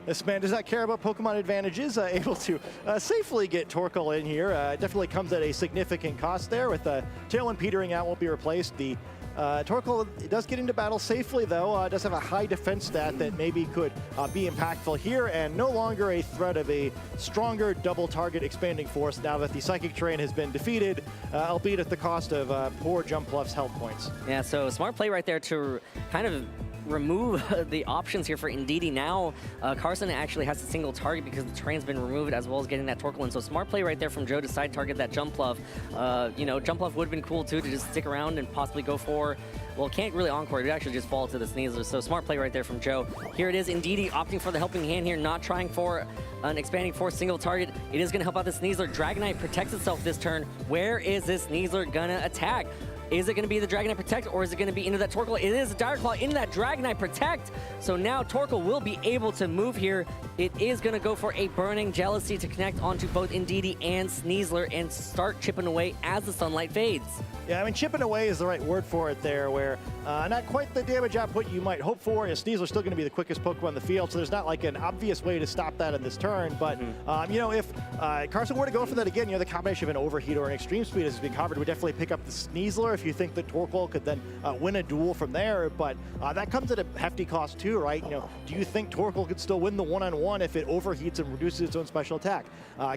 This man does not care about Pokemon advantages, able to safely get Torkoal in here. Definitely comes at a significant cost there with Tailwind petering out, won't be replaced. The Torkoal does get into battle safely, though. Does have a high defense stat that maybe could be impactful here, and no longer a threat of a stronger double target expanding force now that the Psychic Terrain has been defeated, albeit at the cost of poor Jumpluff's health points. Yeah, so smart play right there to kind of remove the options here for Indeedee. Now Carson actually has a single target because the terrain's been removed, as well as getting that Torkoal in. So smart play right there from Joe to side target that Jumpluff. Jumpluff would have been cool too to just stick around and possibly go for, well, can't really encore, it actually just fall to the Sneasler. So smart play right there from Joe. Here it is, Indeedee opting for the helping hand here, not trying for an expanding force single target. It is going to help out the Sneasler. Dragonite protects itself this turn. Where is this Sneasler gonna attack? Is it going to be the Dragonite Protect, or is it going to be into that Torkoal? It is a Dire Claw into that Dragonite Protect. So now Torkoal will be able to move here. It is going to go for a Burning Jealousy to connect onto both Indeedee and Sneasler and start chipping away as the sunlight fades. Yeah, I mean, chipping away is the right word for it there, where not quite the damage output you might hope for. Sneasler's still going to be the quickest Pokemon in the field, so there's not like an obvious way to stop that in this turn. But, if Carson were to go for that again, the combination of an Overheat or an Extreme Speed as being covered would definitely pick up the Sneasler if you think that Torkoal could then win a duel from there. But that comes at a hefty cost too, right? Do you think Torkoal could still win the one-on-one if it overheats and reduces its own special attack?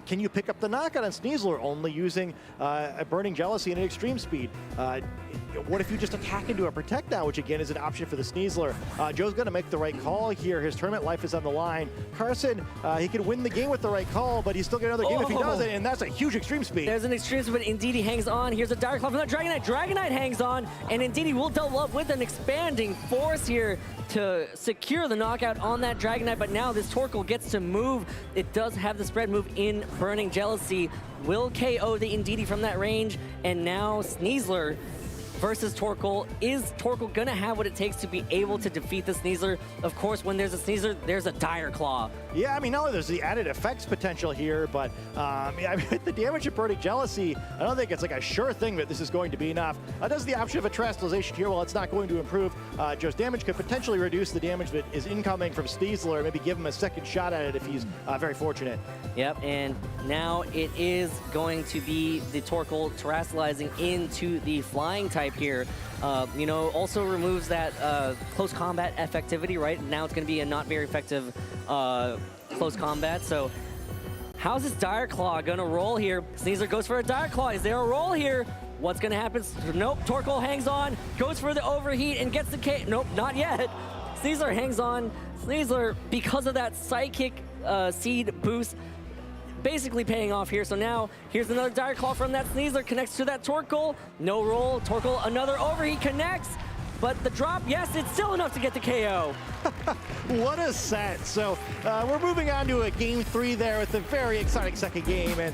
Can you pick up the knockout on Sneasler only using a Burning Jealousy and an Extreme Speed? What if you just attack into a Protect now, which again is an option for the Sneasler? Joe's going to make the right call here. His tournament life is on the line. Carson, he could win the game with the right call, but he's still getting another game if he doesn't, and that's a huge Extreme Speed. There's an Extreme Speed, but Indeedee hangs on. Here's a Dire Claw from that Dragonite. Dragonite hangs on, and Indeedee will double up with an expanding force here to secure the knockout on that Dragonite, but now this Torkoal gets to move. It does have the spread move in Burning Jealousy. Will KO the Indeedee from that range, and now Sneasler versus Torkoal. Is Torkoal gonna have what it takes to be able to defeat the Sneasler? Of course, when there's a Sneasler, there's a Dire Claw. Yeah, I mean, not only there's the added effects potential here, but I mean, with the damage of Burning Jealousy, I don't think it's like a sure thing that this is going to be enough. Does the option of a Terastallization here, while it's not going to improve Joe's damage, could potentially reduce the damage that is incoming from Sneasler, maybe give him a second shot at it if he's very fortunate. Yep, and now it is going to be the Torkoal Terastallizing into the flying type here. You know, also removes that close combat effectivity, right? Now it's going to be a not very effective close combat. So how's this Dire Claw going to roll here? Sneasler goes for a Dire Claw. Is there a roll here? What's going to happen? Nope, Torkoal hangs on, goes for the overheat and gets the K. Nope, not yet. Sneasler hangs on. Sneasler, because of that Psychic Seed boost, basically paying off here. So now here's another Dire Claw from that Sneasler, connects to that Torkoal. No roll. Torkoal, another overheat connects. But the drop, yes, it's still enough to get the KO. What a set. So we're moving on to a game 3 there with a very exciting second game. And,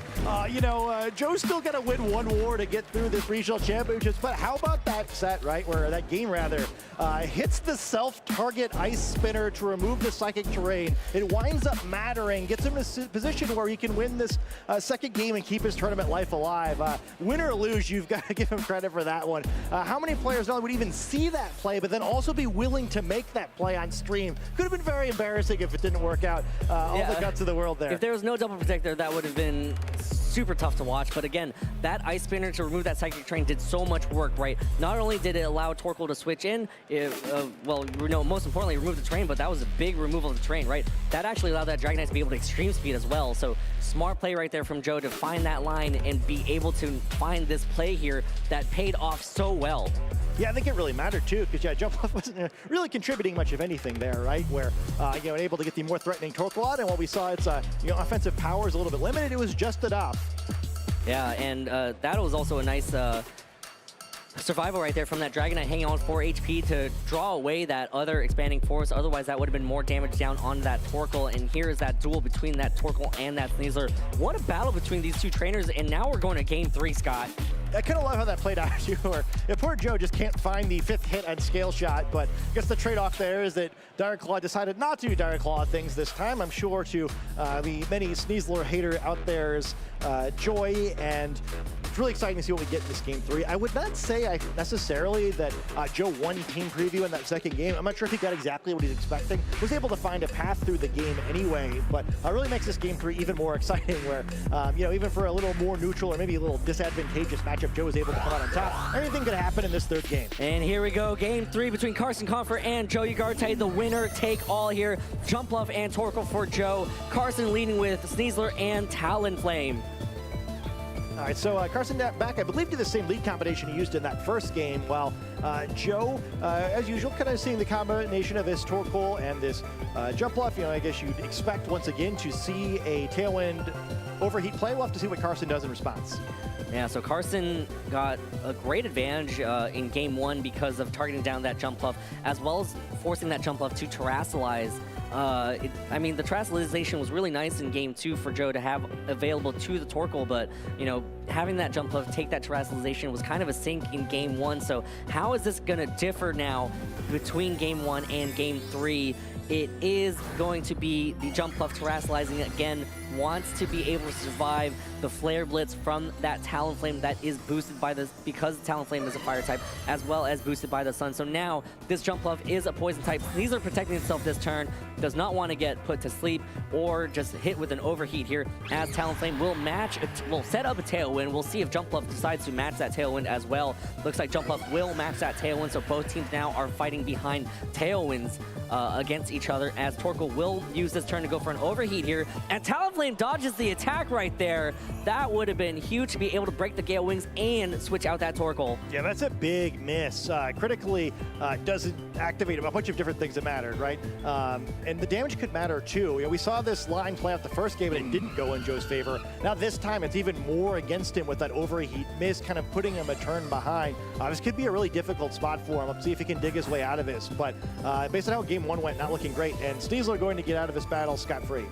you know, Joe's still got to win one war to get through this regional championships. But how about that set, right, where that game, rather, hits the self-target ice spinner to remove the psychic terrain. It winds up mattering, gets him in a position where he can win this second game and keep his tournament life alive. Win or lose, you've got to give him credit for that one. How many players would even see that play, but then also be willing to make that play on stream? Could have been very embarrassing if it didn't work out. All the guts of the world there. If there was no double protector, that would have been super tough to watch. But again, that ice spinner to remove that psychic train did so much work, right? Not only did it allow Torkoal to switch in, well, you know, most importantly, remove the train, but that was a big removal of the train, right? That actually allowed that Dragonite to be able to extreme speed as well. So smart play right there from Joe to find that line and be able to find this play here that paid off so well. Yeah, I think it really mattered too, because Jump Off wasn't really contributing much of anything there, right? Where you know, able to get the more threatening Torkoal out, and while we saw its you know, offensive power is a little bit limited, it was just enough. Yeah, and that was also a nice survival right there from that Dragonite, hanging on 4 HP to draw away that other expanding force. Otherwise, that would have been more damage down on that Torkoal. And here is that duel between that Torkoal and that Sneasler. What a battle between these two trainers, and now we're going to game 3, Scott. I kind of love how that played out too, where poor Joe just can't find the 5th hit on Scale Shot, but I guess the trade-off there is that Dire Claw decided not to do Dire Claw things this time. I'm sure to the many Sneasler hater out there's joy, and it's really exciting to see what we get in this game 3. I would not say necessarily that Joe won team preview in that second game. I'm not sure if he got exactly what he's expecting. Was able to find a path through the game anyway, but really makes this game 3 even more exciting, where you know, even for a little more neutral or maybe a little disadvantageous matchup, Joe was able to come out on top. Anything could happen in this third game. And here we go, game 3 between Carson Confer and Joe Ugarte. The winner take all here. Jumpluff and Torkoal for Joe. Carson leading with Sneasler and Talonflame. All right, so Carson back, I believe, to the same lead combination he used in that first game, while Joe, as usual, kind of seeing the combination of this Torkoal and this Jumpluff. You know, I guess you'd expect once again to see a Tailwind overheat play. We'll have to see what Carson does in response. Yeah, so Carson got a great advantage in game 1 because of targeting down that Jumpluff, as well as forcing that Jumpluff to Terastallize. I mean, the Terastallization was really nice in game 2 for Joe to have available to the Torkoal, but, you know, having that Jumpluff take that Terastallization was kind of a sink in game 1. So how is this going to differ now between game 1 and game 3? It is going to be the Jumpluff Terastallizing again, wants to be able to survive the Flare Blitz from that Talonflame that is boosted by this, because Talonflame is a fire type, as well as boosted by the Sun. So now this Jumpluff is a poison type. These are protecting itself this turn, does not want to get put to sleep or just hit with an overheat here, as Talonflame will set up a Tailwind. We'll see if Jumpluff decides to match that Tailwind as well. Looks like Jumpluff will match that Tailwind, so both teams now are fighting behind Tailwinds against each other, as Torkoal will use this turn to go for an overheat here, and Talonflame dodges the attack right there. That would have been huge to be able to break the Gale Wings and switch out that Torkoal. Yeah, that's a big miss. Critically, doesn't activate a bunch of different things that mattered, right? And the damage could matter too. You know, we saw this line play out the first game and it didn't go in Joe's favor. Now this time it's even more against him with that overheat miss, kind of putting him a turn behind. This could be a really difficult spot for him. Let's see if he can dig his way out of this. But based on how game 1 went, not looking great. And Sneasler going to get out of this battle scot-free.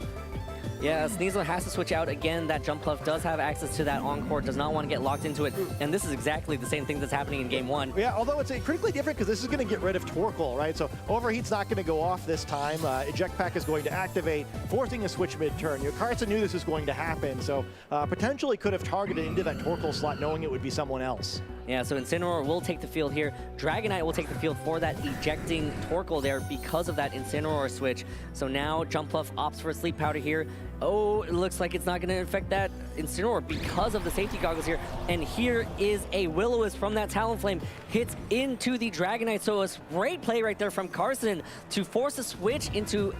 Yeah, Sneasel has to switch out again. That Jump Bluff does have access to that Encore, does not want to get locked into it. And this is exactly the same thing that's happening in game 1. Yeah, although it's critically different because this is going to get rid of Torkoal, right? So Overheat's not going to go off this time. Eject Pack is going to activate, forcing a switch mid-turn. Carson knew this was going to happen, so potentially could have targeted into that Torkoal slot knowing it would be someone else. Yeah, so Incineroar will take the field here. Dragonite will take the field for that ejecting Torkoal there because of that Incineroar switch. So now Jump Bluff opts for a Sleep Powder here. Oh, it looks like it's not going to affect that Incineroar because of the safety goggles here. And here is a Will-O-Wisp from that Talonflame. Hits into the Dragonite. So a great play right there from Carson to force a switch into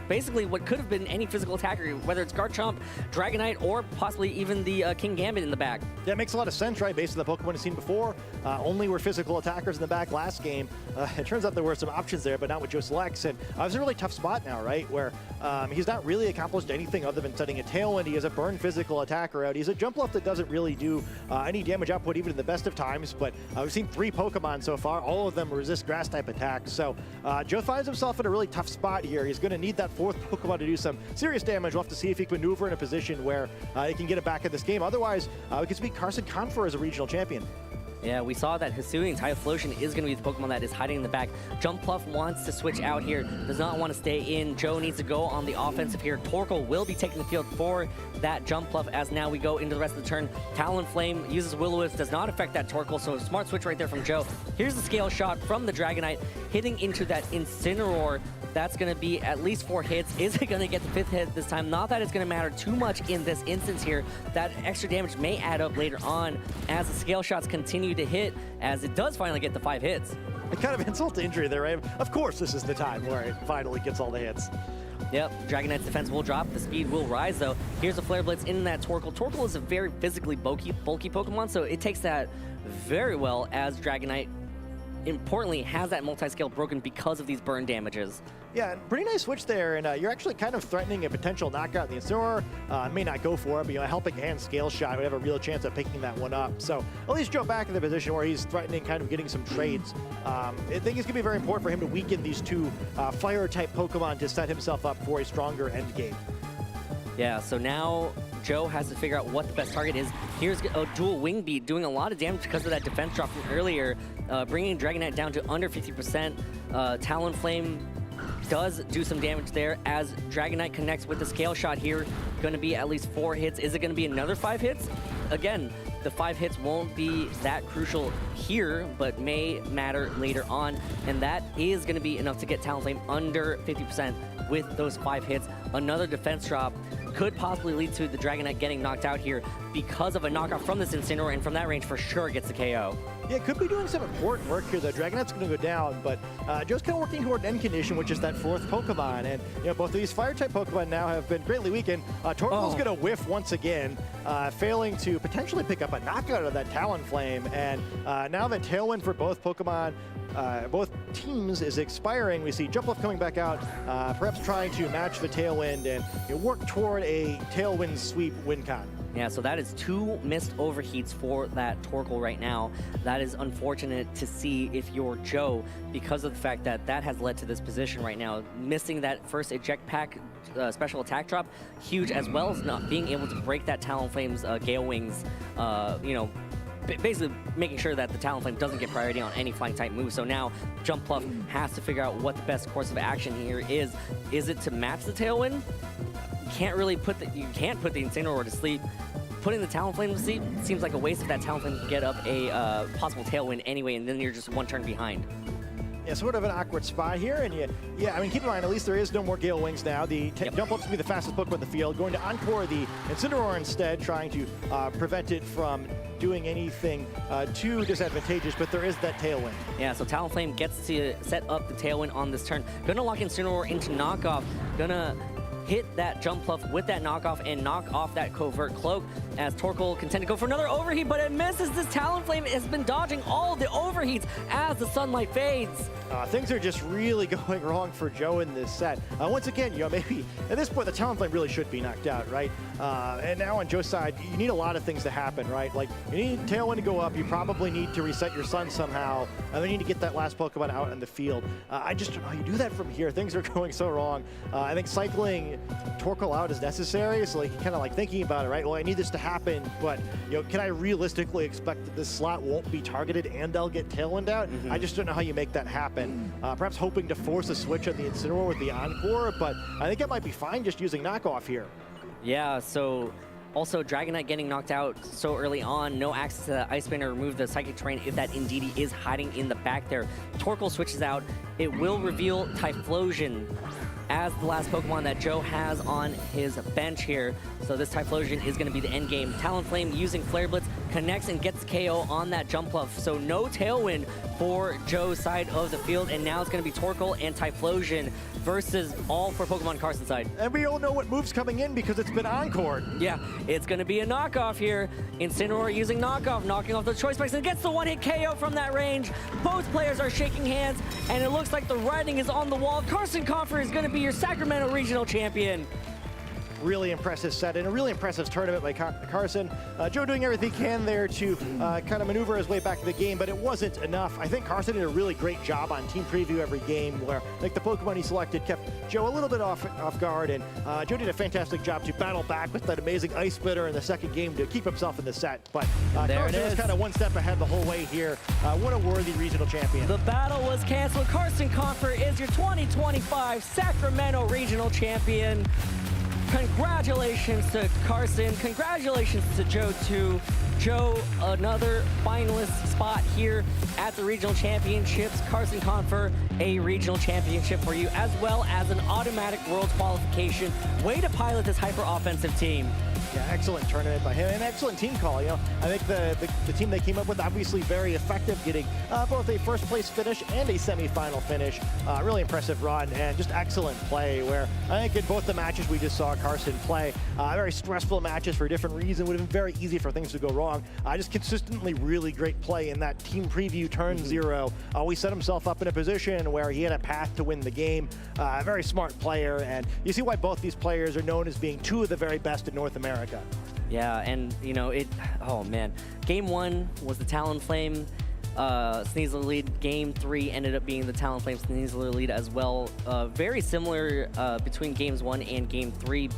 basically what could have been any physical attacker, whether it's Garchomp, Dragonite, or possibly even the King Gambit in the back. Yeah, it makes a lot of sense, right? Based on the Pokemon we've seen before, only were physical attackers in the back last game. It turns out there were some options there, but not with Joe Selects. And it's a really tough spot now, right? Where he's not really accomplished anything other than setting a Tailwind. He has a burn physical attacker out. He's a Jump Bluff that doesn't really do any damage output even in the best of times, but we've seen 3 Pokemon so far. All of them resist grass type attacks. So Joe finds himself in a really tough spot here. He's going to need that 4th Pokemon to do some serious damage. We'll have to see if he can maneuver in a position where he can get it back in this game. Otherwise, we can speak Carson Confer as a regional champion. Yeah, we saw that Hisuian's Typhlosion is going to be the Pokemon that is hiding in the back. Jump Bluff wants to switch out here, does not want to stay in. Joe needs to go on the offensive here. Torkoal will be taking the field for that Jump Bluff as now we go into the rest of the turn. Talonflame uses Will-O-Wisp, does not affect that Torkoal, so smart switch right there from Joe. Here's the Scale Shot from the Dragonite, hitting into that Incineroar. That's going to be at least 4 hits. Is it going to get the 5th hit this time? Not that it's going to matter too much in this instance here. That extra damage may add up later on as the Scale Shots continue to hit, as it does finally get the 5 hits. A kind of insult to injury there, right? Of course this is the time where it finally gets all the hits. Yep, Dragonite's defense will drop. The speed will rise, though. Here's a Flare Blitz in that Torkoal. Torkoal is a very physically bulky Pokemon, so it takes that very well as Dragonite, importantly, has that multi-scale broken because of these burn damages. Yeah, pretty nice switch there, and you're actually kind of threatening a potential knockout. The Incineroar may not go for it, but a Helping Hand Scale Shot would have a real chance of picking that one up. So at least Joe back in the position where he's threatening kind of getting some trades. I think it's going to be very important for him to weaken these 2 Fire-type Pokemon to set himself up for a stronger end game. Yeah, so now Joe has to figure out what the best target is. Here's a dual Wing Beat doing a lot of damage because of that defense drop from earlier, bringing Dragonite down to under 50%. Talonflame does do some damage there as Dragonite connects with the Scale Shot here. Going to be at least 4 hits. Is it going to be another 5 hits? Again, the 5 hits won't be that crucial here, but may matter later on. And that is going to be enough to get Talonflame under 50% with those 5 hits. Another defense drop could possibly lead to the Dragonite getting knocked out here because of a knockoff from this Incineroar, and from that range for sure gets the KO. Yeah, could be doing some important work here. The Dragonite's going to go down, but Joe's kind of working toward an end condition, which is that 4th Pokemon. And both of these Fire-type Pokemon now have been greatly weakened. Torkoal's going to whiff once again, failing to potentially pick up a knockout of that Talonflame. And now the Tailwind for both Pokemon, both teams, is expiring. We see Jump Bluff coming back out, perhaps trying to match the Tailwind and work toward a Tailwind sweep win con. Yeah, so that is 2 missed overheats for that Torkoal right now. That is unfortunate to see if you're Joe, because of the fact that that has led to this position right now. Missing that first Eject Pack special attack drop, huge, as well as not being able to break that Talonflame's Gale Wings, basically making sure that the Talonflame doesn't get priority on any flying type move. So now Jump Bluff has to figure out what the best course of action here is. Is it to match the Tailwind? You can't put the Incineroar to sleep. Putting the Talonflame to sleep seems like a waste if that Talonflame can get up a possible Tailwind anyway, and then you're just 1 turn behind. Yeah, sort of an awkward spot here, and keep in mind, at least there is no more Gale Wings now. The Jump Bluff's going to be the fastest Pokemon in the field, going to Encore the Incineroar instead, trying to prevent it from doing anything too disadvantageous, but there is that Tailwind. Yeah, so Talonflame gets to set up the Tailwind on this turn. Gonna lock Incineroar into knockoff, gonna hit that Jump Bluff with that knockoff and knock off that Covert Cloak as Torkoal can tend to go for another overheat, but it misses. This Talonflame has been dodging all the overheats as the sunlight fades. Things are just really going wrong for Joe in this set. Once again, maybe at this point the Talonflame really should be knocked out, right? And now on Joe's side, you need a lot of things to happen, right? Like you need Tailwind to go up, you probably need to reset your Sun somehow, and then you need to get that last Pokemon out in the field. I just don't know how you do that from here. Things are going so wrong. I think cycling bring Torkoal out as necessary. So like kind of like thinking about it, right? Well, I need this to happen, but can I realistically expect that this slot won't be targeted and I'll get Tailwind out? I just don't know how you make that happen. Perhaps hoping to force a switch on the Incineroar with the Encore, but I think it might be fine just using knockoff here. Yeah, so also Dragonite getting knocked out so early on, no access to the Ice Spinner, remove the Psychic Terrain if that Indeedee is hiding in the back there. Torkoal switches out. It will reveal Typhlosion as the last Pokemon that Joe has on his bench here. So this Typhlosion is going to be the end game. Talonflame using Flare Blitz connects and gets KO on that Jumpluff. So no Tailwind for Joe's side of the field, and now it's going to be Torkoal and Typhlosion versus all for Pokemon Carson side. And we all know what move's coming in because it's been encored. Yeah, it's going to be a knockoff here. Incineroar using knockoff, knocking off the Choice Spikes and gets the one-hit KO from that range. Both players are shaking hands, and it looks like the writing is on the wall. Carson Confer is going to be your Sacramento Regional Champion. Really impressive set and a really impressive tournament by Carson. Joe doing everything he can there to kind of maneuver his way back to the game, but it wasn't enough. I think Carson did a really great job on team preview every game where like the Pokemon he selected kept Joe a little bit off guard, and Joe did a fantastic job to battle back with that amazing Ice Spitter in the second game to keep himself in the set. But Carson was kind of one step ahead the whole way here. What a worthy regional champion. The battle was canceled. Carson Confer is your 2025 Sacramento Regional Champion. Congratulations to Carson. Congratulations to Joe, too. Joe, another finalist spot here at the Regional Championships. Carson Confer, a Regional Championship for you, as well as an automatic Worlds qualification. Way to pilot this hyper-offensive team. Yeah, excellent tournament by him, and excellent team call. I think the team they came up with obviously very effective, getting both a first place finish and a semifinal finish. Really impressive run and just excellent play. Where I think in both the matches we just saw Carson play, very stressful matches for a different reason. Would have been very easy for things to go wrong. Just consistently really great play in that team preview turn 0. Always set himself up in a position where he had a path to win the game. Very smart player, and you see why both these players are known as being two of the very best in North America. Yeah, and oh man. Game 1 was the Talonflame Sneasler lead. Game 3 ended up being the Talonflame Sneasler lead as well. Very similar between games 1 and game 3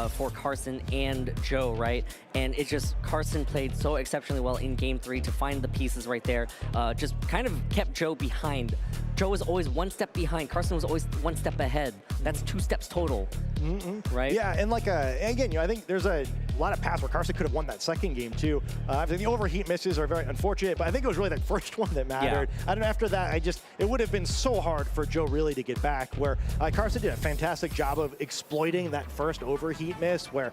for Carson and Joe, right? And it just, Carson played so exceptionally well in game 3 to find the pieces right there. Just kind of kept Joe behind. Joe was always one step behind. Carson was always one step ahead. That's 2 steps total, right? Yeah, and like again, I think there's a lot of paths where Carson could have won that second game too. I think the overheat misses are very unfortunate, but I think it was really that first one that mattered. Yeah. I don't know, after that, it would have been so hard for Joe really to get back, where Carson did a fantastic job of exploiting that first overheat miss, where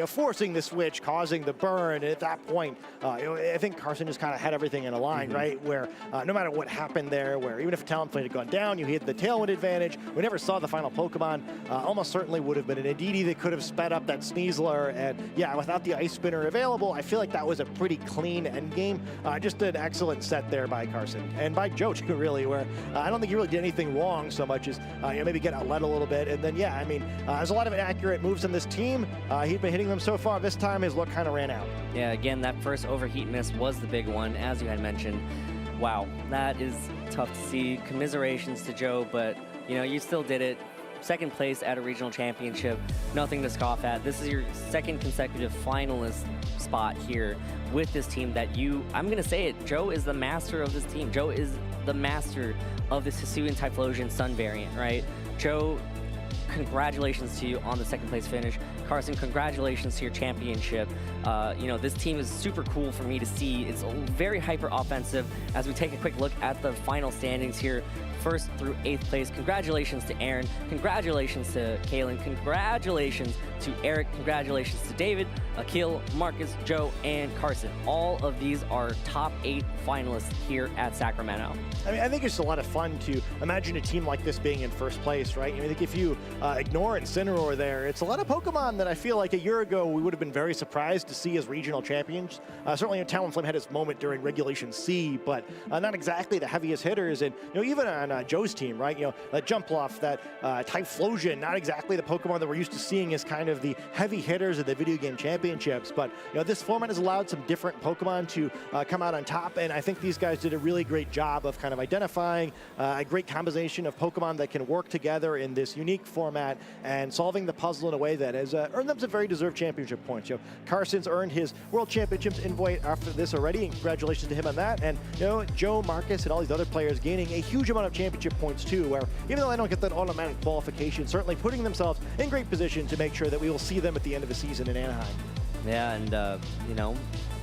forcing the switch, causing the burn, and at that point, I think Carson just kind of had everything in a line, right? Where no matter what happened there, where even if Talonflame had gone down, you had the Tailwind advantage. We never saw the final Pokemon. Almost certainly would have been an Indeedee that could have sped up that Sneasler, and yeah, without the Ice Spinner available, I feel like that was a pretty clean end game. Just an excellent set there by Carson, and by Joe too, really, where I don't think he really did anything wrong so much as maybe get outlet a little bit, and then yeah, I mean, there's a lot of inaccurate moves in this team. He'd been hitting them so far. This time his luck kind of ran out. Yeah, again, that first overheat miss was the big one, as you had mentioned. Wow, that is tough to see. Commiserations to Joe, but you still did it. Second place at a regional championship, nothing to scoff at. This is your second consecutive finalist spot here with this team that I'm going to say it, Joe is the master of this team. Joe is the master of this Hisuian Typhlosion Sun variant, right? Joe, congratulations to you on the second place finish. Carson, congratulations to your championship. This team is super cool for me to see. It's very hyper offensive. As we take a quick look at the final standings here, 1st through 8th place. Congratulations to Aaron. Congratulations to Kaylin. Congratulations to Eric. Congratulations to David, Akil, Marcus, Joe, and Carson. All of these are top 8 finalists here at Sacramento. I mean, I think it's a lot of fun to imagine a team like this being in first place, right? I think if you ignore Incineroar there, it's a lot of Pokemon that I feel like a year ago we would have been very surprised to see as regional champions. Certainly Talonflame had its moment during Regulation C, but not exactly the heaviest hitters. And even on Joe's team, right? That Jumpluff, that Typhlosion, not exactly the Pokemon that we're used to seeing as kind of the heavy hitters of the video game championships, but this format has allowed some different Pokemon to come out on top, and I think these guys did a really great job of kind of identifying a great combination of Pokemon that can work together in this unique format and solving the puzzle in a way that has earned them some very deserved championship points. Carson's earned his World Championships invite after this already, and congratulations to him on that. And Joe, Marcus, and all these other players gaining a huge amount of championship points too, where even though they don't get that automatic qualification, certainly putting themselves in great position to make sure that we will see them at the end of the season in Anaheim. Yeah, and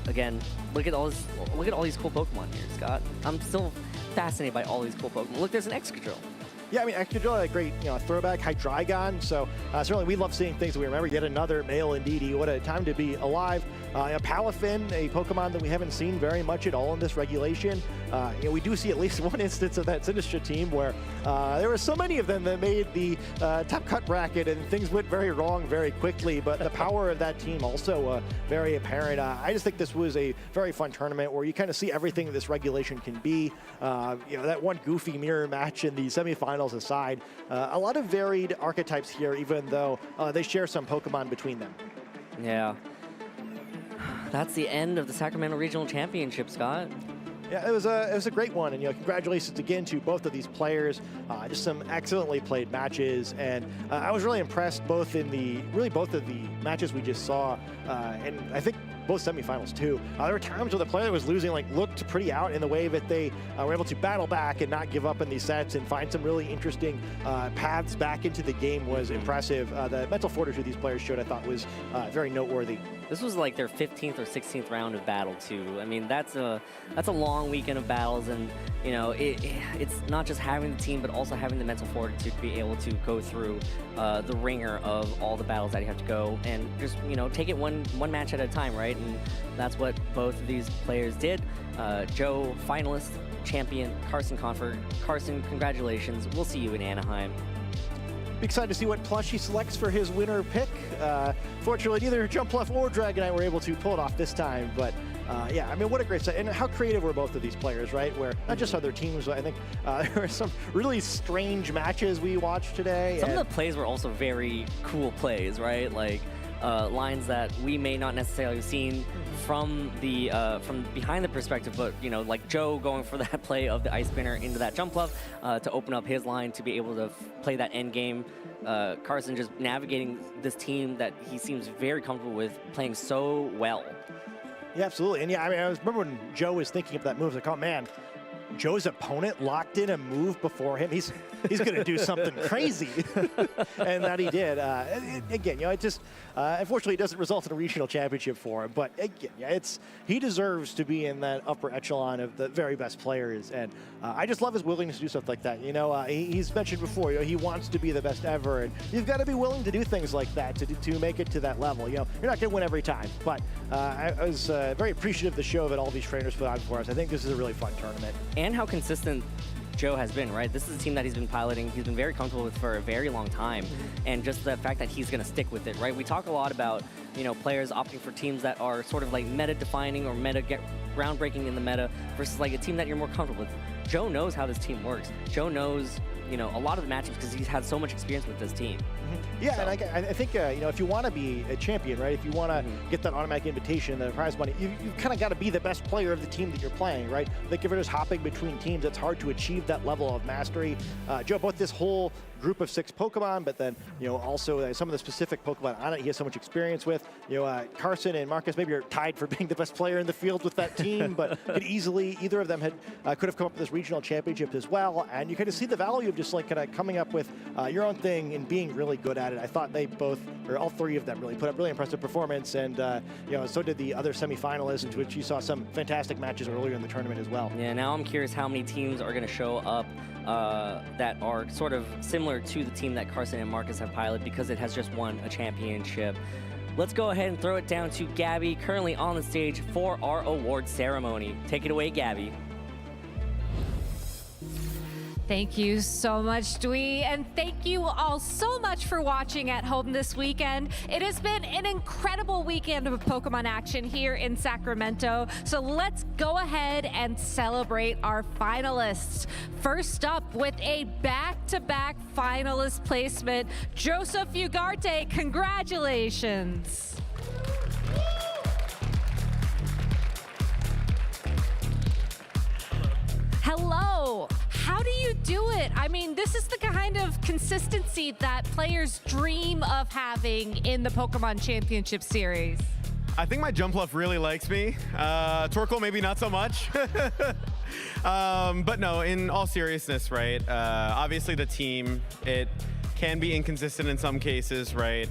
again, look at all these cool Pokemon here, Scott. I'm still fascinated by all these cool Pokemon. Look, there's an Excadrill. Yeah, I mean, Excadrill, a great throwback, Hydreigon. So certainly we love seeing things that we remember. Yet another male Indeedee. What a time to be alive. Palafin, a Pokemon that we haven't seen very much at all in this regulation. We do see at least one instance of that Sinistra team where there were so many of them that made the top cut bracket and things went very wrong very quickly. But the power of that team also very apparent. I just think this was a very fun tournament where you kind of see everything that this regulation can be. That one goofy mirror match in the semifinals aside, a lot of varied archetypes here, even though they share some Pokemon between them. Yeah. That's the end of the Sacramento Regional Championship, Scott. Yeah, it was a great one, and congratulations again to both of these players. Just some excellently played matches, and I was really impressed both of the matches we just saw, and I think both semifinals too. There were times where the player that was losing looked pretty out in the way that they were able to battle back and not give up in these sets and find some really interesting paths back into the game was impressive. The mental fortitude these players showed, I thought, was very noteworthy. This was like their 15th or 16th round of battle too. I mean, that's a long weekend of battles, and it's not just having the team, but also having the mental fortitude to be able to go through the ringer of all the battles that you have to go, and just take it one match at a time, right? And that's what both of these players did. Joe, finalist, champion, Carson Confer. Carson, congratulations. We'll see you in Anaheim. Be excited to see what plush he selects for his winner pick. Fortunately, neither Jumpluff or Dragonite were able to pull it off this time, but yeah, I mean, what a great set. And how creative were both of these players, right? Where not just other teams, but I think there were some really strange matches we watched today. Some of the plays were also very cool plays, right? Like lines that we may not necessarily have seen from behind the perspective, but like Joe going for that play of the Ice Spinner into that Jumpluff to open up his line to be able to play that end game. Carson just navigating this team that he seems very comfortable with, playing so well. Yeah, absolutely. And yeah, I mean, I remember when Joe was thinking of that move, like, oh man, Joe's opponent locked in a move before him. He's going to do something crazy, and that he did. Again, it just unfortunately it doesn't result in a regional championship for him. But again, yeah, he deserves to be in that upper echelon of the very best players, and I just love his willingness to do stuff like that. He's mentioned before, he wants to be the best ever, and you've got to be willing to do things like that to make it to that level. You're not going to win every time, but I was very appreciative of the show that all these trainers put on for us. I think this is a really fun tournament. And how consistent Joe has been, right? This is a team that he's been piloting, he's been very comfortable with for a very long time, and just the fact that he's going to stick with it, right? We talk a lot about, players opting for teams that are sort of like meta-defining or groundbreaking in the meta versus like a team that you're more comfortable with. Joe knows how this team works. Joe knows, a lot of the matchups because he's had so much experience with this team. Yeah, so. And I think, if you want to be a champion, right, if you want to get that automatic invitation, the prize money, you've kind of got to be the best player of the team that you're playing, right? I think if you're just hopping between teams, it's hard to achieve that level of mastery. Joe, both this whole group of 6 Pokemon, but then, also some of the specific Pokemon on it he has so much experience with. Carson and Marcus, maybe you're tied for being the best player in the field with that team, but could easily, either of them could have come up with this regional championship as well. And you kind of see the value of just like kind of coming up with your own thing and being really good at it. I thought they both, or all 3 of them, really put up really impressive performance, and so did the other semifinalists, into which you saw some fantastic matches earlier in the tournament as well. Yeah, now I'm curious how many teams are going to show up that are sort of similar to the team that Carson and Marcus have piloted, because it has just won a championship. Let's go ahead and throw it down to Gabby, currently on the stage for our award ceremony. Take it away, Gabby. Thank you so much, Dwee, and thank you all so much for watching at home this weekend. It has been an incredible weekend of Pokemon action here in Sacramento, so let's go ahead and celebrate our finalists. First up, with a back-to-back finalist placement, Joseph Ugarte, congratulations. Hello. How do you do it? I mean, this is the kind of consistency that players dream of having in the Pokemon Championship Series. I think my Jumpluff really likes me. Torkoal maybe not so much. But no, in all seriousness, right? Obviously the team, it can be inconsistent in some cases, right?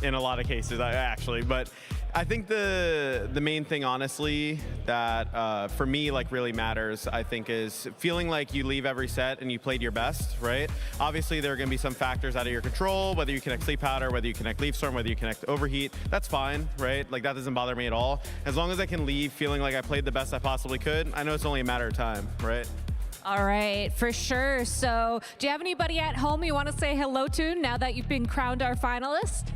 In a lot of cases, actually. But I think the main thing, honestly, that for me, like, really matters, I think, is feeling like you leave every set and you played your best, right? Obviously, there are going to be some factors out of your control, whether you connect Sleep Powder, whether you connect Leaf Storm, whether you connect Overheat. That's fine, right? Like, that doesn't bother me at all. As long as I can leave feeling like I played the best I possibly could, I know it's only a matter of time, right? All right, for sure. So do you have anybody at home you want to say hello to now that you've been crowned our finalist?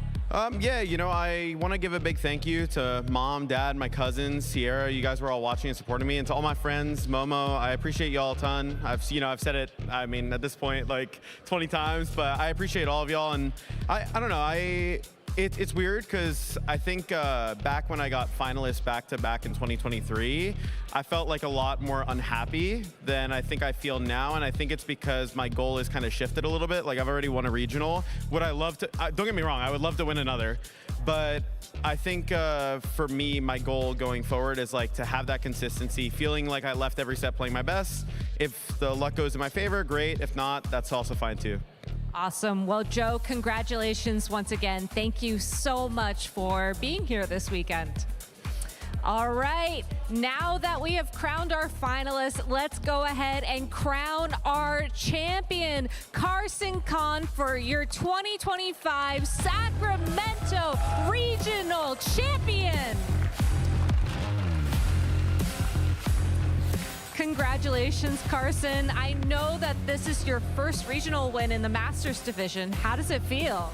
Yeah, you know, I want to give a big thank you to Mom, Dad, my cousins, Sierra. You guys were all watching and supporting me, and to all my friends, Momo. I appreciate y'all a ton. I've said it, I mean, at this point, like 20 times, but I appreciate all of y'all. And I don't know, it's weird because I think back when I got finalists back-to-back in 2023, I felt like a lot more unhappy than I think I feel now, and I think it's because my goal has kind of shifted a little bit. Like, I've already won a regional. Would I love to, don't get me wrong, I would love to win another, but I think for me, my goal going forward is like to have that consistency, feeling like I left every set playing my best. If the luck goes in my favor, great. If not, that's also fine too. Awesome. Well, Joe, congratulations once again. Thank you so much for being here this weekend. All right, now that we have crowned our finalists, let's go ahead and crown our champion, Carson Kahn, for your 2025 Sacramento Regional Champion. Congratulations, Carson. I know that this is your first regional win in the Masters division. How does it feel?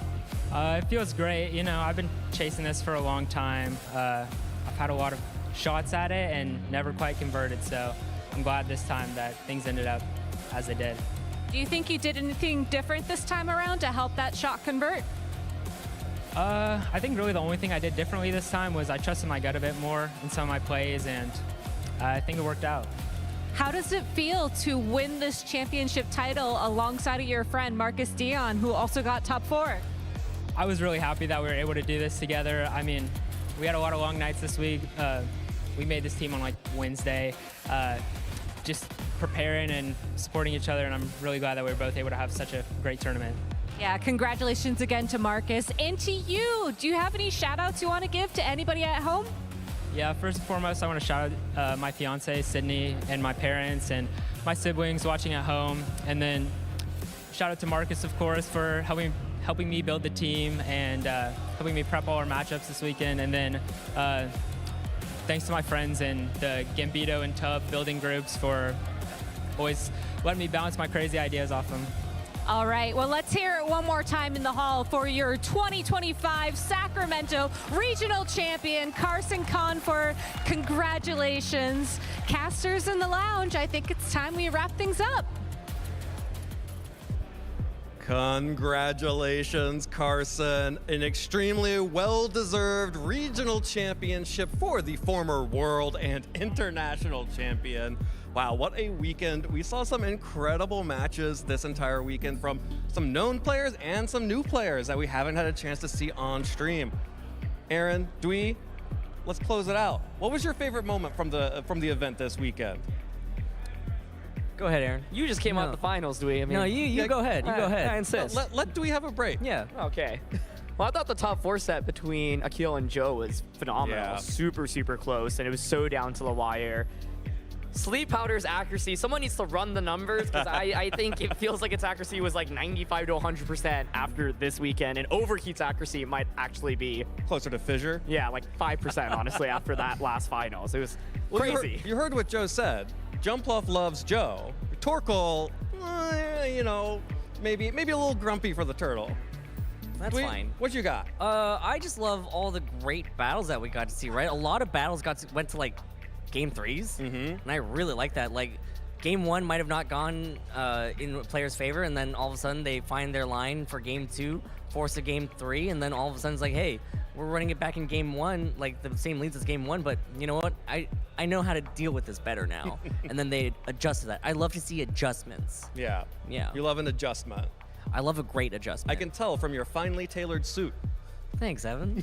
It feels great. You know, I've been chasing this for a long time. I've had a lot of shots at it and never quite converted, so I'm glad this time that things ended up as they did. Do you think you did anything different this time around to help that shot convert? I think really the only thing I did differently this time was I trusted my gut a bit more in some of my plays, and I think it worked out. How does it feel to win this championship title alongside of your friend Marcus Dion, who also got top 4? I was really happy that we were able to do this together. I mean, we had a lot of long nights this week. We made this team on like Wednesday, just preparing and supporting each other, and I'm really glad that we were both able to have such a great tournament. Yeah, congratulations again to Marcus. And to you, do you have any shout outs you want to give to anybody at home? Yeah, first and foremost, I want to shout out my fiance, Sydney, and my parents and my siblings watching at home. And then shout out to Marcus, of course, for helping me build the team and helping me prep all our matchups this weekend. And then thanks to my friends in the Gambito and Tub building groups for always letting me bounce my crazy ideas off them. All right, well, let's hear it one more time in the hall for your 2025 Sacramento Regional Champion, Carson Kahn. Congratulations. Casters in the lounge, I think it's time we wrap things up. Congratulations, Carson. An extremely well-deserved regional championship for the former world and international champion. Wow, what a weekend. We saw some incredible matches this entire weekend from some known players and some new players that we haven't had a chance to see on stream. Aaron, Dwee, let's close it out. What was your favorite moment from the event this weekend? Go ahead, Aaron. You just came out the finals, Dwee. I mean, No, you go ahead. You go ahead. I insist. Let Dwee have a break. Yeah. Okay. Well, I thought the top 4 set between Akil and Joe was phenomenal. Yeah. Super, super close, and it was so down to the wire. Sleep Powder's accuracy, someone needs to run the numbers, because I think it feels like its accuracy was like 95 to 100% after this weekend, and Overheat's accuracy might actually be closer to Fissure. Yeah, like 5%, honestly, after that last finals. It was crazy. You heard what Joe said. Jumpluff loves Joe. Torkoal you know, maybe a little grumpy for the turtle. That's fine. What you got? I just love all the great battles that we got to see, right? A lot of battles went to like game 3s, and I really like that. Like, game 1 might have not gone in players' favor, and then all of a sudden they find their line for game 2, force a game 3, and then all of a sudden it's like, hey, we're running it back in game 1, like the same leads as game 1, but you know what? I know how to deal with this better now. And then they adjusted that. I love to see adjustments. Yeah. You love an adjustment. I love a great adjustment. I can tell from your finely tailored suit. Thanks, Evan.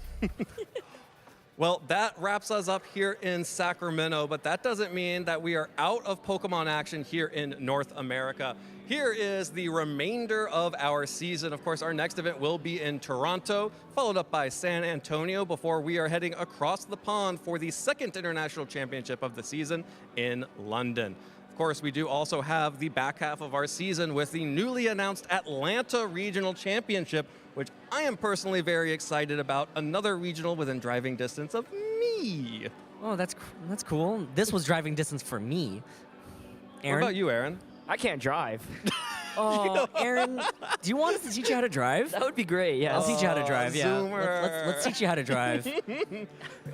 Well, that wraps us up here in Sacramento, but that doesn't mean that we are out of Pokemon action here in North America. Here is the remainder of our season. Of course, our next event will be in Toronto, followed up by San Antonio, before we are heading across the pond for the second international championship of the season in London. Of course, we do also have the back half of our season with the newly announced Atlanta Regional Championship, which I am personally very excited about. Another regional within driving distance of me. Oh, that's cool. This was driving distance for me. Aaron? What about you, Aaron? I can't drive. Oh, Aaron, do you want us to teach you how to drive? That would be great, yes. I'll teach you how to drive, yeah. Zoomer. Let's teach you how to drive.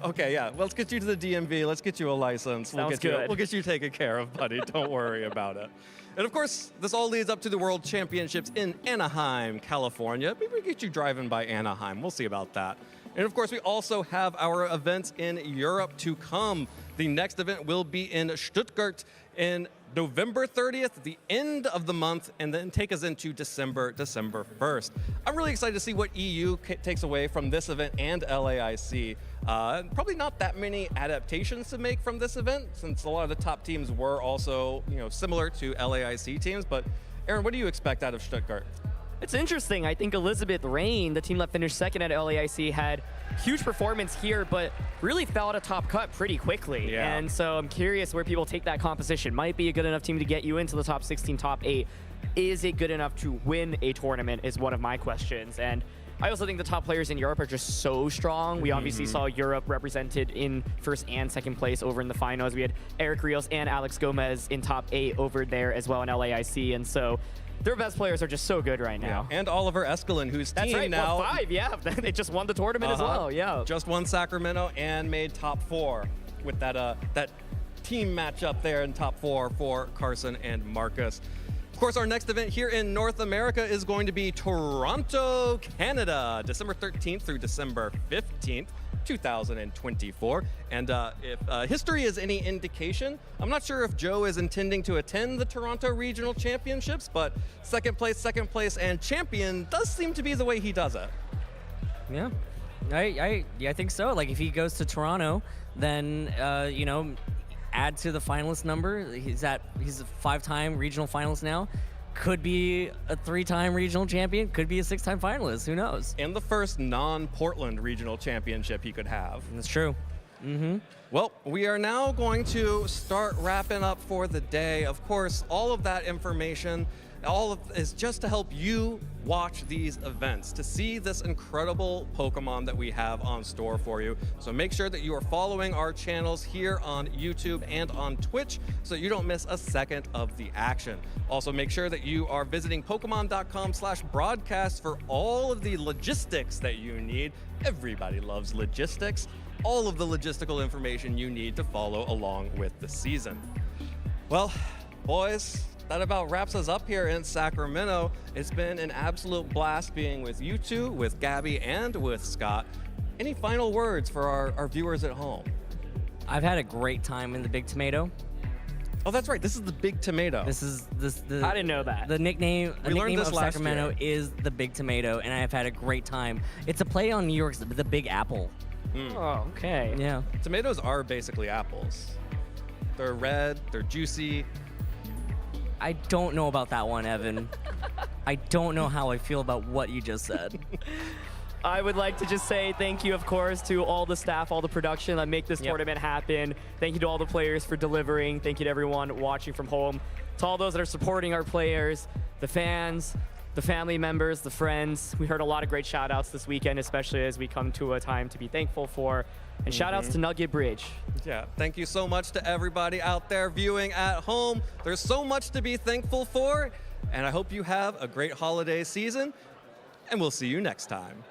Okay, yeah. Let's get you to the DMV. Let's get you a license. Sounds good. We'll get you taken care of, buddy. Don't worry about it. And of course, this all leads up to the World Championships in Anaheim, California. Maybe we get you driving by Anaheim. We'll see about that. And of course, we also have our events in Europe to come. The next event will be in Stuttgart in November 30th, the end of the month, and then take us into December 1st. I'm really excited to see what EU takes away from this event and LAIC. Probably not that many adaptations to make from this event, since a lot of the top teams were also, similar to LAIC teams. But Aaron, what do you expect out of Stuttgart? It's interesting. I think Elizabeth Rain, the team that finished second at LAIC, had huge performance here, but really fell out of top cut pretty quickly. Yeah. And so I'm curious where people take that composition. Might be a good enough team to get you into the top 16, top 8. Is it good enough to win a tournament is one of my questions. And I also think the top players in Europe are just so strong. We obviously saw Europe represented in first and second place over in the finals. We had Eric Rios and Alex Gomez in top 8 over there as well in LAIC. And so their best players are just so good right now. And Oliver Escalin, whose That's team right, now... won 5, yeah. They just won the tournament as well, yeah. Just won Sacramento and made top 4 with that team matchup there in top 4 for Carson and Marcus. Of course, our next event here in North America is going to be Toronto, Canada, December 13th through December 15th. 2024. And if history is any indication, I'm not sure if Joe is intending to attend the Toronto Regional Championships, but second place, and champion does seem to be the way he does it. Yeah, I think so. Like, if he goes to Toronto, then add to the finalist number. He's a 5-time regional finalist now. Could be a 3-time regional champion, could be a 6-time finalist, who knows? And the first non-Portland regional championship he could have. That's true. Well, we are now going to start wrapping up for the day. Of course, all of that information, is just to help you watch these events, to see this incredible Pokemon that we have on store for you. So make sure that you are following our channels here on YouTube and on Twitch so you don't miss a second of the action. Also, make sure that you are visiting Pokemon.com/broadcast for all of the logistics that you need. Everybody loves logistics. All of the logistical information you need to follow along with the season. Well, boys, that about wraps us up here in Sacramento. It's been an absolute blast being with you two, with Gabby, and with Scott. Any final words for our viewers at home? I've had a great time in the Big Tomato. Oh, that's right. This is the Big Tomato. This is I didn't know that. The nickname this of last Sacramento year. is the Big Tomato, and I've had a great time. It's a play on New York's The Big Apple. Oh, okay. Yeah. Tomatoes are basically apples. They're red, they're juicy. I don't know about that one, Evan. I don't know how I feel about what you just said. I would like to just say thank you, of course, to all the staff, all the production that make this tournament happen. Thank you to all the players for delivering. Thank you to everyone watching from home. To all those that are supporting our players, the fans, the family members, the friends. We heard a lot of great shout outs this weekend, especially as we come to a time to be thankful for. And shout outs to Nugget Bridge. Yeah, thank you so much to everybody out there viewing at home. There's so much to be thankful for. And I hope you have a great holiday season, and we'll see you next time.